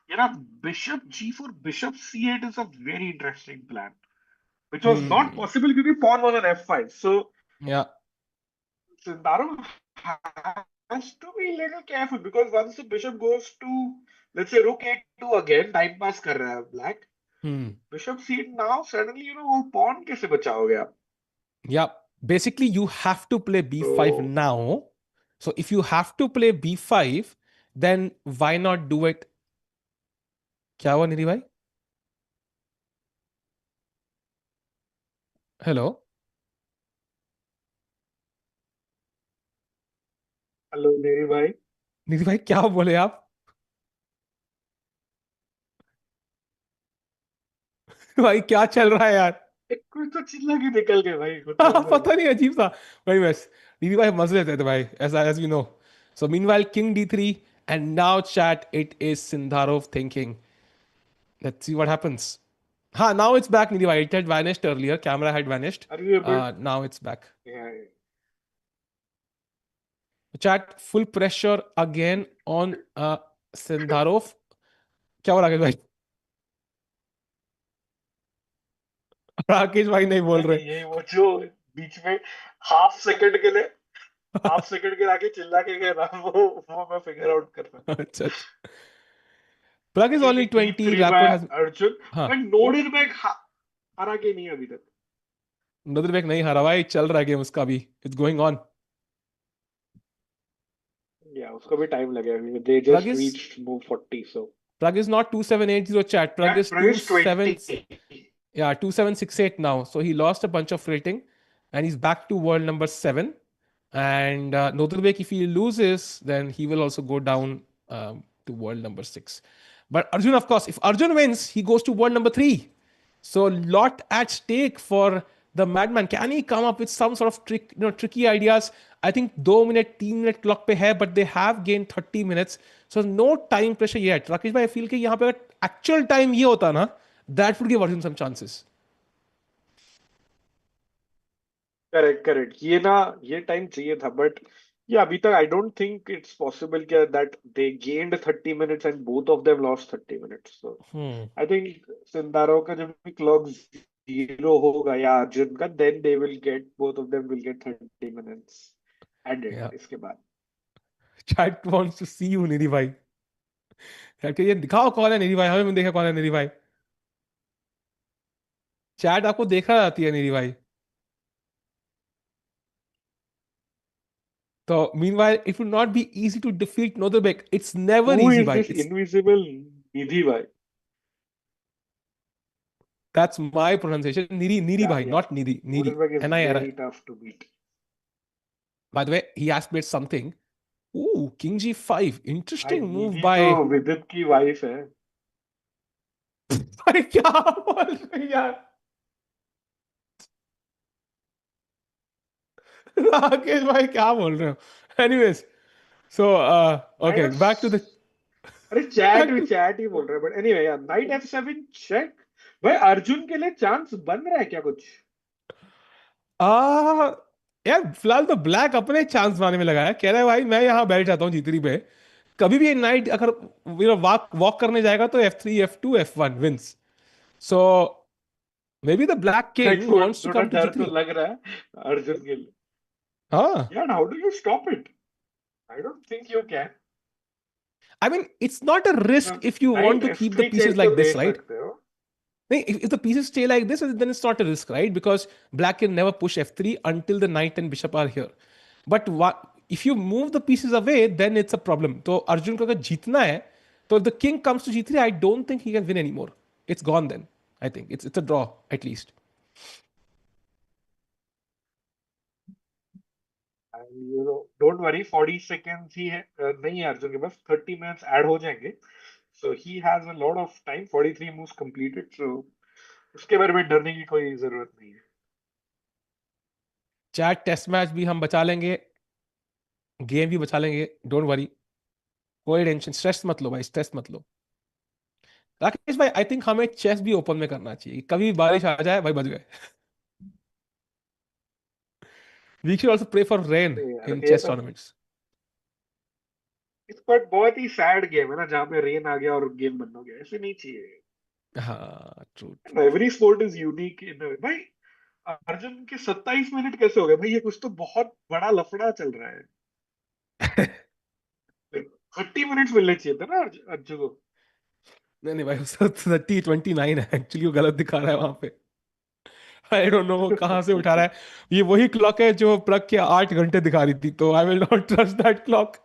ये ना Bishop G4 Bishop C8 is a very interesting plan which was not hmm possible क्योंकि pawn was on F5 so या Sindaru has to be a little careful because once the bishop goes to let's say rook a2 again time pass कर रहा है black हम्म bishop c8 now suddenly वो pawn कैसे बचाओगे आप yeah, basically you have to play b5 तो now. So if you have to play b5, then why not do it? क्या हुआ निधि भाई? हेलो हेलो मेरी भाई निधि भाई क्या बोले आप? भाई क्या चल रहा है यार? कुछ तो चिल्ला के निकल गए भाई कुछ तो हुआ है पता नहीं अजीब सा. भाई बस निधि भाई मजे लेते थे भाई ऐसा as we know. So meanwhile king d3 and now chat it is Sindharov thinking. Let's see what happens. Ha, now it's back Nidhi bhai. It had vanished earlier. Camera had vanished. are you able Now it's back. yeah, Chat full pressure again on Sindharov. क्या हो राकेश भाई? राकेश भाई नहीं बोल नहीं रहे. ये वो जो बीच में हाफ सेकंड के लिए हाफ सेकंड के आगे चिल्ला के गए ना वो मैं फिगर आउट कर रहा हूँ अच्छा अच्छा. Plug is only king 20. d3 Rapport by has. Arjun हाँ. बट नोडिनबर्ग हारा के नहीं अभी तक नदरबेक नहीं हारा भाई चल रहा है गेम उसका भी. It's going on. या उसको भी टाइम लगेगा दे Plug just is reached move 40 so Plug is not 2780 chat. या Plug is प्रवेश 27. 20 Yeah, 2768 now. So he lost a bunch of rating and he's back to world number 7. And Noterbek, if he loses, then he will also go down to world number 6. But Arjun, of course, if Arjun wins, he goes to world number 3. So lot at stake for the madman, can he come up with some sort of tricky ideas? I think 2 minute 3 minute clock पे है, but they have gained 30 minutes, so no time pressure yet. Rakesh भाई, I feel कि यहाँ पे अगर actual time ये होता ना, that would give Arjun some chances. Correct correct, ये ना, ये टाइम चाहिए था, बट ये अभी तक I don't think it's possible क्या that they gained 30 minutes and both of them lost 30 minutes. So Hmm. I think Sindarov का जब भी क्लॉक जीरो होगा या अर्जुन का, then they will get, both of them will get 30 minutes added Yeah. इसके बाद. Chat wants to see you, निधि भाई. कि ये दिखाओ कौन है निधि भाई, हमें देखा कौन है निधि भाई. चैट आपको देखा जाती है निधि भाई. So meanwhile, it would not be easy to defeat Nodrbek. It's never हु easy, is bhai. This It's invisible Nidhi भाई? That's my pronunciation. Niri, Niri या bhai, या not Nidhi. Niri. Nordenberg is Niri. very tough to beat. By the way, he has played something. Ooh, King G5. भाई Interesting move निधि तो by. विदित की wife है. भाई क्या बोल रहे हैं यार? राकेश भाई क्या बोल रहे हो? Anyways, so okay, night, back to the अरे चैट back भी to चैट ही बोल रहे हैं, बट एनीवे यार, नाइट F7 चेक. भाई अर्जुन के लिए चांस बन रहा है क्या कुछ? आ यार फिलहाल तो ब्लैक अपने चांस बनाने में लगा है, कह रहा है भाई मैं यहाँ बैठ जाता हूँ जीतरी पे. कभी भी नाइट अगर वॉक वॉक करने जाएगा तो F3 F2 F1 wins. So maybe the black भाई किंग थोड़ा वांट्स टू थोड़ा कम टू डर तो G3. लग रहा है अर्जुन के लिए. हाँ, यार how do you stop it? I don't think you can. I mean it's not a risk if you want knight to keep the F3 pieces check तो like दे this, right? सकते हो. नहीं, if the pieces stay like this, then it's not a risk, right? Because black can never push F3 until the knight and bishop are here. But what if you move the pieces away, then it's a problem. तो अर्जुन को अगर जीतना है, तो if the king comes to G3, I don't think he can win anymore. It's gone then. I think it's a draw at least. And you know, don't worry, 40 seconds ही है, नहीं है अर्जुन के पास, 30 मिनट्स ऐड हो जाएंगे. So he has a lot of time, 43 moves completed. So उसके बारे में डरने की कोई जरूरत नहीं है. चैट टेस्ट मैच भी हम बचा लेंगे, गेम भी बचा लेंगे, डोंट वरी. कोई टेंशन, स्ट्रेस मत लो भाई, स्ट्रेस मत लो. राकेश भाई, आई थिंक हमें चेस भी ओपन में करना चाहिए. कभी बारिश आ जाए भाई, बच गए. We should also pray for rain यार इन ये चेस तो, टूर्नामेंट्स. इस पर बहुत ही सैड गेम है ना, जहाँ पे रेन आ गया और गेम बंद हो गया. ऐसे नहीं चाहिए. हाँ, true true every sport is unique in भाई. अर्जुन के 27 मिनट कैसे हो गए भाई? ये कुछ तो बहुत बड़ा लफड़ा चल रहा है. ट्रू. 30 मिनट्स मिलने चाहिए था ना अर्जुन को. नहीं नहीं भाई, उसका 30-29 है एक्चुअली, वो गलत दिखा रहा है वहां पे. आई डोंट नो वो कहाँ से उठा रहा है. ये वही क्लॉक है जो प्रग के 8 घंटे दिखा रही थी, तो I will not trust that clock.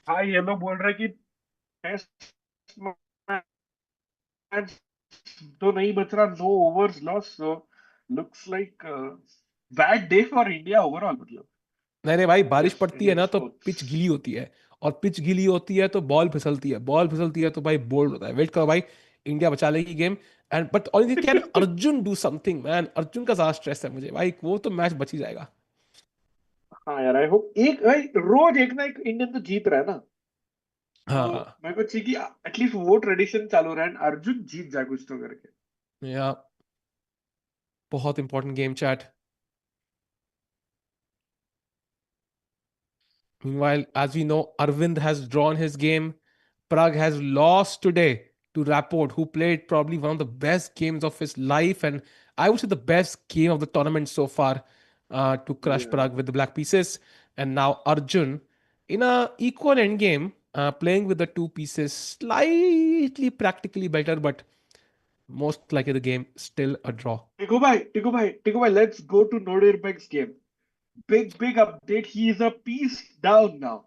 हाँ, ये लोग बोल रहे हैं कि टेस्ट मैच तो नहीं बच रहा, no overs loss. So looks like bad day for India overall, मतलब. नहीं नहीं भाई, बारिश यस, पड़ती है इंडियन ना तो स्पोर्ट्स. पिच गीली होती है. और पिच गीली होती है तो बॉल फिसलती है, बॉल फिसलती है तो भाई बोल्ड होता है. वेट करो भाई, इंडिया बचा लेगी game. And but only can Arjun do something man. Arjun का ज्यादा स्ट्रेस है मुझे भाई, वो तो मैच बच ही जाएगा. हाँ यार, आई होप एक भाई, रोज एक ना एक इंडियन तो जीत रहा है ना. तो हाँ. मेरे को चाहिए कि एटलीस्ट वो ट्रेडिशन चालू रहे and अर्जुन जीत जाए कुछ तो करके. या बहुत important game chat. Meanwhile, as we know, Arvind has drawn his game. Pragg has lost today to Rapport, who played probably one of the best games of his life, and I would say the best game of the tournament so far, to crush Yeah. Pragg with the black pieces. And now Arjun in a equal end game, playing with the two pieces, slightly practically better, but most likely the game still a draw. Tiku भाई, let's go to Nodirbeck's game. Big update. He is a piece down now.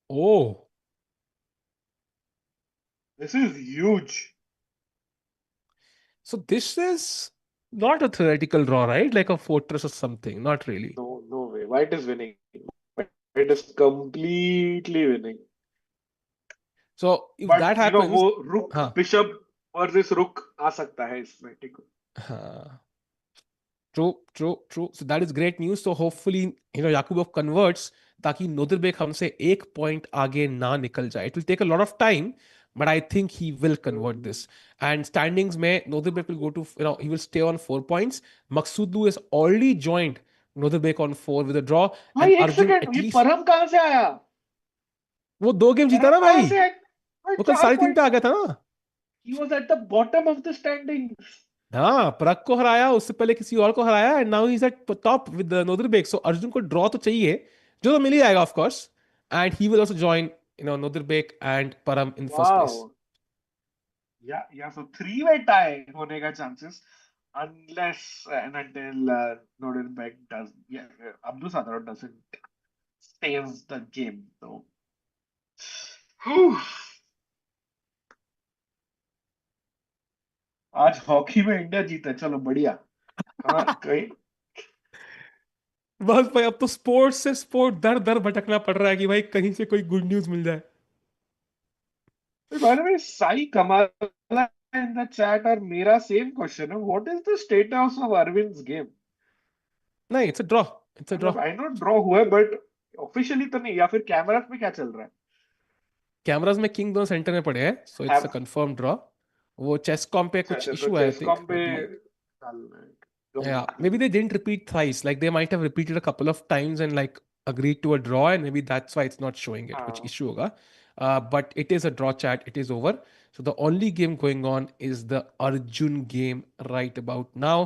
Oh, This is huge. so this is not a theoretical draw, right? Like a fortress or something. Not really. No, no way. White is winning. White is completely winning. So if But that you know, वो happens, रुक हाँ, bishop versus रुक आ सकता है इसमें, टिकू. हाँ, true true true, so that is great news. तो hopefully याकूबov कन्वर्ट्स, ताकि नोदरबेक हमसे एक पॉइंट आगे ना निकल जाए। It will take a lot of time, but I think he will convert this. And standings में Nodirbek will go to, he will stay on 4 points. मकसूदू is already joined Nodirbek on 4 with a draw. And भाई एक Arjun second, ये at least, परम कहाँ से आया? वो 2 गेम जीता परम ना कहाँ भाई। से आया? भाई वो कल चार 3.5 पे पॉइंट आ गया था ना। He was at the bottom of the standings. हाँ, प्रग को हराया, उससे पहले किसी और को हराया, and now he is at top with Nodirbek. So Arjun को ड्रॉ तो चाहिए, जो तो मिल ही जाएगा of course. And he will also join Nodirbek and Param in first place. Wow. Yeah, so three-way tie होने का chances unless and until Nordenbeck does, yeah, Abdul Sadarov doesn't save the game. So, whew, आज hockey में India जीता, चलो बढ़िया। हाँ कहीं। बस भाई, अब तो स्पोर्ट्स से स्पोर्ट दर दर भटकना पड़ रहा है कि भाई कहीं से कोई गुड न्यूज मिल जाए। By the way, Sai Kamala in the chat और मेरा same question है, what is the status of Arvind's game? नहीं, it's a draw, it's a draw. मतलब आई नो ड्रॉ हुआ है बट ऑफिशियली तो नहीं, या फिर कैमरास में क्या चल रहा है? कैमराज में किंग दोनों सेंटर में पड़े हैं, so it's a have confirm draw. वो चेस कॉम पे अच्छा कुछ अच्छा, तो इशू है आई थिंक, चेसकॉम पे maybe। चल रहा है। गम Yeah, gum. maybe they didn't repeat thrice. Like they might have repeated a couple of times and like agreed to a draw, and maybe that's why it's not showing it, which हाँ, issue hoga. But it is a draw chat. It is over. So the only game going on is the Arjun game right about now.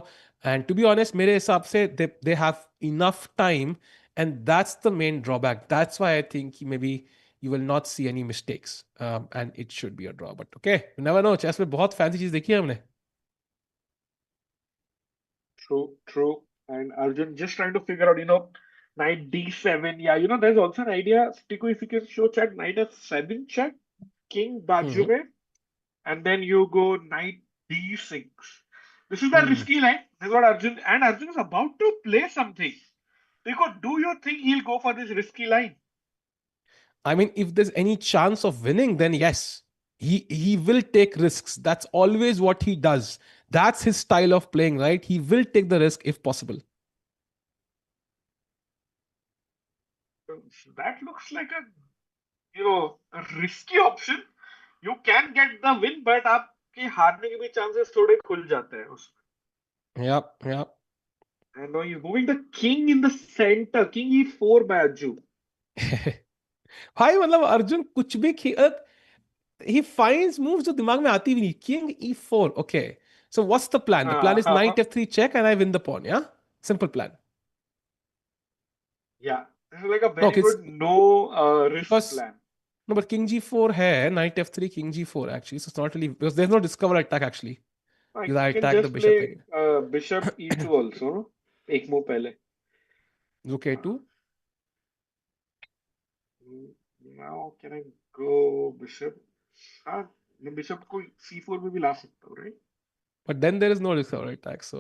And to be honest, mere hisab se they have enough time, and that's the main drawback. That's why I think maybe you will not see any mistakes, and it should be a draw. But okay, you never know. Chess में बहुत fancy चीज देखी है हमने। true. And Arjun just trying to figure out, knight d7. Yeah, there's also an idea. Tiku, if you can show chat, knight f7 check, king bajo Hmm. mein, and then you go knight d6. This is the Hmm. risky line. This is what Arjun is about to play something. Tiku, do you think he'll go for this risky line? I mean, if there's any chance of winning, then yes, he will take risks. That's always what he does. That's his style of playing, right? He will take the risk if possible. That looks like a risky option. You can get the win, but आपके हारने के भी chances थोड़े खुल जाते हैं उसमें. Yep, yep. And now he's moving the king in the center, king e4 by Aju. भाई मतलब अर्जुन कुछ भी he finds moves जो दिमाग में आती भी नहीं। King e4, okay. So what's the plan? The plan is knight f3 check and I win the pawn, yeah? Simple plan. Yeah, this is like a No, very it's good no risk because plan. no, but king g4 है, knight f3, king g4 actually. So it's not really because there's no discover attack actually. Like Because I you can attack the just bishop play anyway. bishop e2 also, no? एक move पहले. Rook a2. Now can I go bishop? हाँ, मैं bishop को c4 में भी ला सकता हूँ, right? But then there is no recovery attack. So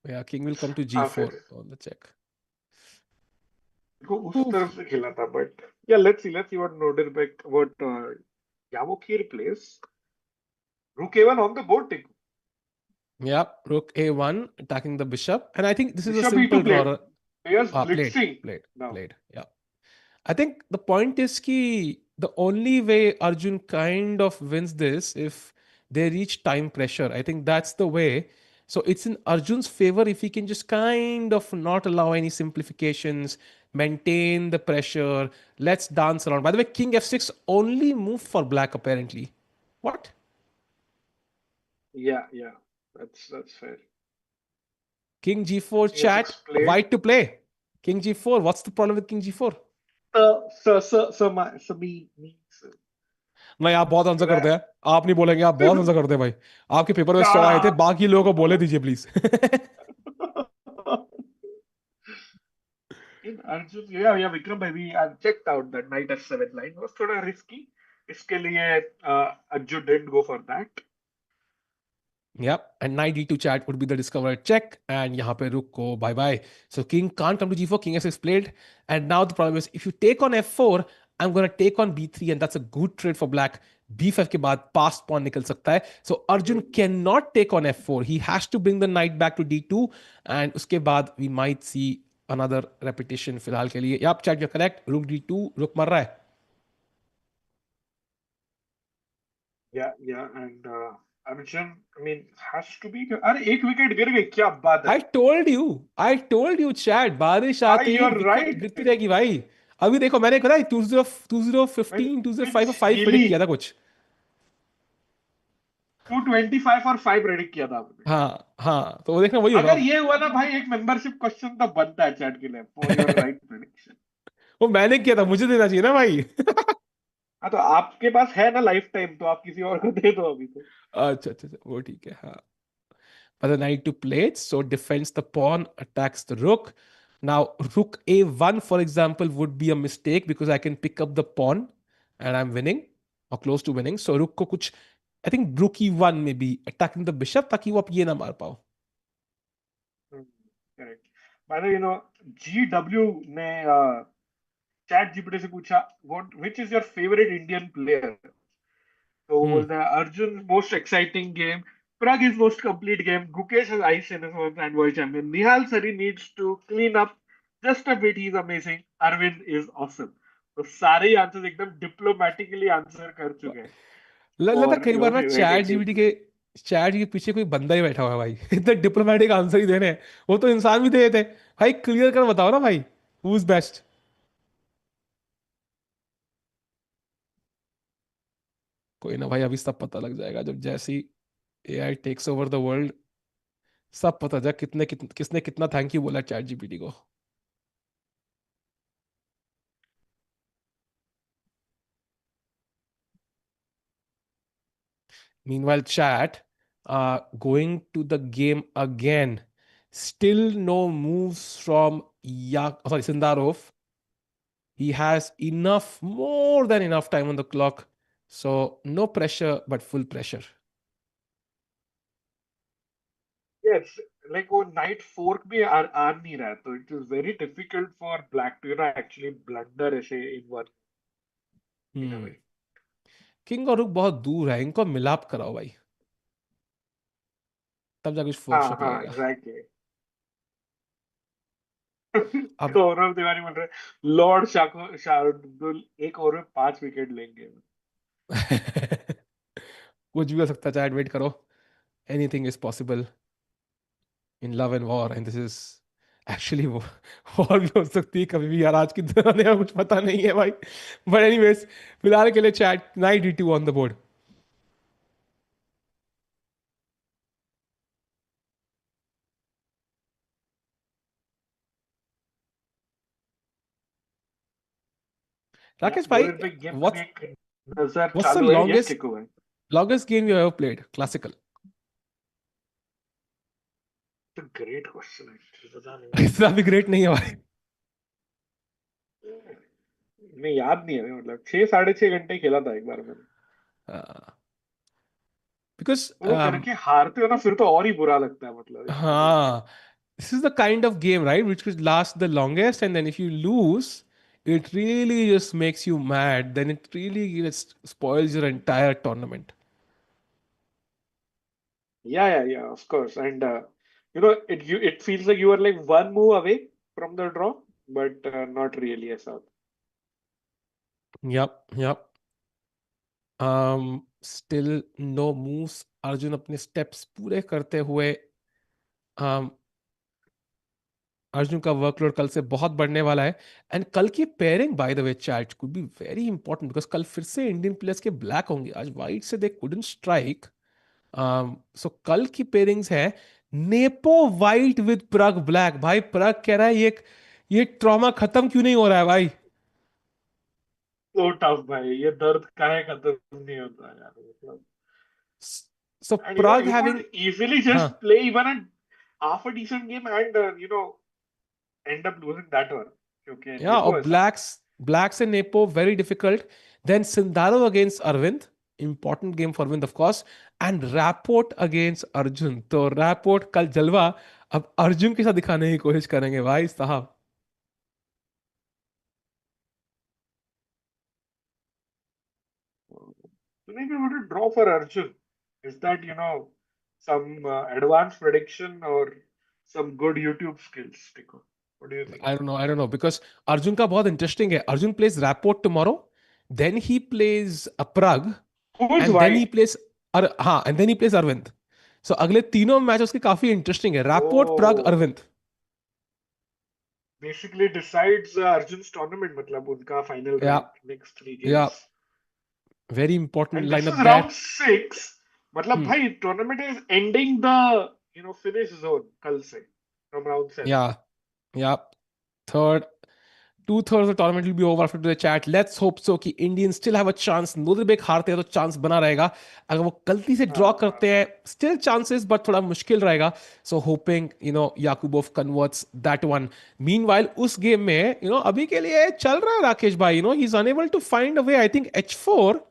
yeah, king will come to हाँ g4 फिर on the check. को उस Oof. तरफ से खेला था, but yeah, let's see what Norderbeck, what Yamokir plays. Rook a1 on the board, take Yeah, rook a1 attacking the bishop. And I think this is a bishop simple e2 played. draw. Players Played, blitzing played, now. played. Yeah. I think the point is ki the only way Arjun kind of wins this if they reach time pressure. I think that's the way. So it's in Arjun's favor if he can just kind of not allow any simplifications, maintain the pressure. Let's dance around. By the way, King f6 only move for black apparently. What? Yeah, that's fair. King g4 King chat, f6 played. white to play. King g4. What's the problem with King g4? Me, sir. नहीं, आप बहुत answer करते हैं। आप नहीं बोलेंगे, आप बहुत आंसर करते हैं भाई। आपके पेपर में 100 आए थे, Nah. बाकी लोगों को बोले दीजिए please. In Arjun, yeah, Vikram bhai, I checked out that knight f7 line. Was थोड़ा risky. इसके लिए Arjun didn't go for that. Yep, and knight d2 chat would be the discovered check, and यहाँ पे रुक को bye bye. So king can't come to g4, king s6 played, and now the problem is if you take on f4, I'm gonna take on b3, and that's a good trade for black. b5 के बाद पास pawn निकल सकता है, so Arjun hmm, can not take on f4, he has to bring the knight back to d2, and उसके बाद we might see another repetition फिलहाल के लिए। आप चैट, यू करेक्ट, रुक d2, रुक मर रहा है। Yeah and Arjun, I mean, has to be. अरे एक विकेट गिर गई, क्या बात है! आई टोल्ड यू चैट, बारिश भाई आते यू ही आर विकेट गिरती राइट। रहेगी भाई। अभी देखो मैंने करा 2015 2005 पिच 5 गीली। प्रेडिक्ट किया था कुछ। 225 और 5 प्रेडिक्ट किया था आपने। हाँ हाँ, तो वो देखना वही होगा अगर अब। ये हुआ ना भाई, एक मेंबरशिप क्वेश्चन तो बनता है चैट के लिए फॉर योर राइट प्रेडिक्शन। वो मैंने किया था, मुझे देना चाहिए ना भाई। हाँ तो आपके पास है ना लाइफ टाइम, तो आप किसी और को दे दो अभी तो। अच्छा अच्छा अच्छा, वो ठीक है हाँ। But the knight to play it, so defends the pawn, attacks the rook. Now, rook a1, for example, would be a mistake because I can pick up the pawn and I'm winning or close to winning. So, rook को कुछ, I think rook e1 may be attacking the bishop ताकि वो आप ये ना मार पाओ। Correct. Bye the way, ji W ने चैट जीपीटी से पूछा, what which is your favourite Indian player? तो वो हम्म। बोलता है, Arjun most exciting game, Pragg is most complete game, Gukesh has ice in his hands and world champion, Nihal Sari needs to clean up just a bit, he's amazing, Arvind is awesome। तो सारे answers एकदम diplomatically answer कर चुके हैं लगता for कई बार your ना favourite chat Indian GPT के, प्लेयर। चैट के पीछे कोई बंदा ही बैठा हुआ है भाई। इतने डिप्लोमेटिक आंसर ही देने हैं। वो तो इंसान भी दे देते भाई, क्लियर कर बताओ ना भाई, हु इज बेस्ट। कोई ना भाई, अभी सब पता लग जाएगा जब जैसी AI takes over the world, सब पता जा किसने कितना थैंक यू बोला चैट जीपीटी को। Meanwhile chat, going to the game again, still no moves from Sindarov. He has enough, more than enough time on the clock, so no pressure but full pressure. Yes, like वो knight fork भी आ नहीं रहा है, तो it is very difficult for black to actually blunder ऐसे in one, in a hmm. Way. King और रुक बहुत दूर है, इनको मिलाप कराओ भाई, तब जाके कुछ फोक हाँ शोक हाँ लगेगा। एग्जैक्टली। अब गौरव तिवारी बोल रहे, लॉर्ड शार्दुल एक ओवर में 5 विकेट लेंगे। कुछ भी हो सकता है चैट, वेट करो, anything is possible in love and war, and this is actually वो। वॉर भी हो सकती है कभी भी यार, आज की दुनिया में कुछ पता नहीं है भाई। बट एनीवेज, फिलहाल के लिए chat night d2 on the board. या राकेश भाई, बोर्ड पे गेम पर व्हाट्स एक नजर व्हाट्स द चालू है, यस लॉन्गेस्ट टिकू है। Longest game you ever played classical? तो ग्रेट क्वेश्चन है, पता इतना भी ग्रेट नहीं है भाई। नहीं। नहीं याद नहीं है, मतलब 6 साढ़े 6 घंटे खेला था एक बार मैंने। बिकॉज वो करके हारते हो ना, फिर तो और ही बुरा लगता है, मतलब इमेजिन। हाँ, this is the kind of game, right, which could last the longest, and then if you lose, it really just makes you mad. Then it really just spoils your entire tournament. Yeah, of course. And it feels like you are like one move away from the draw, but not really as well. Yep, yep. Still no moves. Arjun अपने steps पूरे करते हुए, um, Arjun का workload कल से बहुत बढ़ने वाला है। एंड कल की pairing bye the way chat could be very important, because कल फिर से इंडियन प्लेयर्स के ब्लैक होंगे, आज वाइट से दे कुडंट स्ट्राइक। सो कल की पेयरिंग्स है, नेपो वाइट विद प्रग ब्लैक। भाई प्रग कह रहा है ये ट्रॉमा खत्म क्यों नहीं हो रहा है भाई। So tough भाई, ये दर्द काहे खत्म नहीं होता यार, मतलब। सो And प्रग you having, could easily हाँ, just play even a half a decent game and end up losing that one, क्योंकि या और नेपो ऐसा है। Blacks and Nepo very difficult. Then Sindarov against Arvind, important game for Arvind of course, and Rapport against Arjun. तो Rapport कल जलवा अब अर्जुन के साथ दिखाने की कोशिश करेंगे भाई साहब। maybe what a draw for Arjun. Is that, some advanced prediction or some good YouTube skills, Tico? What do you think? I don't know because Arjun का बहुत इंटरेस्टिंग है. Arjun plays Rapport tomorrow, then he plays a Pragg, Who's and then he white? plays हाँ, and then he plays Arvind. So अगले तीनों match उसके काफी interesting है. Rapport, Pragg, Oh, Arvind. basically decides Arjun's tournament, मतलब उनका final Yeah, rank next three yeah, games. very important And this is lineup there. round six. मतलब Hmm. भाई tournament is ending the finish zone कल से from round seven. Yeah, yeah. Third, two-thirds of the tournament will be over after the chat. Let's hope so कि Indians still have a chance. नोदरबेक हारते हैं तो chance बना रहेगा. अगर वो गलती से ड्रॉ हाँ, करते हैं, still chances, but थोड़ा मुश्किल रहेगा. So hoping Yakubov converts that one. Meanwhile उस गेम में अभी के लिए चल रहा है राकेश भाई. He's unable to find a way. I think H4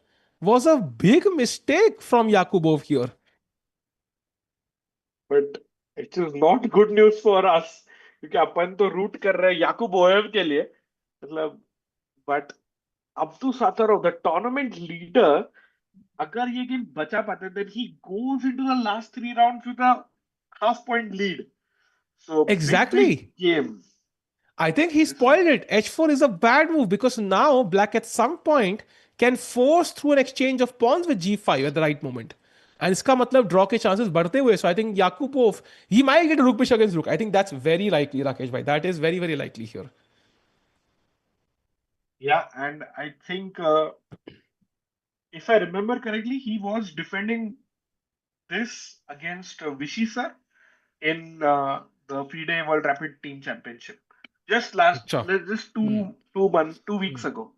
was a big mistake from Yakubov here. but it is not good news for us क्योंकि अपन तो रूट कर रहे हैं याकूबोव के लिए मतलब but Abdusattorov the tournament leader अगर ये गेम बचा पाते then he goes into the last three rounds with a half point lead so big Exactly. Game I think he this is spoiled it. H4 is a bad move because now black at some point can force through an exchange of pawns with G5 at the right moment. And इसका मतलब draw के chances बढ़ते हुए. So I think Yakupov, he might get a rook push against rook. I think that's very likely, Rakesh bhai. That is very, very likely here. या and I think if I remember correctly, he was defending this against Vichy sir in the FIDE World Rapid Team Championship. अच्छा. Just Hmm. 2 months, 2 weeks Hmm. ago.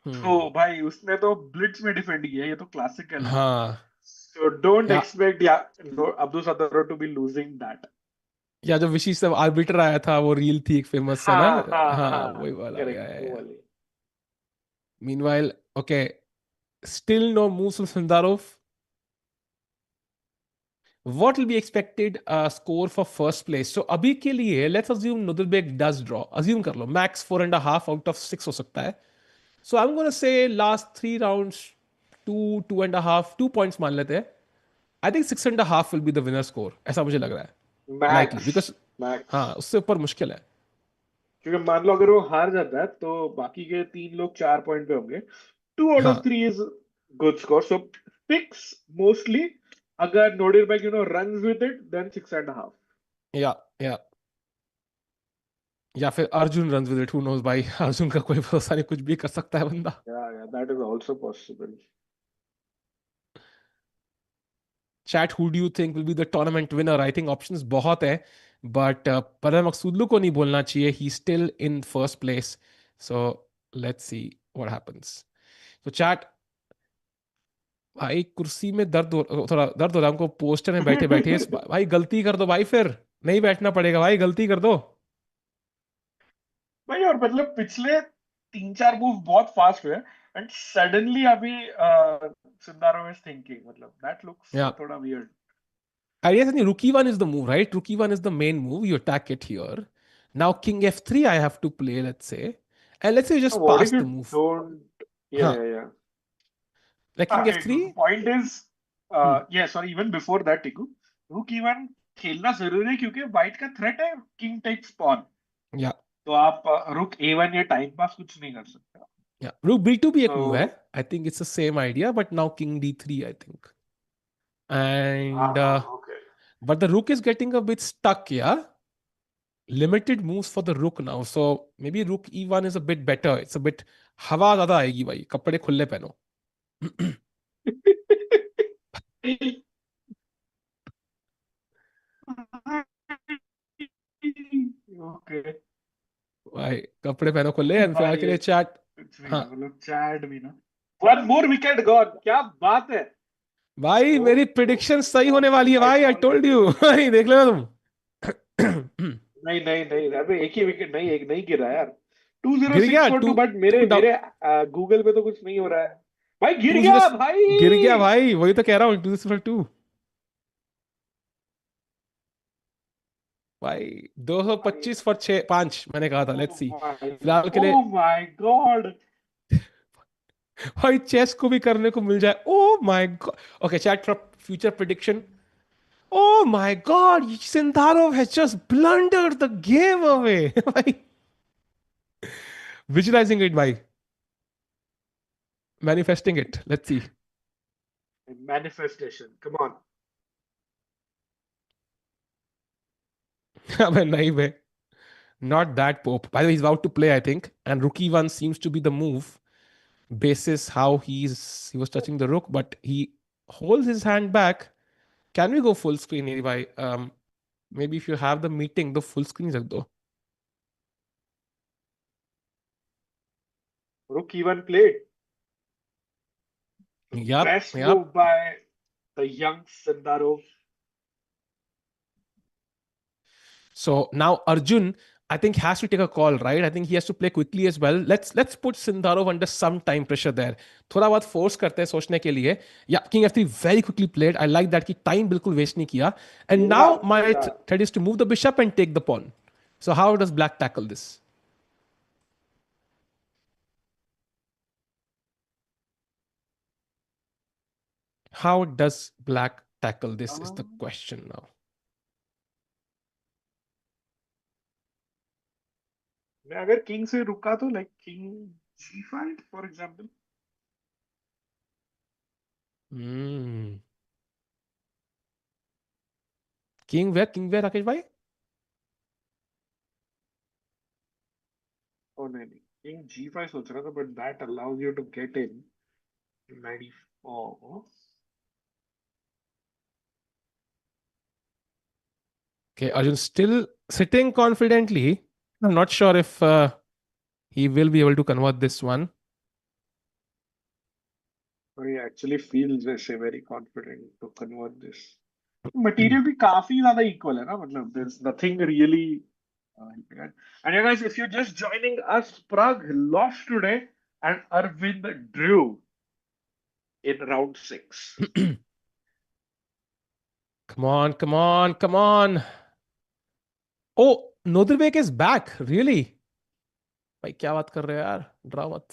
Hmm. तो भाई उसने तो Blitz में defend किया ये तो क्लासिकल है हाँ. So don't ya expect Abdul Sattar to be losing that या जो विशी सब आर्बिटर आया था वो रील थी एक फेमस है ना. हाँ हाँ हाँ हाँ वही वाला. करेक्ट वो या. वाली Meanwhile, okay, still no moves from Sindarov. What will be expected score for first place? So अभी के लिए let's assume Nudlbek does draw. Assume कर लो max 4.5 out of 6 हो सकता है. So I'm gonna say last 3 rounds 2.5 2 points मान लेते हैं. I think 6.5 will be the winner score. ऐसा मुझे लग रहा है. Likely मैक्स because मैक्स हाँ उससे ऊपर मुश्किल है. क्योंकि मान लो अगर वो हार जाता है तो बाकी के 3 लोग 4 पॉइंट पे होंगे 2 out of 3 is good score. So picks mostly अगर Nodirberg runs with it then 6.5. या या या फिर Arjun run with it. Who knows भाई. अर्जुन का कोई भरोसा नहीं. कुछ भी कर सकता है बंदा. Yeah, that is also possible. Chat who do you think will be the tournament winner. I think options बहुत है बट पर मकसूदलू को नहीं बोलना चाहिए. He still in first place. So let's see what happens. तो चैट भाई कुर्सी में दर्द थोड़ा दर्द हो रहा है हमको पोस्टर में बैठे बैठे. भाई गलती कर दो भाई. फिर नहीं बैठना पड़ेगा भाई. गलती कर दो. भाई और मतलब पिछले 3 4 मूव बहुत फास्ट हुए एंड सडनली अभी सिंदारो इज थिंकिंग मतलब दैट लुक्स या थोड़ा weird. I guess rook e1 is the move, right? Rook e1 is the main move. You attack it here. Now king f3 I have to play, let's say. And let's say you just What pass if you the move. don't? Yeah, Huh. yeah, yeah. Like king Okay, f3. point is, Hmm. yeah, sorry, even before that, Tiku, rook e1 खेलना जरूरी है क्योंकि white का threat है king takes pawn. Yeah. तो आप रुक A1 या टाइम पास कुछ नहीं कर सकते. Yeah. Rook b2 भी एक move है. तो I think it's the same idea, but now king d3, I think. हाँ And हाँ okay. but the rook is getting a bit stuck, yeah. Limited moves for the rook now. So maybe rook e1 is a bit better. It's a bit हवा ज्यादा आएगी भाई. कपड़े खुले पहनो. Okay भाई कपड़े पहनो खुले. एंड फिलहाल के भाई लिए चैट. कुछ भी हाँ ना मतलब चैट भी ना. वन मोर विकेट गॉन क्या बात है. भाई ओ मेरी ओ प्रिडिक्शन सही कॉल होने मी वाली है आई भाई. I call told you. भाई देख लेना तुम. नहीं नहीं नहीं अबे एक ही विकेट नहीं एक नहीं गिरा यार. गिर गया 20642 टू. बट मेरे टू डाउन. मेरे गूगल पे तो कुछ नहीं हो रहा है. भाई गिर टू जीरो. गया गिर गया भाई. भाई. वही तो कह रहा हूँ. 202 भाई. भाई 225 फॉर 5 मैंने कहा था. ओ लेट्स सी. माय फिलहाल के ओ लिए माय गॉड. भाई चेस को भी करने को मिल जाए, ओ my God. Okay chat for future prediction. Oh my God, Sindarov has just blundered the game away. भाई visualizing it, भाई manifesting it. Let's see. Manifestation. Come on. अबे नहीं बे, not that Pope. By the way, he's about to play, I think, and rookie one seems to be the move. Basis how he was touching the rook, but he holds his hand back. Can we go full screen, bhai? Maybe if you have the meeting, the full screen रख दो. Rook even played. Yep, Best yep. move by the young Sindarov. So now Arjun, I think, has to take a call, right? I think he has to play quickly as well. Let's put Sindarov under some time pressure there. थोड़ा बहुत force करते हैं सोचने के लिए. Yeah, King F3 very quickly played. I like that कि time बिल्कुल waste नहीं किया. And खेला now my खेला. threat is to move the bishop and take the pawn. So how does Black tackle this? How does Black tackle this is the question now. मैं अगर king से रुका तो like king G5 for example. Hmm. King where? King where, Rakesh bhai? Oh नहीं नहीं, king G5 सोच रहा था, but that allows you to get in 94. Okay, Arjun still sitting confidently. I'm not sure if he will be able to convert this one. और ये actually feels वैसे very confident to convert this. Material भी काफी ज्यादा equal है ना, मतलब there is nothing really. And you guys, if you're just joining us, Pragg lost today and Arvind drew in round 6. Come on, come on, come on. Oh, Noderbek is back. Really? भाई क्या बात कर रहे हो यार, draw मत.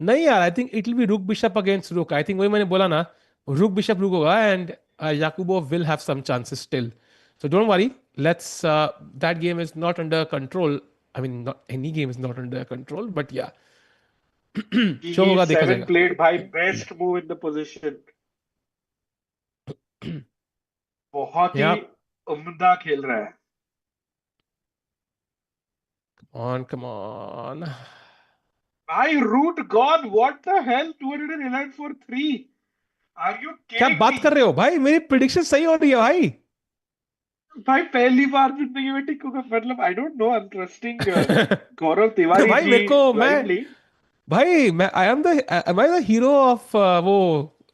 नहीं यार, आई थिंक इट विल बी रुक बिशप अगेंस्ट रुक. आई थिंक वही मैंने बोला ना, रुक बिशप रुक होगा and Yakubboev will have some chances still. So don't worry, let's that game is not under control. I mean not any game is not under control, but yeah show होगा, देखा E7 जाएगा. played by best move in the position. बहुत ही या उम्दा खेल रहा है. On come on. भाई root gone. What the hell? 211 for 3. Are you क्या kidding बात me? कर रहे हो भाई, मेरी प्रिडिक्शन सही हो रही है भाई. भाई पहली बार जिंदगी में टिक होगा, मतलब I don't know, I am trusting Gaurav Tiwari भाई जी मेरे को मैं ब्लाइंडली. भाई मैं I am the hero of वो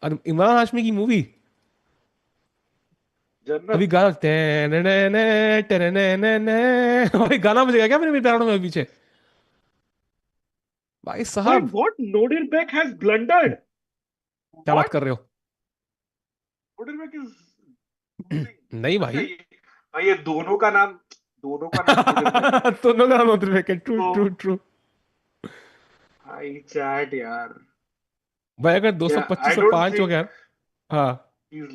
इमरान हाशमी की मूवी. अभी जन्नत. गाना टेनेनेने, टेनेनेने, भाई गाना बजेगा क्या मेरे बैकग्राउंड में पीछे, भाई भाई साहब. What, Nodirbek has blundered. क्या बात व्हाट, कर रहे हो. Nodirbek is losing. नहीं अच्छा भाई. ये भाई, ये दोनों का नाम नोडिरबेक है. दोनों का नाम उधर है. ट्रू तो ट्रू ट्रू. भाई चैट यार. भाई अगर या 225 आई और डोंट 5 हो गया. थिंक हाँ. इज.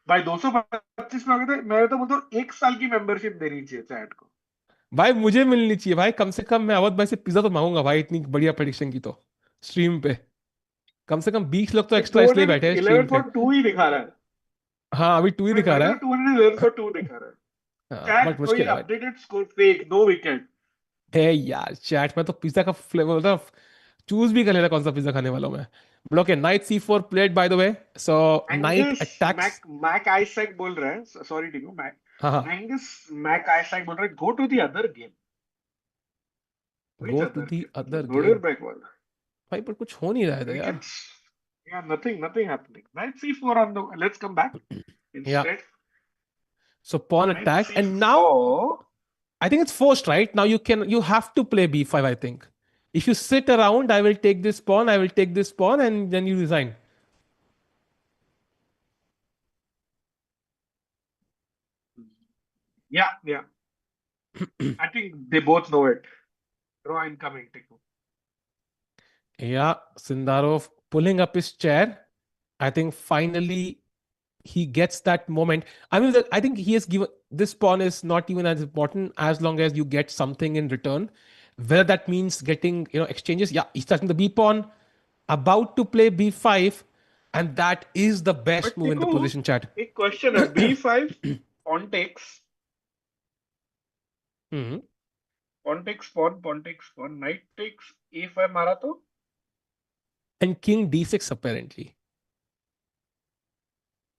भाई 225 में आ गए थे, मैं तो बोलता हूँ 1 साल की मेंबरशिप देनी चाहिए चैट को. भाई मुझे मिलनी चाहिए भाई, कम से कम मैं अवध भाई से पिज्जा तो मांगूंगा भाई, इतनी बढ़िया प्रेडिक्शन की तो स्ट्रीम पे. कम से कम 20 लोग तो ये एक्स्ट्रा टू इसलिए बैठे हैं हंड्रेड इलेवन स्ट्रीम पे. फॉर टू ही दिखा रहा है. हाँ अभी 2 ही भाई दिखा मेरे रहा को है. 211 फॉर 2 दिखा रहा है. हाँ बट चैट कोई मुश्किल है भाई. Updated score fake, no wicket. है यार चैट में तो पिज्जा का फ्लेवर मतलब चूज भी कर लेना कौन सा पिज्जा खाने वाला हूं मैं. Okay knight C4 played by the way. So knight एंगस अटैक्स. मैक मैक आइसैक बोल रहा है, सॉरी टीनू, मैक हाँ हाँ. एंगस मैक आइसैक बोल रहा है, go to the other game. Which go to other the game, other मतलब गेम. नोडिरबेक वाला. भाई पर कुछ हो नहीं रहा था यार. Wickets. Yeah, nothing happening. Knight C4 on the. Let's come back या instead. So pawn Knight attack and now C4. I think it's forced, right? Now you have to play B5, I think. If you sit around, I will take this pawn, I will take this pawn, and then you resign. Yeah. I think they both know it. Draw incoming, Tiku. Yeah, Sindarov pulling up his chair. I think finally he gets that moment. I mean, I think he has given this pawn is not even as important as long as you get something in return. Whether that means getting exchanges. Yeah, he's touching the B pawn, about to play B5, and that is the best But move in the देखो position chat. एक question है B5 pawn takes Hmm. pawn takes pawn knight takes A5 मारा तो And King D6 apparently,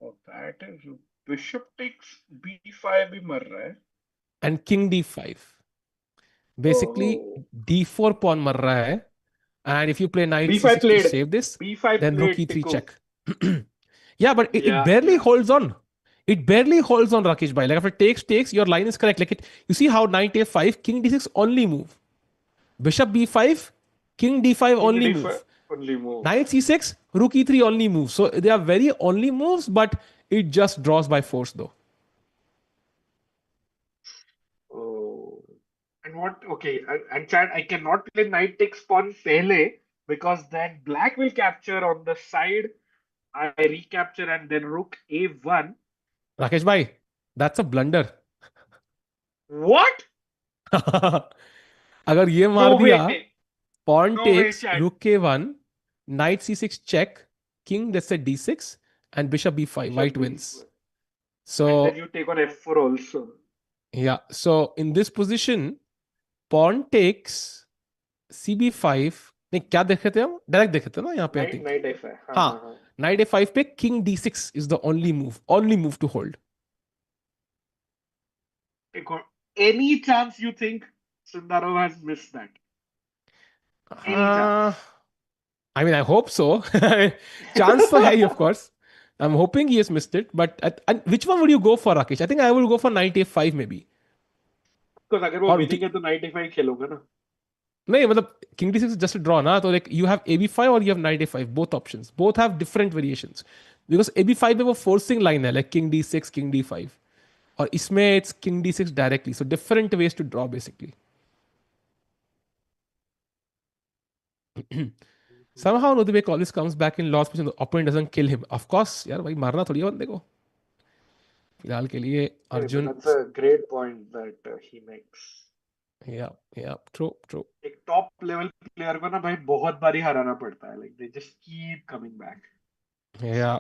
oh, that is bishop takes B5 भी मर रहा है and King D5. Basically, oh D4 pawn mar raha hai. And if you play knight B5 C6 to played save this, B5 then rook played E3 Tiku check. Yeah, but it yeah barely yeah holds on. It barely holds on, Rakesh bhai. Like if it takes, your line is correct. Like you see how knight A5, king D6 only move. Bishop B5, king D5 King only D5 move. only move Knight C6, rook E3 only move. So they are very only moves, but it just draws by force though. oh and what okay and Chad I cannot play knight takes pawn pehle because then black will capture on the side I recapture and then rook A1 Rakesh bhai, that's a blunder. what अगर ये मार no दिया, way pawn no way takes, Chad rook a1, knight c6 check, king let's say d6, and bishop b5. bishop White B wins. and then So you take on F4 also yeah, so in this position, pawn takes cb5. नहीं क्या देखे थे हम direct देखे थे ना यहाँ पे आई थिंक knight F5 हाँ हाँ हाँ हाँ knight a5 पे king d6 is the only move to hold. देखो any chance you think Sundarov has missed that any uh, chance I mean I hope so. Chance तो है ही of course. I'm hoping he has missed it, but and which one would you go for, Rakesh? I think I will go for knight a5 maybe. because अगर वो और winning है तो knight A5 खेलूंगा ना नहीं मतलब king d six just draw ना तो like you have a b five और you have knight a five both options both have different variations because a b five में वो फोर्सिंग लाइन है like king d six king d five और इसमें it's king d six directly so different ways to draw basically somehow Nudibek always comes back in lost position the opponent doesn't kill him of course यार भाई मारना थोड़ी है बंदे को फिलहाल के लिए Hey, but Arjun that's a great point that he makes. या ट्रू ट्रू एक टॉप लेवल प्लेयर को ना भाई बहुत बारी हराना पड़ता है like they just keep coming back या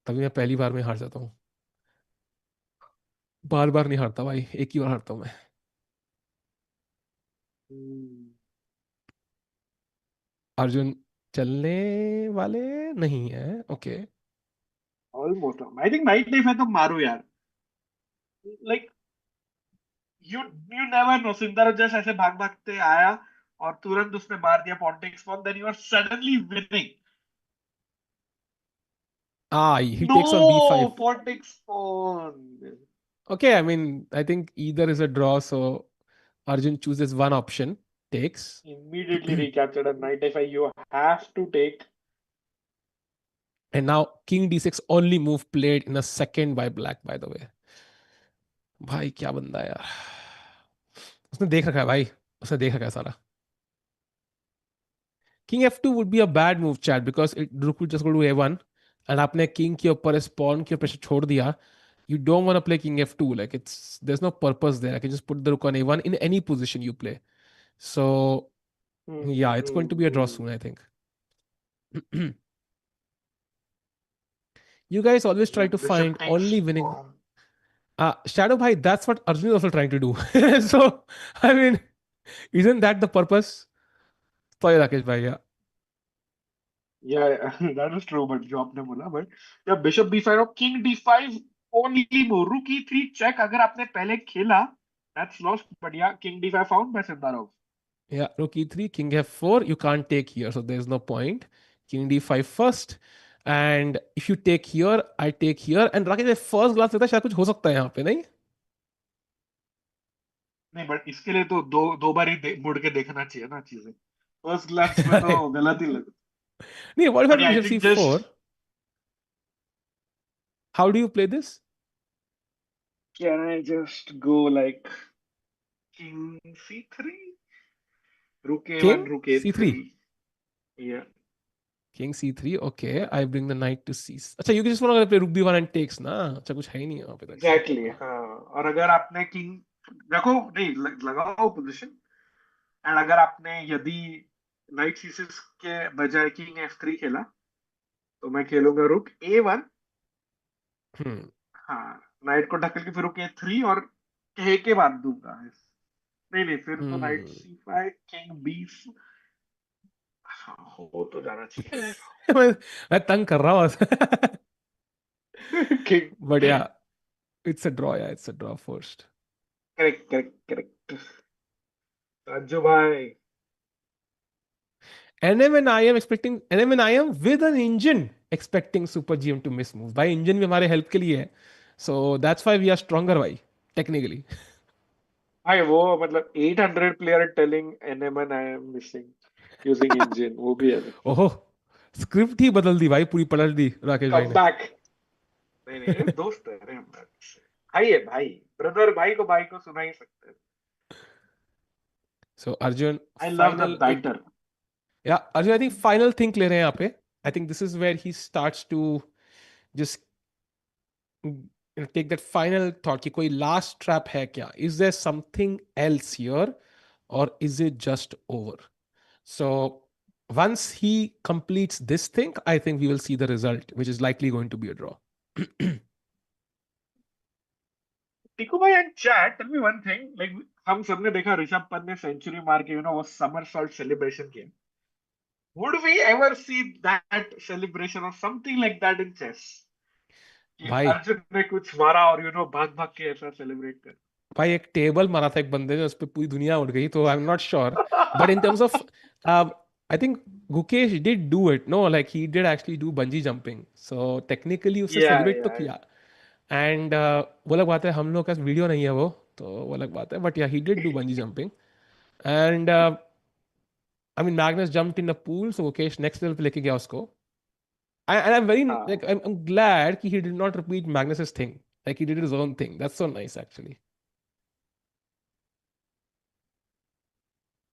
तभी मैं पहली बार में हार जाता हूँ बार बार नहीं हारता भाई एक ही बार हारता हूँ मैं अर्जुन चलने वाले नहीं है okay almost I think knight life है तो मारो यार like you you never know Sindarov just ऐसे भाग भागते आया और तुरंत उसने मार दिया pawn takes pawn then you are suddenly winning ah he no takes on b5 pawn takes pawn okay I mean I think either is a draw so Arjun chooses one option takes immediately recaptured a knight f5 you have to take and now king d6 only move played in a second by black by the way भाई क्या बंदा है यार उसने देख रखा है भाई उसने देख रखा है सारा king f2 would be a bad move chat because it rook will just go to a1 and आपने king के ऊपर spawn के ऊपर छोड़ दिया you don't want to play king f2 like it's there's no purpose there I can just put the rook on a1 in any position you play so yeah it's going to be a draw soon I think you guys always try Yeah, to bishop find takes only winning pawn. shadow bhai that's what Arjun is also trying to do so I mean isn't that the purpose sorry Rakesh bhai yeah Yeah, that is true, but जो आपने बोला, but yeah, bishop b5 और king d5 only move. Rook e3 check अगर आपने पहले खेला, that's lost. But yeah, king d5 found by Sindarov. yeah rook e3 king f4 you can't take here so there's no point king d5 first and if you take here I take here and Rakesh first glass लेता है शायद कुछ हो सकता है यहाँ पे नहीं नहीं, but इसके लिए तो दो बार ही मुड़ के देखना चाहिए ना चीजें. First glance में तो गलत ही लग. नहीं what if I But play yeah, I bishop think c4 just how do you play this can I just go like king c3? Rook A1, King Rook C3. A3. Yeah. King C3. Okay, I bring the knight to C. अच्छा, you just want to play rook B1 and takes ना? अच्छा, कुछ है ही नहीं यहाँ पे तो actually. एग्जैक्टली हाँ। और अगर आपने किंग रखो नहीं लगाओ पोजीशन, एंड अगर आपने यदि नाइट C6 के बजाय किंग F3 खेला, तो मैं खेलूंगा रुक A1। हम्म। हाँ, नाइट को ढकेल के फिर रुक A3 और कह के बाद दूंगा। नहीं नहीं, फिर तो नाइट हम्म। C5 king B। हाँ, हो तो जाना चाहिए। मैं मैं तंग कर रहा हूँ king. But yeah it's a draw, या it's a draw first. Correct correct correct. Raju भाई। NM and I am expecting NM and I am with an engine expecting Super GM to miss moves. भाई engine भी हमारे help के लिए है. So that's why we are stronger भाई technically. भाई वो मतलब 800 player telling NMN I am missing using engine, वो भी है। ओहो, स्क्रिप्ट ही बदल दी भाई, पूरी पलट दी राकेश भाई कम ने. बैक। नहीं नहीं, ये दोस्त है, अरे हम भाई है भाई। ब्रदर भाई को सुना ही सकते हैं। So Arjun I love the final एक, बैटर। या Arjun I think final think ले रहे हैं यहाँ पे. I think this is where he starts to just take that final thought कि कोई last trap है क्या? Is there something else here or is it just over? So once he completes this thing, I think we will see the result, which is likely going to be a draw. Tiku भाई and chat, tell me one thing, like हम सबने देखा ऋषभ पंत ने century मार के वो somersault celebration किया। Would we ever see that celebration और something like that in chess, कि भाई अर्जुन ने कुछ मारा और भाग भाग के ऐसा सेलिब्रेट कर। भाई एक टेबल मारा था एक बंदे ने, उस पर पूरी दुनिया उड़ गई, तो आई am not sure. But in terms of I think Gukesh did do it, know like he did actually do bungee jumping, so technically उसने या सेलिब्रेट तो या किया. एंड वो अलग बात है, हम लोग का वीडियो नहीं है वो, तो वो अलग बात है, बट या he did do bungee jumping. And I mean Magnus jumped in the pool, so Gukesh next level पे लेके गया उसको. And I'm very like हाँ I'm glad he did not repeat Magnus's thing. Like he did his own thing. That's so nice actually.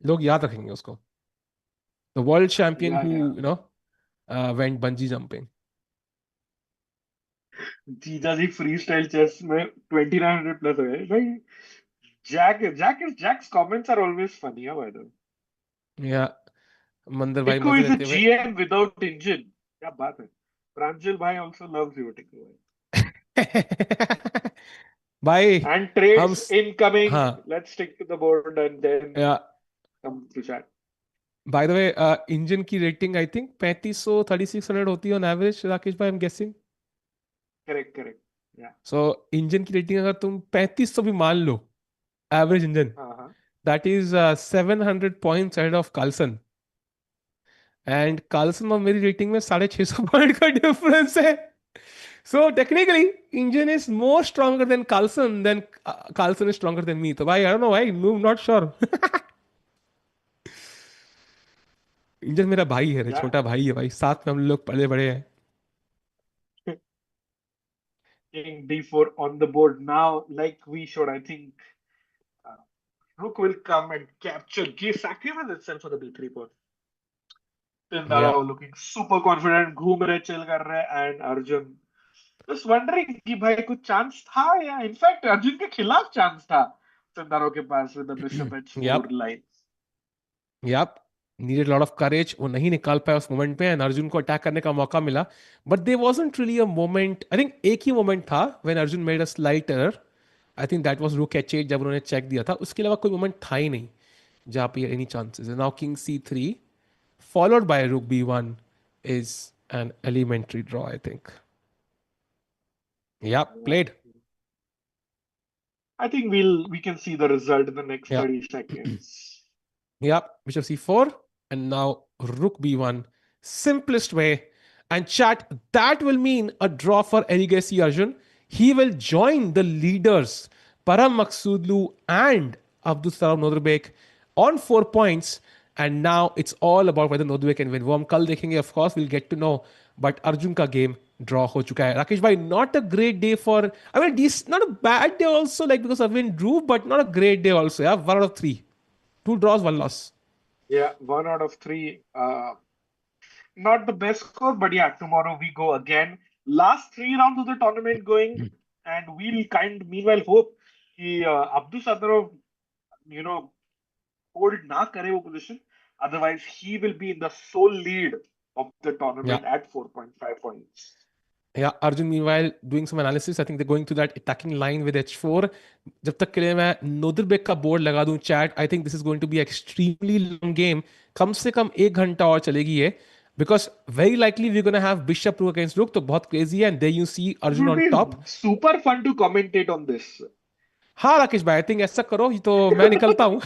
लोग याद रखेंगे उसको. The world champion या who went bungee jumping. जीजा जी फ्री स्टाइल चेस में 2900 plus हो गए भाई। Jack's comments are always funny by the way. Yeah, Mandar भाई टिकू मजे इज अ लेते हुए. जीएम विदाउट इंजन, क्या बात है। प्रांजल भाई आल्सो लव्स यू टिकू भाई। भाई एंड हम ट्रेड्स इनकमिंग, हाँ. Let's stick to the board and then yeah come to chat. By the way engine की रेटिंग आई थिंक 3500 3600 होती है ऑन एवरेज राकेश भाई, I am guessing. Correct correct. Yeah so engine की rating अगर तुम 3500 भी मान लो एवरेज इंजन, हाँ हाँ। That is 700 points ahead of Carlsen. And Carlsen और मेरी रेटिंग में 650 पॉइंट का डिफरेंस है. So technically engine is more stronger than Carlsen is stronger than me. तो भाई आई डोंट नो भाई, नो नॉट श्योर. इंजन मेरा भाई है रे, या छोटा भाई है भाई, साथ में हम लोग पले बड़े हैं. king d4 on the board now, like we should, I think. uh, Rook will come and capture, give sacrifice itself for the b3 pawn. या Sindarov looking super confident, घूम रहे chill कर रहे, and Arjun just wondering कि भाई कुछ chance था, या इनफैक्ट अर्जुन के खिलाफ चांस था सिंदारो के पास with the bishop h4 yup line. Yup. Needed lot of courage, वो नहीं निकाल पाया उस मोमेंट पे, एंड अर्जुन को अटैक करने का मौका मिला. But there wasn't really a moment, I think एक ही मोमेंट था when Arjun made a slight error. I think that was rook h eight जब उन्होंने चेक दिया था, उसके अलावा कोई मोमेंट था ही नहीं जहाँ पे एनी चांसेस है. Now king C3 followed by rook B1 is an elementary draw, I think. Yeah, Yeah. played. I think we can see the result in the next Yeah. 30 seconds. Yeah, bishop C4, and now rook B1. Simplest way. And chat, that will mean a draw for Erigesi Arjun. He will join the leaders, Param Maksudlu and Abdul Salam Nodrbek, on 4 points. And now it's all about whether Nodrbek can win. वो हम कल देखेंगे, of course, we'll get to know. But Arjun का game draw हो चुका है. राकेश भाई, not a great day for, I mean, this not a bad day also, like because Arvind drew, but not a great day also. Yeah, 1 out of 3. 2 draws, 1 loss. Yeah, 1 out of 3. Not the best score, but yeah, tomorrow we go again. Last 3 rounds of the tournament going, and we'll meanwhile hope कि Abdul Sadarov, you know, hold na kare wo position. Otherwise, he will be in the sole lead of the Yeah. tournament at 4.5 points. Yeah, Arjun, meanwhile, doing some analysis, I think they're going to that attacking line with H4. जब तक के लिए मैं नोदरबेक का board लगा दूं chat, I think this is going to be extremely long game. कम से कम 1 घंटा और चलेगी ये. Because very likely we're going to have Bishop Rook against Rook, तो बहुत crazy है. And there you see It Arjun would on top. be super fun to commentate on this. हाँ राकेश भाई, I think ऐसा करो, ये तो मैं निकलता हूँ.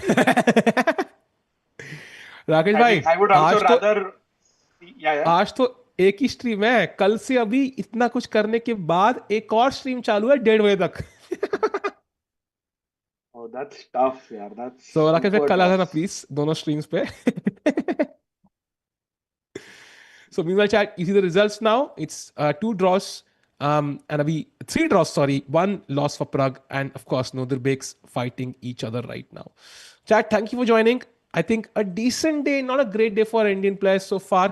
राकेश भाई, I would also आज तो rather, yeah, yeah. आज तो एक ही स्ट्रीम है. कल से अभी इतना कुछ करने के बाद एक और स्ट्रीम चालू है 1:30 बजे तक. Oh, that's tough, yeah. That's So Rakesh भाई super कल आ tough. जाना प्लीज दोनों स्ट्रीम्स पे. So meanwhile, chat, you see the results now. It's two draws, and abhi, three draws. Sorry, one loss for Pragg, and of course, Noderbakes fighting each other right now. Chat, thank you for joining. I think a decent day, not a great day for Indian players so far.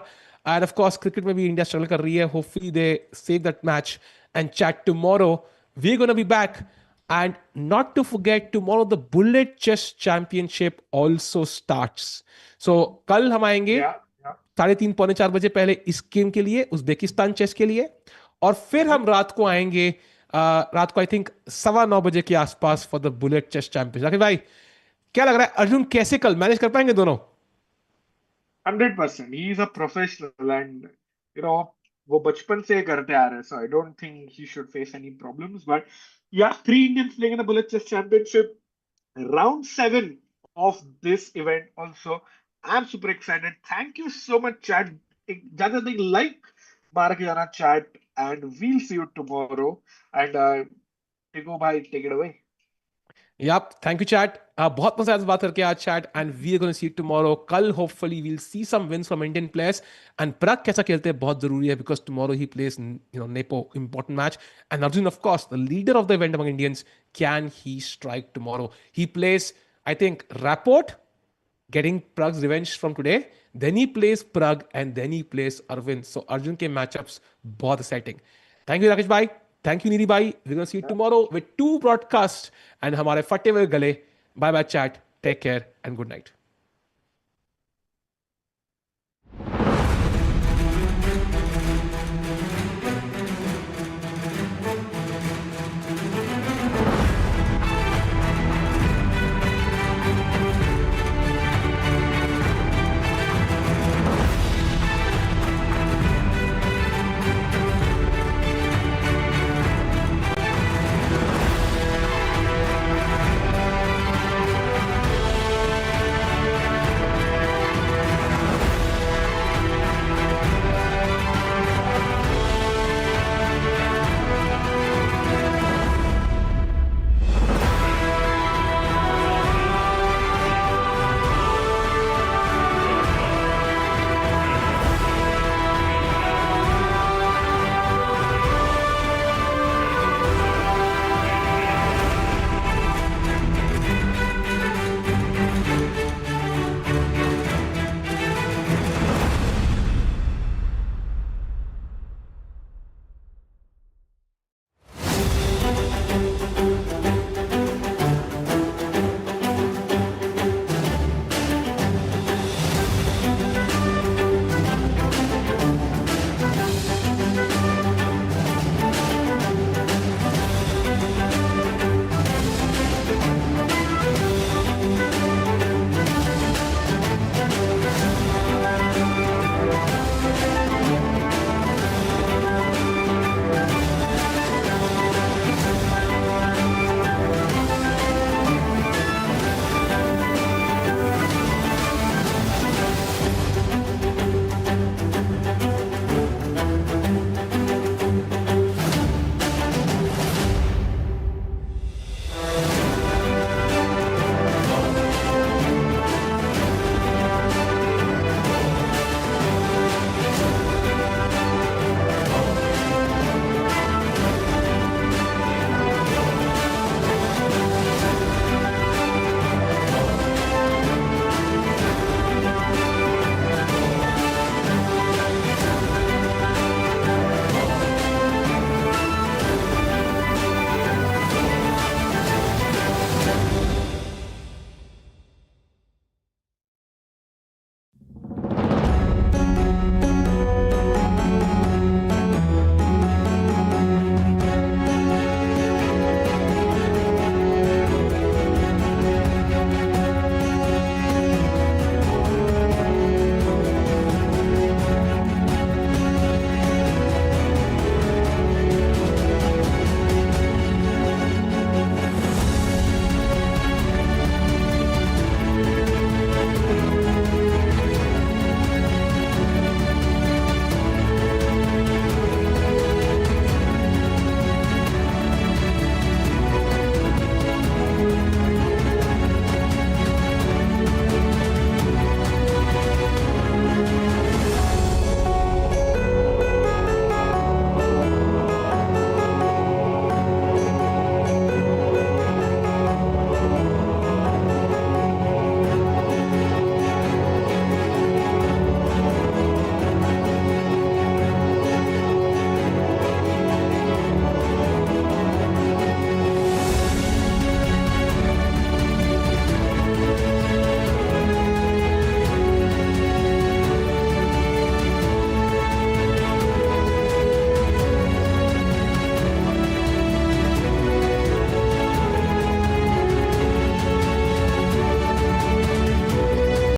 And of course, cricket maybe India struggle kar rahi hai. Hopefully, they save that match. And chat, tomorrow we're gonna be back. And not to forget, tomorrow the Bullet Chess Championship also starts. So कल हम आएंगे Yeah, yeah. 3:30 पौने 4 बजे पहले इस game के लिए, Uzbekistan chess के लिए. और फिर हम रात को आएंगे, रात को आई थिंक 9:15 बजे के आसपास for the bullet chess champion. Rakesh भाई, क्या लग रहा है अर्जुन कैसे कल मैनेज कर पाएंगे दोनों? 100%. He is a professional and, you know, वो बचपन से करते आ रहे हैं, so I don't think he should face any problems. But yeah, 3 Indians playing in the Bullet Chess Championship, round 7 of this event also. I'm super excited. Thank you so much, chat. ज्यादा नहीं like मार के जाना chat, and we'll see you tomorrow. And Tigo bhai, take it away. Yep, thank you chat. बहुत मजा आया इस बात करके आज chat, and we are going to see tomorrow. कल hopefully we'll see some wins from Indian players, and Pragg कैसा खेलते हैं बहुत जरूरी है, because tomorrow he plays, Nepo, important match. And Arjun, of course, the leader of the event among Indians, can he strike tomorrow? He plays, I think, Rapport, getting Pragg's revenge from today. Then he plays Pragg, and then he plays Arvind. So Arjun के matchups बहुत exciting. Thank you Rakesh bhai. Thank you Nidhi bhai. We're gonna see you Yeah. tomorrow with 2 broadcasts and हमारे फटे हुए गले. Bye bye chat. Take care and good night.